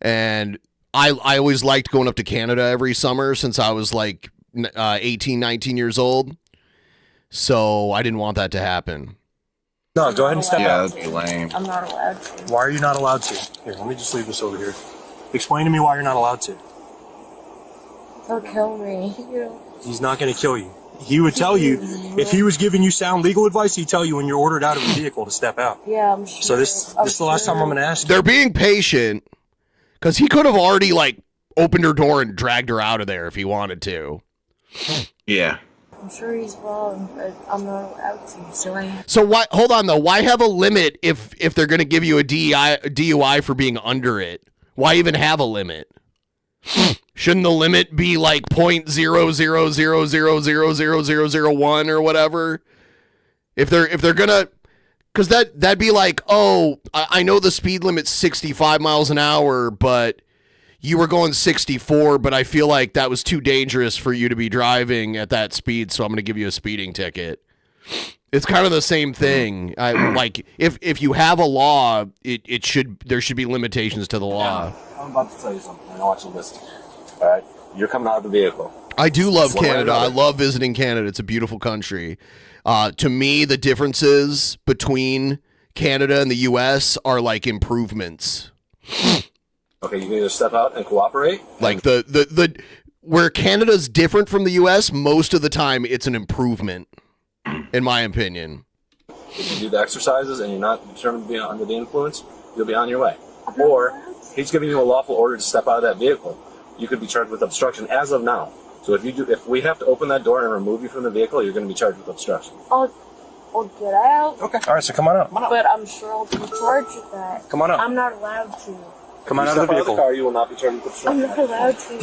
And I always liked going up to Canada every summer since I was, like, 18, 19 years old. So I didn't want that to happen. No, go ahead and step out. That'd be lame. I'm not allowed to. Why are you not allowed to? Here, let me just leave this over here. Explain to me why you're not allowed to. He'll kill me. He's not going to kill you. He would tell you, if he was giving you sound legal advice, he'd tell you when you're ordered out of a vehicle to step out. Yeah, I'm sure. So this is the last time I'm going to ask you. They're being patient because he could have already, like, opened her door and dragged her out of there if he wanted to. Yeah. I'm sure he's wrong, but I'm not allowed to. So why? Hold on though. Why have a limit if they're going to give you a DUI for being under it? Why even have a limit? Shouldn't the limit be like 0.000000001 or whatever? If they're gonna, because that'd be like, oh, I know the speed limit's 65 miles an hour, but you were going 64, but I feel like that was too dangerous for you to be driving at that speed, so I'm going to give you a speeding ticket. It's kind of the same thing. Like if you have a law, there should be limitations to the law. I'm about to tell you something. I want you to listen. All right, you're coming out of the vehicle. I do love One way or Canada. I another. love visiting Canada. It's a beautiful country. To me, the differences between Canada and the U.S. are like improvements. Okay, you can either step out and cooperate. Like the where Canada's different from the U.S. most of the time, it's an improvement, in my opinion. If you do the exercises and you're not determined to be under the influence, you'll be on your way. Or he's giving you a lawful order to step out of that vehicle. You could be charged with obstruction as of now. So if we have to open that door and remove you from the vehicle, you're going to be charged with obstruction. I'll get out. Okay. All right, so come on out. But I'm sure I'll be charged with that. Come on out. I'm not allowed to. Come on out of the vehicle. Car, you will not be charged with obstruction. I'm not allowed to.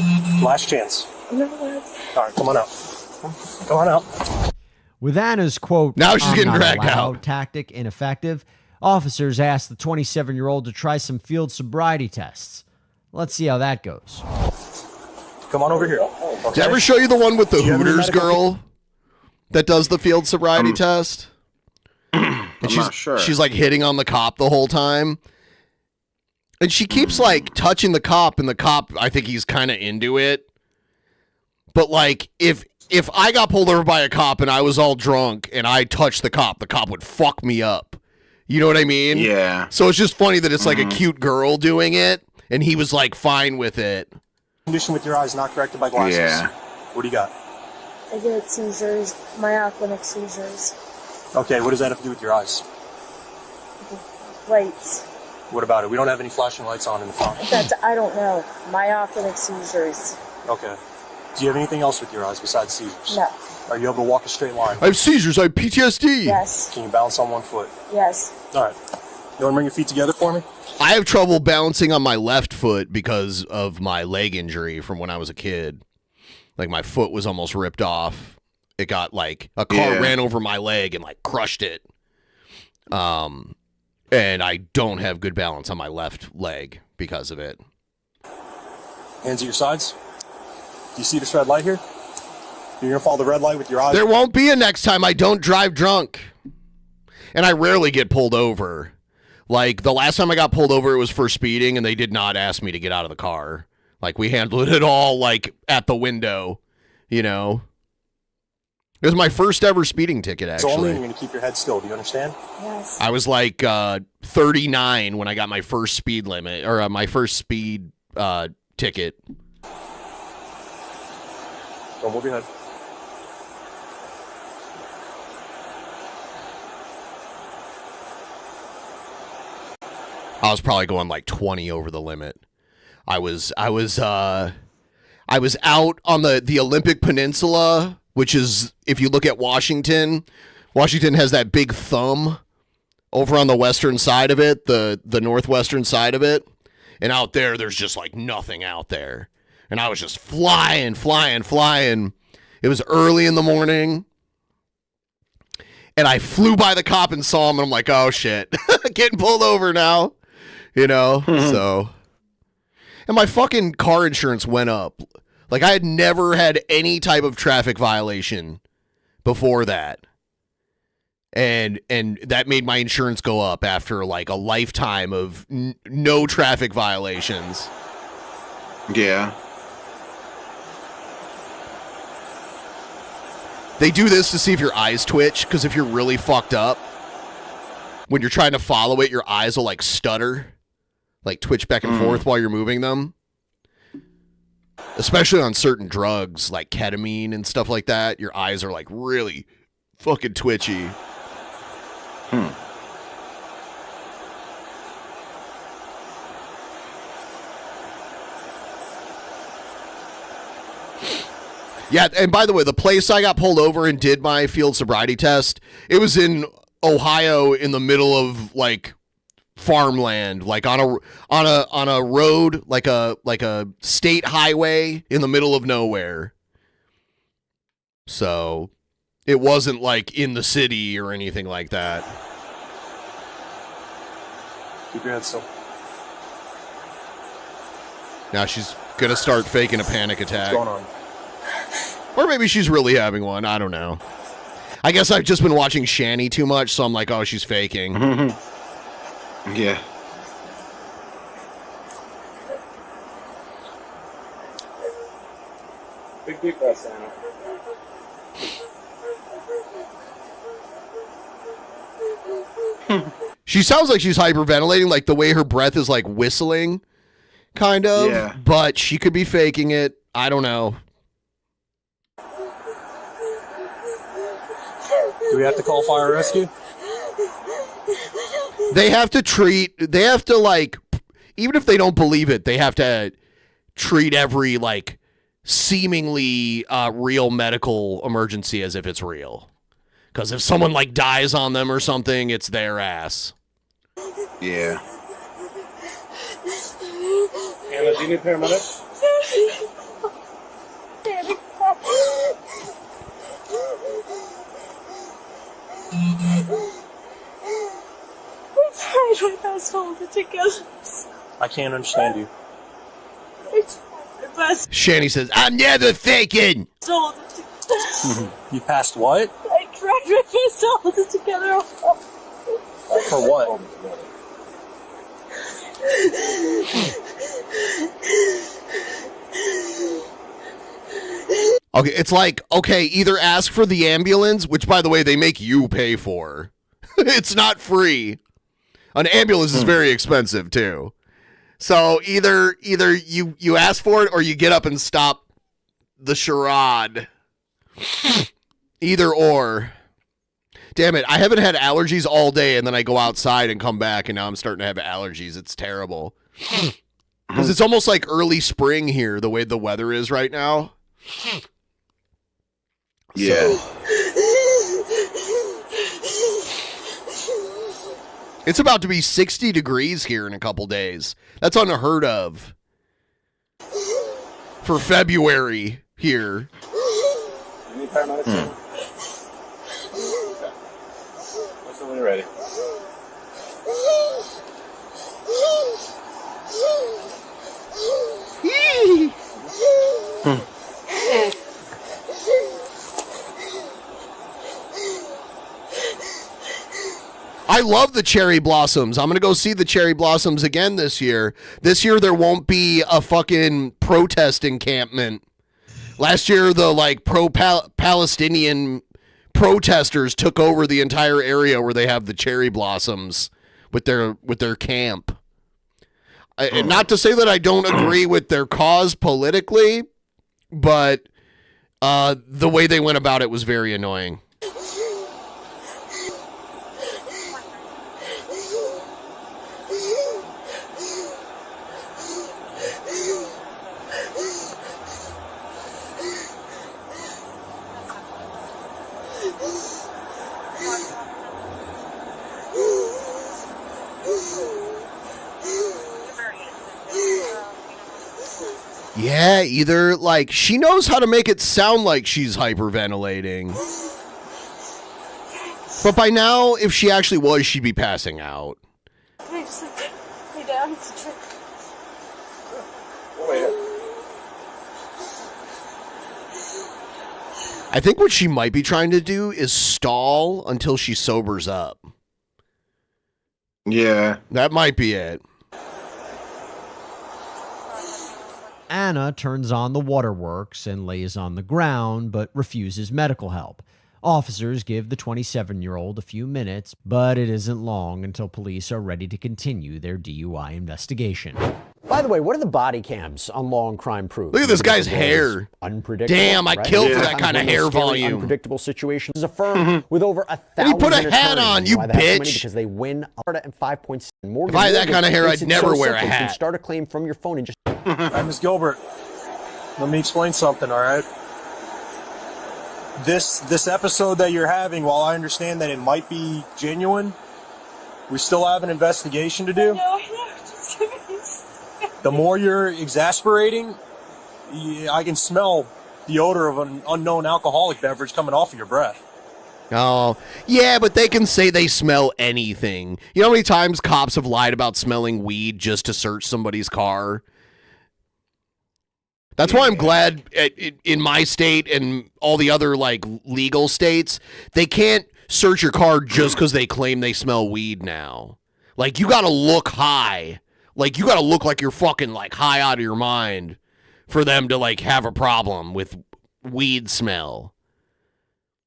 Last chance. I'm not allowed to. All right, come on out. Come on out. With Anna's quote, Now she's "I'm getting not dragged allowed" out. tactic ineffective, officers asked the 27-year-old to try some field sobriety tests. Let's see how that goes. Come on over here. Did I ever show you the one with the Do you have any Hooters medical- girl that does the field sobriety test? And I'm not sure. She's like hitting on the cop the whole time. And she keeps like touching the cop, and the cop, I think he's kind of into it. But like, if I got pulled over by a cop and I was all drunk and I touched the cop would fuck me up. You know what I mean? Yeah. So it's just funny that it's like a cute girl doing it, and he was like fine with it. Condition with your eyes not corrected by glasses. Yeah. What do you got? I get seizures, myoclonic seizures, Okay, what does that have to do with your eyes? lights. What about it? We don't have any flashing lights on in the front. I don't know. Myoclonic seizures. Okay. Do you have anything else with your eyes besides seizures? No. Are you able to walk a straight line? I have seizures. I have PTSD. Yes. Can you balance on one foot? Yes. All right. You want to bring your feet together for me? I have trouble balancing on my left foot because of my leg injury from when I was a kid. Like my foot was almost ripped off. It got like a car ran over my leg and like crushed it. And I don't have good balance on my left leg because of it. Hands at your sides. Do you see this red light here? You're going to follow the red light with your eyes? There won't be a next time. I don't drive drunk. And I rarely get pulled over. Like, the last time I got pulled over, it was for speeding, and they did not ask me to get out of the car. Like, we handled it all, like, at the window, you know? It was my first ever speeding ticket, So only actually. you're going to keep your head still. Do you understand? Yes. I was, like, 39 when I got my first speed limit, or my first speed ticket. Don't move your head. I was probably going like 20 over the limit. I was out on the Olympic Peninsula, which is, if you look at Washington has that big thumb over on the western side of it, the northwestern side of it. And out there's just like nothing out there. And I was just flying. It was early in the morning. And I flew by the cop and saw him, and I'm like, oh shit, getting pulled over now. You know, so. And my fucking car insurance went up. Like, I had never had any type of traffic violation before that. And that made my insurance go up after, like, a lifetime of no traffic violations. Yeah. They do this to see if your eyes twitch, because if you're really fucked up, when you're trying to follow it, your eyes will, like, stutter. Like twitch back and forth while you're moving them. Especially on certain drugs like ketamine and stuff like that. Your eyes are like really fucking twitchy. Yeah, and by the way, the place I got pulled over and did my field sobriety test, it was in Ohio in the middle of like farmland, like on a road, like a state highway in the middle of nowhere. So it wasn't like in the city or anything like that. Keep your head still. Now she's gonna start faking a panic attack. What's going on? Or maybe she's really having one. I don't know. I guess I've just been watching Shanny too much, so I'm like, oh, she's faking. Yeah. Big deep breath, Anna. She sounds like she's hyperventilating, like the way her breath is like whistling, kind of. Yeah. But she could be faking it. I don't know. Do we have to call fire rescue? They have to like, even if they don't believe it, they have to treat every like seemingly real medical emergency as if it's real. Because if someone like dies on them or something, it's their ass. Yeah. Anna, do you need paramedics? I'm trying my best to hold it together. I can't understand you. I tried my best Shanny says, I'm never faking. to hold it together. You passed what? I tried my best to hold it together. For what? Okay, it's like, okay, either ask for the ambulance, which, by the way, they make you pay for. It's not free. An ambulance is very expensive, too. So either you ask for it or you get up and stop the charade. Either or. Damn it, I haven't had allergies all day, and then I go outside and come back, and now I'm starting to have allergies. It's terrible. Because it's almost like early spring here, the way the weather is right now. Yeah. It's about to be 60 degrees here in a couple days. That's unheard of. For February here. You need paramedics? Okay. What's when you're ready? I love the cherry blossoms. I'm going to go see the cherry blossoms again this year. This year there won't be a fucking protest encampment. Last year the like pro-Palestinian protesters took over the entire area where they have the cherry blossoms with their camp. Not to say that I don't agree with their cause politically, but the way they went about it was very annoying. Yeah, either like she knows how to make it sound like she's hyperventilating. But by now, if she actually was, she'd be passing out. Can I just lay down? It's a trick. I think what she might be trying to do is stall until she sobers up. Yeah. That might be it. Anna turns on the waterworks and lays on the ground, but refuses medical help. Officers give the 27-year-old a few minutes, but it isn't long until police are ready to continue their DUI investigation. By the way, what are the body cams on Law and Crime Proof? Look at this guy's hair. Unpredictable. Damn, I killed for that Sometimes kind of one hair scary, volume. Unpredictable situations. Is a firm with over 1,000 And he put a hat attorneys. on, you Why they have so many? bitch. Because they win and 5.7 more. If I had that kind of hair, I'd never wear a You can hat. start a claim from your phone and just. All right, Ms. Gilbert, let me explain something, all right? This episode that you're having, while I understand that it might be genuine, we still have an investigation to do. No, I know. Just give me this. The more you're exasperating, I can smell the odor of an unknown alcoholic beverage coming off of your breath. Oh, yeah, but they can say they smell anything. You know how many times cops have lied about smelling weed just to search somebody's car? That's why I'm glad in my state and all the other like legal states, they can't search your car just because they claim they smell weed now. Like you got to look high. Like you got to look like you're fucking like high out of your mind for them to like have a problem with weed smell.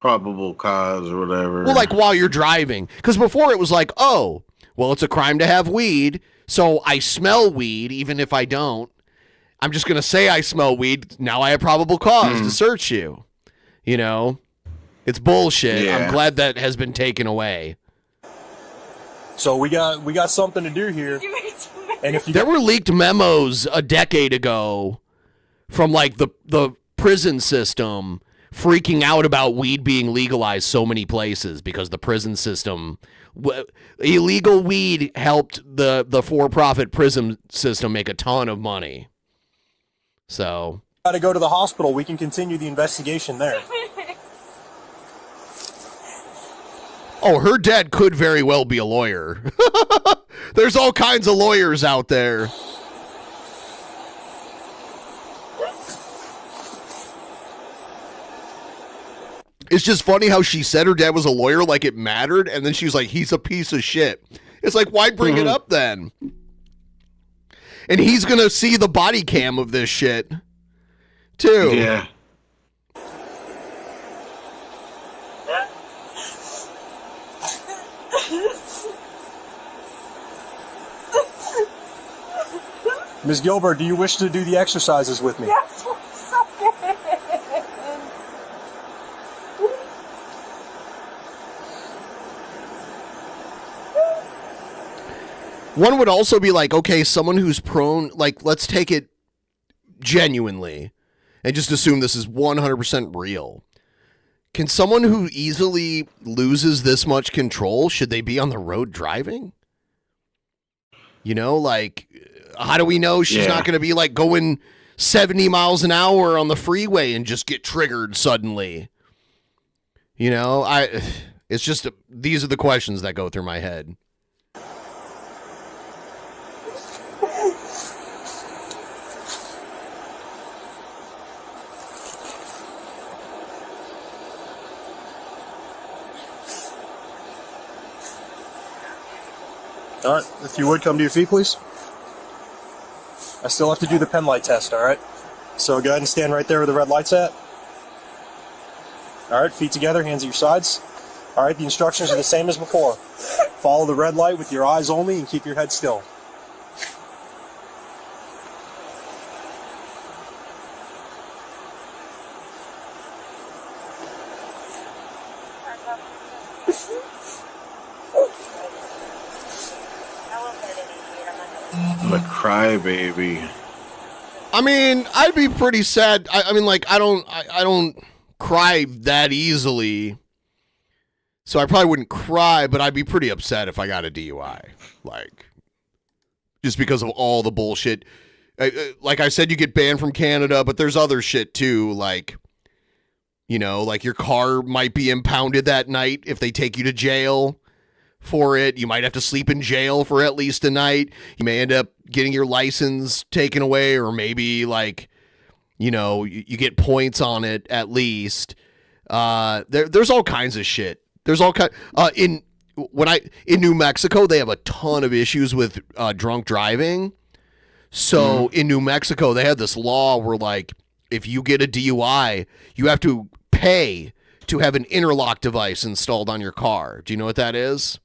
Probable cause or whatever. Well, like while you're driving. Because before it was like, oh, well, it's a crime to have weed. So I smell weed even if I don't. I'm just going to say I smell weed. Now I have probable cause to search you. You know? It's bullshit. Yeah. I'm glad that has been taken away. So we got something to do here. And if you There were leaked memos a decade ago from like the prison system freaking out about weed being legalized so many places because the prison system illegal weed helped the for-profit prison system make a ton of money. So got to go to the hospital, we can continue the investigation there. oh, her dad could very well be a lawyer. There's all kinds of lawyers out there. It's just funny how she said her dad was a lawyer like it mattered, and then she was like, he's a piece of shit. It's like, why bring it up then? And he's going to see the body cam of this shit, too. Yeah. Ms. Gilbert, do you wish to do the exercises with me? Yes, once again. One would also be like, okay, someone who's prone, like, let's take it genuinely and just assume this is 100% real. Can someone who easily loses this much control, should they be on the road driving? You know, like, how do we know she's not going to be like going 70 miles an hour on the freeway and just get triggered suddenly? You know, it's just, these are the questions that go through my head. All right, if you would come to your feet, please. I still have to do the pen light test, all right? So go ahead and stand right there where the red light's at. All right, feet together, hands at your sides. All right, the instructions are the same as before. Follow the red light with your eyes only and keep your head still. The crybaby. I mean, I'd be pretty sad. I mean, like, I don't cry that easily. So I probably wouldn't cry, but I'd be pretty upset if I got a DUI. Like, just because of all the bullshit. Like I said, you get banned from Canada, but there's other shit too. Like, you know, like your car might be impounded that night if they take you to jail for it. You might have to sleep in jail for at least a night. You may end up getting your license taken away, or maybe like, you know, you get points on it at least. There's all kinds of shit. There's all kind in New Mexico, they have a ton of issues with drunk driving. So in New Mexico, they had this law where like if you get a DUI, you have to pay to have an interlock device installed on your car. Do you know what that is?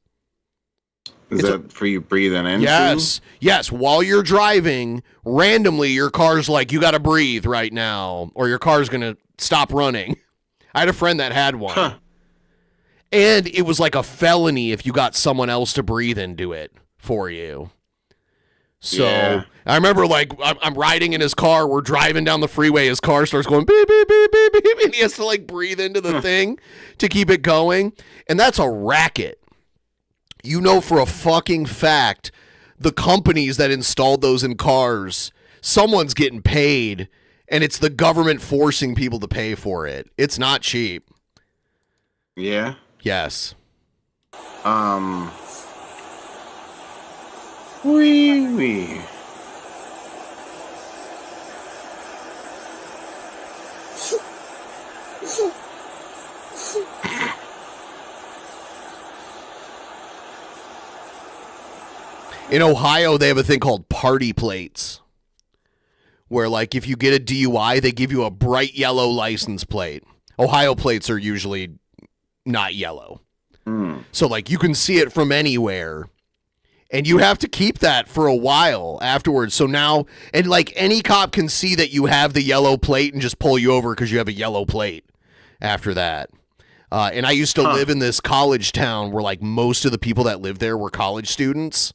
Is that for you breathing in? Yes. While you're driving, randomly your car's like, you got to breathe right now, or your car's gonna stop running. I had a friend that had one, and it was like a felony if you got someone else to breathe into it for you. So I remember like I'm riding in his car, we're driving down the freeway, his car starts going beep beep beep beep beep, and he has to like breathe into the thing to keep it going, and that's a racket. You know for a fucking fact, the companies that installed those in cars, someone's getting paid, and it's the government forcing people to pay for it. It's not cheap. Yeah. Yes. Wee. In Ohio, they have a thing called party plates, where, like, if you get a DUI, they give you a bright yellow license plate. Ohio plates are usually not yellow. So, like, you can see it from anywhere, and you have to keep that for a while afterwards. So now, and, like, any cop can see that you have the yellow plate and just pull you over because you have a yellow plate after that. And I used to live in this college town where, like, most of the people that lived there were college students.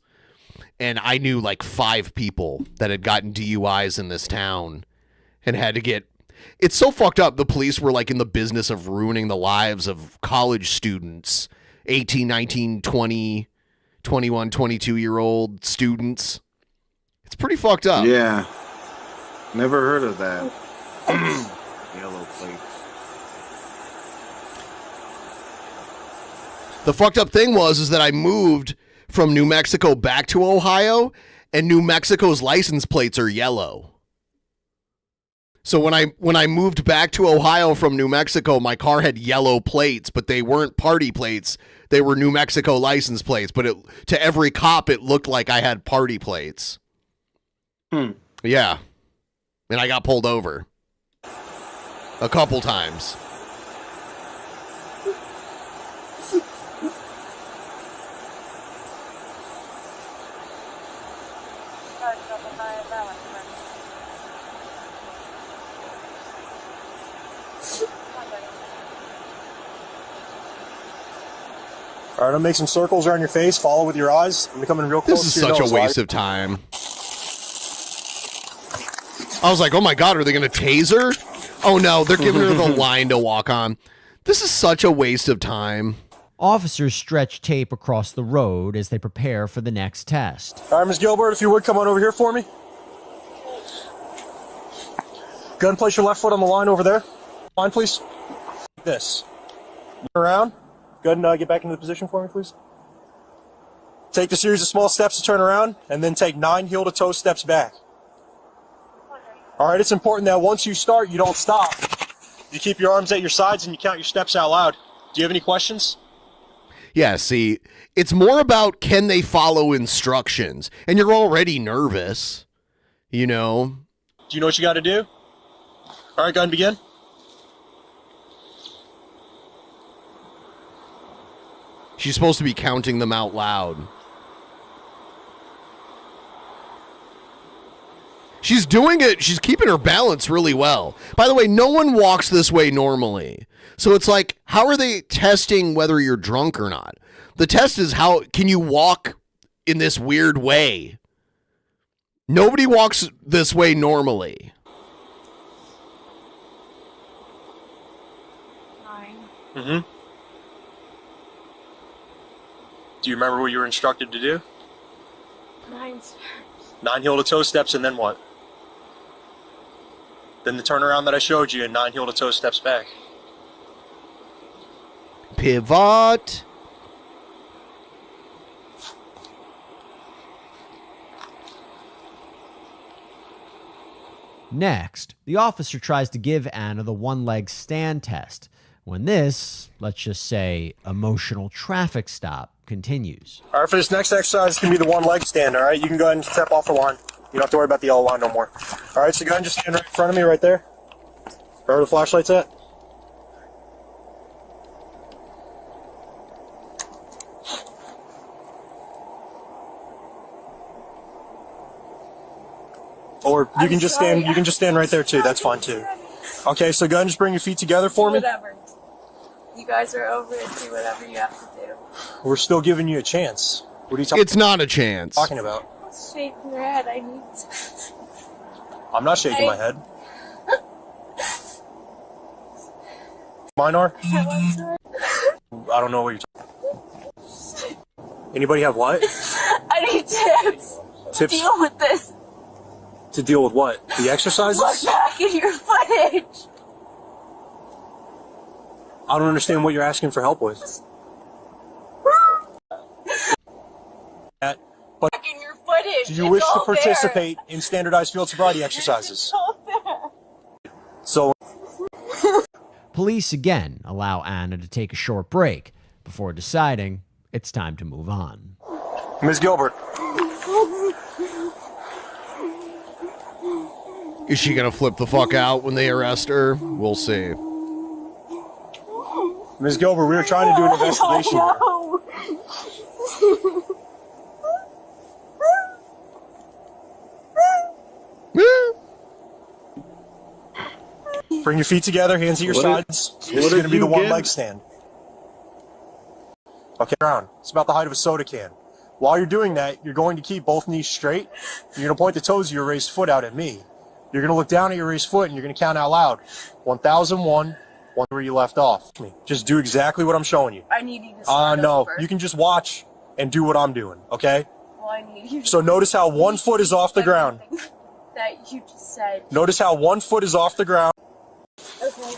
And I knew like 5 people that had gotten DUIs in this town and had to get... It's so fucked up. The police were like in the business of ruining the lives of college students, 18, 19, 20, 21, 22-year-old students. It's pretty fucked up. Yeah. Never heard of that. Yellow plate. The fucked up thing is that I moved from New Mexico back to Ohio, and New Mexico's license plates are yellow. So when I moved back to Ohio from New Mexico, my car had yellow plates, but they weren't party plates. They were New Mexico license plates, but to every cop it looked like I had party plates. Yeah. And I got pulled over a couple times. All right, I'll make some circles around your face. Follow with your eyes. I'm coming real close. This is such a waste of time. I was like, oh my God, are they going to tase her? Oh no, they're giving her the line to walk on. This is such a waste of time. Officers stretch tape across the road as they prepare for the next test. All right, Ms. Gilbert, if you would come on over here for me. Go ahead and place your left foot on the line over there. Line, please. This. Around. Go ahead and get back into the position for me, please. Take the series of small steps to turn around, and then take 9 heel-to-toe steps back. All right, it's important that once you start, you don't stop. You keep your arms at your sides and you count your steps out loud. Do you have any questions? Yeah, see, it's more about can they follow instructions? And you're already nervous, you know? Do you know what you got to do? All right, go ahead and begin. She's supposed to be counting them out loud. She's doing it. She's keeping her balance really well. By the way, no one walks this way normally. So it's like, how are they testing whether you're drunk or not? The test is how can you walk in this weird way? Nobody walks this way normally. 9. Mm-hmm. Do you remember what you were instructed to do? 9 steps. 9 heel-to-toe steps, and then what? Then the turnaround that I showed you, and 9 heel-to-toe steps back. Pivot. Next, the officer tries to give Anna the one-leg stand test. When this, let's just say, emotional traffic stop continues. All right, for this next exercise, it's going to be the one-leg stand, all right? You can go ahead and step off the line. You don't have to worry about the yellow line no more. All right, so go ahead and just stand right in front of me right there. Right where the flashlight's at. Or you can just stand. You can just stand right there too. That's fine too. Okay, so go ahead and just bring your feet together for me. Whatever. You guys are over it. Do whatever you have to do. We're still giving you a chance. What are you talking? It's not a chance. Talking about? Shaking your head. I need to. I'm not shaking my head. Mine are? I don't know what you're talking. Anybody have what? I need tips. Tips? To deal with this. To deal with what? The exercises? Look back at your footage. I don't understand what you're asking for help with. But Back in your footage. do you It's wish to all there. participate in standardized field sobriety exercises? It's all there. So Police again allow Anna to take a short break before deciding it's time to move on. Ms. Gilbert. Is she gonna flip the fuck out when they arrest her? We'll see. Ms. Gilbert, we were trying to do an investigation. Bring your feet together, hands at your sides. This is going to be the one leg stand. Okay, around. It's about the height of a soda can. While you're doing that, you're going to keep both knees straight. You're going to point the toes of your raised foot out at me. You're going to look down at your raised foot and you're going to count out loud. 1001, one where you left off. Just do exactly what I'm showing you. I need you to start no, over. you can just watch and do what I'm doing, okay? Well, I need you to So notice how one foot is off the ground. that you just said. Notice how one foot is off the ground. Okay.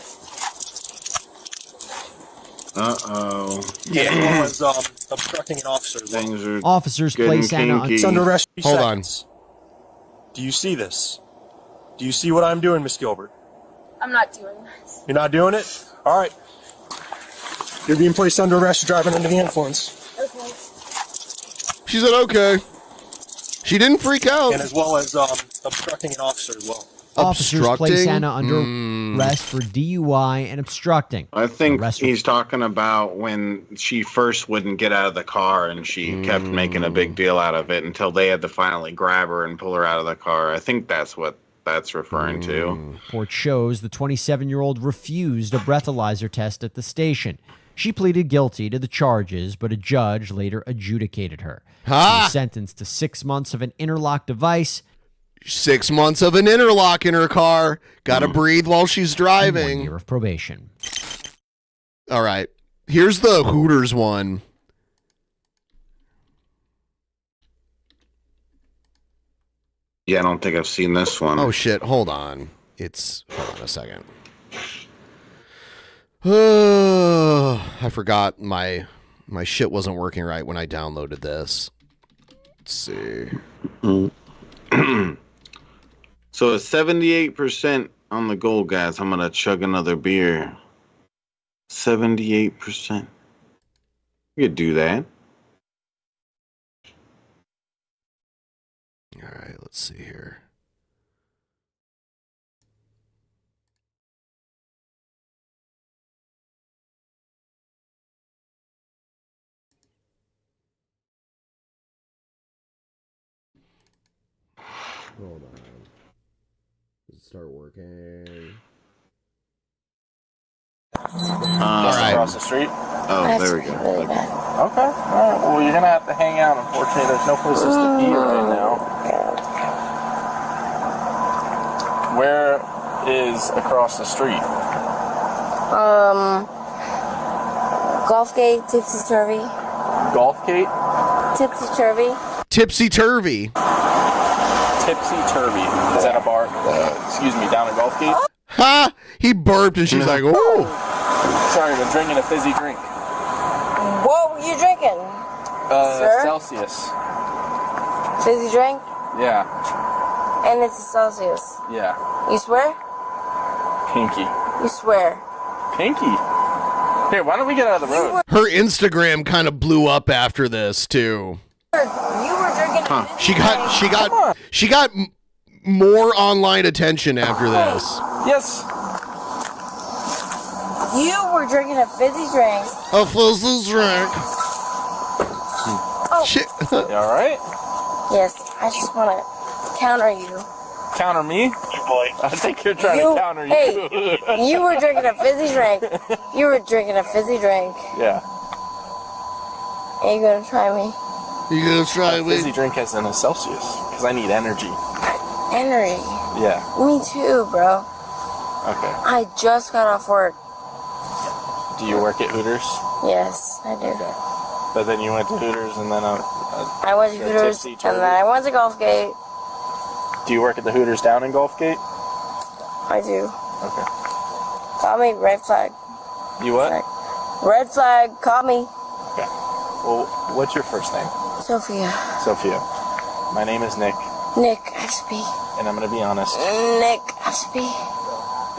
Uh-oh. Yeah, one was obstructing an officer. Things are Officers place Anna on... It's under arrest. Hold on. Do you see this? Do you see what I'm doing, Miss Gilbert? I'm not doing this. You're not doing it? All right. You're being placed under arrest for driving under the influence. Okay. She said okay. She didn't freak out. And as well as obstructing an officer as well. Officers place Anna under arrest for DUI and obstructing. I think he's talking about when she first wouldn't get out of the car and she kept making a big deal out of it until they had to finally grab her and pull her out of the car. I think that's what that's referring to. Report shows the 27-year-old refused a breathalyzer test at the station. She pleaded guilty to the charges, but a judge later adjudicated her. She was sentenced to 6 months of an interlock device. 6 months of an interlock in her car. Gotta breathe while she's driving. 1 year of probation. All right. Here's the Hooters one. Yeah, I don't think I've seen this one. Oh, shit. Hold on. Hold on a second. I forgot my shit wasn't working right when I downloaded this. Let's see. So it's 78% on the gold, guys. I'm gonna chug another beer. 78%. You could do that. All right, let's see here. Hold on. Does it start working? All right. Across the street? Oh, there we go. Okay. All right. Well, you're going to have to hang out. Unfortunately, there's no places to eat right now. Where is across the street? Golfgate, Tipsy Turvy. Golfgate? Tipsy Turvy. Tipsy Turvy. Tipsy Turvy. Is that a bar? Excuse me, down at Golfgate? Ha! He burped and she's like, "Ooh." Sorry, I'm drinking a fizzy drink. What were you drinking? Sir? Celsius. Fizzy drink? Yeah. And it's a Celsius. Yeah. You swear? Pinky. You swear? Pinky? Here, why don't we get out of the road? Her Instagram kind of blew up after this too. You were drinking. She got more online attention after this. Yes. You were drinking a fizzy drink. A fizzy drink. Oh. Shit. You all right? Yes, I just want to counter you. Counter me? I think you're trying to counter you. Hey, you were drinking a fizzy drink. You were drinking a fizzy drink. Yeah. Are you gonna try me? You gonna try me? Fizzy drink has in a Celsius because I need energy. Energy. Yeah. Me too, bro. Okay. I just got off work. Do you work at Hooters? Yes, I do. Okay. But then you went to Hooters and then I went to Hooters and then I went to Golfgate. Do you work at the Hooters down in Golfgate? I do. Okay. Call me Red Flag. You what? Red Flag, call me. Okay. Well, what's your first name? Sophia. Sophia. My name is Nick. Nick Ashby. And I'm going to be honest. Nick Ashby.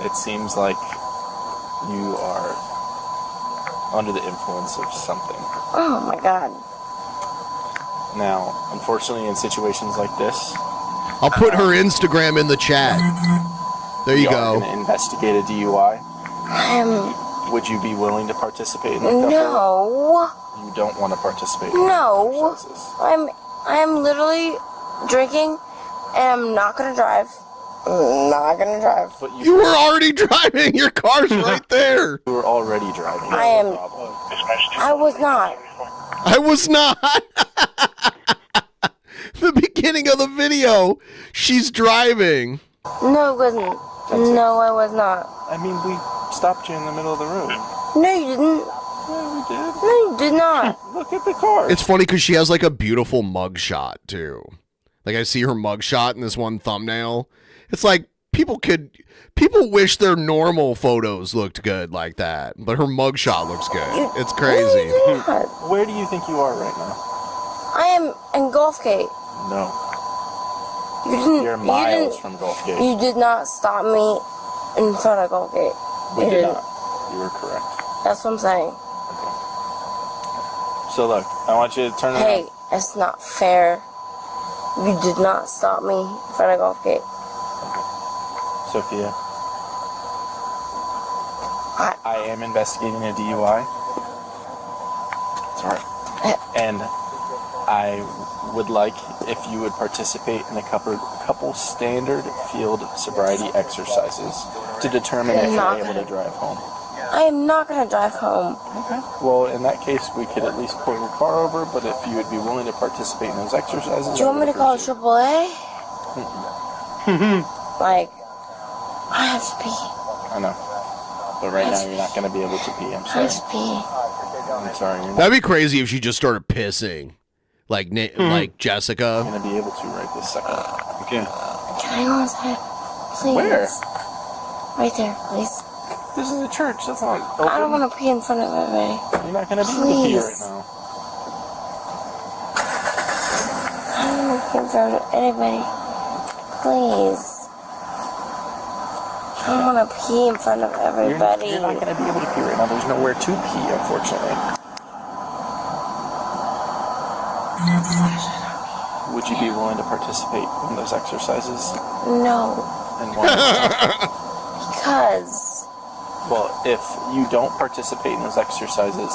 It seems like you are under the influence of something. Oh my god. Now, unfortunately, in situations like this, I'll put her Instagram in the chat. There you we are go. going to investigate a DUI. Would you be willing to participate in the couple? No. You don't want to participate in No. I'm literally drinking and I'm not gonna drive. I'm not gonna drive. But You were already driving. Your car's right there. You were already driving. I am. I was not. I was not. The beginning of the video, she's driving. No, it wasn't. No, I was not. I mean, we stopped you in the middle of the road. No, you didn't. Yeah, we did. No, you did not. Look at the car. It's funny because she has like a beautiful mugshot too. Like I see her mugshot in this one thumbnail. It's like people wish their normal photos looked good like that, but her mugshot looks good. It's crazy. Where do you think you are right now? I am in Gulfgate. No. You didn't. You're miles from Gulfgate. You did not stop me in front of Gulfgate. We You did didn't. not. You were correct. That's what I'm saying. So look, I want you to turn Hey, around. that's not fair. You did not stop me in front of Gulfgate. Sophia. I am investigating a DUI. Sorry. And I would like if you would participate in a couple standard field sobriety exercises to determine if you're able to drive home. I am not going to drive home. Okay. Well, in that case, we could at least pull your car over, but if you would be willing to participate in those exercises... Do you want me to call AAA? Like, I have to pee. I know. But right now, you're not going to be able to pee. I'm I sorry. have to pee. I'm sorry. You're not That'd be crazy if she just started pissing, like like Jessica. going to be able to right this second. Okay. Can I go inside? Please. Where? Right there, please. This is a church. That's not open. I don't want to pee in front of everybody. You're not going to be able to pee right Please. now. I don't want to pee in front of anybody. Please. I don't want to pee in front of everybody. You're not going to be able to pee right now. There's nowhere to pee, unfortunately. Would you be willing to participate in those exercises? No. And why? Because. Well, if you don't participate in those exercises,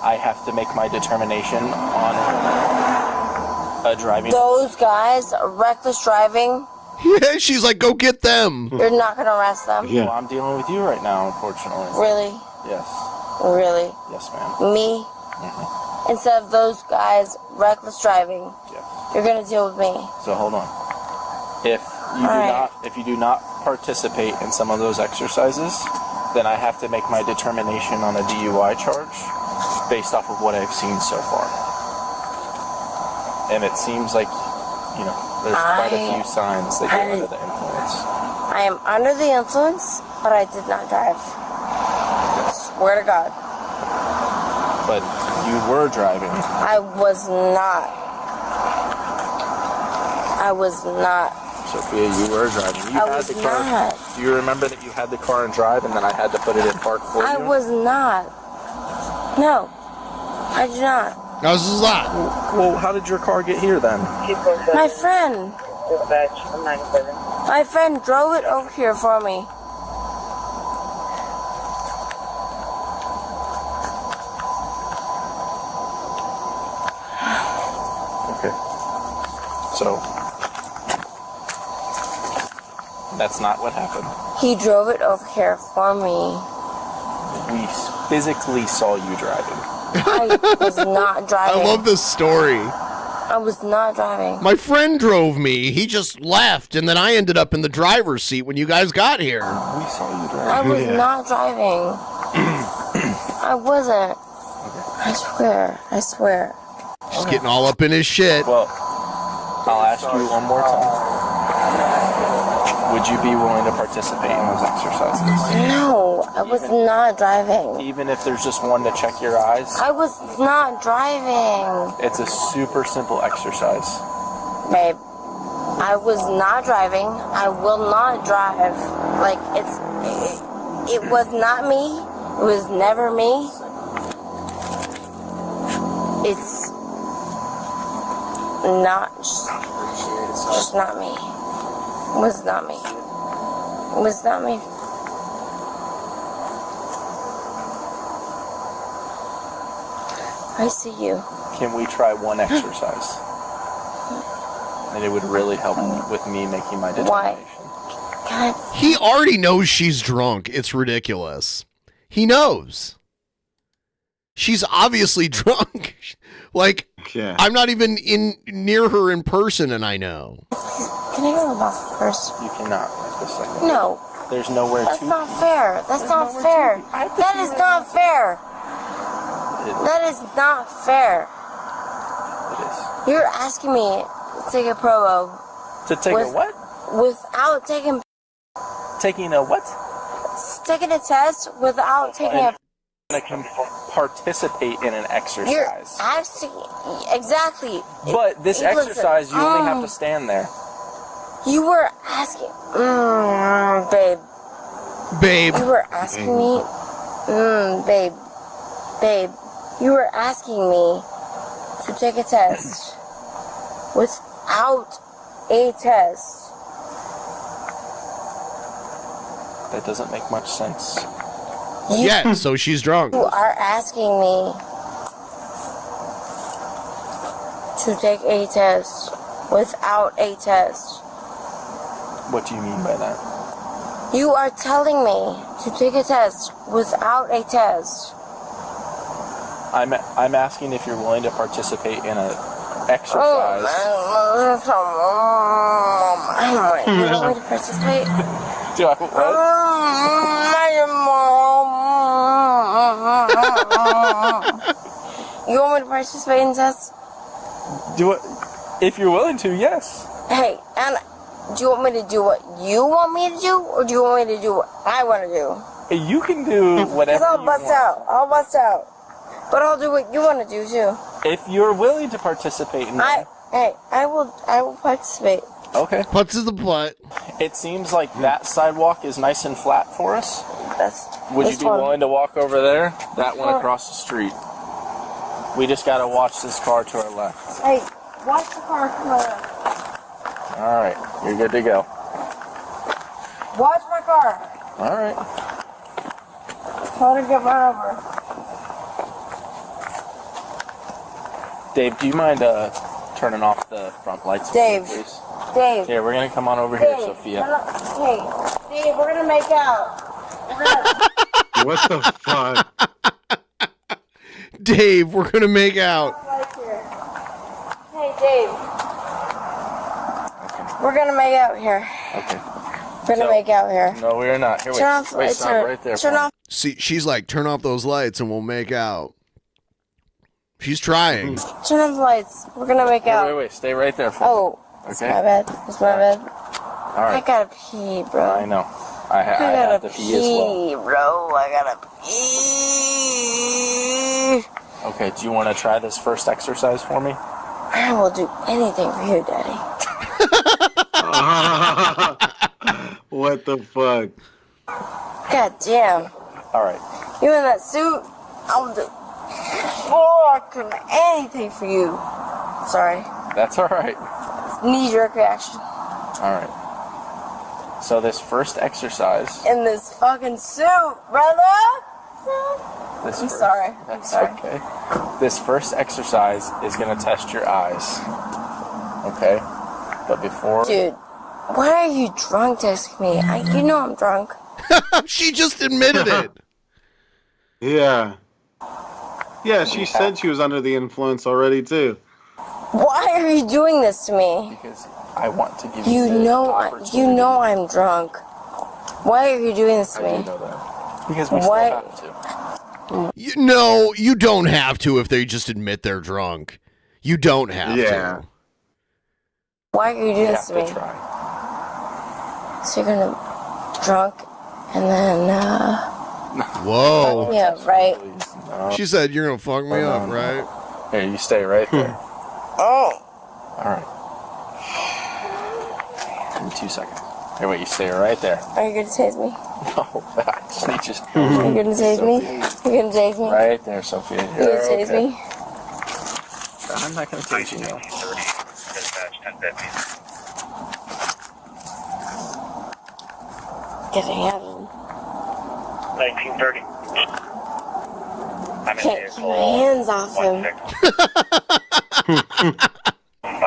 I have to make my determination on a driving. Those guys, reckless driving, Yeah, she's like, go get them. you're not going to arrest them. Well, I'm dealing with you right now, unfortunately. Really? Yes. Really? Yes, ma'am. Me? Instead of those guys, reckless driving, you're going to deal with me. So hold on. If you do not participate in some of those exercises, then I have to make my determination on a DUI charge based off of what I've seen so far. And it seems like, there's quite a few signs that you're under the influence. I am under the influence, but I did not drive. Swear to God. But you were driving. I was not. I was not. Sophia, you were driving. You I had was the car. not. Do you remember that you had the car and drive and then I had to put it in park for I you? was not. No. I did not. No, this is not. Well, how did your car get here then? My friend. My friend drove it over here for me. Okay. So, that's not what happened. He drove it over here for me. We physically saw you driving. I was not driving. I love this story. I was not driving. My friend drove me. He just left, and then I ended up in the driver's seat when you guys got here. We saw you driving. I was not driving. I wasn't. I swear. I swear. She's getting all up in his shit. Well, I'll ask you one more time. Would you be willing to participate in those exercises? No, I was not driving. Even if there's just one to check your eyes? I was not driving. It's a super simple exercise. Babe, I was not driving. I will not drive. Like, it was not me. It was never me. It's not just not me. It was not me. It was not me. I see you. Can we try one exercise? And it would really help with me making my determination. Why? He already knows she's drunk. It's ridiculous. He knows. She's obviously drunk. Like, yeah. I'm not even near her in person, and I know. Can I go to the bathroom first? You cannot right this second. No. There's nowhere That's to. not fair. That's not fair. That is not fair. That is not fair. It is. You're asking me to take a promo. To take a what? Without taking. Taking a what? Taking a test without taking a. I can participate in an exercise. You're asking. Exactly. But this Listen, exercise, you only have to stand there. You were asking. Babe. Babe. You were asking me. Babe. Babe. You were asking me to take a test without a test. That doesn't make much sense. Yeah, so she's drunk. You are asking me to take a test without a test. What do you mean by that? You are telling me to take a test without a test. I'm asking if you're willing to participate in an exercise. You want me to participate? Do I You want me to participate in tests? Do it if you're willing to. Yes. Hey, and do you want me to do what you want me to do, or do you want me to do what I want to do? You can do whatever I'll you bust want. out. I'll bust out. But I'll do what you want to do too. If you're willing to participate in that. I will participate. Okay. Putts in the butt. It seems like that sidewalk is nice and flat for us. Would you This be one. willing to walk over there? That one across the street. We just gotta watch this car to our left. Hey, watch the car to my left. Alright, you're good to go. Watch my car. Alright. Try to get run over. Dave, do you mind turning off the front lights? Dave. Please? Dave. Here, we're gonna come on over here, Dave, Sophia. Hey, Dave, we're gonna make out. What the fuck? Dave, we're gonna make out. Hey, Dave. We're gonna make out here. Okay. We're gonna make out here. No, we're not. Here, wait. Turn off. Wait, stop turn, right there. Turn off. See, she's like, turn off those lights and we'll make out. She's trying. Turn off the lights. We're gonna make out. Wait. Stay right there for Oh, me. it's Okay. my bed. It's my bed. All right. I gotta pee, bro. I know. I have gotta to pee as well. bro. I gotta pee. Okay, do you want to try this first exercise for me? I will do anything for you, Daddy. What the fuck? God damn. All right. You in that suit? I'll do fucking anything for you. Sorry. That's all right. Knee-jerk reaction. All right. So this first exercise. In this fucking suit, brother. This I'm first- sorry. That's I'm sorry. okay. This first exercise is gonna test your eyes. Okay. But before. Dude, why are you drunk texting me? You know I'm drunk. She just admitted it. Yeah. Yeah, she said she was under the influence already too. Why are you doing this to me? Because I want to give you. You the know opportunity. I'm drunk. Why are you doing this to I me? do know that. Because we still What? have to. No, you don't have to if they just admit they're drunk. You don't have to. Why are you doing this to me? Try. So you're gonna drunk and then Whoa. yeah, right. No. She said you're gonna fuck me up, right? Here, you stay right there. Oh. All right. Give me 2 seconds. Here, wait, you stay right there. Are you gonna tase me? No, I just need you. Are you gonna tase me? You're gonna tase me? Right there, Sophia. You gonna tase me? I'm not gonna tase you, no. Get a handle. 1930. Can't keep my hands off him.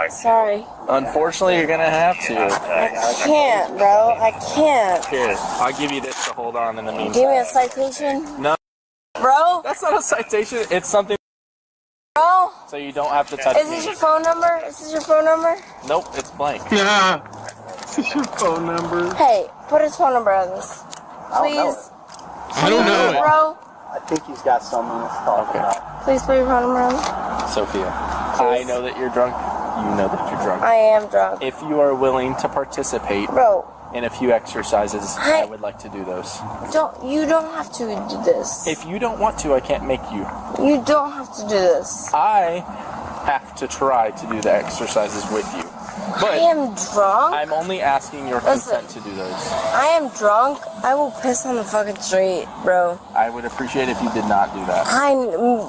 Sorry. Unfortunately, you're gonna have to. I can't, bro. I can't. Here, I'll give you this to hold on in the meantime. Give me a citation. No. Bro? That's not a citation. It's something. Bro? So you don't have to touch Is me. this your phone number? Is this your phone number? Nope, it's blank. Yeah. Is this your phone number? Hey, put his phone number on this. Please. I don't know it. Bro? I think he's got something to talk about. Please put your phone number on. Sophia, I know that you're drunk. You know that you're drunk. I am drunk. If you are willing to participate in a few exercises, I would like to do those. You don't have to do this. If you don't want to, I can't make you. You don't have to do this. I have to try to do the exercises with you. But I am drunk. I'm only asking your consent to do those. I am drunk. I will piss on the fucking street, bro. I would appreciate if you did not do that.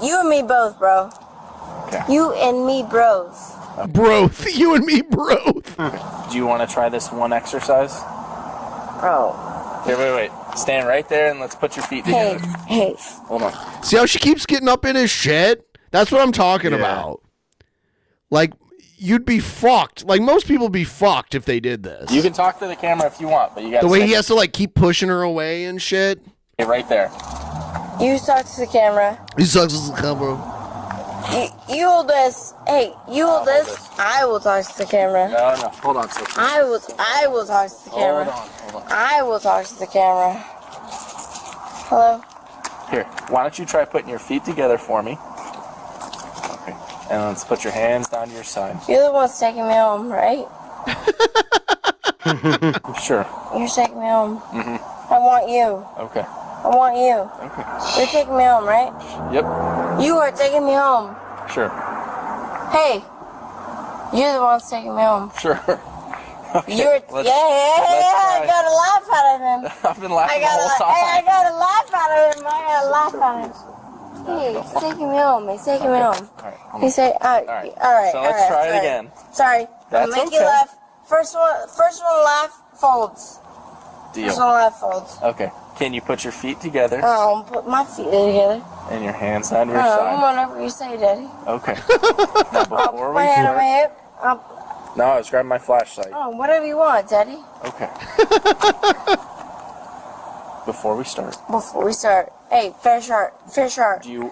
You and me both, bro. Okay. You and me bros. Broth. You and me, broth. Do you want to try this one exercise? Bro. Here, wait. Stand right there and let's put your feet together. Hey. Hold on. See how she keeps getting up in his shit? That's what I'm talking about. Like, you'd be fucked. Like, most people would be fucked if they did this. You can talk to the camera if you want, but you got The way he has to, like, keep pushing her away and shit. Hey, right there. You talk to the camera. He sucks as a camera. You hold this. Hey, you hold this. I will talk to the camera. No. Hold on, Sophie. I will talk to the camera. Hold on. I will talk to the camera. Hello? Here, why don't you try putting your feet together for me? Okay. And let's put your hands down to your side. You're the one's taking me home, right? Sure. You're taking me home. Mm-hmm. I want you. Okay. I want you. Okay. You're taking me home, right? Yep. You are taking me home. Sure. Hey, you're the one's taking me home. Sure. Okay. You're I got a laugh out of him. I've been laughing the whole time. I got a laugh out of him. I got a laugh out of him. Hey, he's taking me home. He's taking me home. He said, all right. So let's try it again. Sorry. That's I'll make you okay. laugh. First one laugh, folds. Deal. First one laugh, folds. Okay. Can you put your feet together I'll put my feet together. and your hands on your side? Whatever you say, Daddy. Okay. Now before we My hand on my start, hip. no, I was grabbing my flashlight. Oh, whatever you want, Daddy. Okay. Before we start, Hey, fair shot.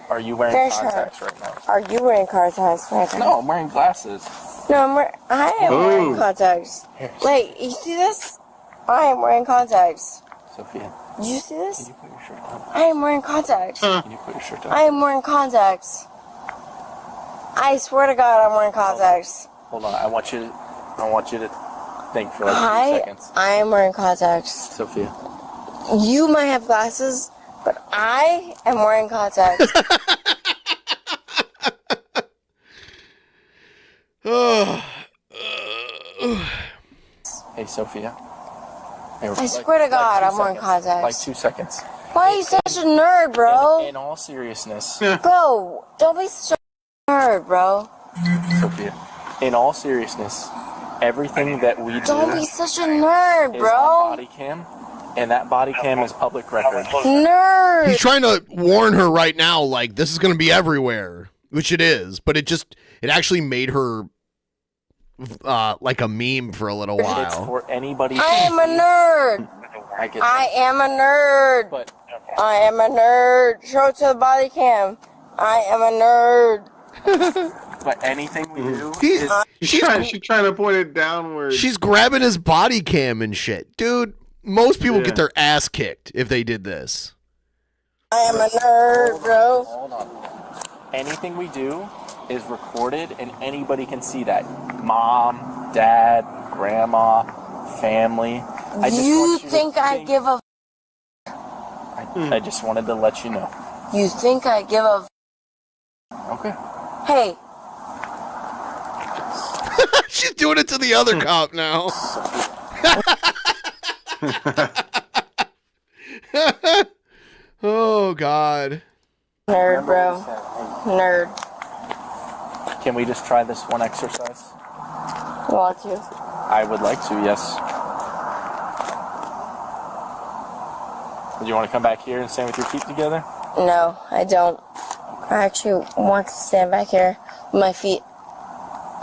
are you wearing Fair contacts right now? Are you wearing contacts right now? No, I'm wearing glasses. No, I am wearing Ooh. contacts. Wait, you see this? I am wearing contacts. Sophia, Did you see this? can you put your shirt on? I am wearing contacts. Can you put your shirt on? I am wearing contacts. I swear to God, I'm wearing contacts. Hold on, I want you to think for like 2 seconds. I am wearing contacts. Sophia. You might have glasses, but I am wearing contacts. Hey, Sophia. Hey, I swear to God, 2 I'm wearing seconds. contacts. Like 2 seconds. Why are you such a nerd, bro? In all seriousness, Bro, don't be such a nerd, bro. Sophia. In all seriousness, everything that we do Don't be such a nerd, is bro. on body cam, and that body cam is public record. Nerd. He's trying to warn her right now, like, this is going to be everywhere, which it is, but it actually made her, like a meme for a little It's while. for anybody. I am a nerd. I get I am a nerd. But I am a nerd. Show it to the body cam. I am a nerd. But anything we do She's trying to point it downward. She's grabbing his body cam and shit. Dude, most people Yeah. get their ass kicked if they did this. I am a nerd, bro. Hold on. Anything we do is recorded, and anybody can see that. Mom, dad, grandma, family. I just You want you think to I give a... I just wanted to let you know. You think I give a... Okay. Hey, She's doing it to the other cop now. Oh, God. Nerd, bro. Nerd. Can we just try this one exercise? You want to? I would like to, yes. Do you want to come back here and stand with your feet together? No, I don't. I actually want to stand back here with my feet.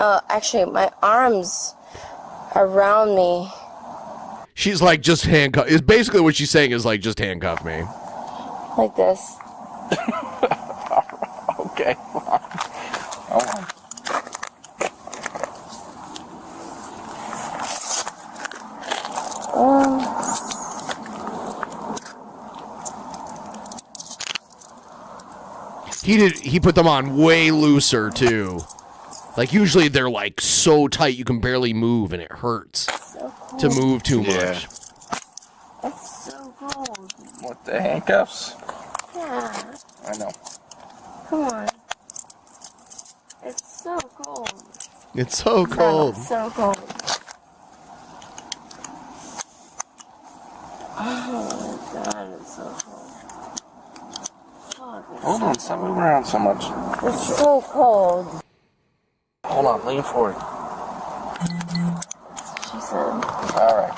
Actually, my arms around me. She's like, just handcuff. Is basically what she's saying is like, just handcuff me. Like this. Okay. Hold on. He put them on way looser too. Like usually they're like so tight you can barely move and it hurts to move too much. It's so cold. What, the handcuffs? Yeah. I know. Come on. It's so cold. It's so cold. It's so cold. Oh my god, it's so cold. Fuck, it's Hold on, stop moving around so much. It's so cold. Hold on, lean forward. She said. Alright.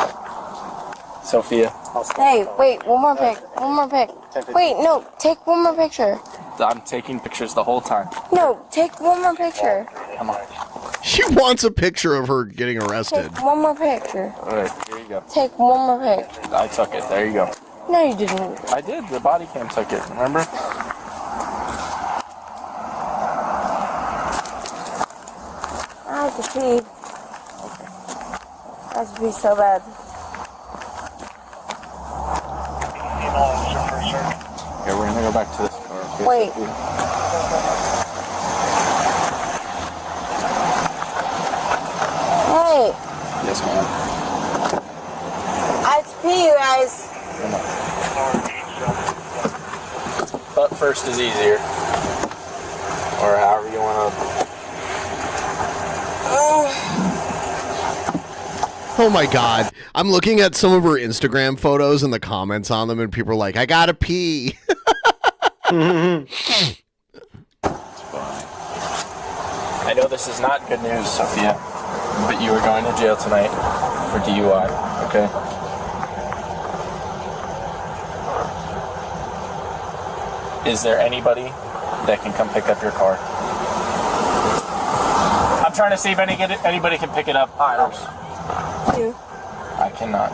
Sophia. Hey, wait, one more pic. One more pic. Wait, no, take one more picture. I'm taking pictures the whole time. No, take one more picture. Come on. She wants a picture of her getting arrested. Take one more picture. Alright, here you go. Take one more pic. I took it. There you go. No, you didn't. I did. The body cam took it. Remember? I have to pee. I have to pee so bad. Okay, we're gonna go back to this car. Okay, Wait. Sophia? Hey, Yes, ma'am. I have to pee, you guys. Butt first is easier. Or however you want to. Oh my god. I'm looking at some of her Instagram photos and the comments on them and people are like, I gotta pee. I know this is not good news, Sophia, but you are going to jail tonight for DUI, okay? Is there anybody that can come pick up your car? I'm trying to see if anybody can pick it up. You. I cannot.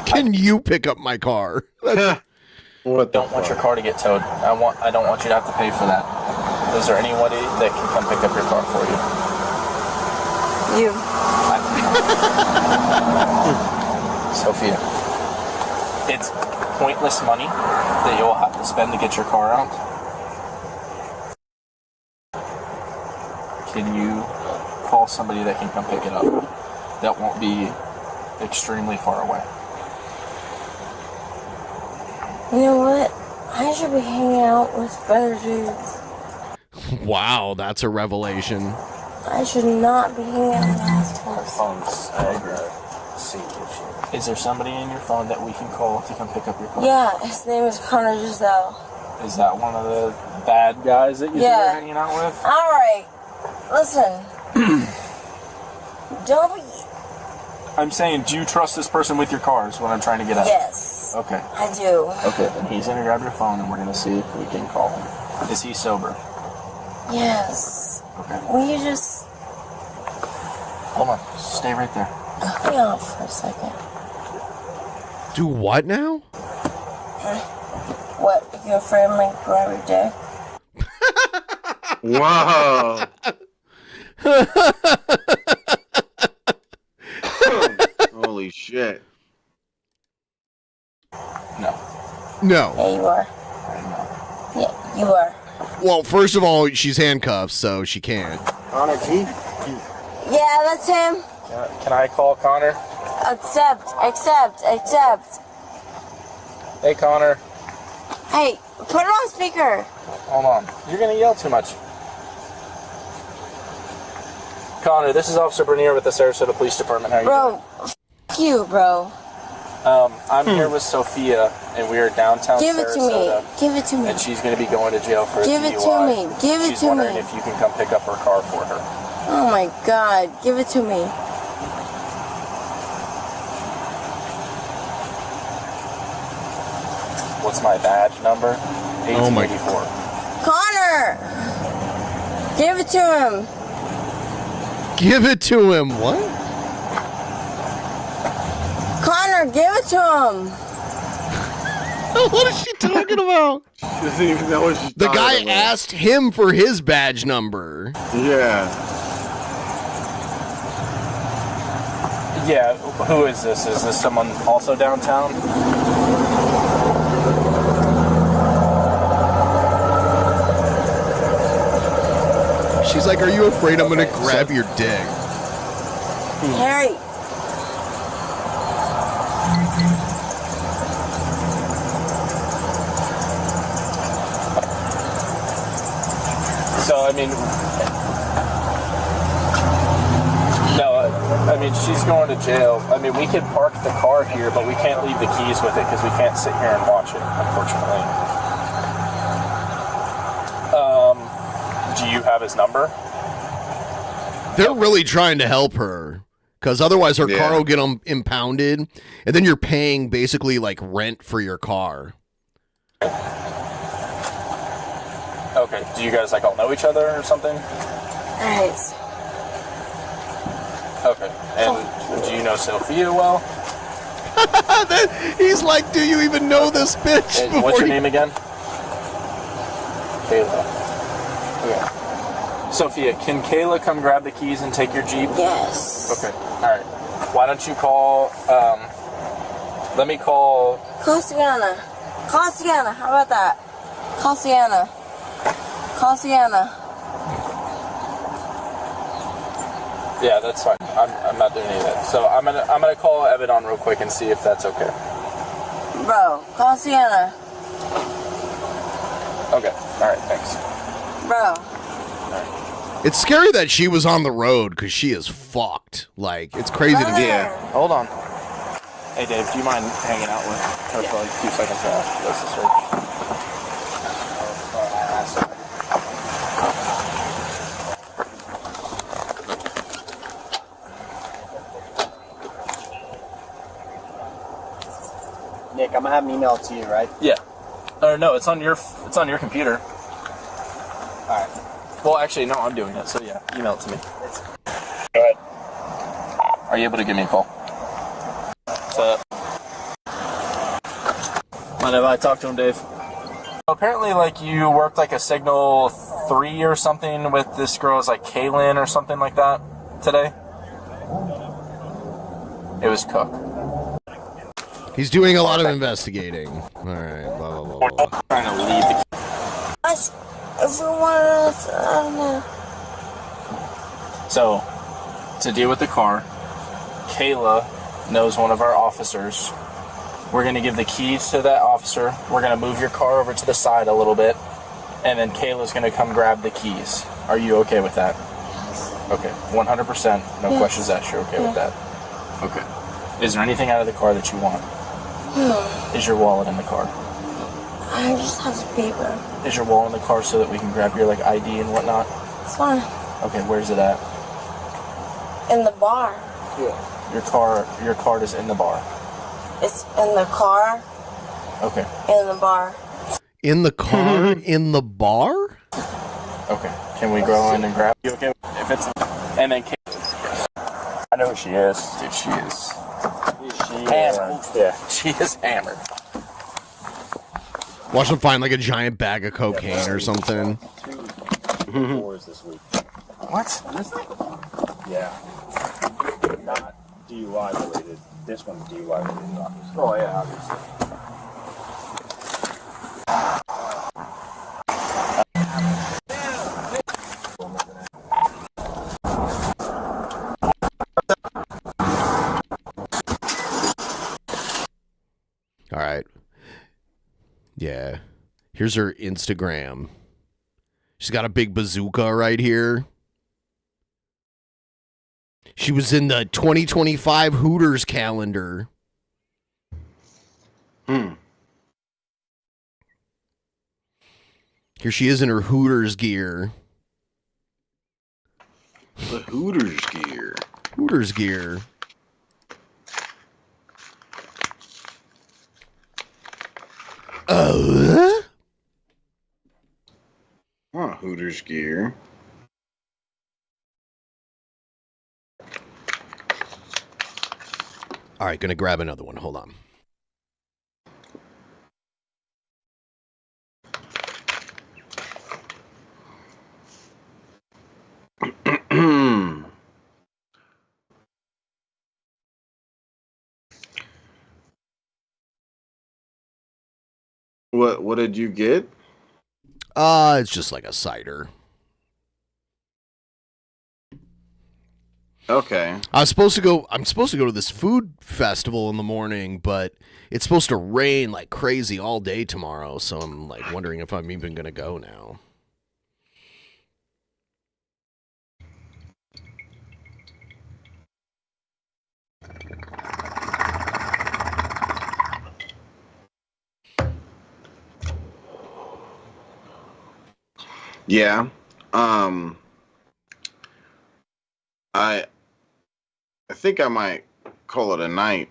Can you pick up my car? Don't want your car to get towed. I don't want you to have to pay for that. Is there anybody that can come pick up your car for you? You. Sophia, it's pointless money that you'll have to spend to get your car out. Can you call somebody that can come pick it up? That won't be extremely far away. You know what? I should be hanging out with better dudes. Wow, that's a revelation. I should not be hanging out with assholes. Phones, I agree. Is there somebody in your phone that we can call to come pick up your phone? Yeah, his name is Connor Giselle. Is that one of the bad guys that you're hanging out with? Alright. Listen. Don't be... I'm saying, do you trust this person with your car is what I'm trying to get at. Yes. Okay. I do. Okay, then he's gonna grab your phone and we're gonna see if we can call him. Is he sober? Yes. Okay. Will you just... Hold on. Stay right there. cut me off for a second? Do what now? What? You afraid I'm gonna grab your dick? Whoa. Holy shit. No. No. Yeah, you are. Yeah, you are. Well, first of all, she's handcuffed, so she can't. Connor G? Yeah, that's him. Can I call Connor? Accept. Hey, Connor. Hey, put it on speaker. Hold on. You're gonna yell too much. Connor, this is Officer Bernier with the Sarasota Police Department. How are you Bro, f*** you, bro. I'm here with Sophia, and we are downtown Give it to me. Sarasota. Give it to me. And she's going to be going to jail for a Give DUI. it to me. Give it She's to wondering me. if you can come pick up her car for her. Oh my God. Give it to me. What's my badge number? Oh my 1884. Connor! Give it to him. Give it to him. What? Connor, give it to him. What is she talking about? She doesn't even know what she's The talking guy about. asked him for his badge number. Yeah. Yeah, who is this? Is this someone also downtown? She's like, are you afraid I'm going to grab your dick? Harry. So, I mean, no, I mean, she's going to jail. I mean, we could park the car here, but we can't leave the keys with it because we can't sit here and watch it, unfortunately. Do you have his number? They're really trying to help her because otherwise her car will get impounded, and then you're paying basically like rent for your car. Okay. Do you guys like all know each other or something? Alright. Okay. And do you know Sophia well? He's like, do you even know this bitch? And what's your name again? Kayla. Okay. Sophia, can Kayla come grab the keys and take your Jeep? Yes. Okay. All right. Why don't you call, let me call... Call Sienna. Call Sienna. How about that? Call Sienna. Call Sienna. Yeah, that's fine. I'm not doing any of that. So I'm gonna call Evan on real quick and see if that's okay. Bro, call Sienna. Okay. All right. Thanks. Bro. It's scary that she was on the road because she is fucked. Like, it's crazy to me. Yeah. Hold on. Hey, Dave, do you mind hanging out with her for like 2 seconds after this search? Nick, I'm gonna have an email to you, right? Yeah. Or no, it's on your computer. All right. Well, actually, no, I'm doing it. So yeah, email it to me. Go ahead. Are you able to give me a call? What's up? Mind if I talk to him, Dave? Apparently, like, you worked like a Signal 3 or something with this girl's like Kaylin or something like that today. It was Cook. He's doing a lot of investigating. All right, blah, blah, blah, blah. Trying to leave the... Everyone else, I don't know. So, to deal with the car, Kayla knows one of our officers. We're going to give the keys to that officer. We're going to move your car over to the side a little bit. And then Kayla's going to come grab the keys. Are you okay with that? Okay, 100%. No questions asked. You're okay with that? Okay. Is there anything out of the car that you want? No. Is your wallet in the car? I just have paper. Is your wallet in the car so that we can grab your like ID and whatnot? It's fine. Okay, where's it at? In the bar. Yeah. Your card is in the bar. It's in the car. Okay. In the bar. In the car? In the bar? Okay. Can we go in and grab you? Okay. If it's and then I know who she is. Dude, she is Hammered. Yeah. She is hammered. Watch them find like a giant bag of cocaine or something. Fours this week. What? Yeah. Not DUI related. This one's DUI related, obviously. Oh yeah, obviously. All right. Yeah. Here's her Instagram. She's got a big bazooka right here. She was in the 2025 Hooters calendar. Here she is in her Hooters gear. The Hooters gear. Hooters gear. Oh, Hooters gear. All right, gonna grab another one. Hold on. What did you get? It's just like a cider. Okay. I'm supposed to go to this food festival in the morning, but it's supposed to rain like crazy all day tomorrow, so I'm like wondering if I'm even gonna go now. Yeah. I think I might call it a night.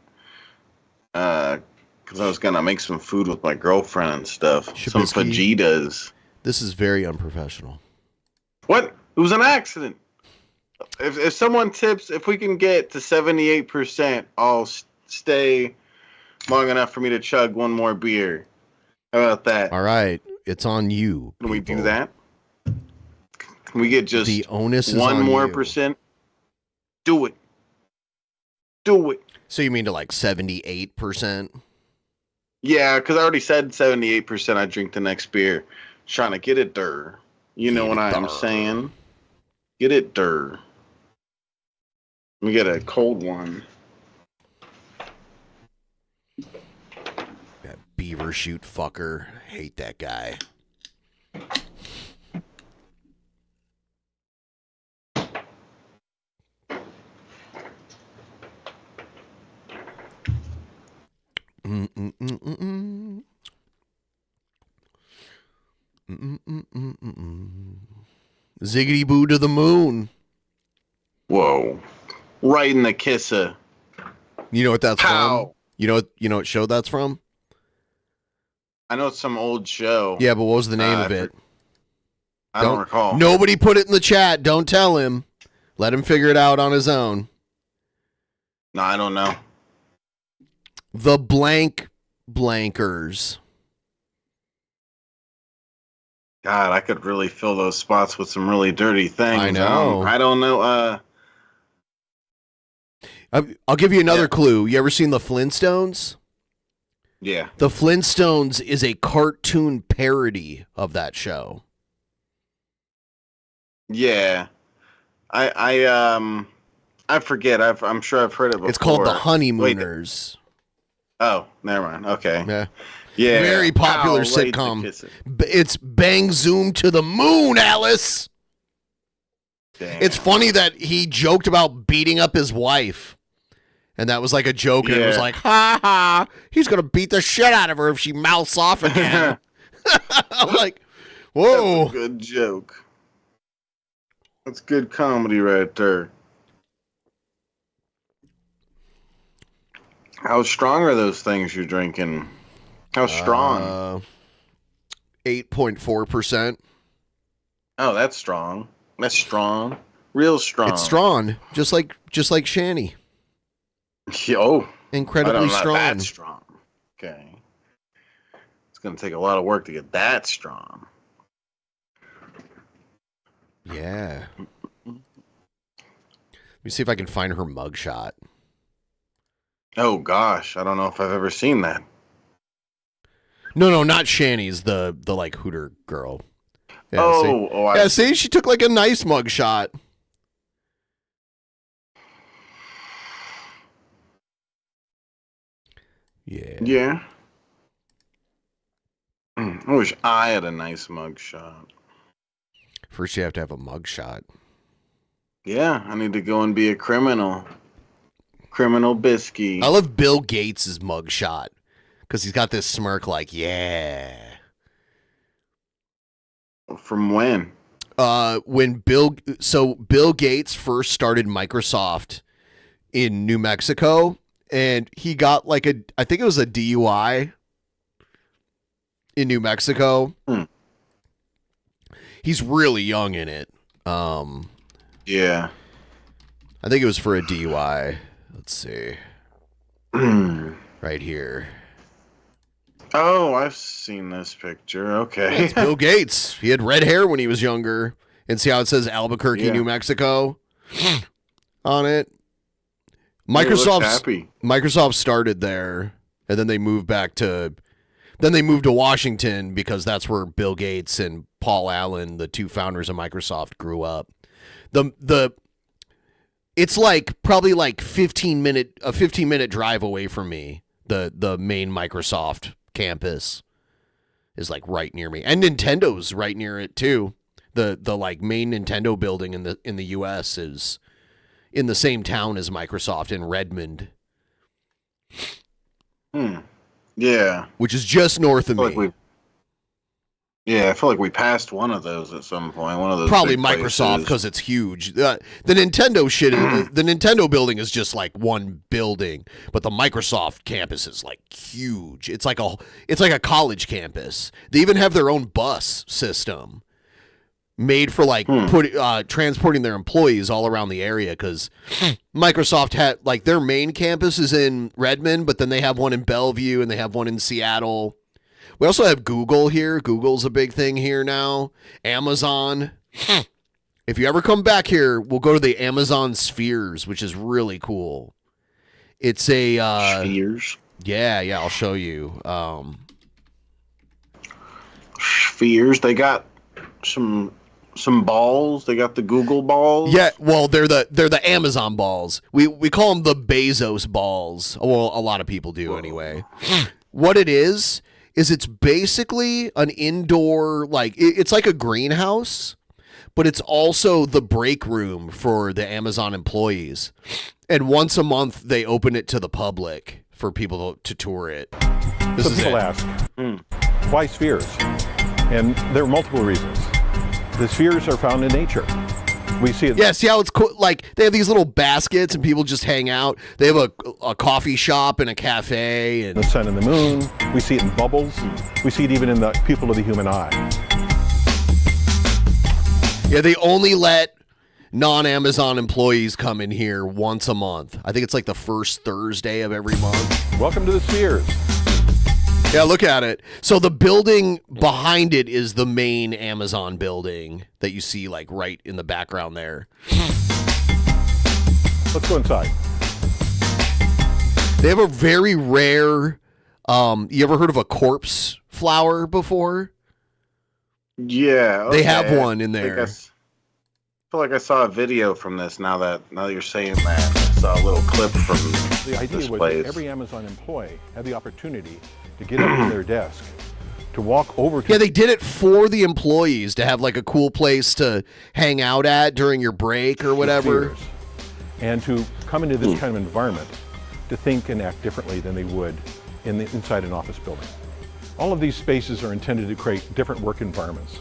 Because I was gonna make some food with my girlfriend and stuff. Some Shabisky. fajitas. This is very unprofessional. What? It was an accident. If someone tips, if we can get to 78%, I'll stay long enough for me to chug one more beer. How about that? All right, it's on you. Can we do that? Can we get just the onus is one on more you. percent? Do it. Do it. So you mean to like 78%? Yeah, because I already said 78% I drink the next beer. Trying to get it der. You know what I'm saying? Get it der. Let me get a cold one. That Beaver shoot fucker. Hate that guy. Ziggity boo to the moon. Whoa. Right in the kisser. You know what that's Pow. from? You know what show that's from? I know it's some old show. Yeah, but what was the name of it? I don't recall. Nobody put it in the chat. Don't tell him. Let him figure it out on his own. No, I don't know. The Blankers. God, I could really fill those spots with some really dirty things. I know. I don't know. I'll give you another clue. You ever seen the Flintstones? Yeah. The Flintstones is a cartoon parody of that show. Yeah. I forget. I'm sure I've heard it before. It's called The Honeymooners. Oh, never mind. Okay. Yeah. Yeah. Very popular Pow, right to sitcom. kiss it. It's Bang Zoom to the Moon, Alice. Damn. It's funny that he joked about beating up his wife. And that was like a joke, and it was Yeah. like, ha ha, he's going to beat the shit out of her if she mouths off again. I'm like, whoa. That's a good joke. That's good comedy right there. How strong are those things you're drinking? How strong? 8.4%. Oh, that's strong. That's strong. Real strong. It's strong, just like Shanny. Oh, Incredibly not strong. That strong. Okay. It's going to take a lot of work to get that strong. Yeah. Let me see if I can find her mugshot. Oh gosh, I don't know if I've ever seen that. No, not Shanny's. The like Hooter girl. Yeah, I see, she took like a nice mugshot. Yeah. Yeah. I wish I had a nice mugshot. First, you have to have a mugshot. Yeah, I need to go and be a criminal. Criminal Bisky. I love Bill Gates' mugshot because he's got this smirk like, yeah. From when? When Bill Gates first started Microsoft in New Mexico, and he got like I think it was a DUI in New Mexico. He's really young in it. Yeah. I think it was for a DUI. Let's see. Right here. Oh, I've seen this picture. Okay. It's Bill Gates. He had red hair when he was younger. And see how it says Albuquerque, New Mexico on it? Microsoft started there, and then they moved to Washington because that's where Bill Gates and Paul Allen, the two founders of Microsoft, grew up. It's like probably like a 15-minute drive away from me. The main Microsoft campus is like right near me, and Nintendo's right near it too. The like main Nintendo building in the US is in the same town as Microsoft in Redmond. Yeah. Which is just north of me. I feel like we passed one of those at some point. One of those probably big Microsoft because it's huge. The Nintendo the Nintendo building is just like one building, but the Microsoft campus is like huge. It's like a college campus. They even have their own bus system made for like transporting their employees all around the area, because Microsoft had like their main campus is in Redmond, but then they have one in Bellevue and they have one in Seattle. We also have Google here. Google's a big thing here now. Amazon. If you ever come back here, we'll go to the Amazon Spheres, which is really cool. It's a Spheres. Yeah, I'll show you. Spheres. They got some balls. They got the Google balls. Yeah, well, they're the Amazon balls. We call them the Bezos balls. Well, a lot of people do anyway. What it is it's basically an indoor, like it's like a greenhouse, but it's also the break room for the Amazon employees. And once a month they open it to the public for people to tour it. Some people ask, why spheres? And there are multiple reasons. The spheres are found in nature. We see it. Yeah, see how it's cool? Like they have these little baskets and people just hang out. They have a coffee shop and a cafe. And the sun and the moon. We see it in bubbles. We see it even in the pupil of the human eye. Yeah, they only let non-Amazon employees come in here once a month. I think it's like the first Thursday of every month. Welcome to the spheres. Yeah, look at it. So the building behind it is the main Amazon building that you see like right in the background there. Let's go inside. They have a very rare, you ever heard of a corpse flower before? Yeah. Okay. They have one in there. I feel like I saw a video from this now that you're saying that. I saw a little clip from the idea this was place. that every Amazon employee had the opportunity to get up from their desk, to walk over to... Yeah, they did it for the employees to have like a cool place to hang out at during your break or whatever. And to come into this kind of environment, to think and act differently than they would inside an office building. All of these spaces are intended to create different work environments.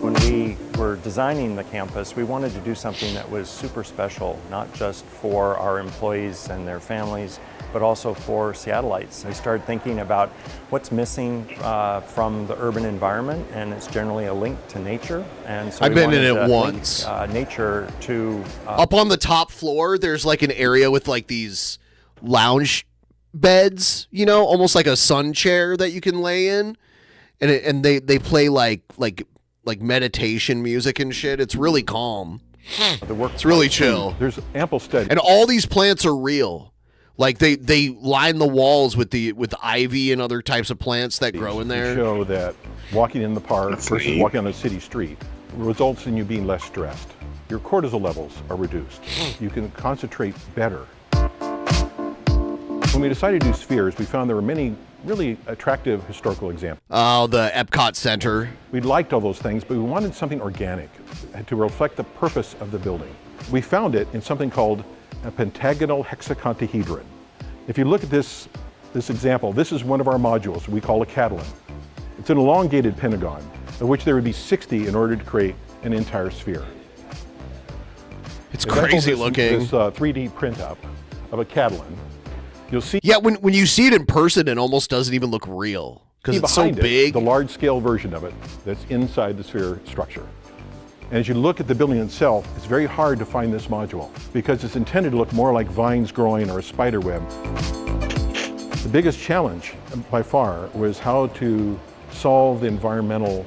When we were designing the campus, we wanted to do something that was super special, not just for our employees and their families, but also for Seattleites. We started thinking about what's missing from the urban environment, and it's generally a link to nature. And so I've been in it once. Nature to up on the top floor, there's like an area with like these lounge beds, you know, almost like a sun chair that you can lay in, and they play like meditation music and shit. It's really calm. It's really chill. There's ample study, and all these plants are real. Like they line the walls with ivy and other types of plants that grow in there. Show that walking in the park versus walking on a city street results in you being less stressed. Your cortisol levels are reduced. You can concentrate better. When we decided to do spheres, we found there were many really attractive historical examples. Oh, the Epcot Center. We liked all those things, but we wanted something organic to reflect the purpose of the building. We found it in something called a pentagonal hexacantahedron. If you look at this example, this is one of our modules we call a Catalan. It's an elongated pentagon, of which there would be 60 in order to create an entire sphere. It's If I pull crazy this, looking. This 3D print up of a Catalan, you'll see. Yeah, when you see it in person, it almost doesn't even look real because it's so behind it, big. the large-scale version of it that's inside the sphere structure. And as you look at the building itself, it's very hard to find this module because it's intended to look more like vines growing or a spider web. The biggest challenge by far was how to solve the environmental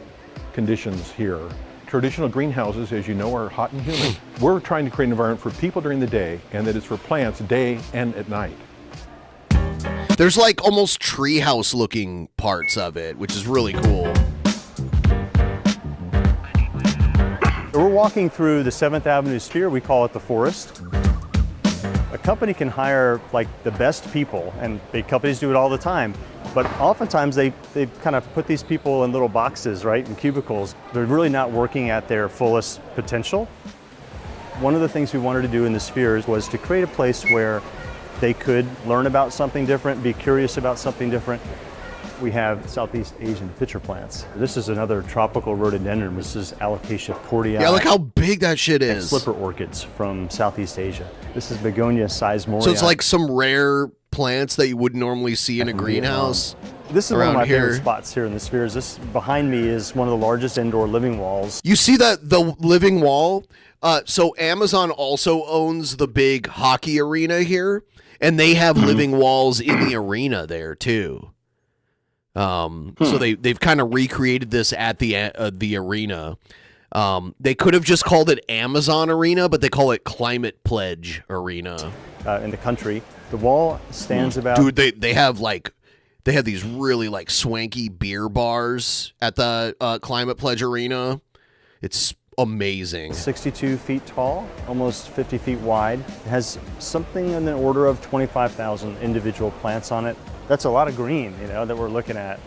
conditions here. Traditional greenhouses, as you know, are hot and humid. We're trying to create an environment for people during the day and that is for plants day and at night. There's like almost treehouse looking parts of it, which is really cool. We're walking through the 7th Avenue Sphere. We call it the Forest. A company can hire like the best people, and big companies do it all the time, but oftentimes they kind of put these people in little boxes, right, in cubicles. They're really not working at their fullest potential. One of the things we wanted to do in the Spheres was to create a place where they could learn about something different, be curious about something different. We have Southeast Asian pitcher plants. This is another tropical rhododendron. This is Alocasia cordiae. Yeah, look how big that shit is. Slipper orchids from Southeast Asia. This is Begonia seismoria. So it's like some rare plants that you would normally see in a greenhouse. This is one of around my here. favorite spots here in the Spheres. This behind me is one of the largest indoor living walls. You see that the living wall? So Amazon also owns the big hockey arena here, and they have living walls in the arena there too. So they've kind of recreated this at the arena. They could have just called it Amazon Arena, but they call it Climate Pledge Arena. In the country, the wall stands about. Dude, they have these really like swanky beer bars at the Climate Pledge Arena. It's amazing. 62 feet tall, almost 50 feet wide. It has something in the order of 25,000 individual plants on it. That's a lot of green, you know, that we're looking at.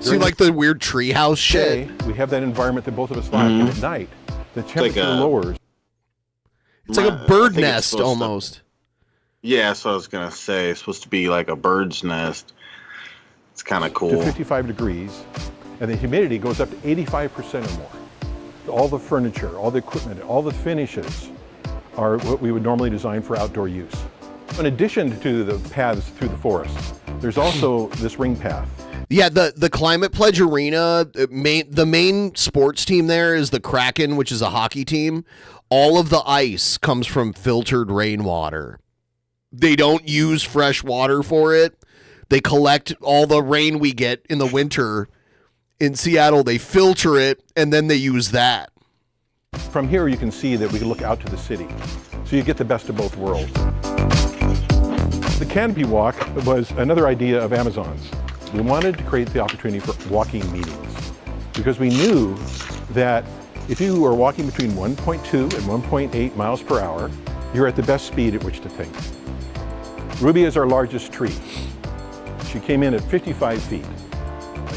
See, like the weird treehouse shit. We have that environment that both of us like, and at night, the temperature lowers. It's like a bird nest almost. Yeah, so I was gonna say it's supposed to be like a bird's nest. It's kind of cool. To 55 degrees, and the humidity goes up to 85% or more. All the furniture, all the equipment, all the finishes are what we would normally design for outdoor use. In addition to the paths through the forest, there's also this ring path. Yeah, the Climate Pledge Arena, the main sports team there is the Kraken, which is a hockey team. All of the ice comes from filtered rainwater. They don't use fresh water for it. They collect all the rain we get in the winter in Seattle. They filter it, and then they use that. From here, you can see that we can look out to the city, so you get the best of both worlds. The canopy walk was another idea of Amazon's. We wanted to create the opportunity for walking meetings because we knew that if you are walking between 1.2 and 1.8 miles per hour, you're at the best speed at which to think. Ruby is our largest tree. She came in at 55 feet.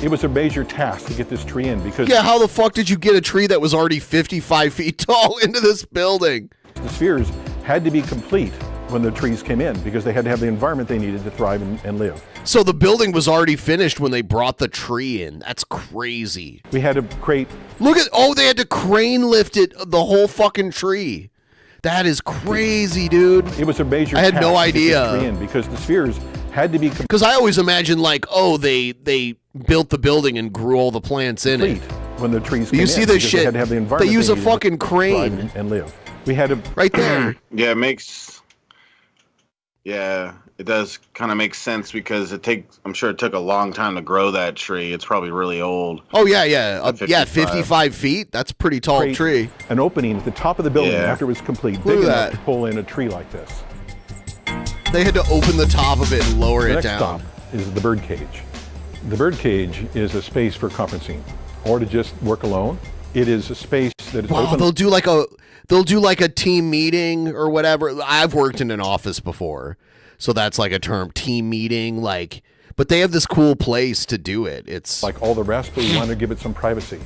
It was a major task to get this tree in because... Yeah, how the fuck did you get a tree that was already 55 feet tall into this building? The spheres had to be complete when the trees came in because they had to have the environment they needed to thrive and live. So the building was already finished when they brought the tree in. That's crazy. We had to create... Look at... Oh, they had to crane lift it, the whole fucking tree. That is crazy, dude. It was a major I had task no to get this idea. tree in because the spheres had to be... Because I always imagine like, oh, they built the building and grew all the plants in it. When the trees You came see in, this because shit? They had to have the environment They use a needed to fucking crane. thrive and live. We had to... Right there. Yeah, it makes... Yeah, it does kind of make sense because I'm sure it took a long time to grow that tree. It's probably really old. Oh, yeah. Yeah, 55 feet. That's a pretty tall create tree. An opening at the top of the building after it was complete, big Look at enough that. to pull in a tree like this. They had to open the top of it and lower The it next down. stop is the bird cage. The bird cage is a space for conferencing or to just work alone. It is a space that is Wow, open. they'll do like a team meeting or whatever. I've worked in an office before, so that's like a term, team meeting. Like, but they have this cool place to do it. It's like all the rest, but we want to give it some privacy.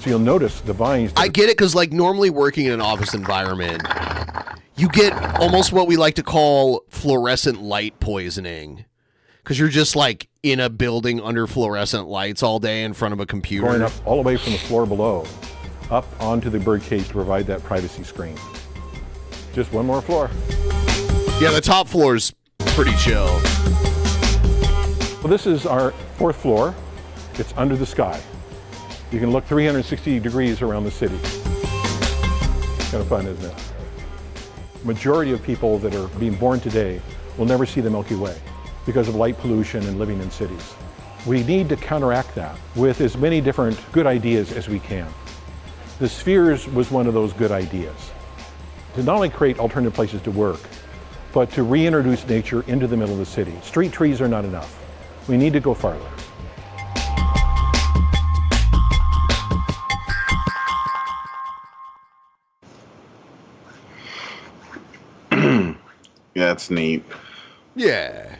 So you'll notice the vines. I get it because like normally working in an office environment, you get almost what we like to call fluorescent light poisoning. Because you're just like in a building under fluorescent lights all day in front of a computer. Going up all the way from the floor below, up onto the birdcage to provide that privacy screen. Just one more floor. Yeah, the top floor's pretty chill. Well, this is our 4th floor. It's under the sky. You can look 360 degrees around the city. Kind of fun, isn't it? Majority of people that are being born today will never see the Milky Way because of light pollution and living in cities. We need to counteract that with as many different good ideas as we can. The spheres was one of those good ideas. To not only create alternative places to work, but to reintroduce nature into the middle of the city. Street trees are not enough. We need to go farther. Yeah, that's neat. Yeah.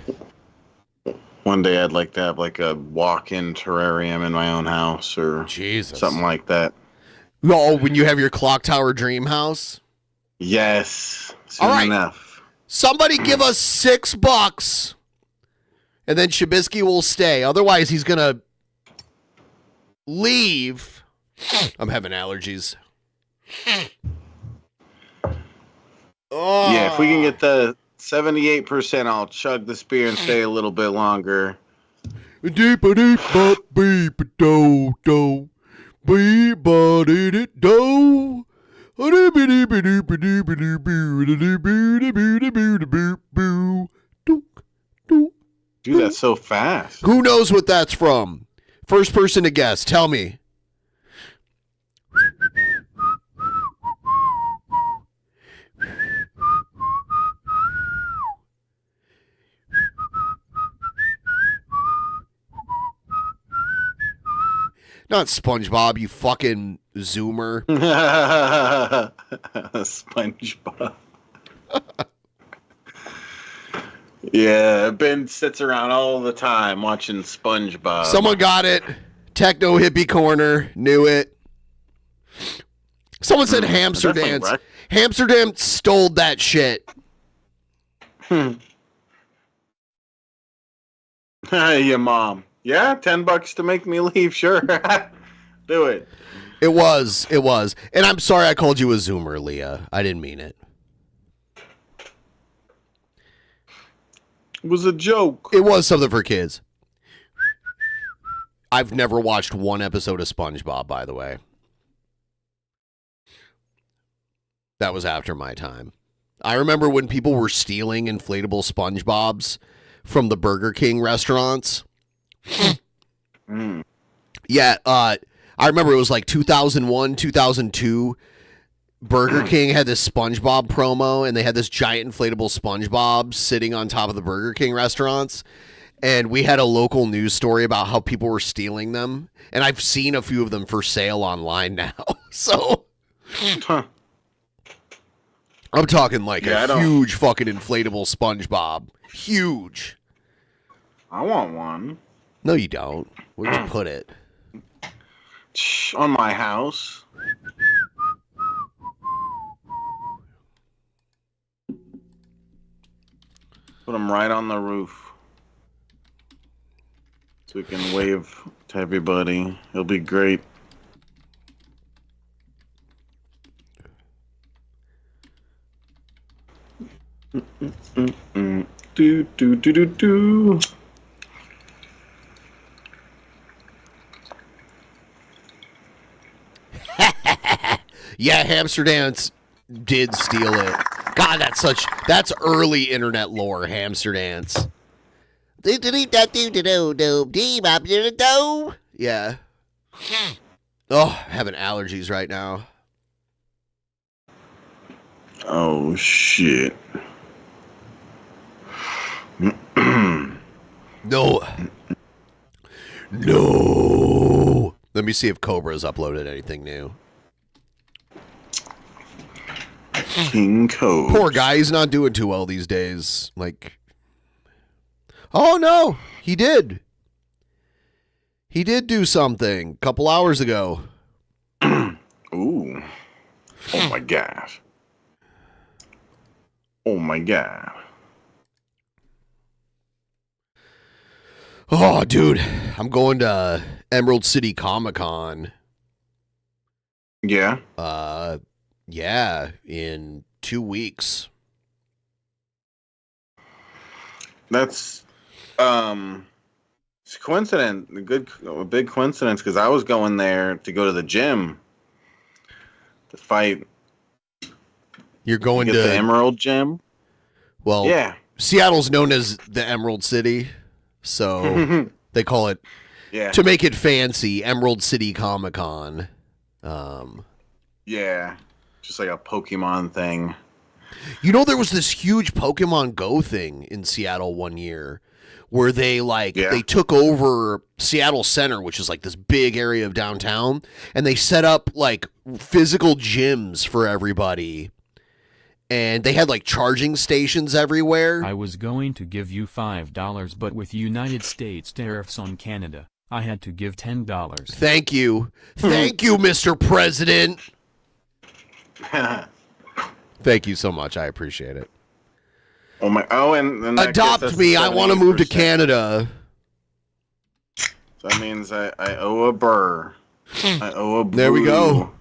One day I'd like to have like a walk-in terrarium in my own house or something like that. Oh, when you have your clock tower dream house? Yes. Soon All right. enough. Somebody give us $6 and then Shabisky will stay. Otherwise, he's going to leave. I'm having allergies. Oh. Yeah, if we can get the 78%, I'll chug the spear and stay a little bit longer. Deepa deep bop beep do do beep ba dee dee do. Do that so fast. Who knows what that's from? First person to guess. Tell me. Not SpongeBob, you fucking zoomer. SpongeBob. Yeah, Ben sits around all the time watching SpongeBob. Someone got it. Techno hippie corner. Knew it. Someone said hamster dance. Right. Hamster dance stole that shit. Your mom. Yeah, $10 to make me leave. Sure. Do it. It was. And I'm sorry I called you a zoomer, Leah. I didn't mean it. It was a joke. It was something for kids. I've never watched one episode of SpongeBob, by the way. That was after my time. I remember when people were stealing inflatable SpongeBobs from the Burger King restaurants. Yeah, I remember it was like 2001, 2002. Burger King had this SpongeBob promo, and they had this giant inflatable SpongeBob sitting on top of the Burger King restaurants. And we had a local news story about how people were stealing them. And I've seen a few of them for sale online now. So I'm talking like a huge fucking inflatable SpongeBob. Huge. I want one. No, you don't. Where'd you put it? On my house. Put them right on the roof. So we can wave to everybody. It'll be great. Do, do, do, do, do. Yeah, Hamster Dance did steal it. God, that's early internet lore, Hamster Dance. Yeah. Oh, having allergies right now. Oh, shit. No. No. Let me see if Cobra's uploaded anything new. King Code. Poor guy, he's not doing too well these days. Like, oh no, he did. He did do something a couple hours ago. Ooh. Oh my gosh. Oh my god. Oh, dude, I'm going to Emerald City Comic Con. Yeah. Yeah, in 2 weeks. That's it's coincident. A big coincidence because I was going there to go to the gym to fight. You're going to the Emerald Gym. Well, yeah. Seattle's known as the Emerald City, so they call it. Yeah. To make it fancy, Emerald City Comic Con. Yeah, just like a Pokemon thing. You know, there was this huge Pokemon Go thing in Seattle one year where they they took over Seattle Center, which is like this big area of downtown, and they set up like physical gyms for everybody. And they had like charging stations everywhere. I was going to give you $5, but with United States tariffs on Canada, I had to give $10. Thank you. Thank you, Mr. President. Thank you so much. I appreciate it. Oh my! Oh, and adopt me. I want to move to Canada. So that means I owe a burr. I owe a boo. There we go.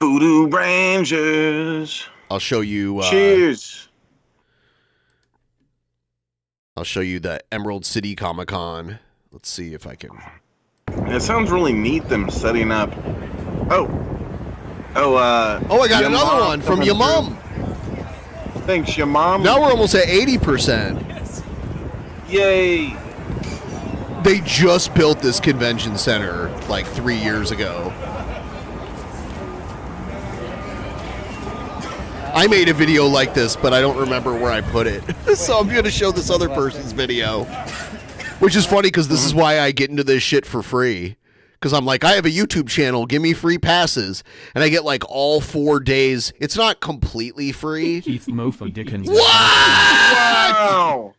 Voodoo Rangers. I'll show you. Cheers. I'll show you the Emerald City Comic Con. Let's see if I can. It sounds really neat. Them setting up. Oh, I got another one from your mom. Thanks, your mom. Now we're almost at 80%. Yay! They just built this convention center like 3 years ago. I made a video like this, but I don't remember where I put it. So I'm going to show this other person's video. Which is funny because this is why I get into this shit for free. Because I'm like, I have a YouTube channel, give me free passes. And I get like all 4 days. It's not completely free. Keith Mofo Dickens. What? Wow!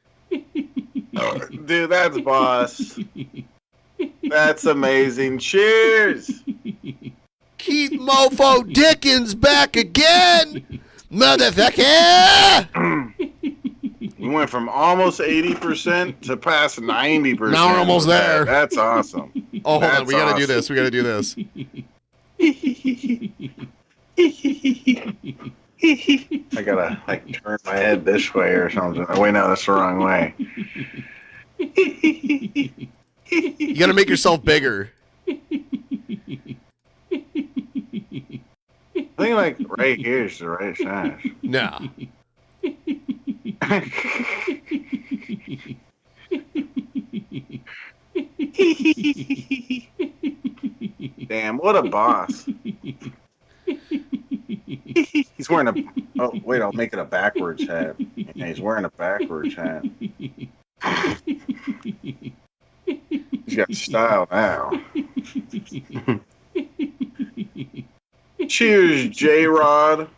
Dude, that's boss. That's amazing. Cheers! Keith Mofo Dickens back again! Motherfucker! We went from almost 80% to past 90%. Now we're almost there. That's awesome. Oh, hold on. We got to do this. We got to do this. I got to like turn my head this way or something. Oh, wait, no, that's the wrong way. You got to make yourself bigger. I think like right here is the right size. No. Damn, what a boss. He's wearing a... Oh, wait, I'll make it a backwards hat. Yeah, he's wearing a backwards hat. He's got style now. Cheers, J-Rod.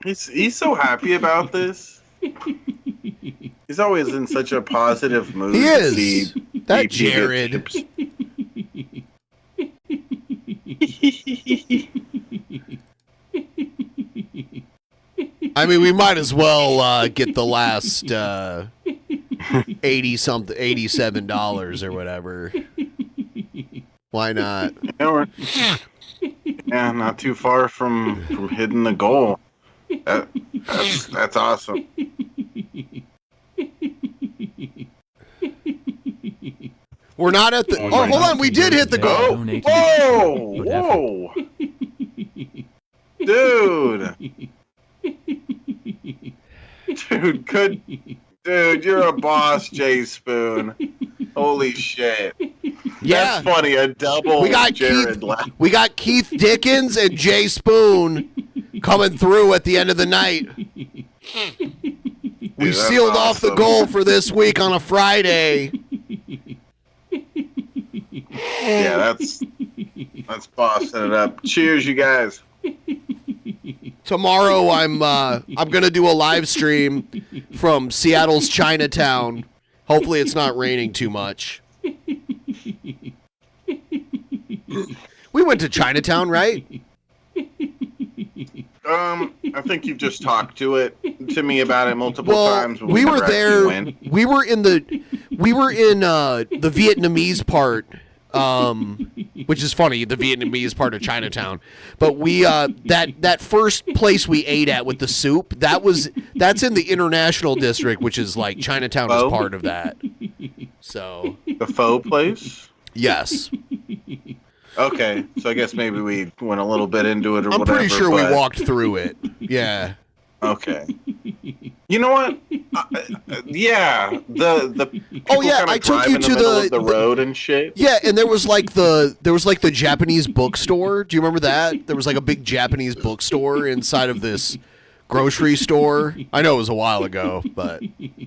He's so happy about this. He's always in such a positive mood. He is. That Jared. I mean, we might as well get the last $87 or whatever. Why not? Yeah, not too far from hitting the goal. That's awesome. We're not at the. Oh, hold on. We did hit the goal. Whoa! Dude. Dude, you're a boss, Jay Spoon. Holy shit. Yeah. That's funny. A double We got Jared Keith. laugh. We got Keith Dickens and Jay Spoon coming through at the end of the night. We that's sealed off the awesome. goal for this week on a Friday. Yeah, that's bossing it up. Cheers, you guys. Tomorrow I'm gonna do a live stream from Seattle's Chinatown. Hopefully it's not raining too much. We went to Chinatown, right? I think you've just talked to me about it multiple times. But we were never actually there. went. We were in the Vietnamese part, which is funny, the Vietnamese part of Chinatown. But we that first place we ate at with the soup, that's in the International District, which is like Chinatown is part of that. So the faux place. Yes. Okay, so I guess maybe we went a little bit into it or I'm whatever. pretty sure but... we walked through it. Yeah. Okay. You know what? Yeah, the people I took you to the road and shit. Yeah, and there was like the Japanese bookstore. Do you remember that? There was like a big Japanese bookstore inside of this grocery store. I know it was a while ago, but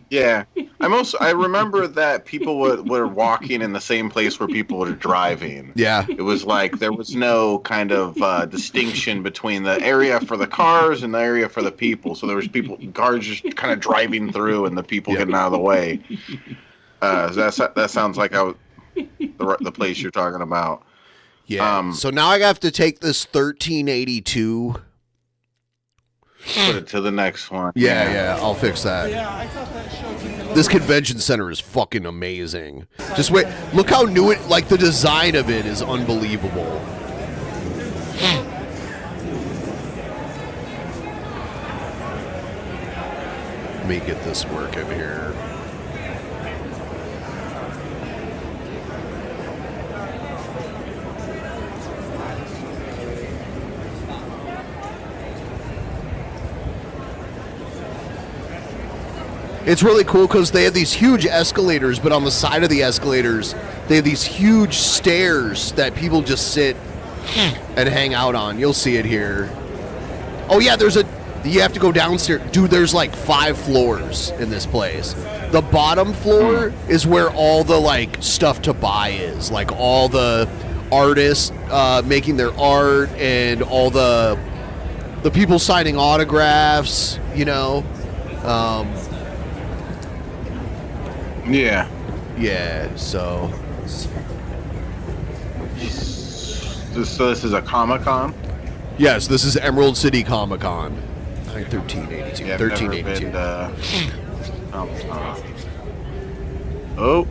yeah, I remember that people were walking in the same place where people were driving. Yeah, it was like there was no kind of distinction between the area for the cars and the area for the people. So there was cars just kind of driving through and the people getting out of the way. That sounds like the place you're talking about. Yeah. So now I have to take this 1382. Put it to the next one. Yeah, I'll fix that. This convention center is fucking amazing. Just wait, look how new it, like the design of it is unbelievable. Let me get this working here. It's really cool because they have these huge escalators, but on the side of the escalators, they have these huge stairs that people just sit and hang out on. You'll see it here. Oh yeah, you have to go downstairs. Dude, there's like 5 floors in this place. The bottom floor is where all the like stuff to buy is. Like all the artists making their art and all the people signing autographs, you know. Yeah. Yeah, so this is a Comic-Con? Yes, this is Emerald City Comic-Con. I think 1382. Yeah, 1382. Oh.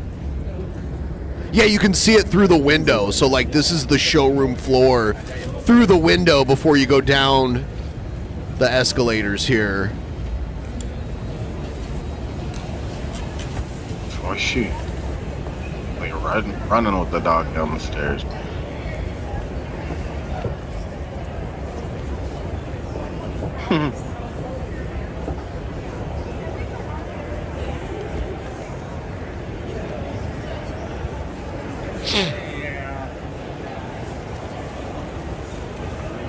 Yeah, you can see it through the window. So like this is the showroom floor through the window before you go down the escalators here. Oh shoot! Like running with the dog down the stairs.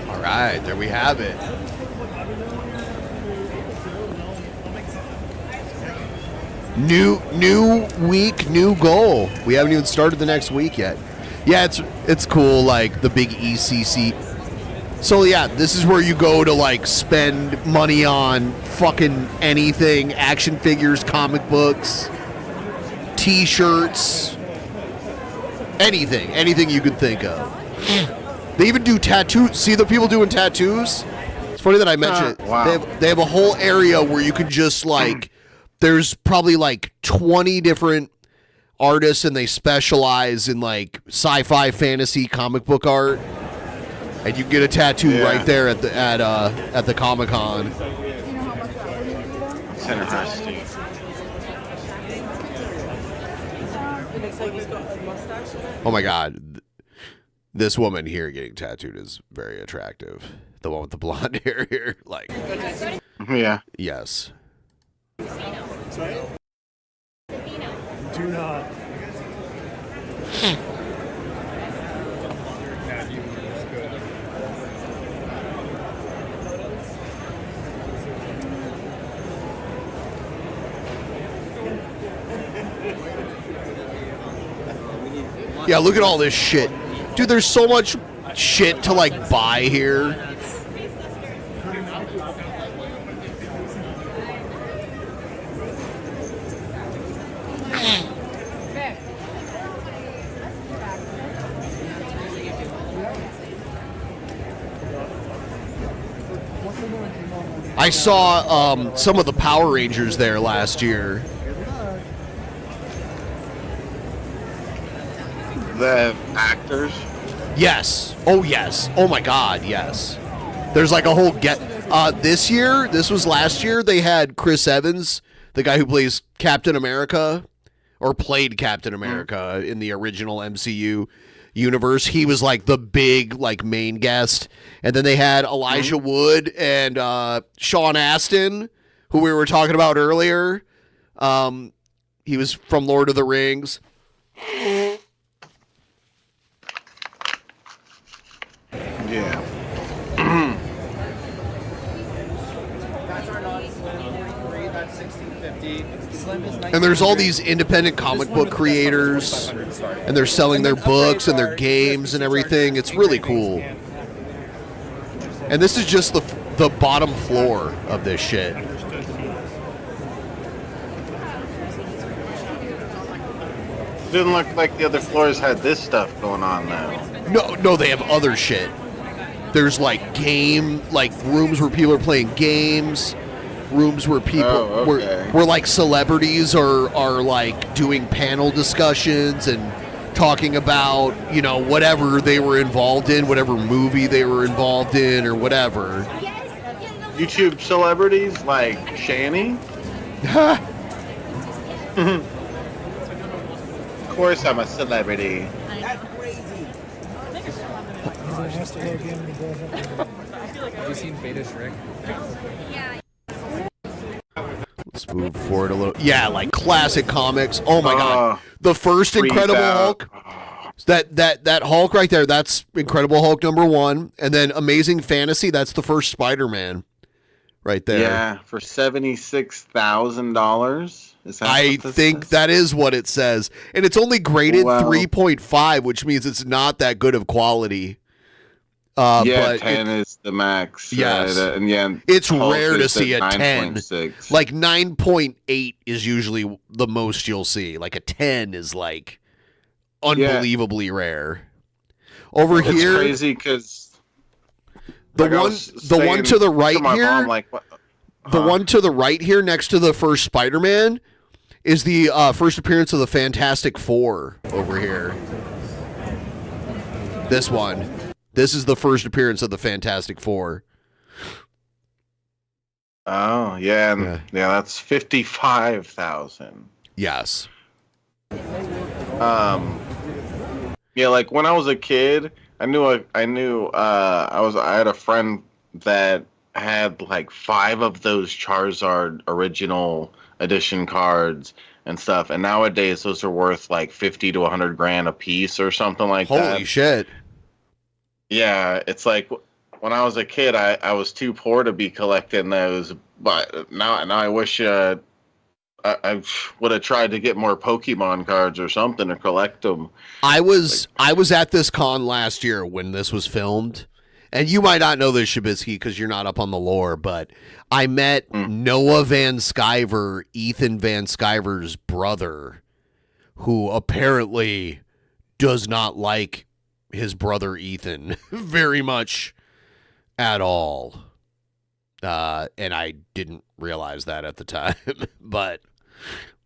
All right, there we have it. New week, new goal. We haven't even started the next week yet. Yeah, it's cool, like the big ECC. So yeah, this is where you go to like spend money on fucking anything, action figures, comic books, t-shirts, anything you could think of. They even do tattoos. See the people doing tattoos? It's funny that I mentioned it. Wow. They have a whole area where you can just like there's probably like 20 different artists and they specialize in like sci-fi, fantasy, comic book art. And you can get a tattoo right there at the Comic-Con. It's interesting. Oh my god. This woman here getting tattooed is very attractive. The one with the blonde hair here. Like yeah. Yes. Do not. Yeah, look at all this shit. Dude, there's so much shit to like buy here. I saw some of the Power Rangers there last year. The actors? Yes. Oh, yes. Oh, my God, yes. There's like a whole this was last year, they had Chris Evans, the guy who plays Captain America, or played Captain America in the original MCU universe. He was like the big like main guest. And then they had Elijah Wood and Sean Astin, who we were talking about earlier. He was from Lord of the Rings. Yeah. And there's all these independent comic book creators, and they're selling their books and their games and everything. It's really cool. And this is just the bottom floor of this shit. Didn't look like the other floors had this stuff going on though. No, they have other shit. There's like rooms where people are playing games, rooms where people where like celebrities are like doing panel discussions and talking about, you know, whatever they were involved in, whatever movie they were involved in or whatever. YouTube celebrities like Shanny? Of course I'm a celebrity. Have you seen Beta Shrek? Let's move forward a little. Yeah, like classic comics. Oh my God, the first Incredible Hulk. That Hulk right there. That's Incredible Hulk #1, and then Amazing Fantasy. That's the first Spider-Man, right there. Yeah, for $76,000. I think that is what it says, and it's only graded 3.5, which means it's not that good of quality. But 10 it, is the max. Yes, and yeah, it's Hulk rare to is see at a 10. 9.6. Like 9.8 is usually the most you'll see. Like a 10 is like unbelievably rare. Over it's here, crazy because the one to the right here, mom, like, what? The one to the right here, next to the first Spider-Man, is the first appearance of the Fantastic Four. Over here, this one. This is the first appearance of the Fantastic Four. Oh, yeah. Yeah, that's 55,000. Yes. Yeah, like when I was a kid, I had a friend that had like 5 of those Charizard original edition cards and stuff, and nowadays those are worth like 50 to 100 grand a piece or something like that. Holy shit. Yeah, it's like when I was a kid, I was too poor to be collecting those, but now I wish I would have tried to get more Pokemon cards or something to collect them. I was at this con last year when this was filmed, and you might not know this, Shabisky, because you're not up on the lore, but I met Noah Van Sciver, Ethan Van Sciver's brother, who apparently does not like his brother Ethan very much at all. And I didn't realize that at the time, but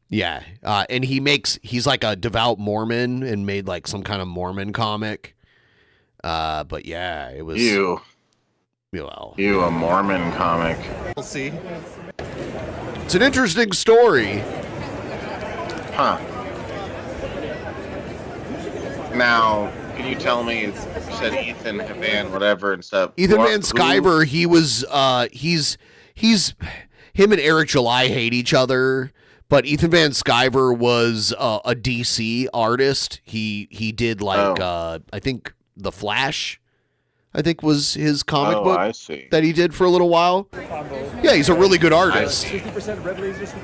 yeah. And he's like a devout Mormon and made like some kind of Mormon comic. But yeah, it was you a Mormon comic. We'll see. It's an interesting story. Huh. Now, can you tell me, you said Ethan Van whatever and stuff. Ethan Van Sciver, he was him and Eric July hate each other, but Ethan Van Sciver was a DC artist. He did like I think The Flash, I think was his comic book I see. that he did for a little while. Yeah, he's a really good artist.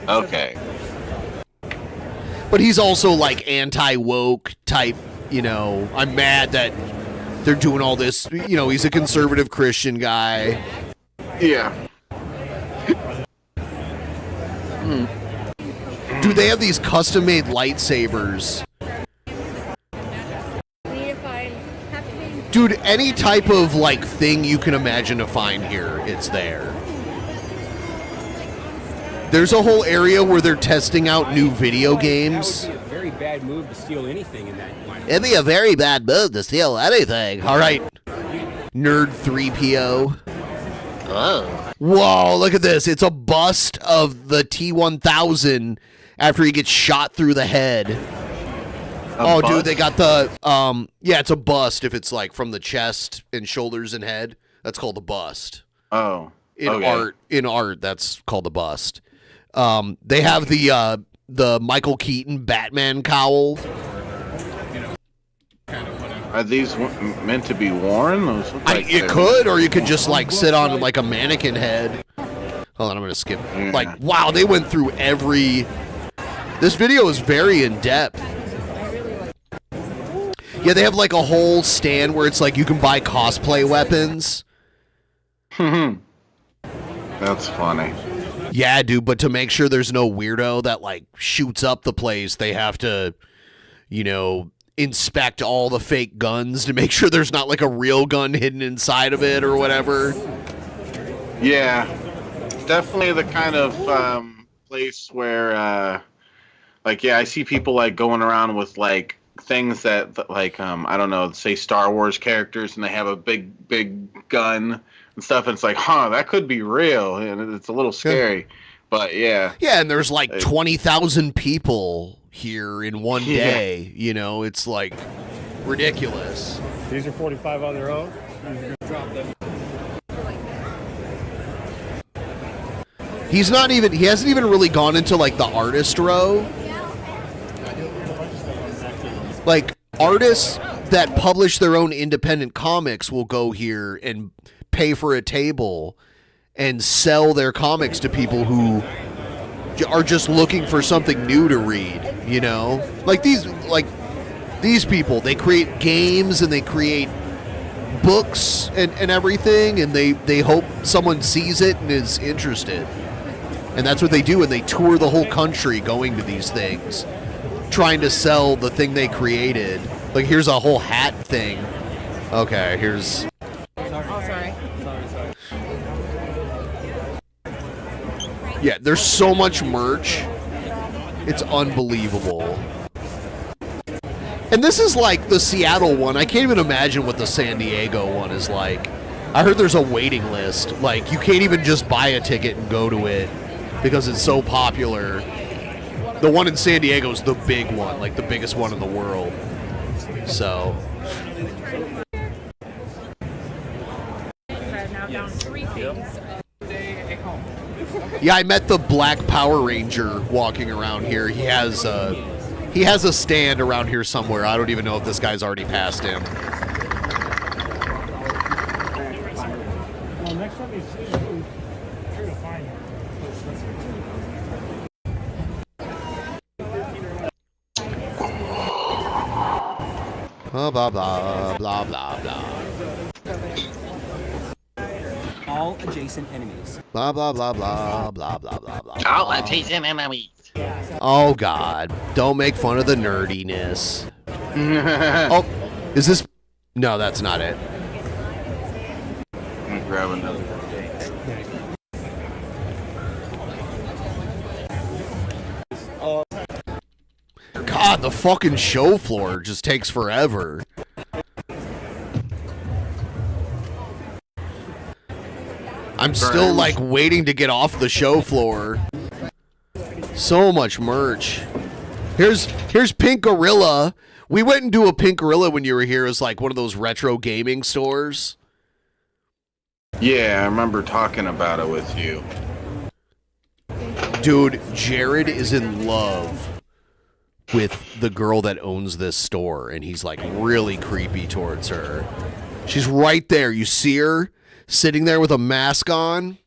Okay. But he's also like anti-woke type, you know, I'm mad that they're doing all this, you know, he's a conservative Christian guy. Yeah. Dude, they have these custom-made lightsabers. Dude, any type of like thing you can imagine to find here, it's there. There's a whole area where they're testing out new video games. That would be a very bad move to steal anything in that line. It'd be a very bad move to steal anything. All right, Nerd 3PO. Oh. Whoa, look at this. It's a bust of the T-1000 after he gets shot through the head. Dude, they got the, yeah, it's a bust if it's like from the chest and shoulders and head. That's called the bust. Oh. In art, that's called the bust. They have the Michael Keaton Batman cowl. Are these meant to be worn? Those look like You could, or you could just like sit on like a mannequin head. Hold on, I'm gonna skip. Yeah. Like, wow, they went through every. This video is very in depth. Yeah, they have like a whole stand where it's like you can buy cosplay weapons. That's funny. Yeah, dude, but to make sure there's no weirdo that like shoots up the place, they have to, you know, inspect all the fake guns to make sure there's not like a real gun hidden inside of it or whatever. Yeah, definitely the kind of place where, like, yeah, I see people like going around with like things that like I don't know, say Star Wars characters, and they have a big gun and stuff, and it's like, that could be real, and it's a little scary. But yeah. Yeah, and there's like 20,000 people here in one day. You know, it's like ridiculous. These are 45 on their own. You're gonna drop them. He hasn't even really gone into like the artist row. Like artists that publish their own independent comics will go here and pay for a table and sell their comics to people who are just looking for something new to read, you know? Like these people, they create games and they create books and everything, and they hope someone sees it and is interested. And that's what they do, and they tour the whole country going to these things, trying to sell the thing they created. Like, here's a whole hat thing. Okay, here's... Sorry. Yeah, there's so much merch. It's unbelievable. And this is like the Seattle one. I can't even imagine what the San Diego one is like. I heard there's a waiting list. Like, you can't even just buy a ticket and go to it because it's so popular. The one in San Diego is the big one, like the biggest one in the world. So... Yeah, I met the Black Power Ranger walking around here. He has a stand around here somewhere. I don't even know if this guy's already passed him. Well, next time you see him, try to find him. Blah, blah, blah, blah, blah, blah. All adjacent enemies. Blah, blah, blah, blah, blah, blah, blah, blah. All adjacent enemies. Oh, God. Don't make fun of the nerdiness. Oh, is this... No, that's not it. Let me grab another. God, the fucking show floor just takes forever. I'm still, like, waiting to get off the show floor. So much merch. Here's Pink Gorilla. We went into a Pink Gorilla when you were here. It was like one of those retro gaming stores. Yeah, I remember talking about it with you. Dude, Jared is in love with the girl that owns this store, and he's like really creepy towards her. She's right there. You see her sitting there with a mask on?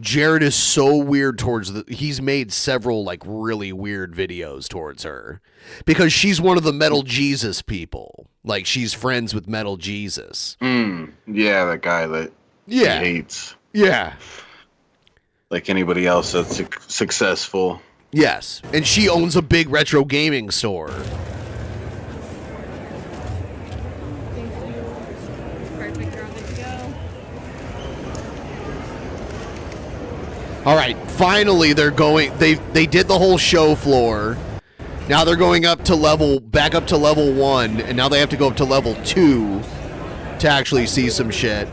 Jared is so weird towards he's made several like really weird videos towards her because she's one of the Metal Jesus people. Like, she's friends with Metal Jesus. Yeah, that guy that he hates. Yeah. Like anybody else that's successful. Yes, and she owns a big retro gaming store. All right, finally they're going. They did the whole show floor. Now they're going back up to level 1, and now they have to go up to level 2 to actually see some shit.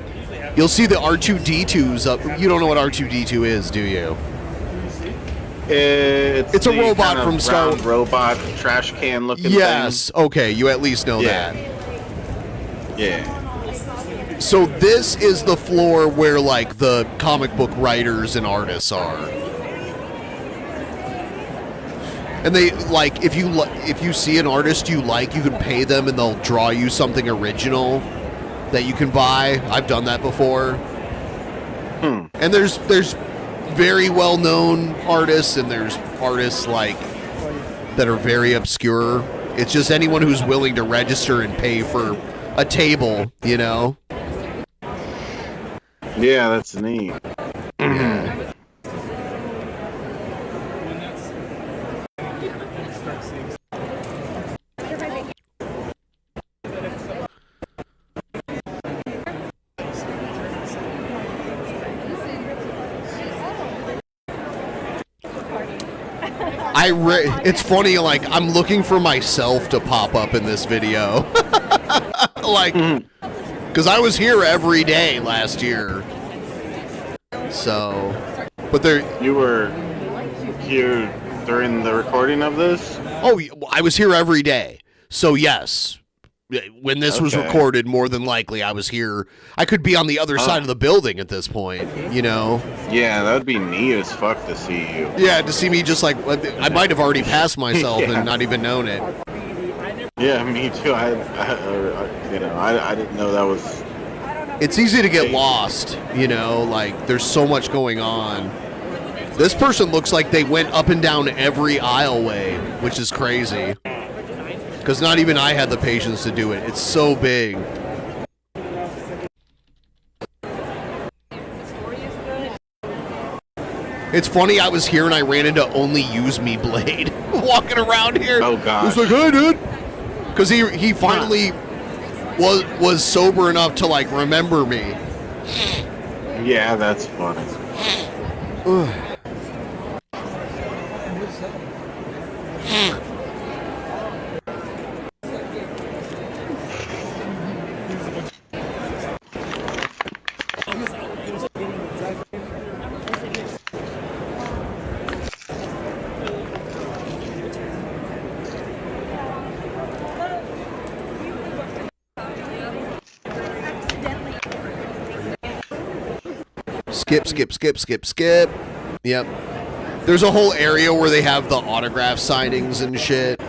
You'll see the R2-D2s up. You don't know what R2-D2 is, do you? It's a the robot kind of from Star round robot trash can looking Yes. thing. Okay, you at least know that. Yeah. So this is the floor where like the comic book writers and artists are. And they like if you see an artist you like, you can pay them and they'll draw you something original that you can buy. I've done that before. And there's very well-known artists and there's artists like that are very obscure. It's just anyone who's willing to register and pay for a table, you know. Yeah, that's neat. Yeah. It's funny, like, I'm looking for myself to pop up in this video. Like, because I was here every day last year. So, but You were here during the recording of this? Oh, I was here every day. So, yes. When this was recorded, more than likely, I was here. I could be on the other side of the building at this point, you know? Yeah, that would be neat as fuck to see you. Yeah, to see me just like, I might have already passed myself Yeah. and not even known it. Yeah, me too. I didn't know that was... It's easy to get lost, you know? Like, there's so much going on. This person looks like they went up and down every aisleway, which is crazy. Because not even I had the patience to do it. It's so big. It's funny, I was here and I ran into Only Use Me Blade walking around here. Oh, God. He's like, hey, dude. Because he finally was sober enough to, like, remember me. Yeah, that's funny. Skip. Yep. There's a whole area where they have the autograph signings and shit.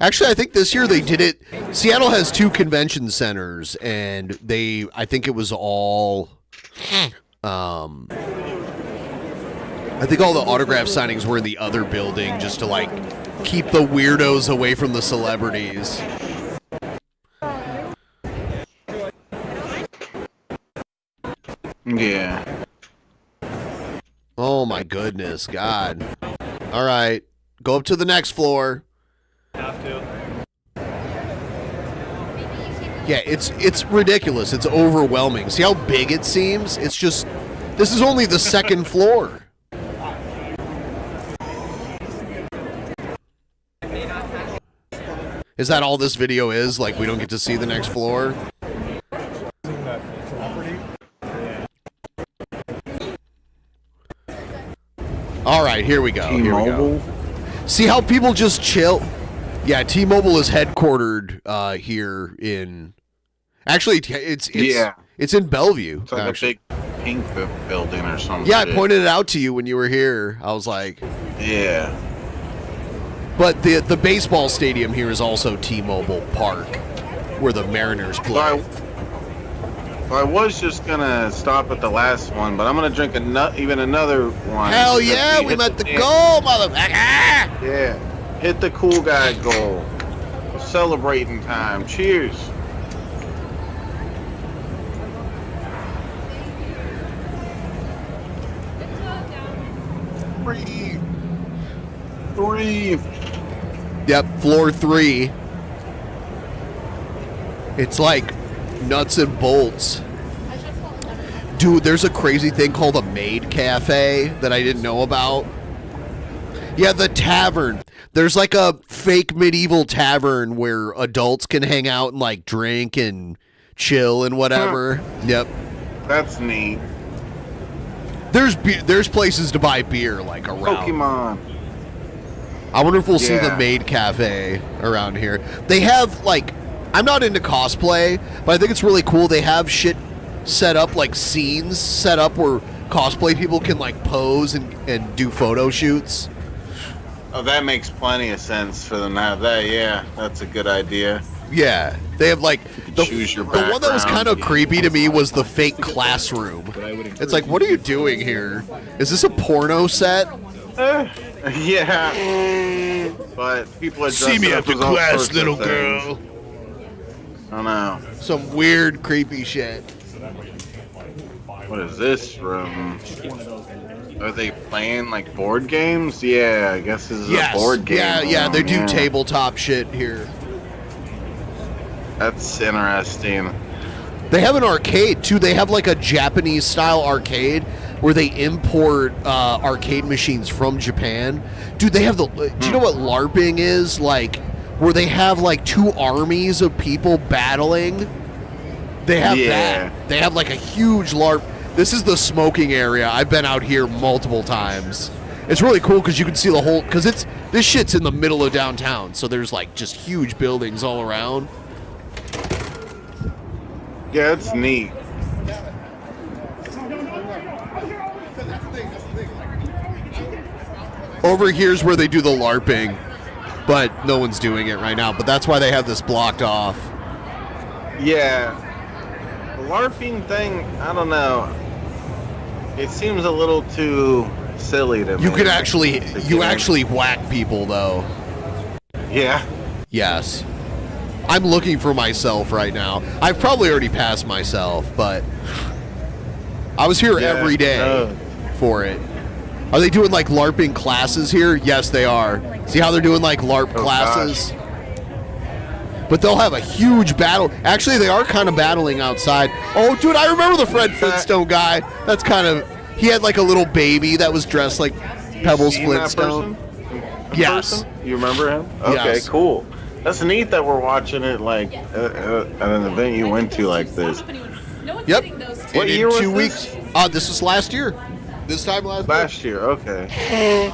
Actually, I think this year they did it. Seattle has 2 convention centers, and I think it was all, I think all the autograph signings were in the other building just to, like, keep the weirdos away from the celebrities. Yeah. Oh my goodness, God. All right, go up to the next floor. Have to. Yeah, it's ridiculous. It's overwhelming. See how big it seems? It's just, this is only the second floor. Is that all this video is? Like, we don't get to see the next floor? All right, here we go. Here we go. See how people just chill? Yeah, T-Mobile is headquartered here in. Actually, it's in Bellevue. It's like a big pink building or something. Yeah, I pointed it out to you when you were here. I was like, yeah. But the baseball stadium here is also T-Mobile Park, where the Mariners play. I was just gonna stop at the last one, but I'm gonna drink even another one. Hell yeah, we met the goal, motherfucker! Yeah, hit the cool guy goal. Celebrating time. Cheers. Three. Yep, floor 3. It's like nuts and bolts. Dude, there's a crazy thing called a maid cafe that I didn't know about. Yeah, the tavern. There's like a fake medieval tavern where adults can hang out and like drink and chill and whatever. Yep. That's neat. There's places to buy beer like around. Pokemon. I wonder if we'll see the Yeah. maid cafe around here. They have like, I'm not into cosplay, but I think it's really cool. They have shit set up, like scenes set up where cosplay people can like pose and do photo shoots. Oh, that makes plenty of sense for them to have that. Yeah, that's a good idea. Yeah, they have like choose your the one that was background. kind of creepy to me was the fake classroom. It's like, what are you doing here? Is this a porno set? Yeah, but people are See me dressing up after as all class, sorts of little things. girl. I don't know. Some weird, creepy shit. What is this room? Are they playing like board games? Yeah, I guess this is a board game. Yeah, they room, do yeah. tabletop shit here. That's interesting. They have an arcade too. They have like a Japanese style arcade where they import arcade machines from Japan. Dude, they have the. Do you know what LARPing is? Like, where they have like two armies of people battling. They have that. They have like a huge LARP. This is the smoking area. I've been out here multiple times. It's really cool because you can see the whole. Because this shit's in the middle of downtown, so there's like just huge buildings all around. Yeah, it's neat. Over here's where they do the LARPing, but no one's doing it right now. But that's why they have this blocked off. Yeah, the LARPing thing. I don't know. It seems a little too silly to me. You can actually whack people though. Yeah. Yes. I'm looking for myself right now. I've probably already passed myself, but I was here every day for it. Are they doing like LARPing classes here? Yes, they are. See how they're doing like LARP classes? But they'll have a huge battle. Actually, they are kind of battling outside. Oh, dude, I remember the Fred Flintstone guy. That's kind of... He had like a little baby that was dressed like Pebbles Flintstone. Yes. You remember him? Okay, Yes. cool. That's neat that we're watching it like at an event you went to like this. Yep. What And year in was 2 this? weeks. This was last year. This time last year. Okay.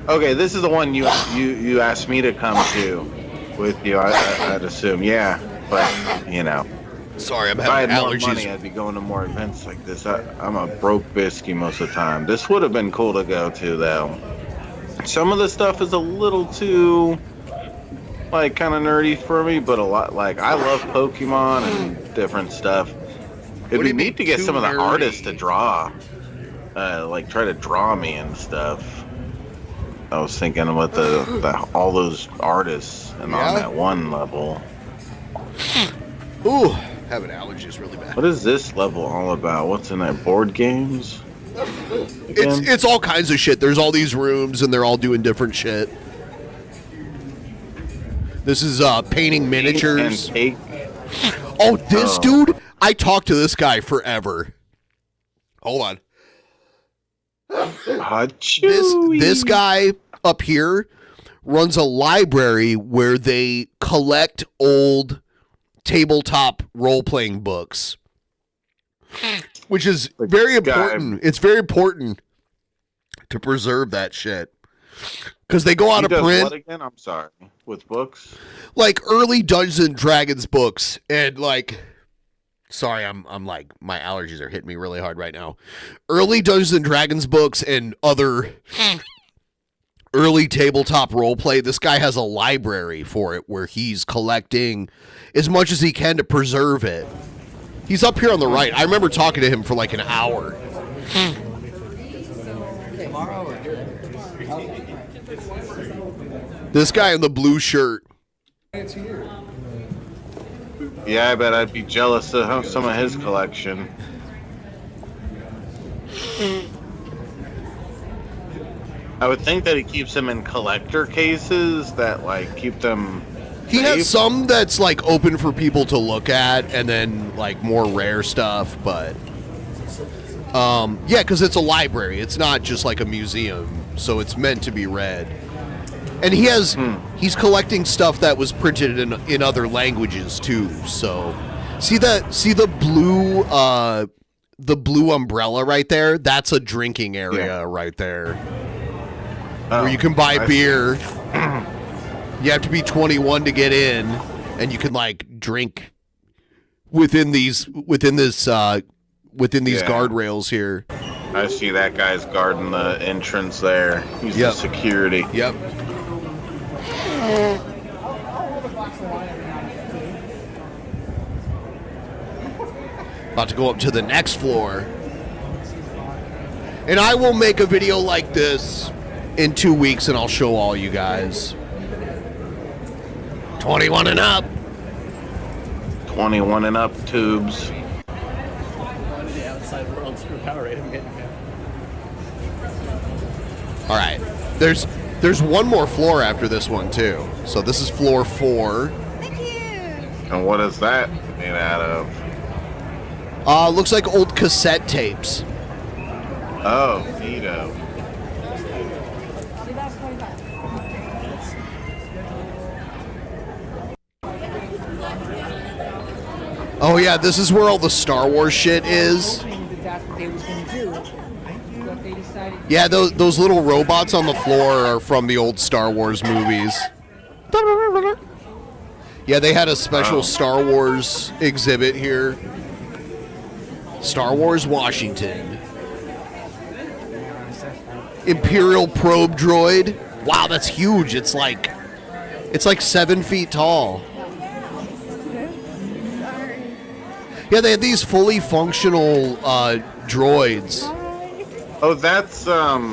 Okay, this is the one you asked me to come to with you. I'd assume, yeah. But you know, sorry, I'm if I had having more allergies. money, I'd be going to more events like this. I'm a broke biscuit most of the time. This would have been cool to go to though. Some of the stuff is a little too like kind of nerdy for me, but a lot like I love Pokemon and different stuff. It'd be neat to get some of the artists to draw, like try to draw me and stuff. I was thinking about all those artists and on that one level. Ooh, having allergies really bad. What is this level all about? What's in there? Board games? It's all kinds of shit. There's all these rooms and they're all doing different shit. This is painting miniatures. Oh, this dude! I talked to this guy forever. Hold on. This guy up here runs a library where they collect old tabletop role-playing books, which is very important. It's very important to preserve that shit because they go out He of does print. what again? I'm sorry. With books? Like early Dungeons and Dragons books, and like, sorry, I'm like, my allergies are hitting me really hard right now. Early Dungeons and Dragons books and other early tabletop roleplay. This guy has a library for it where he's collecting as much as he can to preserve it. He's up here on the right. I remember talking to him for like an hour. This guy in the blue shirt. Yeah, I bet I'd be jealous of some of his collection. I would think that he keeps them in collector cases that like keep them. He safe. has some that's like open for people to look at, and then like more rare stuff. But Yeah, because it's a library. It's not just like a museum, so it's meant to be read. And he's collecting stuff that was printed in other languages too. So, see the blue umbrella right there? That's a drinking area right there, where you can buy beer. You have to be 21 to get in, and you can like drink within this guardrails here. I see that guy's guarding the entrance there. He's the security. Yep. About to go up to the next floor. And I will make a video like this in 2 weeks, and I'll show all you guys. 21 and up. 21 and up tubes. The outside world to Powerade. I'm getting there. All right. There's one more floor after this one too. So this is floor 4. And what is that made out of? Looks like old cassette tapes. Oh, neato. Oh yeah, this is where all the Star Wars shit is. Yeah, those little robots on the floor are from the old Star Wars movies. Yeah, they had a special Star Wars exhibit here. Star Wars Washington. Imperial probe droid. Wow, that's huge. It's like 7 feet tall. Yeah, they had these fully functional droids. Oh, that's I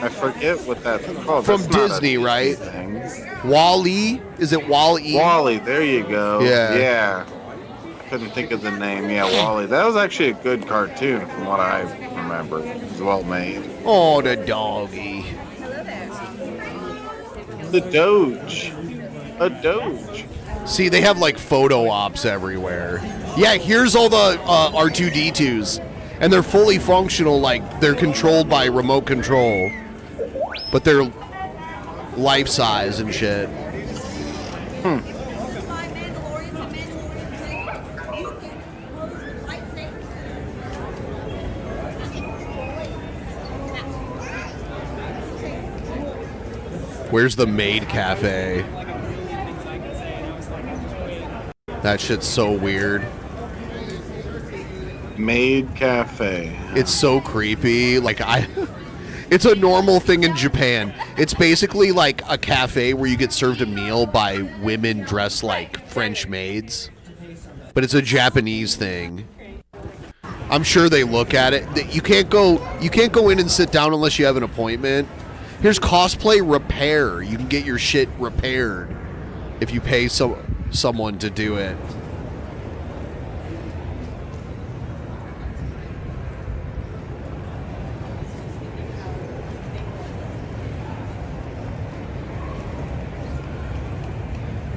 forget what that's called. From That's not Disney, a right? thing. Wall-E? Is it Wall-E? Wall-E, there you go. Yeah. I couldn't think of the name. Yeah, Wall-E. That was actually a good cartoon from what I remember. It was well made. Oh, the doggy. The Doge. A Doge. See, they have like photo ops everywhere. Yeah, here's all the R2-D2s. And they're fully functional, like they're controlled by remote control. But they're life size and shit. Where's the Maid Cafe? That shit's so weird. Maid Cafe. It's so creepy. It's a normal thing in Japan. It's basically like a cafe where you get served a meal by women dressed like French maids. But it's a Japanese thing. I'm sure they look at it. You can't go in and sit down unless you have an appointment. Here's cosplay repair. You can get your shit repaired if you pay someone to do it.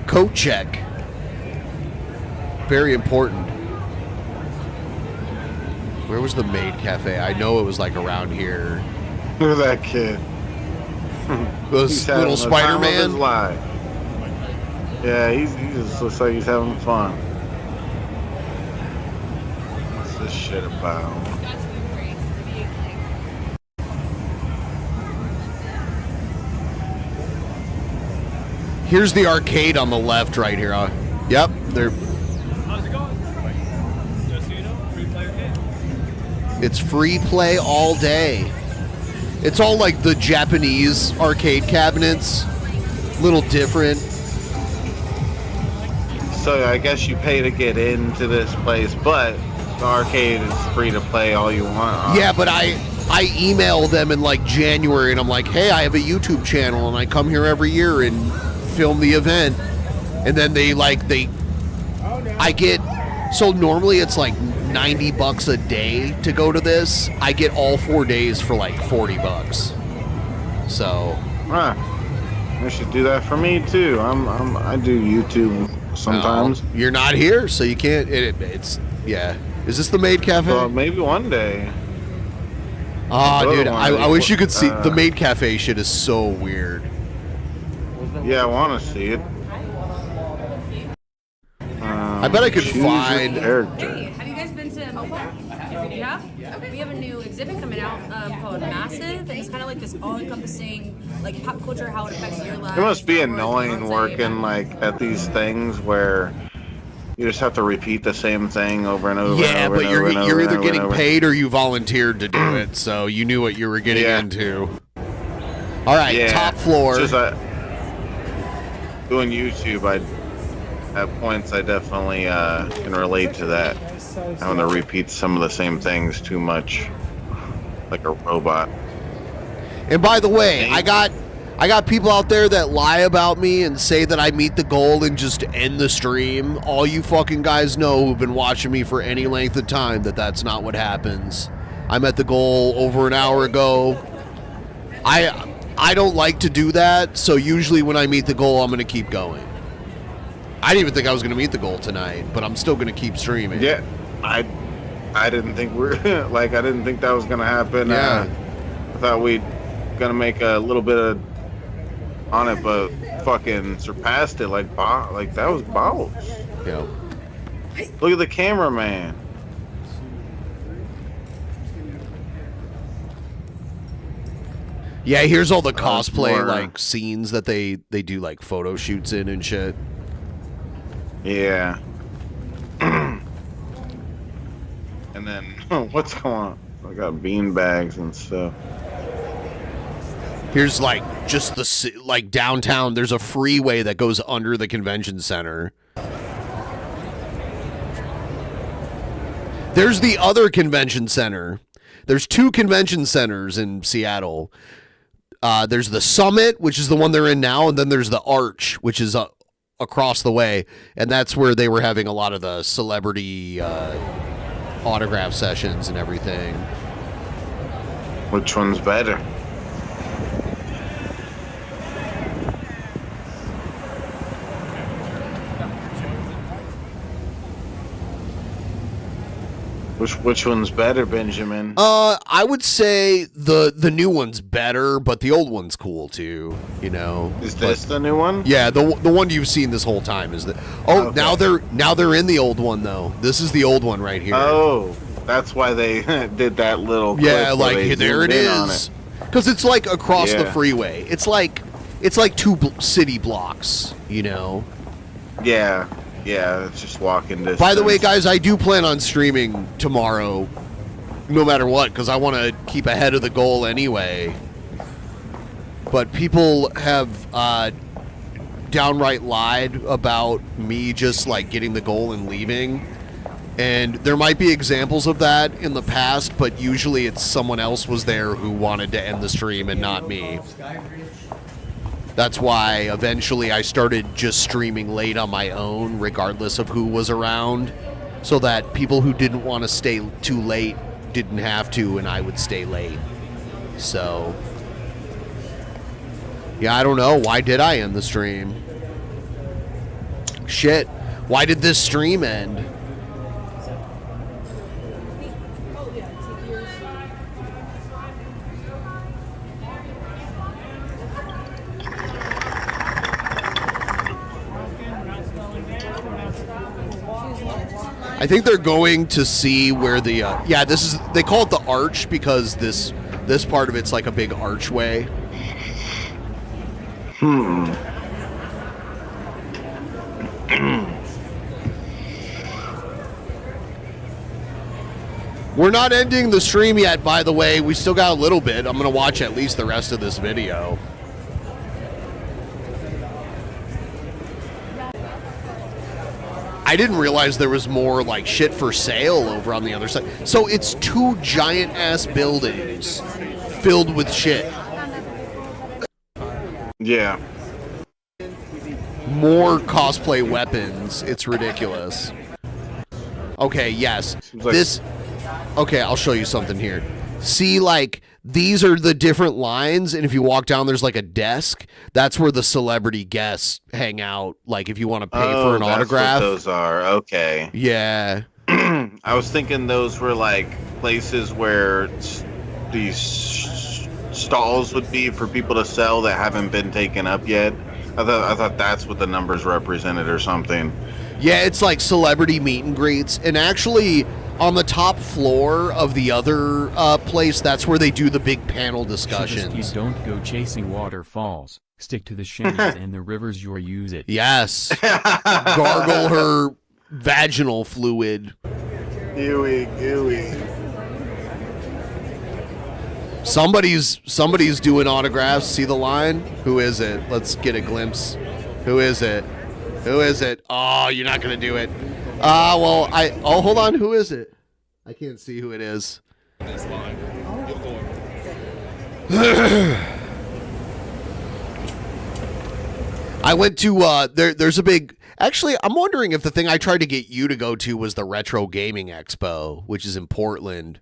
Coat check. Very important. Where was the Maid Cafe? I know it was like around here. Look at that kid. Those little Spider-Man. Yeah, he just looks like he's having fun. What's this shit about? Here's the arcade on the left right here. Yep, they're... How's it going? Just so you know, free play game. It's free play all day. It's all like the Japanese arcade cabinets. Little different. So I guess you pay to get into this place, but the arcade is free to play all you want. Huh? Yeah, but I email them in like January and I'm like, hey, I have a YouTube channel and I come here every year and film the event. And then I get, so normally it's like $90 a day to go to this. I get all 4 days for like $40. So. Huh. I should do that for me too. I do YouTube sometimes. Well, you're not here, so you can't. It's yeah. Is this the Maid Cafe? Well, maybe one day. Oh, dude, I wish you could see the Maid Cafe shit is so weird. Yeah, I want to see it. I bet I could find. Character. Have you guys been to Mopo? You have? Okay. We have a new exhibit coming out called Massive, and it's kind of like this all-encompassing, like pop culture, how it affects your life. It must be annoying working like at these things where you just have to repeat the same thing over and over. Yeah, and over but and over and you're over either and getting over. paid or you volunteered to do it, so you knew what you were getting into. All right, Yeah, top floor. It's just doing YouTube, at points I definitely can relate to that. Having to repeat some of the same things too much, like a robot. And by the way, I got people out there that lie about me and say that I meet the goal and just end the stream. All you fucking guys know who've been watching me for any length of time that that's not what happens. I met the goal over an hour ago. I don't like to do that, so usually when I meet the goal, I'm going to keep going. I didn't even think I was going to meet the goal tonight, but I'm still going to keep streaming. Yeah, I didn't think I didn't think that was going to happen. Yeah. I thought we'd gonna make a little bit of on it, but fucking surpassed it like that was balls. Yeah. Look at the cameraman. Yeah, here's all the cosplay more- like scenes that they do like photo shoots in and shit. Yeah. And then what's going on? I got bean bags and stuff. Here's like just like downtown. There's a freeway that goes under the convention center. There's the other convention center. There's two convention centers in Seattle. There's the Summit, which is the one they're in now, and then there's the Arch, which is across the way, and that's where they were having a lot of the celebrity autograph sessions and everything. Which one's better? Which one's better, Benjamin? I would say the new one's better, but the old one's cool too. You know. Is this the new one? Yeah, the one you've seen this whole time is the. Oh, Okay. now they're in the old one though. This is the old one right here. Oh, that's why they did that little. Clip Yeah, where they like there it zoomed in on is. Because it's like across the Yeah. freeway. It's like two city blocks. You know. Yeah, it's just walking distance. By the way, guys, I do plan on streaming tomorrow, no matter what, because I want to keep ahead of the goal anyway. But people have downright lied about me just like getting the goal and leaving. And there might be examples of that in the past, but usually it's someone else was there who wanted to end the stream and not me. That's why eventually I started just streaming late on my own, regardless of who was around, so that people who didn't want to stay too late didn't have to, and I would stay late. So, yeah, I don't know. Why did I end the stream? Shit. Why did this stream end? I think they're going to see where the they call it the arch because this part of it's like a big archway. We're not ending the stream yet, by the way. We still got a little bit. I'm gonna watch at least the rest of this video. I didn't realize there was more like shit for sale over on the other side. So it's two giant ass buildings filled with shit. Yeah. More cosplay weapons. It's ridiculous. Okay, yes. like- This. Okay, I'll show you something here. See, like, these are the different lines, and if you walk down, there's like a desk. That's where the celebrity guests hang out. Like, if you want to pay for an that's autograph. what those are. Okay. Yeah. I was thinking those were like places where these stalls would be for people to sell that haven't been taken up yet. I thought that's what the numbers represented or something. Yeah, it's like celebrity meet and greets. And actually, on the top floor of the other place, that's where they do the big panel discussions. Don't go chasing waterfalls. Stick to the Shannys and the rivers you use it. Yes. Gargle her vaginal fluid. Gooey. Somebody's doing autographs. See the line? Who is it? Let's get a glimpse. Who is it? Who is it? Oh, you're not gonna do it. Well, hold on. Who is it? I can't see who it is. This line. I went to there's a big. Actually, I'm wondering if the thing I tried to get you to go to was the Retro Gaming Expo, which is in Portland.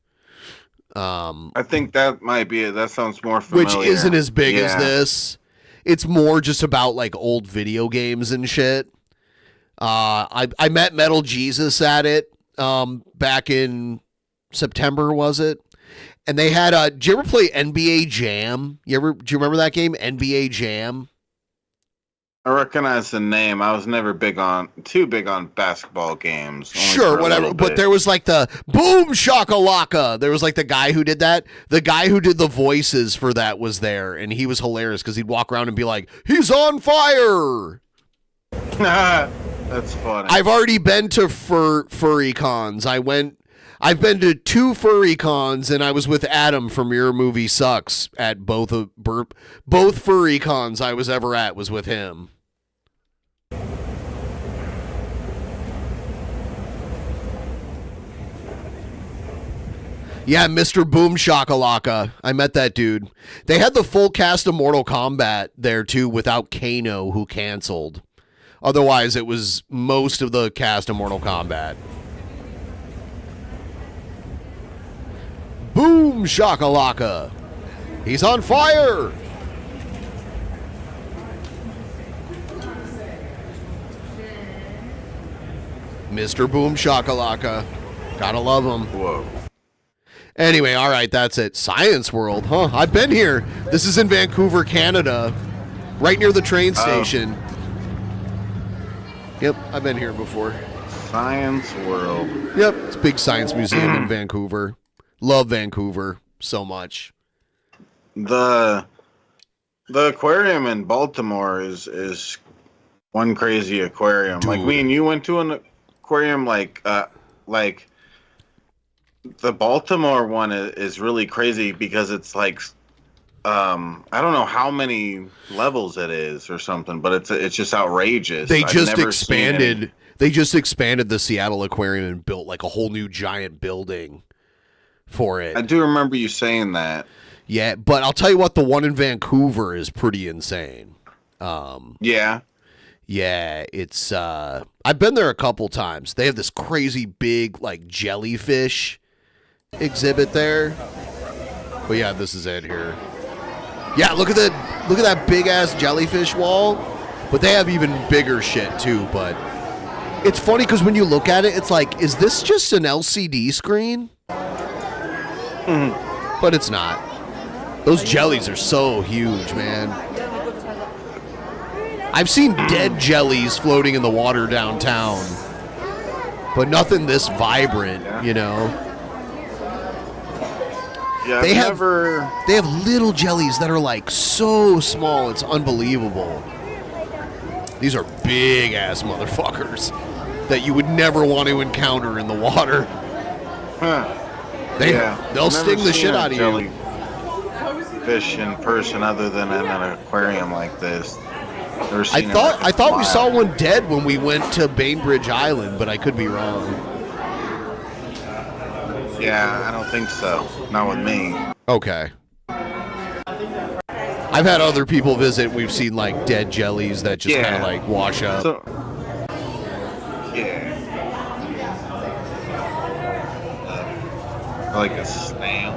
I think that might be it. That sounds more familiar. Which isn't as big as this. It's more just about like old video games and shit. I met Metal Jesus at it back in September, was it? And they had did you ever play NBA Jam? Do you remember that game, NBA Jam? I recognize the name. I was never too big on basketball games. Sure, whatever. But there was like the boom shakalaka. There was like the guy who did that. The guy who did the voices for that was there, and he was hilarious because he'd walk around and be like, "He's on fire." That's funny. I've already been to furry cons. I've been to 2 furry cons, and I was with Adam from Your Movie Sucks at both furry cons I was ever at was with him. Yeah, Mr. Boom Shakalaka. I met that dude. They had the full cast of Mortal Kombat there too, without Kano, who canceled. Otherwise, it was most of the cast of Mortal Kombat. Boom Shakalaka. He's on fire. Mr. Boom Shakalaka. Gotta love him. Whoa. Anyway, all right, that's it. Science World, huh? I've been here. This is in Vancouver, Canada, right near the train station. Yep, I've been here before. Science World. Yep, it's a big science museum in Vancouver. Love Vancouver so much. The aquarium in Baltimore is one crazy aquarium. Dude. Like me and you went to an aquarium like the Baltimore one is really crazy because it's like I don't know how many levels it is or something, but it's just outrageous. They I've just never seen expanded. They just expanded the Seattle Aquarium and built like a whole new giant building for it. I do remember you saying that. Yeah, but I'll tell you what, the one in Vancouver is pretty insane. Yeah. Yeah, it's I've been there a couple times. They have this crazy big like jellyfish exhibit there. But yeah, this is it here. Yeah, look at that big ass jellyfish wall. But they have even bigger shit too, but it's funny because when you look at it, it's like, is this just an LCD screen? But it's not. Those jellies are so huge, man. I've seen dead jellies floating in the water downtown, but nothing this vibrant, you know. Yeah, they have little jellies that are like so small, it's unbelievable. These are big ass motherfuckers that you would never want to encounter in the water. Huh. They'll sting the shit out of you. Fish in person other than in an aquarium like this. I thought we saw one dead when we went to Bainbridge Island, but I could be wrong. Yeah, I don't think so. Not with me. Okay. I've had other people visit. We've seen like dead jellies that just kind of like wash up. Like a snail.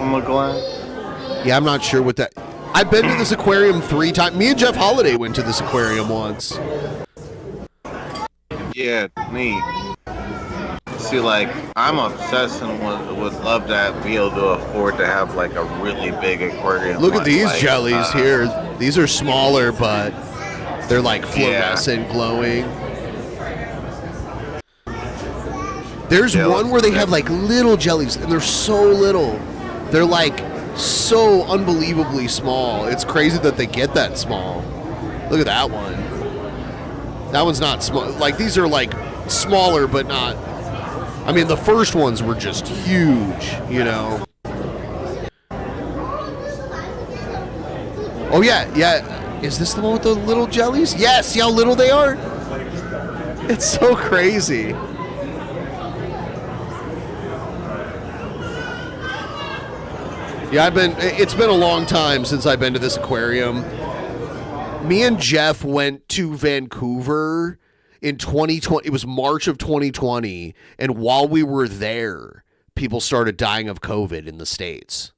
from the glass? Yeah, I'm not sure what that. I've been to this aquarium 3 times. Me and Jeff Holiday went to this aquarium once. Yeah, neat. See, like, I'm obsessed and would love to be able to afford to have like a really big aquarium. Look at like- these like, jellies here. These are smaller, but they're like fluorescent, glowing. There's one where they have like little jellies, and they're so little. They're like so unbelievably small. It's crazy that they get that small. Look at that one. That one's not small. Like, these are like smaller, but not. I mean, the first ones were just huge, you know. Oh yeah, yeah. Is this the one with the little jellies? Yes. See how little they are? It's so crazy. Yeah, it's been a long time since I've been to this aquarium. Me and Jeff went to Vancouver in 2020. It was March of 2020, and while we were there, people started dying of COVID in the States.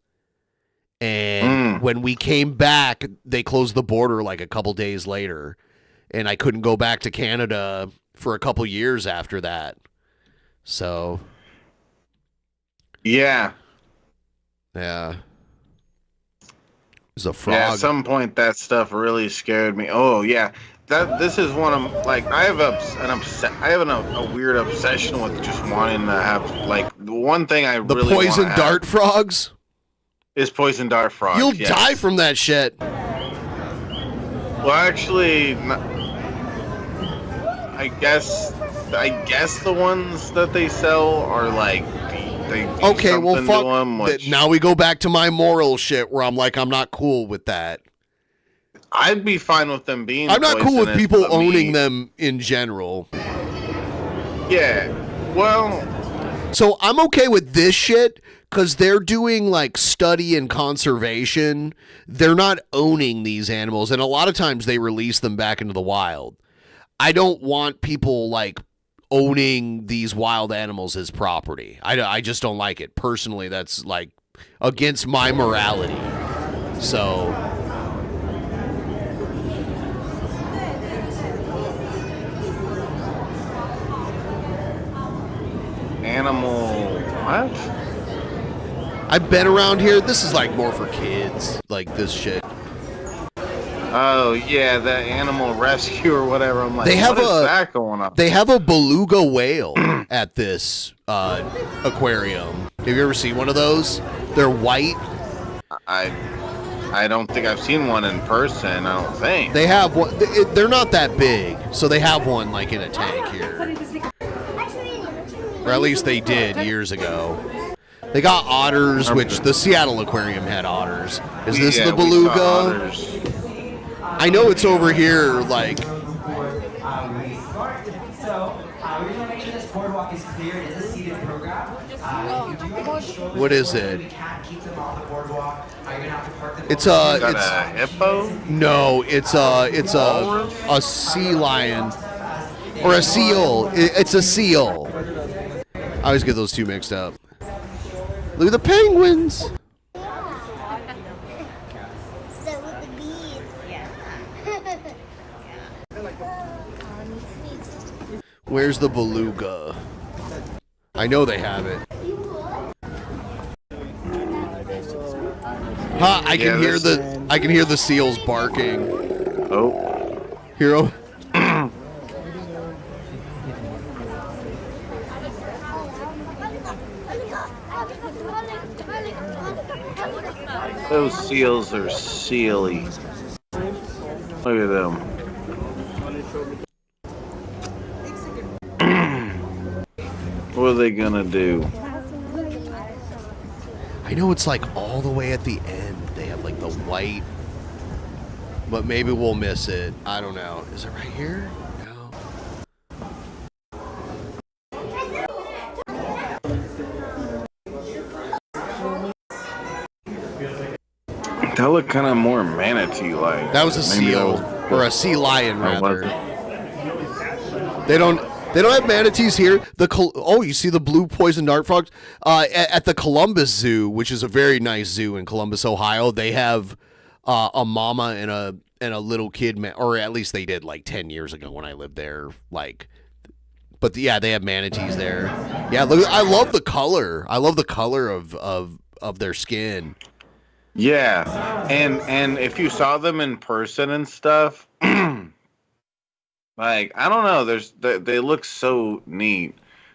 And when we came back, they closed the border like a couple days later, and I couldn't go back to Canada for a couple years after that. So, Yeah. There's a frog. Yeah, at some point that stuff really scared me. Oh yeah, this is one of like I have a weird obsession with just wanting to have like the one thing I The really poison wanna dart have frogs? is poison dart frogs. You'll yes. die from that shit. Well, actually, I guess the ones that they sell are like they do Okay, well, something fuck. to 'em, which Now we go back to my moral shit where I'm like, I'm not cool with that. I'd be fine with them being. I'm not cool with poisonous, people but owning them in general. Yeah, well, So I'm okay with this shit because they're doing like study and conservation. They're not owning these animals, and a lot of times they release them back into the wild. I don't want people like owning these wild animals as property. I just don't like it. Personally, that's like against my morality. So animal what? I've been around here. This is like more for kids, like this shit. Oh yeah, that animal rescue or whatever. I'm like, They have what is a- that going on? They have a beluga whale at this aquarium. Have you ever seen one of those? They're white. I don't think I've seen one in person. I don't think. They have one. They're not that big, so they have one like in a tank here, or at least they did years ago. They got otters, which the Seattle Aquarium had otters. Is this Yeah, the we saw beluga? otters. I know it's over here, like. So, we just want to make sure this boardwalk is clear. It is a seated program. What is it? You can't keep them on the boardwalk. You're gonna have to park them. It's Is that a hippo? No, it's a sea lion or a seal. It's a seal. I always get those two mixed up. Look at the penguins. Where's the beluga? I know they have it. Ha! I can hear the seals barking. Oh, Hero. those seals are sealy. Look at them. What are they gonna do? I know it's like all the way at the end. They have like the white, but maybe we'll miss it. I don't know. Is it right here? No. That looked kind of more manatee-like. That was a Maybe seal that was- or a sea lion Oh, was rather. They They don't have manatees here. You see the blue poison dart frogs at the Columbus Zoo, which is a very nice zoo in Columbus, Ohio. They have a mama and a little kid, or at least they did like 10 years ago when I lived there. But they have manatees there. Yeah, look, I love the color. I love the color of their skin. Yeah, and if you saw them in person and stuff, like, I don't know, they look so neat.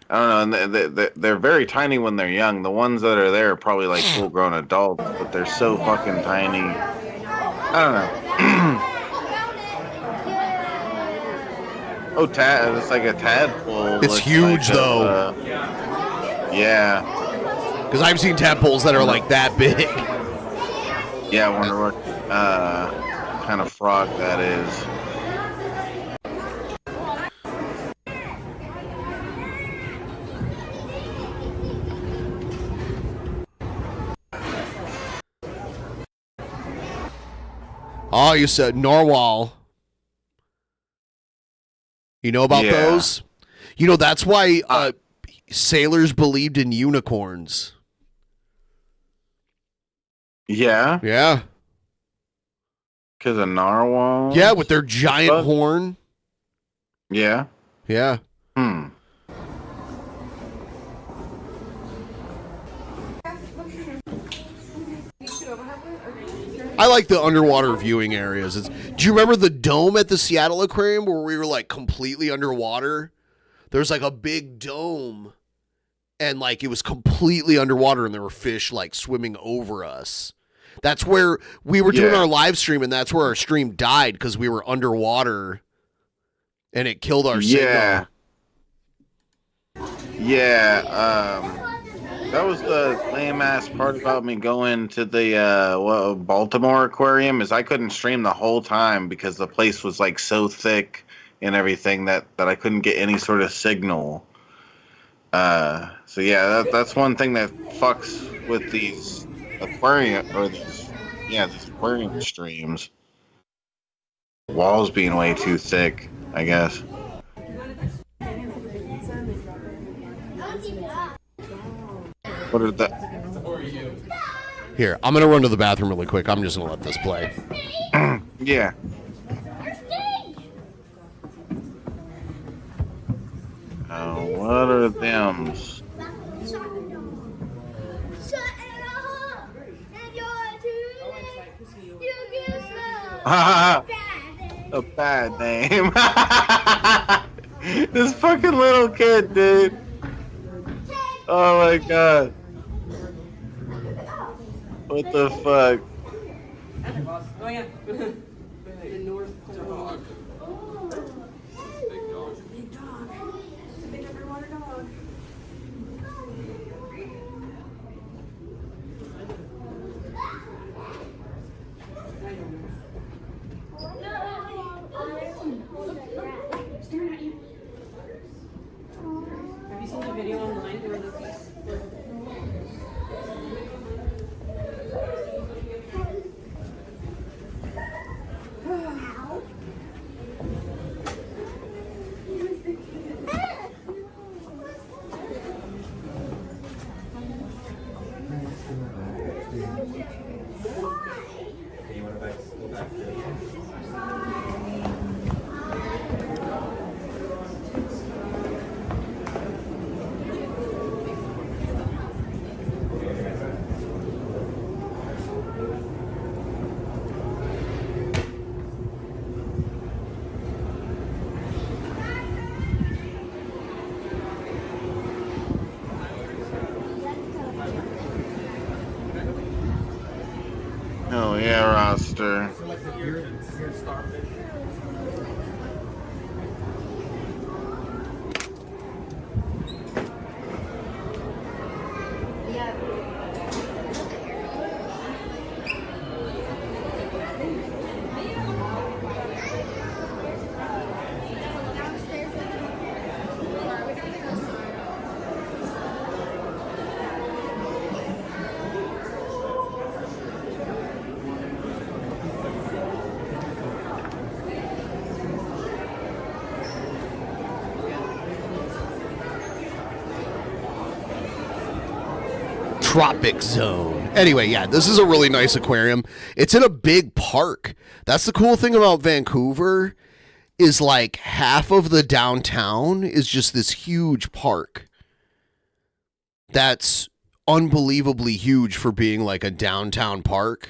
I don't know, and they're very tiny when they're young. The ones that are there are probably like full-grown adults, but they're so fucking tiny. I don't know. Oh, it's like a tadpole. It's huge, though. Yeah. Because I've seen tadpoles that are like that big. Yeah, I wonder what kind of frog that is. Oh, you said narwhal. You know about those? You know, that's why sailors believed in unicorns. Yeah? Yeah. Because of narwhals? Yeah, with their giant horn. Yeah? Yeah. I like the underwater viewing areas. Do you remember the dome at the Seattle Aquarium where we were like completely underwater? There's like a big dome and like it was completely underwater and there were fish like swimming over us. That's where we were doing our live stream and that's where our stream died because we were underwater and it killed our signal. Yeah, that was the lame-ass part about me going to the Baltimore Aquarium is I couldn't stream the whole time because the place was like so thick and everything that I couldn't get any sort of signal. So yeah, that's one thing that fucks with these these aquarium streams. Walls being way too thick, I guess. What is that? Here, I'm going to run to the bathroom really quick. I'm just going to let this play. Yeah. What are thems? A bad name. This fucking little kid, dude. Oh my god. What the fuck? Oh yeah. The North Dog. Big dog. Big dog. Big underwater dog. Staring at you. Have you seen the video online where the Oh yeah, roster. tropic zone. Anyway, yeah, this is a really nice aquarium. It's in a big park. That's the cool thing about Vancouver is like half of the downtown is just this huge park. That's unbelievably huge for being like a downtown park.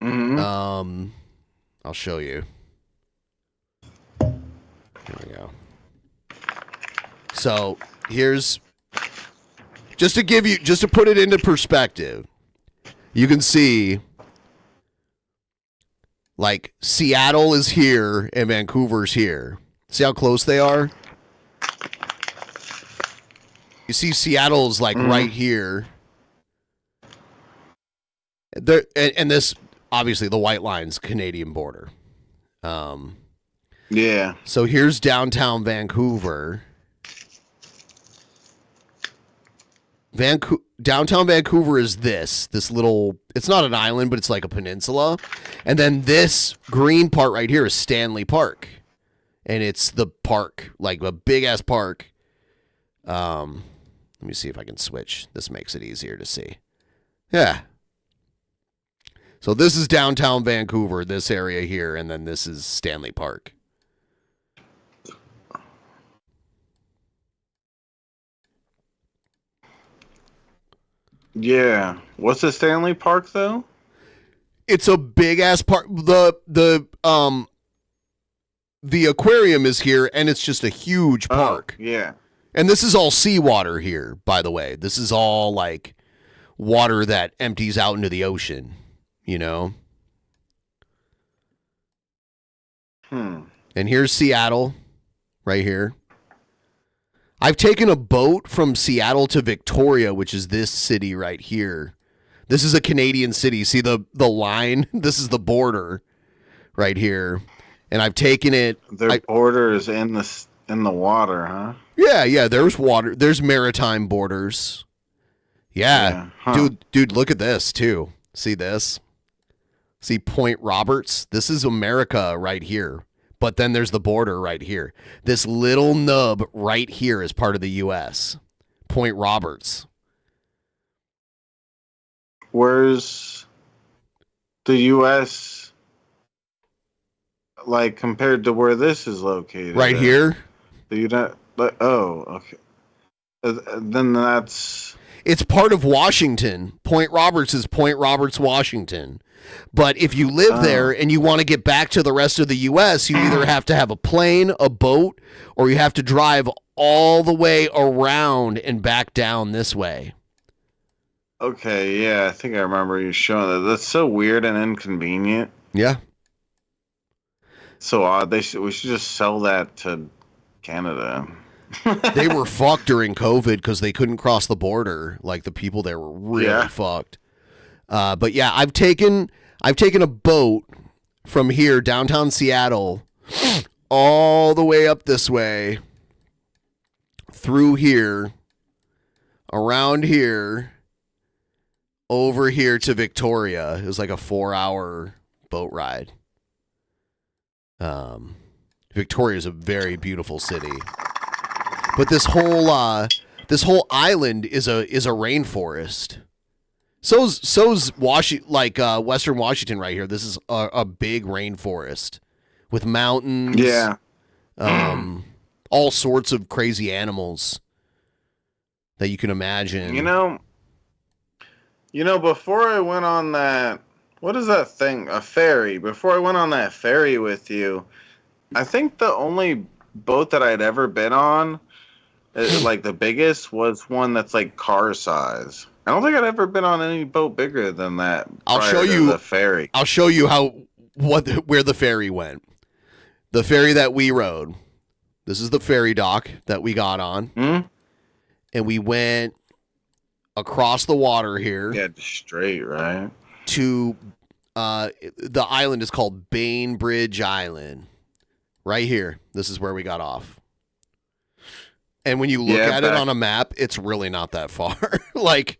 Mm-hmm. I'll show you. There we go. So here's just to put it into perspective. You can see like Seattle is here and Vancouver's here. See how close they are? You see Seattle's like right here. There and this obviously the white line's Canadian border. Yeah. So here's downtown Vancouver. Downtown Vancouver is this little, it's not an island, but it's like a peninsula. And then this green part right here is Stanley Park. And it's the park, like a big ass park. Let me see if I can switch. This makes it easier to see. Yeah. So this is downtown Vancouver, this area here, and then this is Stanley Park. Yeah. What's the Stanley Park though? It's a big ass park. The aquarium is here and it's just a huge park. Yeah. And this is all seawater here, by the way. This is all like water that empties out into the ocean, you know? And here's Seattle right here. I've taken a boat from Seattle to Victoria, which is this city right here. This is a Canadian city. See the line? This is the border right here. And I've taken it. Their border is in the water, huh? Yeah, there's water. There's maritime borders. Yeah. Dude, look at this too. See this? See Point Roberts? This is America right here. But then there's the border right here. This little nub right here is part of the U.S. Point Roberts. Where's the U.S. like compared to where this is located? Right here? Oh, okay. Then that's... It's part of Washington. Point Roberts is Point Roberts, Washington. But if you live there and you want to get back to the rest of the U.S., you either have to have a plane, a boat, or you have to drive all the way around and back down this way. Okay, yeah, I think I remember you showing that. That's so weird and inconvenient. Yeah. So odd. We should just sell that to Canada. They were fucked during COVID because they couldn't cross the border. Like the people there were really fucked. But yeah, I've taken a boat from here, downtown Seattle, all the way up this way, through here, around here, over here to Victoria. It was like a 4-hour boat ride. Victoria is a very beautiful city, but this whole island is a rainforest. So's Western Washington right here. This is a big rainforest with mountains. Yeah. All sorts of crazy animals that you can imagine. You know, before I went on that, what is that thing? A ferry. Before I went on that ferry with you, I think the only boat that I'd ever been on, like the biggest, was one that's like car size. I don't think I'd ever been on any boat bigger than that. I'll show you the ferry. I'll show you where the ferry went. The ferry that we rode. This is the ferry dock that we got on. And we went across the water here. Yeah, straight, right? To the island is called Bainbridge Island. Right here. This is where we got off. And when you look at it on a map, it's really not that far. Like,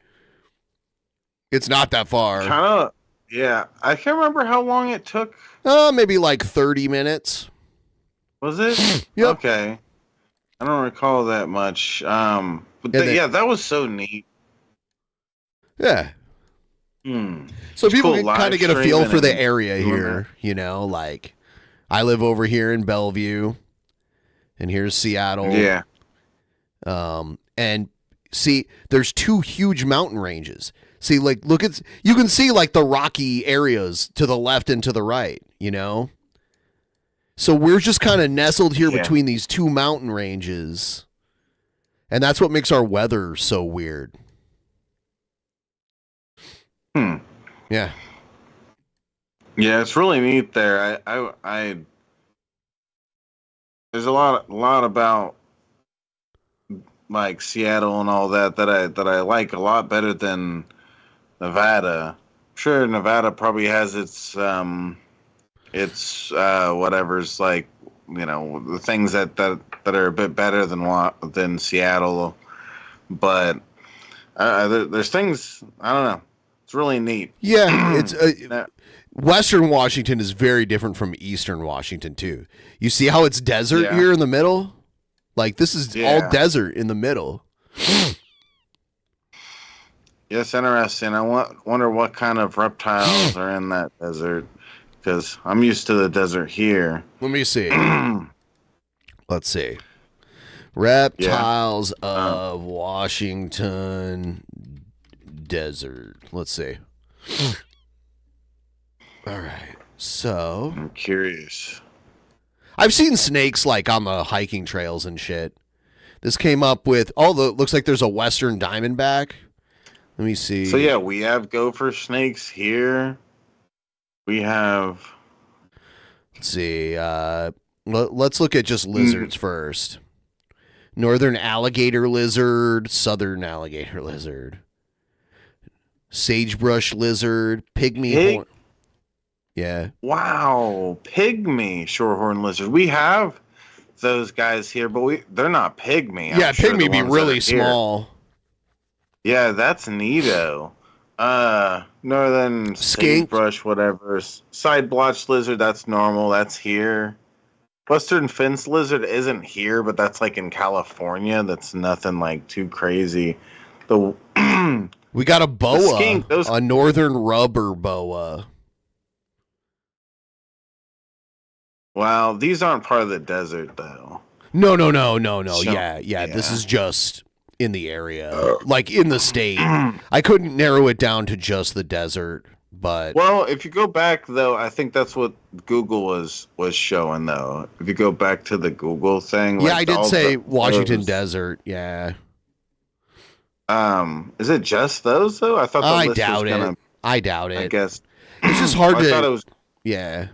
it's not that far. Kind of, yeah. I can't remember how long it took. Maybe like 30 minutes. Was it? Yep. Okay. I don't recall that much. But yeah, that was so neat. Yeah. So It's people cool, can kind of live get a feel streaming for the and area doing here. You know, like I live over here in Bellevue, and here's Seattle. Yeah. And see, there's two huge mountain ranges. See, like, look at, you can see like the rocky areas to the left and to the right, you know? So we're just kind of nestled here between these two mountain ranges. And that's what makes our weather so weird. Yeah. Yeah, it's really neat there. I there's a lot about like Seattle and all that I like a lot better than Nevada. Sure, Nevada probably has its whatever's like, you know, the things that are a bit better than Seattle, but there's things, I don't know. It's really neat. Yeah, it's Western Washington is very different from Eastern Washington too. You see how it's desert here in the middle? Like this is all desert in the middle. Yes, interesting. I wonder what kind of reptiles are in that desert, because I'm used to the desert here. Let me see. Let's see. Reptiles of Washington desert. Let's see. All right. So I'm curious. I've seen snakes like on the hiking trails and shit. This came up with looks like there's a Western diamondback. Let me see. So yeah, we have gopher snakes here. We have. Let's see. Let's look at just lizards first. Northern alligator lizard, southern alligator lizard, sagebrush lizard, pygmy. Yeah. Wow, pygmy shorthorn lizard. We have those guys here, but they're not pygmy. Yeah, pygmy be really small. Yeah, that's neato. Northern sagebrush, whatever. Side blotched lizard, that's normal. That's here. Western fence lizard isn't here, but that's like in California. That's nothing like too crazy. We got a boa, skink, a northern rubber boa. Wow, these aren't part of the desert though. No. So- Yeah. This is just in the area, like in the state. I couldn't narrow it down to just the desert, but Well, if you go back though, I think that's what Google was showing though. If you go back to the Google thing, yeah, like, I did all say the Washington photos- desert. Yeah, Is it just those though? I thought the I list doubt was it. gonna, I doubt it. I guess It's just hard I to. thought it was. Yeah.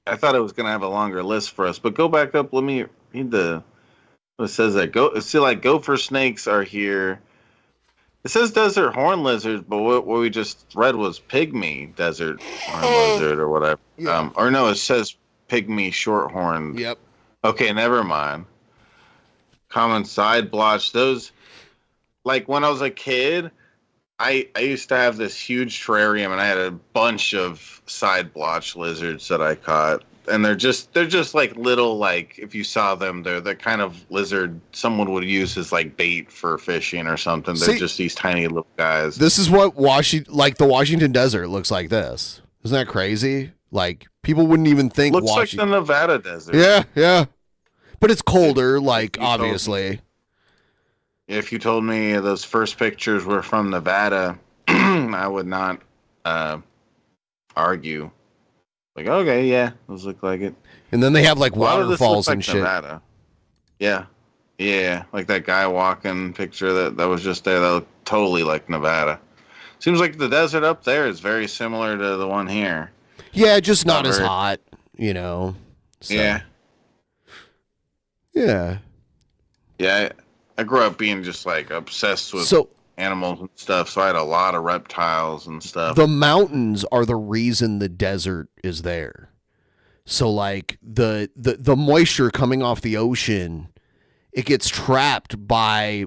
I thought it was gonna have a longer list for us, but go back up. Let me read the. It says that gopher snakes are here. It says desert horn lizards, but what we just read was pygmy desert horn lizard or whatever. Or no, it says pygmy shorthorn. Yep. Okay, never mind. Common side blotch. Those, like when I was a kid, I used to have this huge terrarium and I had a bunch of side blotch lizards that I caught. And they're just like little, like if you saw them, they're the kind of lizard someone would use as like bait for fishing or something. They're See, just these tiny little guys. This is what the Washington desert looks like. This isn't that crazy? Like people wouldn't even think Looks like Washington. the Nevada desert. Yeah, but it's colder. Like obviously. If you told me those first pictures were from Nevada, I would not argue. Like, okay, yeah, those look like it. And then they have like A lot of this waterfalls looks like and shit. Nevada. Yeah, like that guy walking picture that was just there. That looked totally like Nevada. Seems like the desert up there is very similar to the one here. Yeah, just not as very- hot, you know. So, Yeah, Yeah. I grew up being just like obsessed with So- animals and stuff. So I had a lot of reptiles and stuff. The mountains are the reason the desert is there. So like the moisture coming off the ocean, it gets trapped by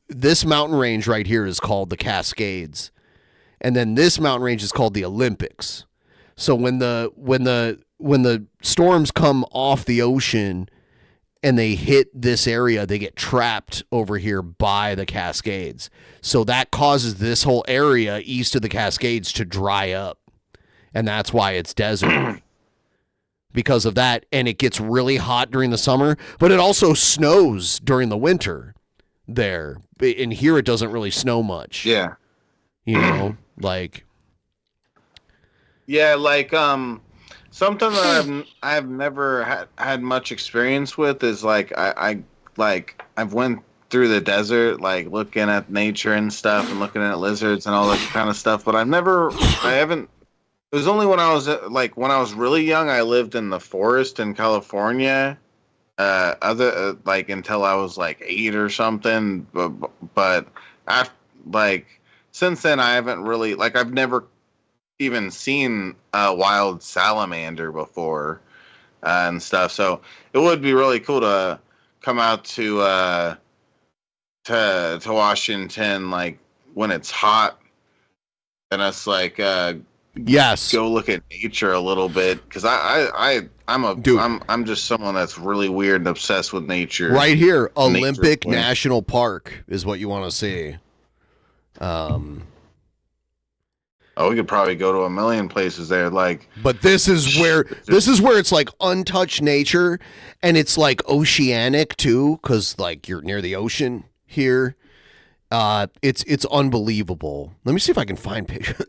this mountain range right here is called the Cascades. And then this mountain range is called the Olympics. So when the storms come off the ocean and they hit this area, they get trapped over here by the Cascades. So that causes this whole area east of the Cascades to dry up. And that's why it's desert. Because of that, and it gets really hot during the summer, but it also snows during the winter there. And here it doesn't really snow much. Yeah. You know, like... Yeah, like something that I've never had much experience with is like I've went through the desert, like looking at nature and stuff and looking at lizards and all that kind of stuff, but I haven't. It was only when I was really young. I lived in the forest in California, until I was like 8 or something. But after, since then, I haven't really I've never even seen a wild salamander before and stuff. So it would be really cool to come out to Washington when it's hot and us yes, go look at nature a little bit, because I'm just someone that's really weird and obsessed with nature. Right here, Olympic National Park is what you want to see. We could probably go to a million places there. But this is where it's like untouched nature, and it's like oceanic too, because you're near the ocean here. It's unbelievable. Let me see if I can find pictures.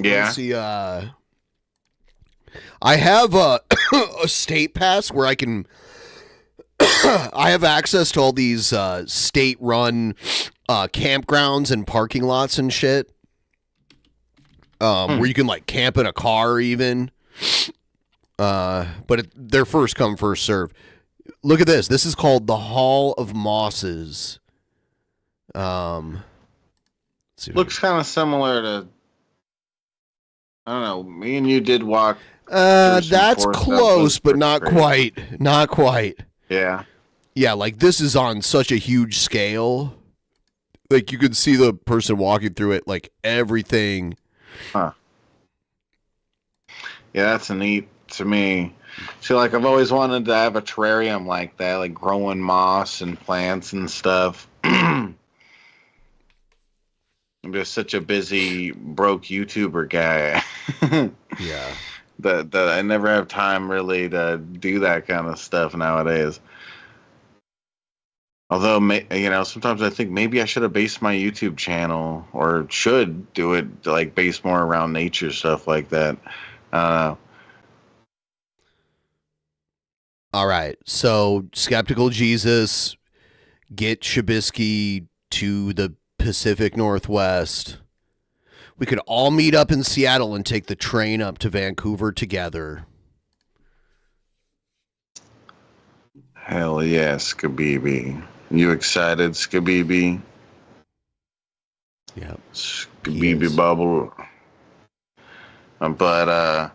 Yeah. See, I have a state pass where I can. I have access to all these state-run campgrounds and parking lots and shit. Where you can camp in a car even. But they're first come, first serve. Look at this. This is called the Hall of Mosses. Looks kind of similar to, I don't know, me and you did walk. That's close, but not quite. Not quite. Yeah. Yeah, this is on such a huge scale. You can see the person walking through it, everything. Huh. Yeah, that's neat to me. See, I've always wanted to have a terrarium like that, growing moss and plants and stuff. I'm just such a busy, broke YouTuber guy. Yeah. That I never have time really to do that kind of stuff nowadays. Although, sometimes I think maybe I should have based my YouTube channel, or should do it based more around nature stuff like that. I don't know. All right. So, Skeptical Jesus, get Shabisky to the Pacific Northwest. We could all meet up in Seattle and take the train up to Vancouver together. Hell yeah, Skabibi. You excited, Skabibi? Yep. Skabibi bubble. But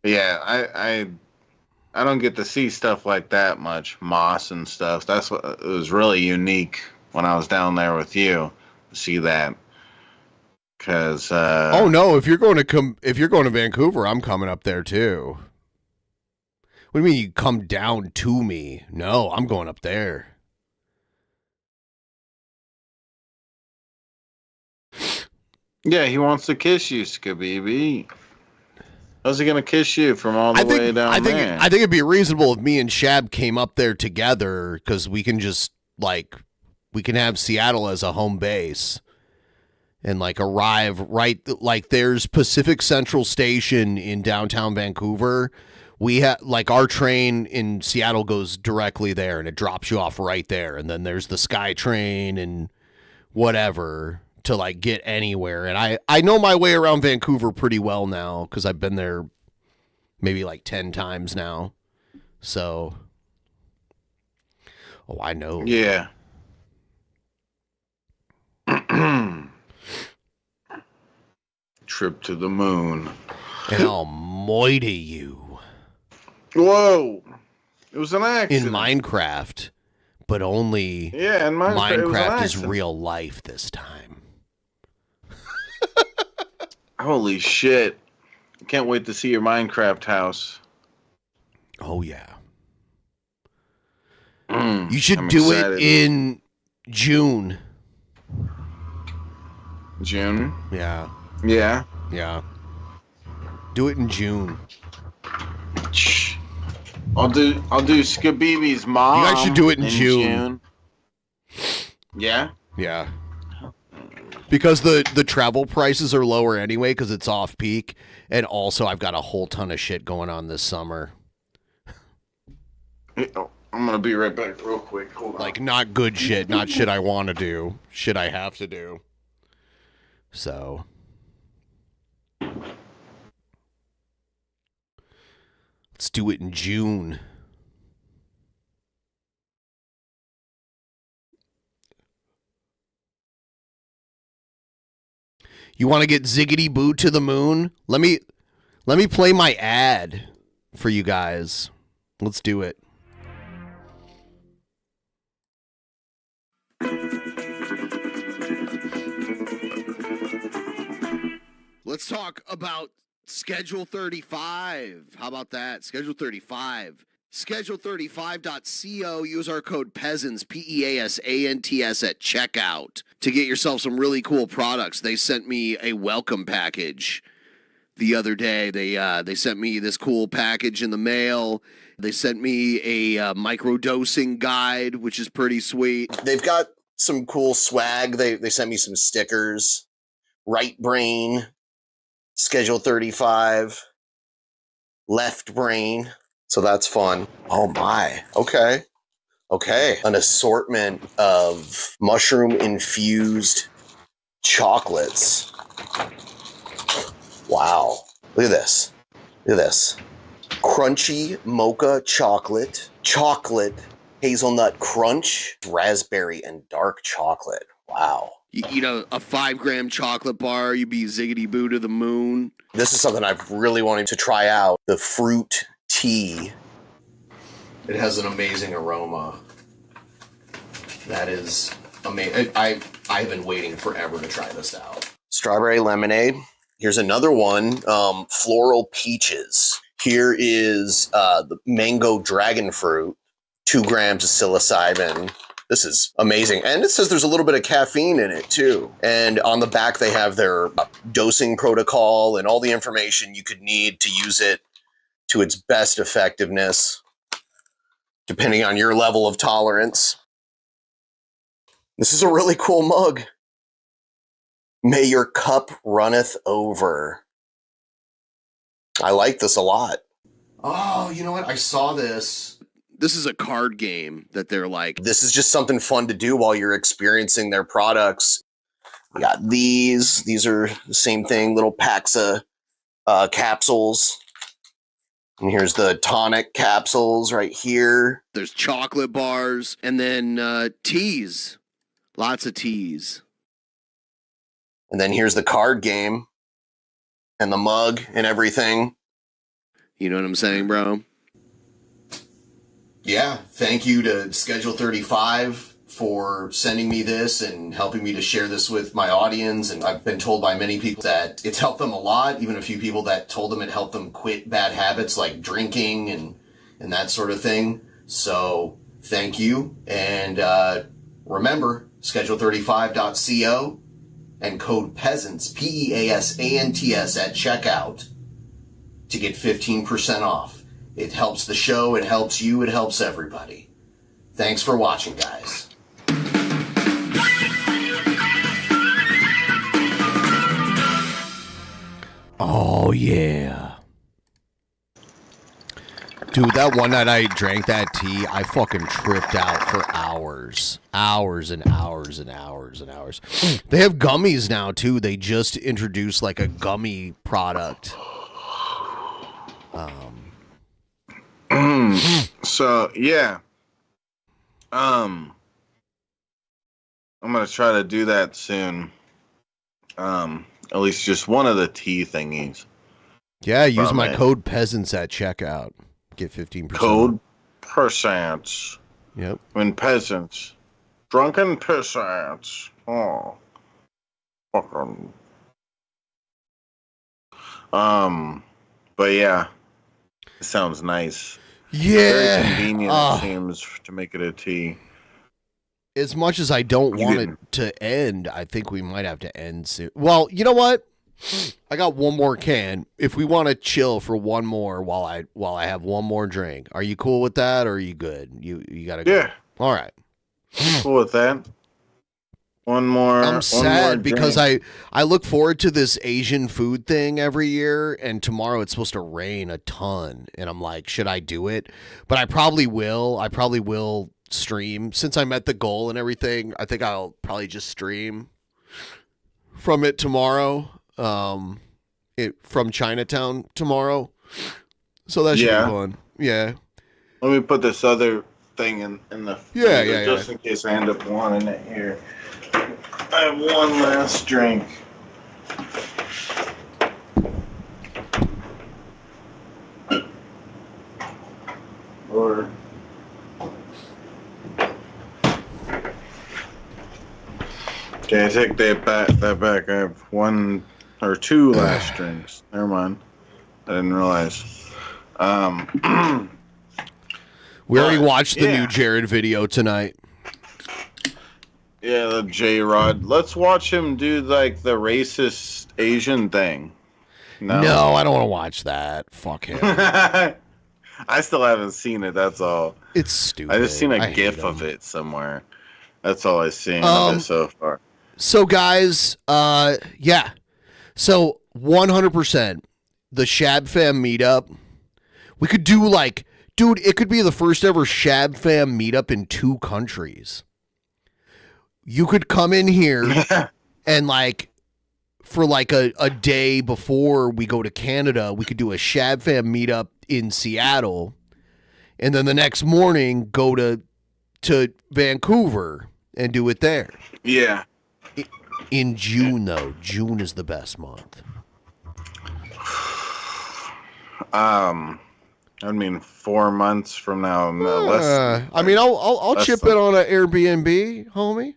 yeah, I don't get to see stuff like that much, moss and stuff. That's what it was really unique when I was down there with you to see that. Cause oh no, if you're going to Vancouver, I'm coming up there too. What do you mean you come down to me? No, I'm going up there. Yeah, he wants to kiss you, Skabibi. How's he gonna kiss you from all the way down there? I think it'd be reasonable if me and Shab came up there together, because we can just we can have Seattle as a home base and arrive right there's Pacific Central Station in downtown Vancouver. We have our train in Seattle goes directly there and it drops you off right there, and then there's the Sky Train and whatever to get anywhere. And I know my way around Vancouver pretty well now, because I've been there maybe 10 times now. So, I know. Yeah. Trip to the moon. And I'll moity you. Whoa. It was an accident. In Minecraft, but only yeah, in Minecraft is real life this time. Holy shit. Can't wait to see your Minecraft house. Oh, yeah. You should I'm do excited. it in June. June? Yeah. Yeah. Yeah. Do it in June. I'll do Skabibi's mom. You guys should do it in June. Yeah? Yeah. Because the travel prices are lower anyway because it's off peak. And also I've got a whole ton of shit going on this summer. I'm going to be right back real quick. Hold on. Like not good shit, not shit I want to do. Shit I have to do. So. Let's do it in June. You want to get Ziggity Boo to the moon? Let me play my ad for you guys. Let's do it. Let's talk about Schedule 35. How about that? Schedule 35. Schedule35.co. Use our code PEASANTS, PEASANTS at checkout to get yourself some really cool products. They sent me a welcome package the other day. They sent me this cool package in the mail. They sent me a microdosing guide, which is pretty sweet. They've got some cool swag. They sent me some stickers. Right brain, Schedule 35, left brain. So that's fun. Oh my. Okay. An assortment of mushroom infused chocolates. Wow. Look at this. Crunchy mocha chocolate, hazelnut crunch, raspberry, and dark chocolate. Wow. You eat a 5-gram chocolate bar, you'd be Ziggity Boo to the moon. This is something I've really wanted to try out. The fruit tea. It has an amazing aroma. That is amazing. I've been waiting forever to try this out. Strawberry lemonade. Here's another one. Floral peaches. Here is the mango dragon fruit. 2 grams of psilocybin. This is amazing. And it says there's a little bit of caffeine in it too. And on the back, they have their dosing protocol and all the information you could need to use it to its best effectiveness, depending on your level of tolerance. This is a really cool mug. May your cup runneth over. I like this a lot. Oh, you know what? I saw this. This is a card game that they're like, this is just something fun to do while you're experiencing their products. We got these. These are the same thing, little packs of capsules. And here's the tonic capsules right here. There's chocolate bars. And then teas. Lots of teas. And then here's the card game. And the mug and everything. You know what I'm saying, bro? Yeah, thank you to Schedule 35 for sending me this and helping me to share this with my audience. And I've been told by many people that it's helped them a lot. Even a few people that told them it helped them quit bad habits like drinking and that sort of thing. So thank you. And remember, Schedule35.co and code PEASANTS, PEASANTS at checkout to get 15% off. It helps the show, it helps you, it helps everybody. Thanks for watching, guys. Oh, yeah. Dude, that one night I drank that tea, I fucking tripped out for hours. Hours and hours and hours and hours. They have gummies now, too. They just introduced, like, a gummy product. So yeah, I'm gonna try to do that soon. At least just one of the tea thingies. Yeah, use my code PEASANTS at checkout. Get 15%. Code peasants. Yep. When peasants, drunken peasants. Oh, fucking. But yeah, it sounds nice. Yeah. Very convenient, it seems, to make it a tea. As much as I don't want it to end, I think we might have to end soon. Well, you know what? I got one more can. If we want to chill for one more while I have one more drink, are you cool with that, or are you good? You gotta go. Yeah. All right. Cool with that. One more. I'm sad because I look forward to this Asian food thing every year, and tomorrow it's supposed to rain a ton, and I'm like, should I do it? But I probably will. I probably will stream since I met the goal and everything. I think I'll probably just stream from it tomorrow. From Chinatown tomorrow. So that should be fun. Yeah. Let me put this other thing in the freezer just in case I end up wanting it here. I have one last drink. Or okay, I take that back. I have one or two last drinks. Never mind. I didn't realize. We already watched the new Jared video tonight. Yeah, the J-Rod. Let's watch him do like the racist Asian thing. No, I don't want to watch that. Fuck him. I still haven't seen it, that's all. It's stupid. I just seen a GIF of it somewhere. That's all I've seen of it so far. So guys, yeah. So 100% the Shab Fam meetup. We could do like, dude, it could be the first ever Shab Fam meetup in 2 countries. You could come in here and like for like a day before we go to Canada, we could do a Shab Fam meetup in Seattle, and then the next morning go to Vancouver and do it there. Yeah. In June though, June is the best month. I mean 4 months from now. No, less. I mean, I'll chip in on an Airbnb, homie.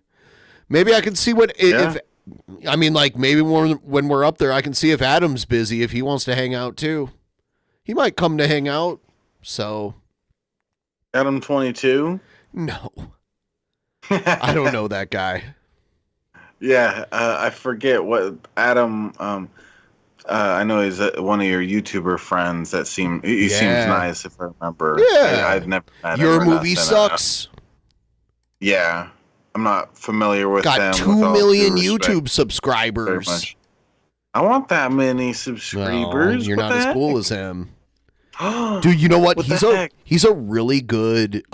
Maybe I can see what if. I mean, like maybe when we're up there, I can see if Adam's busy, if he wants to hang out too. He might come to hang out. So, Adam 22? No, I don't know that guy. Yeah, I forget what Adam. I know he's one of your YouTuber friends. That seems nice if I remember. Yeah, I've never met him. Your movie sucks. Yeah, I'm not familiar with them. Got 2 million YouTube subscribers. I want that many subscribers. No, you're not as cool as him. Dude, you know what? He's a really good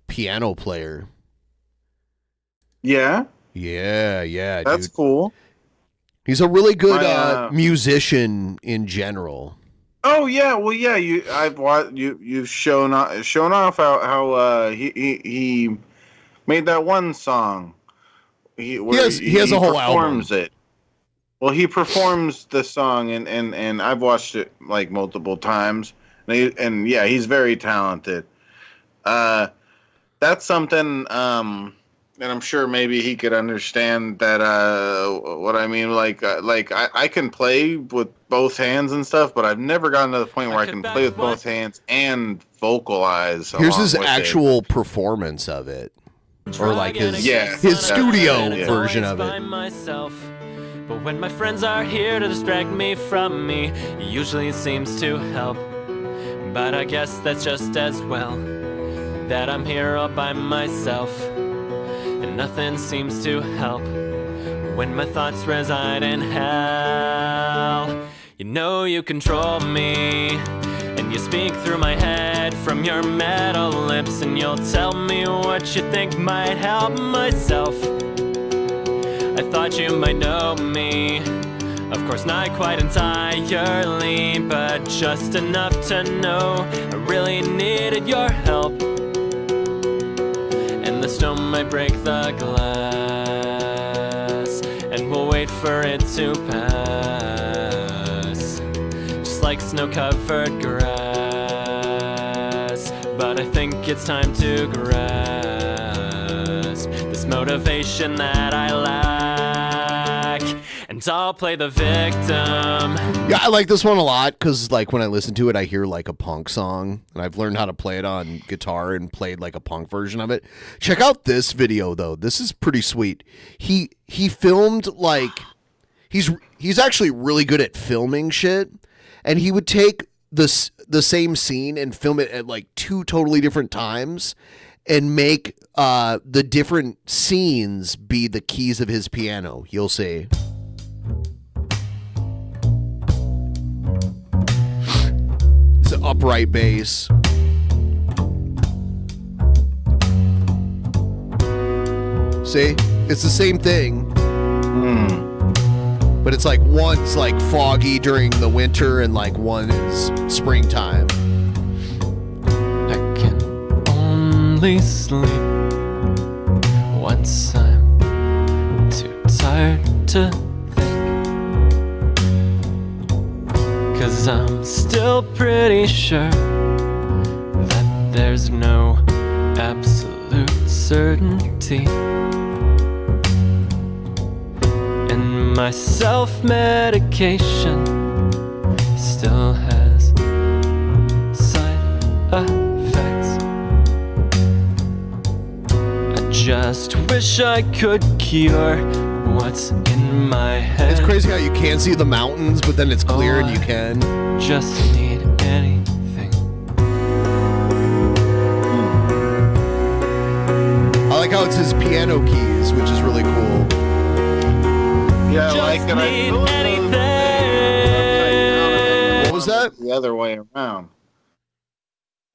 piano player. Yeah? Yeah, that's dude. cool. He's a really good musician in general. Oh yeah, well yeah, I've watched you've shown off how he made that one song. He has a whole album. It. Well, he performs the song, and I've watched it like multiple times, and yeah, he's very talented. That's something, and I'm sure maybe he could understand that. What I mean, like I can play with both hands and stuff, but I've never gotten to the point where I can play with both hands and vocalize. Here's his actual performance of it, or like his studio version of it. But when my friends are here to distract me from me, usually it seems to help. But I guess that's just as well, that I'm here all by myself, and nothing seems to help when my thoughts reside in hell. You know you control me, and you speak through my head from your metal lips, and you'll tell me what you think might help myself. I thought you might know me, of course not quite entirely, but just enough to know I really needed your help. And the stone might break the glass, and we'll wait for it to pass, just like snow-covered grass. But I think it's time to grasp this motivation that I lack, and and I'll play the victim. Yeah, I like this one a lot because, like, when I listen to it, I hear like a punk song, and I've learned how to play it on guitar and played like a punk version of it. Check out this video though; this is pretty sweet. He filmed like he's actually really good at filming shit, and he would take the same scene and film it at like 2 totally different times, and make the different scenes be the keys of his piano. You'll see. It's an upright bass. See? It's the same thing. But it's like one's like foggy during the winter and like one is springtime. I can only sleep once I'm too tired to think. 'Cause I'm still pretty sure that there's no absolute certainty. And my self-medication still has side effects. I just wish I could cure what's in my head. It's crazy how you can't see the mountains, but then it's clear and you can. Just need anything. I like how it's his piano keys, which is really cool. Yeah, I like it. What was that? The other way around.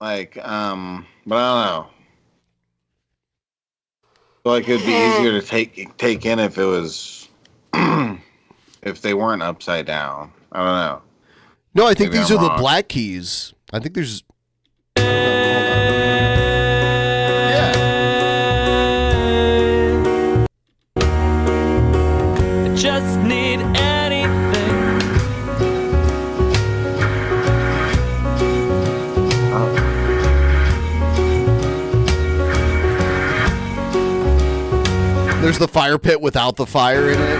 Like, but I don't know. I feel like it'd be easier to take in if it was if they weren't upside down. I don't know. No, I think Maybe these I'm are the wrong. black keys. I think there's. Just need anything. There's the fire pit without the fire in it.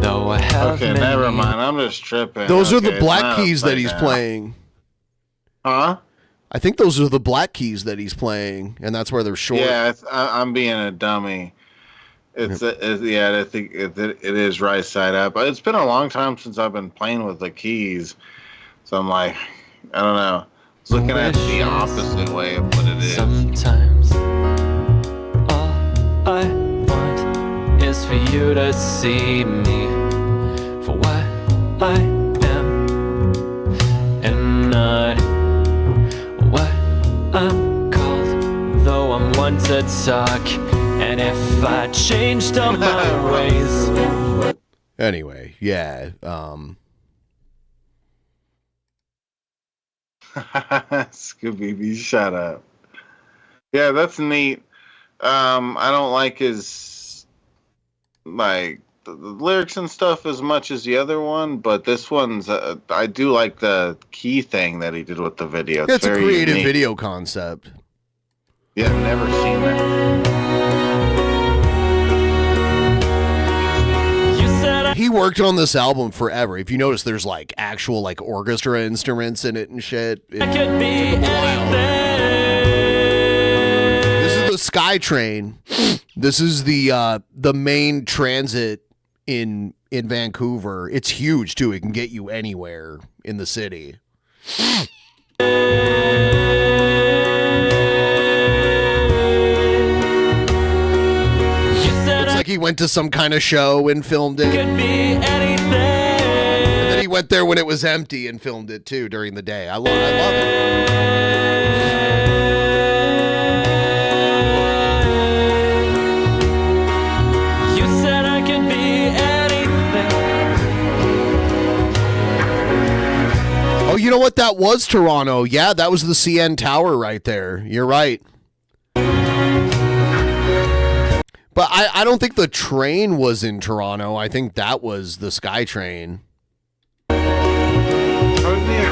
Though I have Okay, never mind. I'm just tripping. Those are Okay, the it's black not keys that upside he's down. playing. Huh? I think those are the black keys that he's playing, and that's where they're short. Yeah, I'm being a dummy. Yeah, I think it is right side up. But it's been a long time since I've been playing with the keys, so I'm like, I don't know. I was looking at the opposite way of what it is. Sometimes all I want is for you to see me for what I am and not what I'm called. Though I'm one to talk, and if I changed all my ways. Anyway, yeah. Scooby, shut up. Yeah, that's neat. I don't like his the lyrics and stuff as much as the other one, but this one's I do like the key thing that he did with the video. It's a very creative unique. video concept. Yeah, I've never seen that. He worked on this album forever. If you notice, there's like actual like orchestra instruments in it and shit. I could be This is the Sky Train. This is the main transit in Vancouver. It's huge too. It can get you anywhere in the city. Looks like he went to some kind of show and filmed it. And then he went there when it was empty and filmed it too during the day. I love it. You said I could be anything. Oh, you know what? That was Toronto. Yeah, that was the CN Tower right there. You're right. But I don't think the train was in Toronto. I think that was the Sky Train. How would be a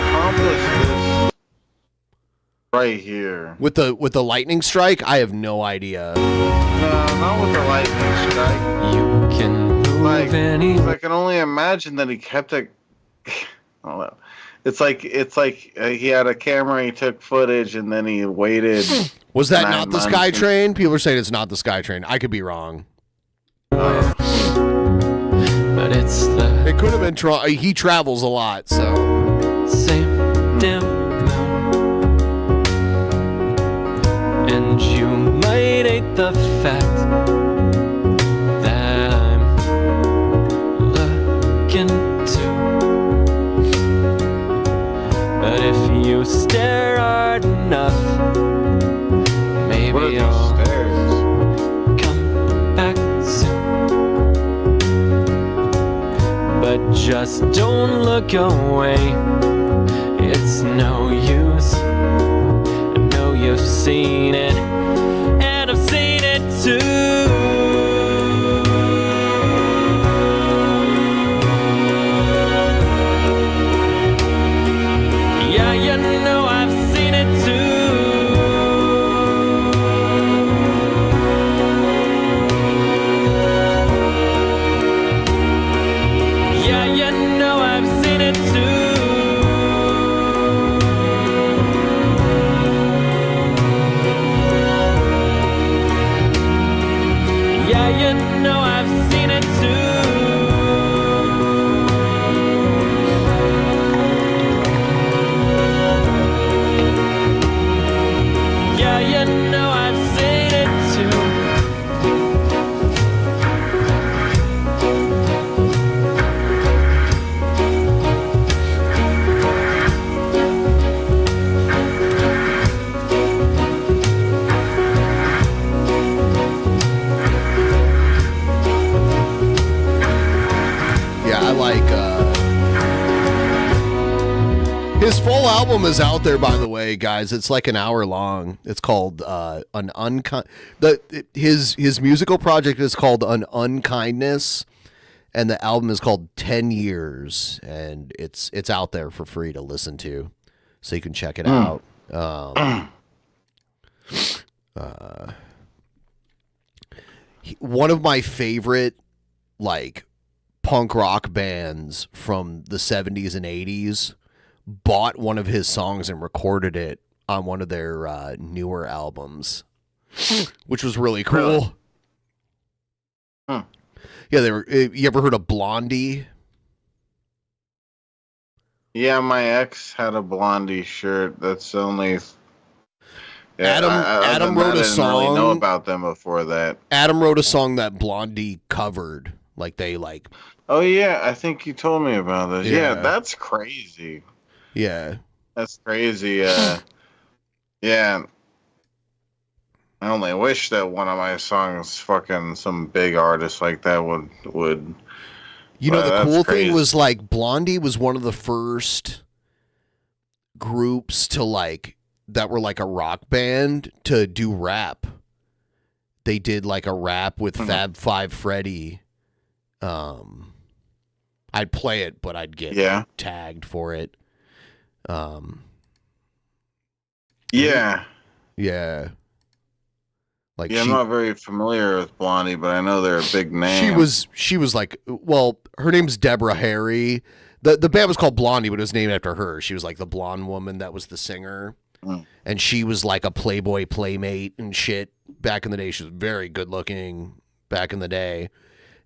Right here. With the lightning strike? I have no idea. No, not with the lightning strike. You can move I can only imagine that he kept it. I don't know. It's like he had a camera, he took footage, and then he waited. Was that 9 not the months SkyTrain? People are saying it's not the SkyTrain. I could be wrong. But it's the It could have been. He travels a lot, so. same damn moon. And you might hate the fact that I'm looking too. But if you stare hard enough, maybe I'll come back soon. But just don't look away. It's no use. I know you've seen it, and I've seen it too. Yeah, you know I've seen it too. Yeah, you know I've seen it too. Yeah, you know I've seen it too. Yeah, you know I've seen it too. Yeah, I like. His full album is out there, by the way, guys. It's like an hour long. It's called his musical project is called An Unkindness, and the album is called 10 Years, and it's out there for free to listen to, so you can check it out. One of my favorite, like, punk rock bands from the 70s and 80s bought one of his songs and recorded it on one of their newer albums, which was really cool. Huh. Yeah, they were. You ever heard of Blondie? Yeah, my ex had a Blondie shirt. That's only. Yeah, Adam wrote a song. I didn't really know about them before that. Adam wrote a song that Blondie covered. Like they like. Oh yeah, I think you told me about this. Yeah. Yeah, that's crazy. Yeah. That's crazy. Yeah. I only wish that one of my songs, fucking some big artist like that would. You know, the that's cool crazy. thing was like Blondie was one of the first groups to like that were like a rock band to do rap. They did like a rap with Fab Five Freddy. I'd play it, but I'd get tagged for it. Yeah. Yeah. Like I'm not very familiar with Blondie, but I know they're a big name. She was like, well, her name's Deborah Harry. The band was called Blondie, but it was named after her. She was like the blonde woman that was the singer. And she was like a Playboy playmate and shit back in the day. She was very good looking back in the day.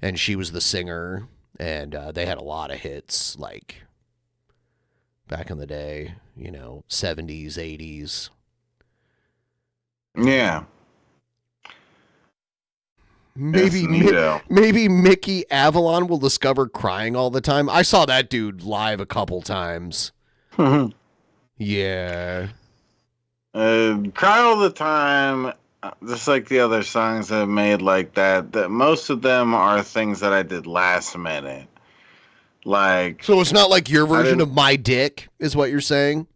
And she was the singer. And they had a lot of hits like back in the day, 70s, 80s. Yeah. Maybe Mickey Avalon will discover crying all the time. I saw that dude live a couple times. Yeah. Cry all the time, just like the other songs I've made like that most of them are things that I did last minute. Like, so it's not like your version of My Dick, is what you're saying?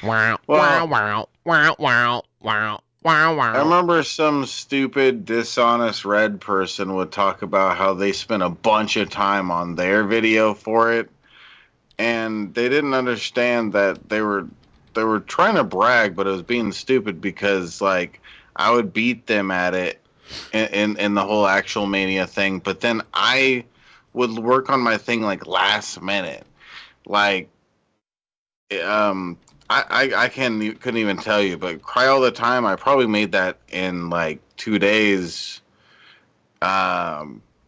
Wow, wow, wow, wow, wow, wow. Wow, wow. I remember some stupid, dishonest red person would talk about how they spent a bunch of time on their video for it, and they didn't understand that they were were trying to brag, but it was being stupid because like I would beat them at it in the whole actual Mania thing, but then I would work on my thing like last minute. Like I couldn't even tell you, but Cry All the Time, I probably made that in like 2 days,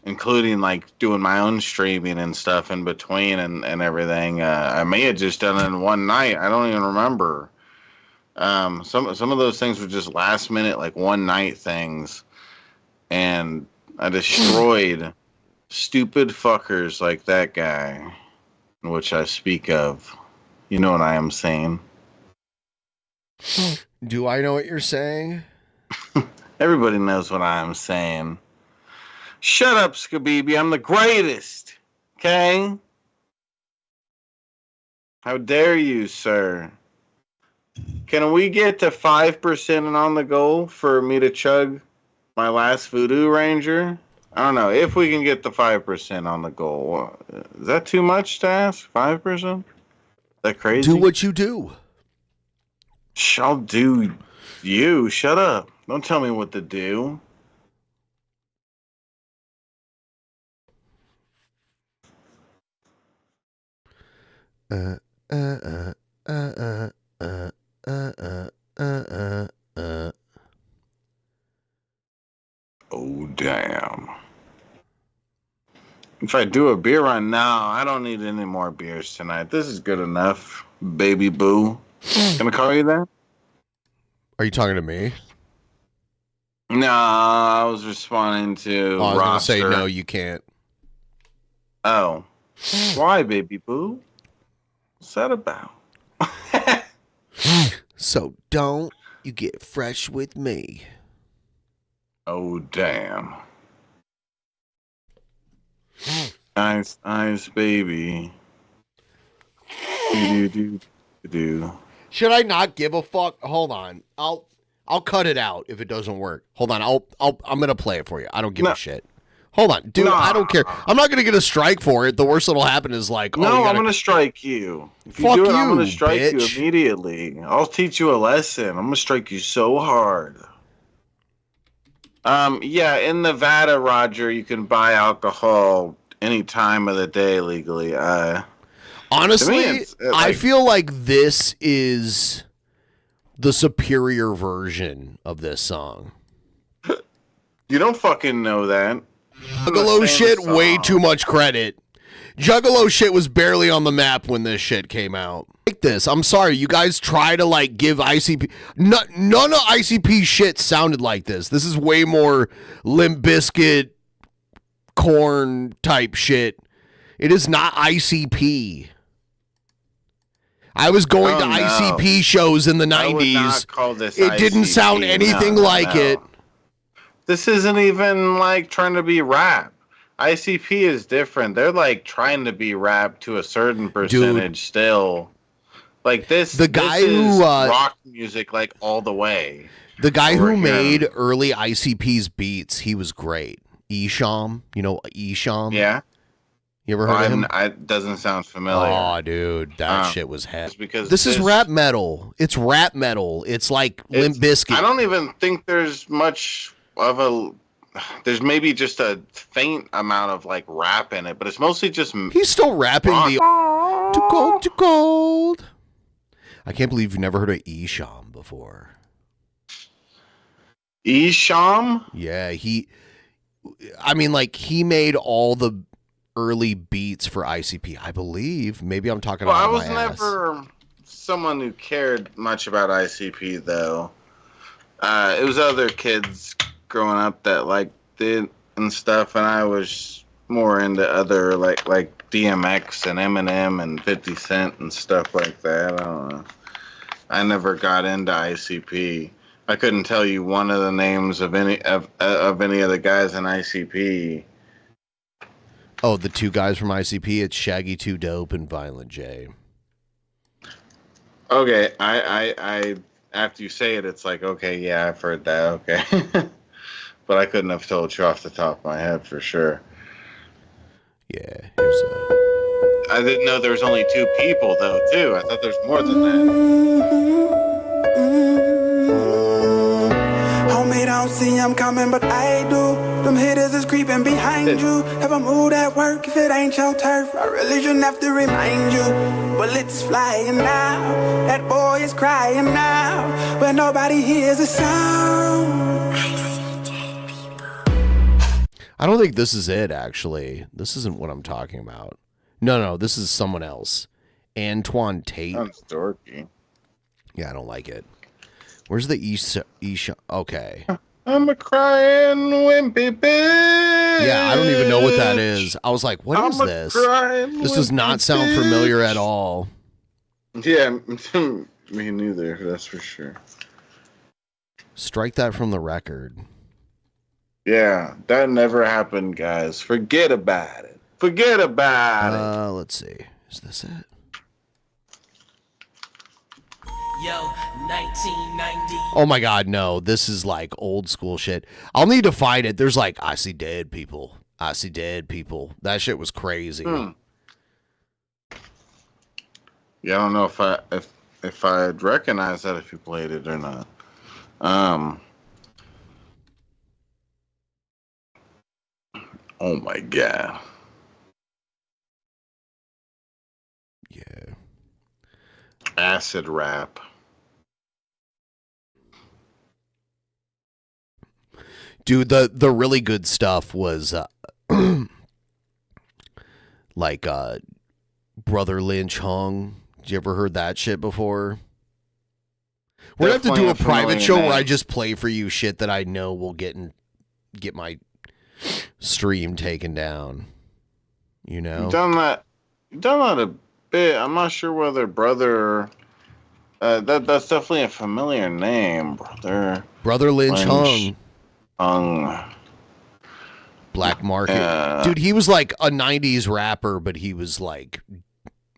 including like doing my own streaming and stuff in between and everything. I may have just done it in one night. I don't even remember. Some of those things were just last minute, like one night things, and I destroyed stupid fuckers like that guy, which I speak of. You know what I am saying. Do I know what you're saying? Everybody knows what I am saying. Shut up, Skabibi. I'm the greatest. Okay? How dare you, sir? Can we get to 5% and on the goal for me to chug my last Voodoo Ranger? I don't know. If we can get the 5% on the goal. Is that too much to ask? 5%? Is that crazy? Do what you do. I'll do you. Shut up. Don't tell me what to do. Oh, damn. If I do a beer run now, I don't need any more beers tonight. This is good enough, baby boo. Can I call you that? Are you talking to me? No, I was responding to Oh, I was going to say, Roster. no, you can't. Oh. Why, baby boo? What's that about? So don't you get fresh with me. Oh, damn. Nice, nice, baby. Do. Should I not give a fuck? Hold on. I'll cut it out if it doesn't work. Hold on. I'm gonna play it for you. I don't give a shit. Hold on, dude. I don't care. I'm not gonna get a strike for it. The worst that'll happen is like, No, I'm gonna strike you. If you Fuck do it, you, I'm gonna strike you bitch. immediately. I'll teach you a lesson. I'm gonna strike you so hard. Yeah, in Nevada, Roger, you can buy alcohol any time of the day legally. Honestly, to me, it's, I feel like this is the superior version of this song. You don't fucking know that. Juggalo shit, way too much credit. Juggalo shit was barely on the map when this shit came out. Like this, I'm sorry, you guys try to like give ICP. None of ICP shit sounded like this. This is way more Limp Bizkit, Corn type shit. It is not ICP. I was going to ICP shows in the 90s. I would not call this it didn't ICP. sound anything like it. This isn't even like trying to be rap. ICP is different. They're like trying to be rap to a certain percentage still. Like this, The guy this is who, rock music like all the way. The guy We're who hearing- made early ICP's beats, he was great. Esham, you know Esham? Yeah. You ever heard of him? It doesn't sound familiar. Oh, dude, that shit was Just because This is rap metal. It's rap metal. It's like Limp Bizkit. I don't even think there's much of a. There's maybe just a faint amount of like rap in it, but it's mostly just. He's still rapping the too cold, too cold. I can't believe you've never heard of Esham before. Esham? Yeah, I mean, like he made all the early beats for ICP, I believe. Maybe I'm talking Well, I about was my ass. never someone who cared much about ICP though. It was other kids growing up that like did and stuff, and I was more into other like DMX and Eminem and 50 Cent and stuff like that. I don't know. I never got into ICP. I couldn't tell you one of the names of any of any of the guys in ICP. Oh, the two guys from ICP, it's Shaggy 2 Dope and Violent J. Okay, I after you say it, it's like, okay, yeah, I've heard that, okay. But I couldn't have told you off the top of my head for sure. Yeah, here's I didn't know there was only 2 people though, too. I thought there's more than that. Homie don't see I'm coming, but I do. Them hitters is creeping behind you. Never move that work if it ain't your turf. I really shouldn't have to remind you. Bullets flying now. That boy is crying now. But nobody hears a sound. I don't think this is it, actually. This isn't what I'm talking about. No, this is someone else. Antoine Tate. Sounds dorky. Yeah, I don't like it. Where's the Isha? Okay. I'm a crying wimpy bitch. Yeah, I don't even know what that is. I was like, what is this? This does not sound familiar at all. Yeah, me neither, that's for sure. Strike that from the record. Yeah, that never happened, guys. Forget about it. Forget about it. Let's see. Is this it? Yo, 1990. Oh my god, no. This is like old school shit. I'll need to find it. There's like, I see dead people. I see dead people. That shit was crazy. Yeah, I don't know if I'd recognize that if you played it or not. Oh my god. Yeah. Acid rap. Dude, the really good stuff was like Brother Lynch Hung. Did you ever heard that shit before? We're gonna have to do a private show where I just play for you shit that I know will get my stream taken down. You know? You've done that a bit. I'm not sure whether Brother that's definitely a familiar name, Brother Lynch Hung. Hung. Black Market. Dude, he was like a 90s rapper, but he was like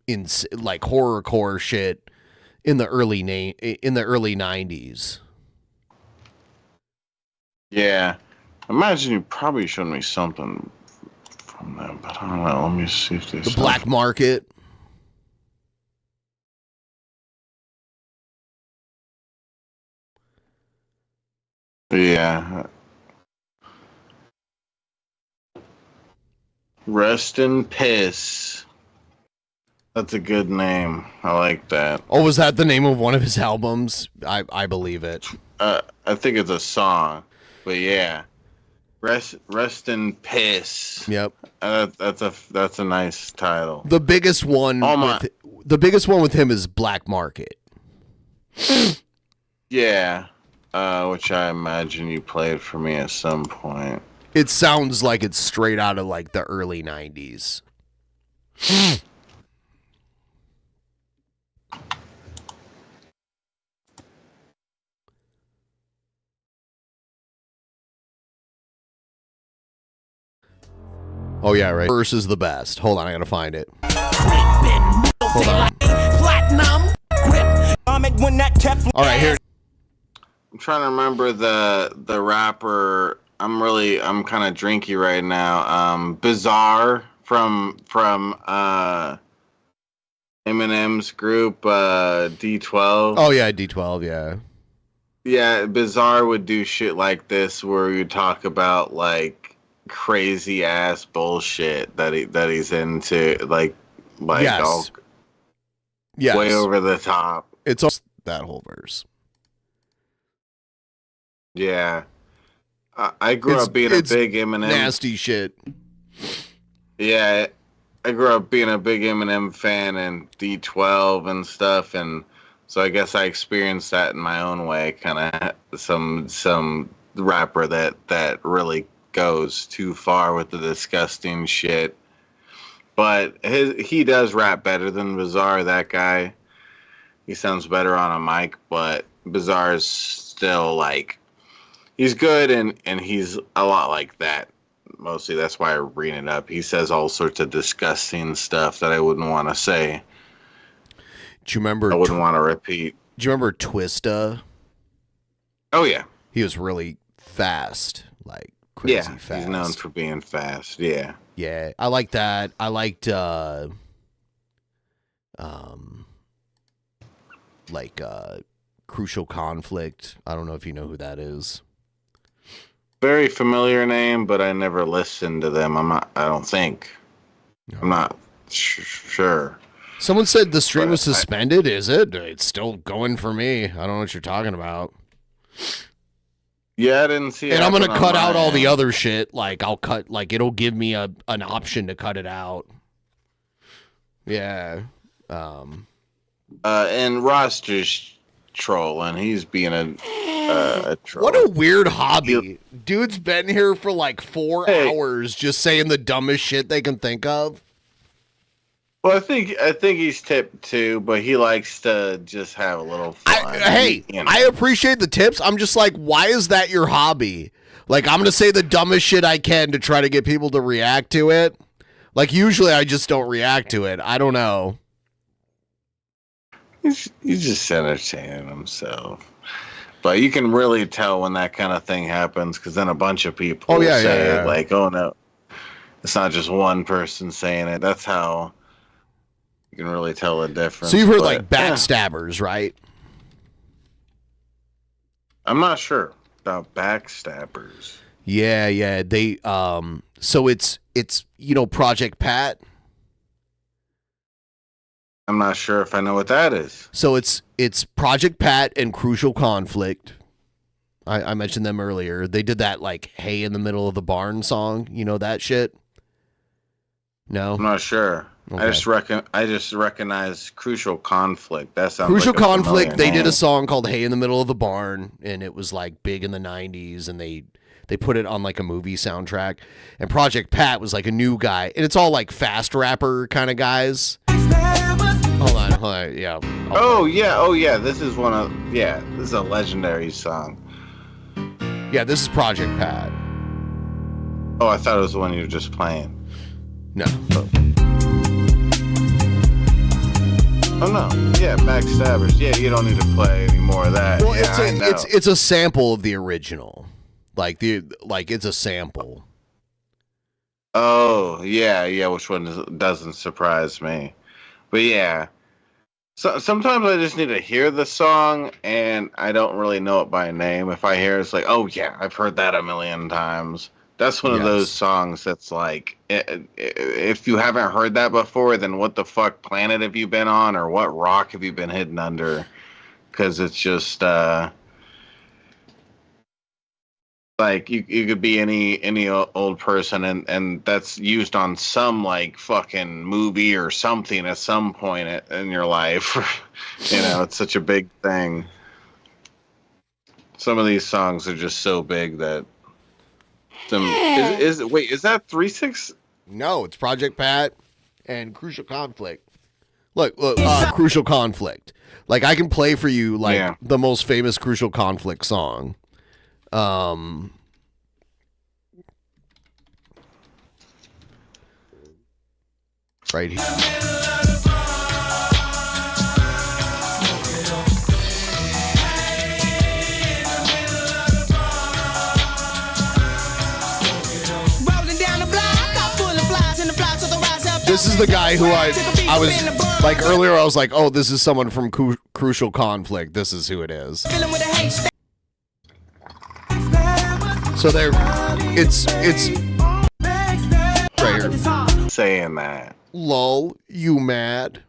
in like horrorcore shit in the early 90s. Yeah. Imagine you probably showed me something from them, but I don't know. Let me see if they The Black Market. Yeah. Rest in Piss. That's a good name. I like that. Oh, was that the name of one of his albums? I believe it. I think it's a song, but yeah. Rest in Piss. Yep. That's a nice title. The biggest one. The biggest one with him is Black Market. Yeah. Which I imagine you played for me at some point. It sounds like it's straight out of like the early 90s. Oh yeah, right. Verse is the best. Hold on, I gotta find it. Hold on. All right, here. I'm trying to remember the rapper. I'm kind of drinky right now. Bizarre from Eminem's group D12. Oh yeah, D12. Yeah. Yeah, Bizarre would do shit like this where you talk about like crazy ass bullshit that he's into, like yes. all Yes. way over the top. It's all that whole verse. Yeah. I grew up being a big Eminem. Nasty shit. Yeah, I grew up being a big Eminem fan and D12 and stuff, and so I guess I experienced that in my own way. Kind of some rapper that really goes too far with the disgusting shit. But he does rap better than Bizarre. That guy, he sounds better on a mic, but Bizarre's still like, he's good and he's a lot like that. Mostly that's why I bring it up. He says all sorts of disgusting stuff that I wouldn't want to say. Do you remember? I wouldn't want to repeat. Do you remember Twista? Oh yeah, he was really fast, like crazy fast. He's known for being fast. Yeah. Yeah, I like that. I liked like Crucial Conflict. I don't know if you know who that is. Very familiar name, but I never listened to them. I don't think. I'm not sure. Someone said the stream was suspended. Is it? It's still going for me. I don't know what you're talking about. Yeah, I didn't see it. And I'm going to cut out all the other shit. Like, I'll cut, like, it'll give me an option to cut it out. Yeah. And Ross just trolling. He's being a troll. What a weird hobby. Dude's been here for like 4 hours just saying the dumbest shit they can think of. Well, I think he's tipped too, but he likes to just have a little fun. I appreciate the tips. I'm just like, why is that your hobby? Like, I'm going to say the dumbest shit I can to try to get people to react to it. Like, usually I just don't react to it. I don't know. He's just entertaining himself. But you can really tell when that kind of thing happens, because then a bunch of people say it, like, oh no. It's not just one person saying it. That's how you can really tell the difference. So you've heard like backstabbers, right? I'm not sure about backstabbers. Yeah. They so it's Project Pat. I'm not sure if I know what that is. So it's Project Pat and Crucial Conflict. I mentioned them earlier. They did that like "Hey in the Middle of the Barn" song. You know that shit? No, I'm not sure. Okay. I just recognize Crucial Conflict. That sounds Crucial like a Conflict. They name. did a song called "Hey in the Middle of the Barn," and it was like big in the '90s, and they put it on like a movie soundtrack. And Project Pat was like a new guy, and it's all like fast rapper kind of guys. Hold on, yeah. Oh yeah. This is this is a legendary song. Yeah, this is Project Pat. Oh, I thought it was the one you were just playing. No. Oh no. Yeah, Backstabbers. Yeah, you don't need to play any more of that. Well, yeah, it's a sample of the original. It's a sample. Oh, yeah, which one doesn't surprise me. But yeah. So sometimes I just need to hear the song and I don't really know it by name. If I hear it's like, oh yeah, I've heard that a million times. That's one of those songs that's like, if you haven't heard that before, then what the fuck planet have you been on, or what rock have you been hidden under? Because it's just like you could be any old person, and that's used on some like fucking movie or something at some point in your life. It's such a big thing. Some of these songs are just so big that. Is that 3-6? No, it's Project Pat and Crucial Conflict. Look, Crucial Conflict. Like, I can play for you the most famous Crucial Conflict song. Right here. This is the guy who I was like earlier. I was like, oh, this is someone from Crucial Conflict. This is who it is. So it's right here. Saying that. Lol, you mad?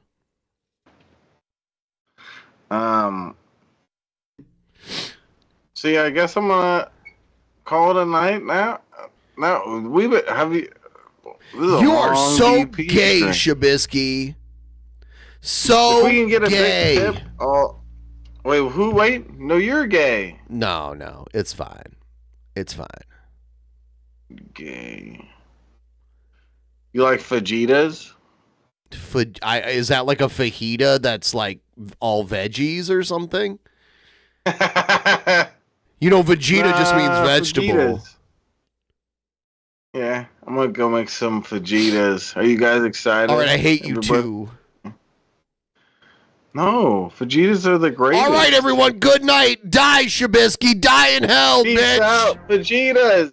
See, I guess I'm gonna call it a night now. No, have you? You are so gay, Shabisky. So if we can get a gay. big tip. Oh, wait, who? Wait, no, you're gay. No, it's fine. It's fine. Gay. You like fajitas? Is that like a fajita that's like all veggies or something? Vegeta just means vegetable. Fajitas. Yeah, I'm gonna go make some fajitas. Are you guys excited? All right, I hate you too. No, fajitas are the greatest. All right, everyone, good night. Die, Shabisky. Die in hell, Peace bitch. out, fajitas.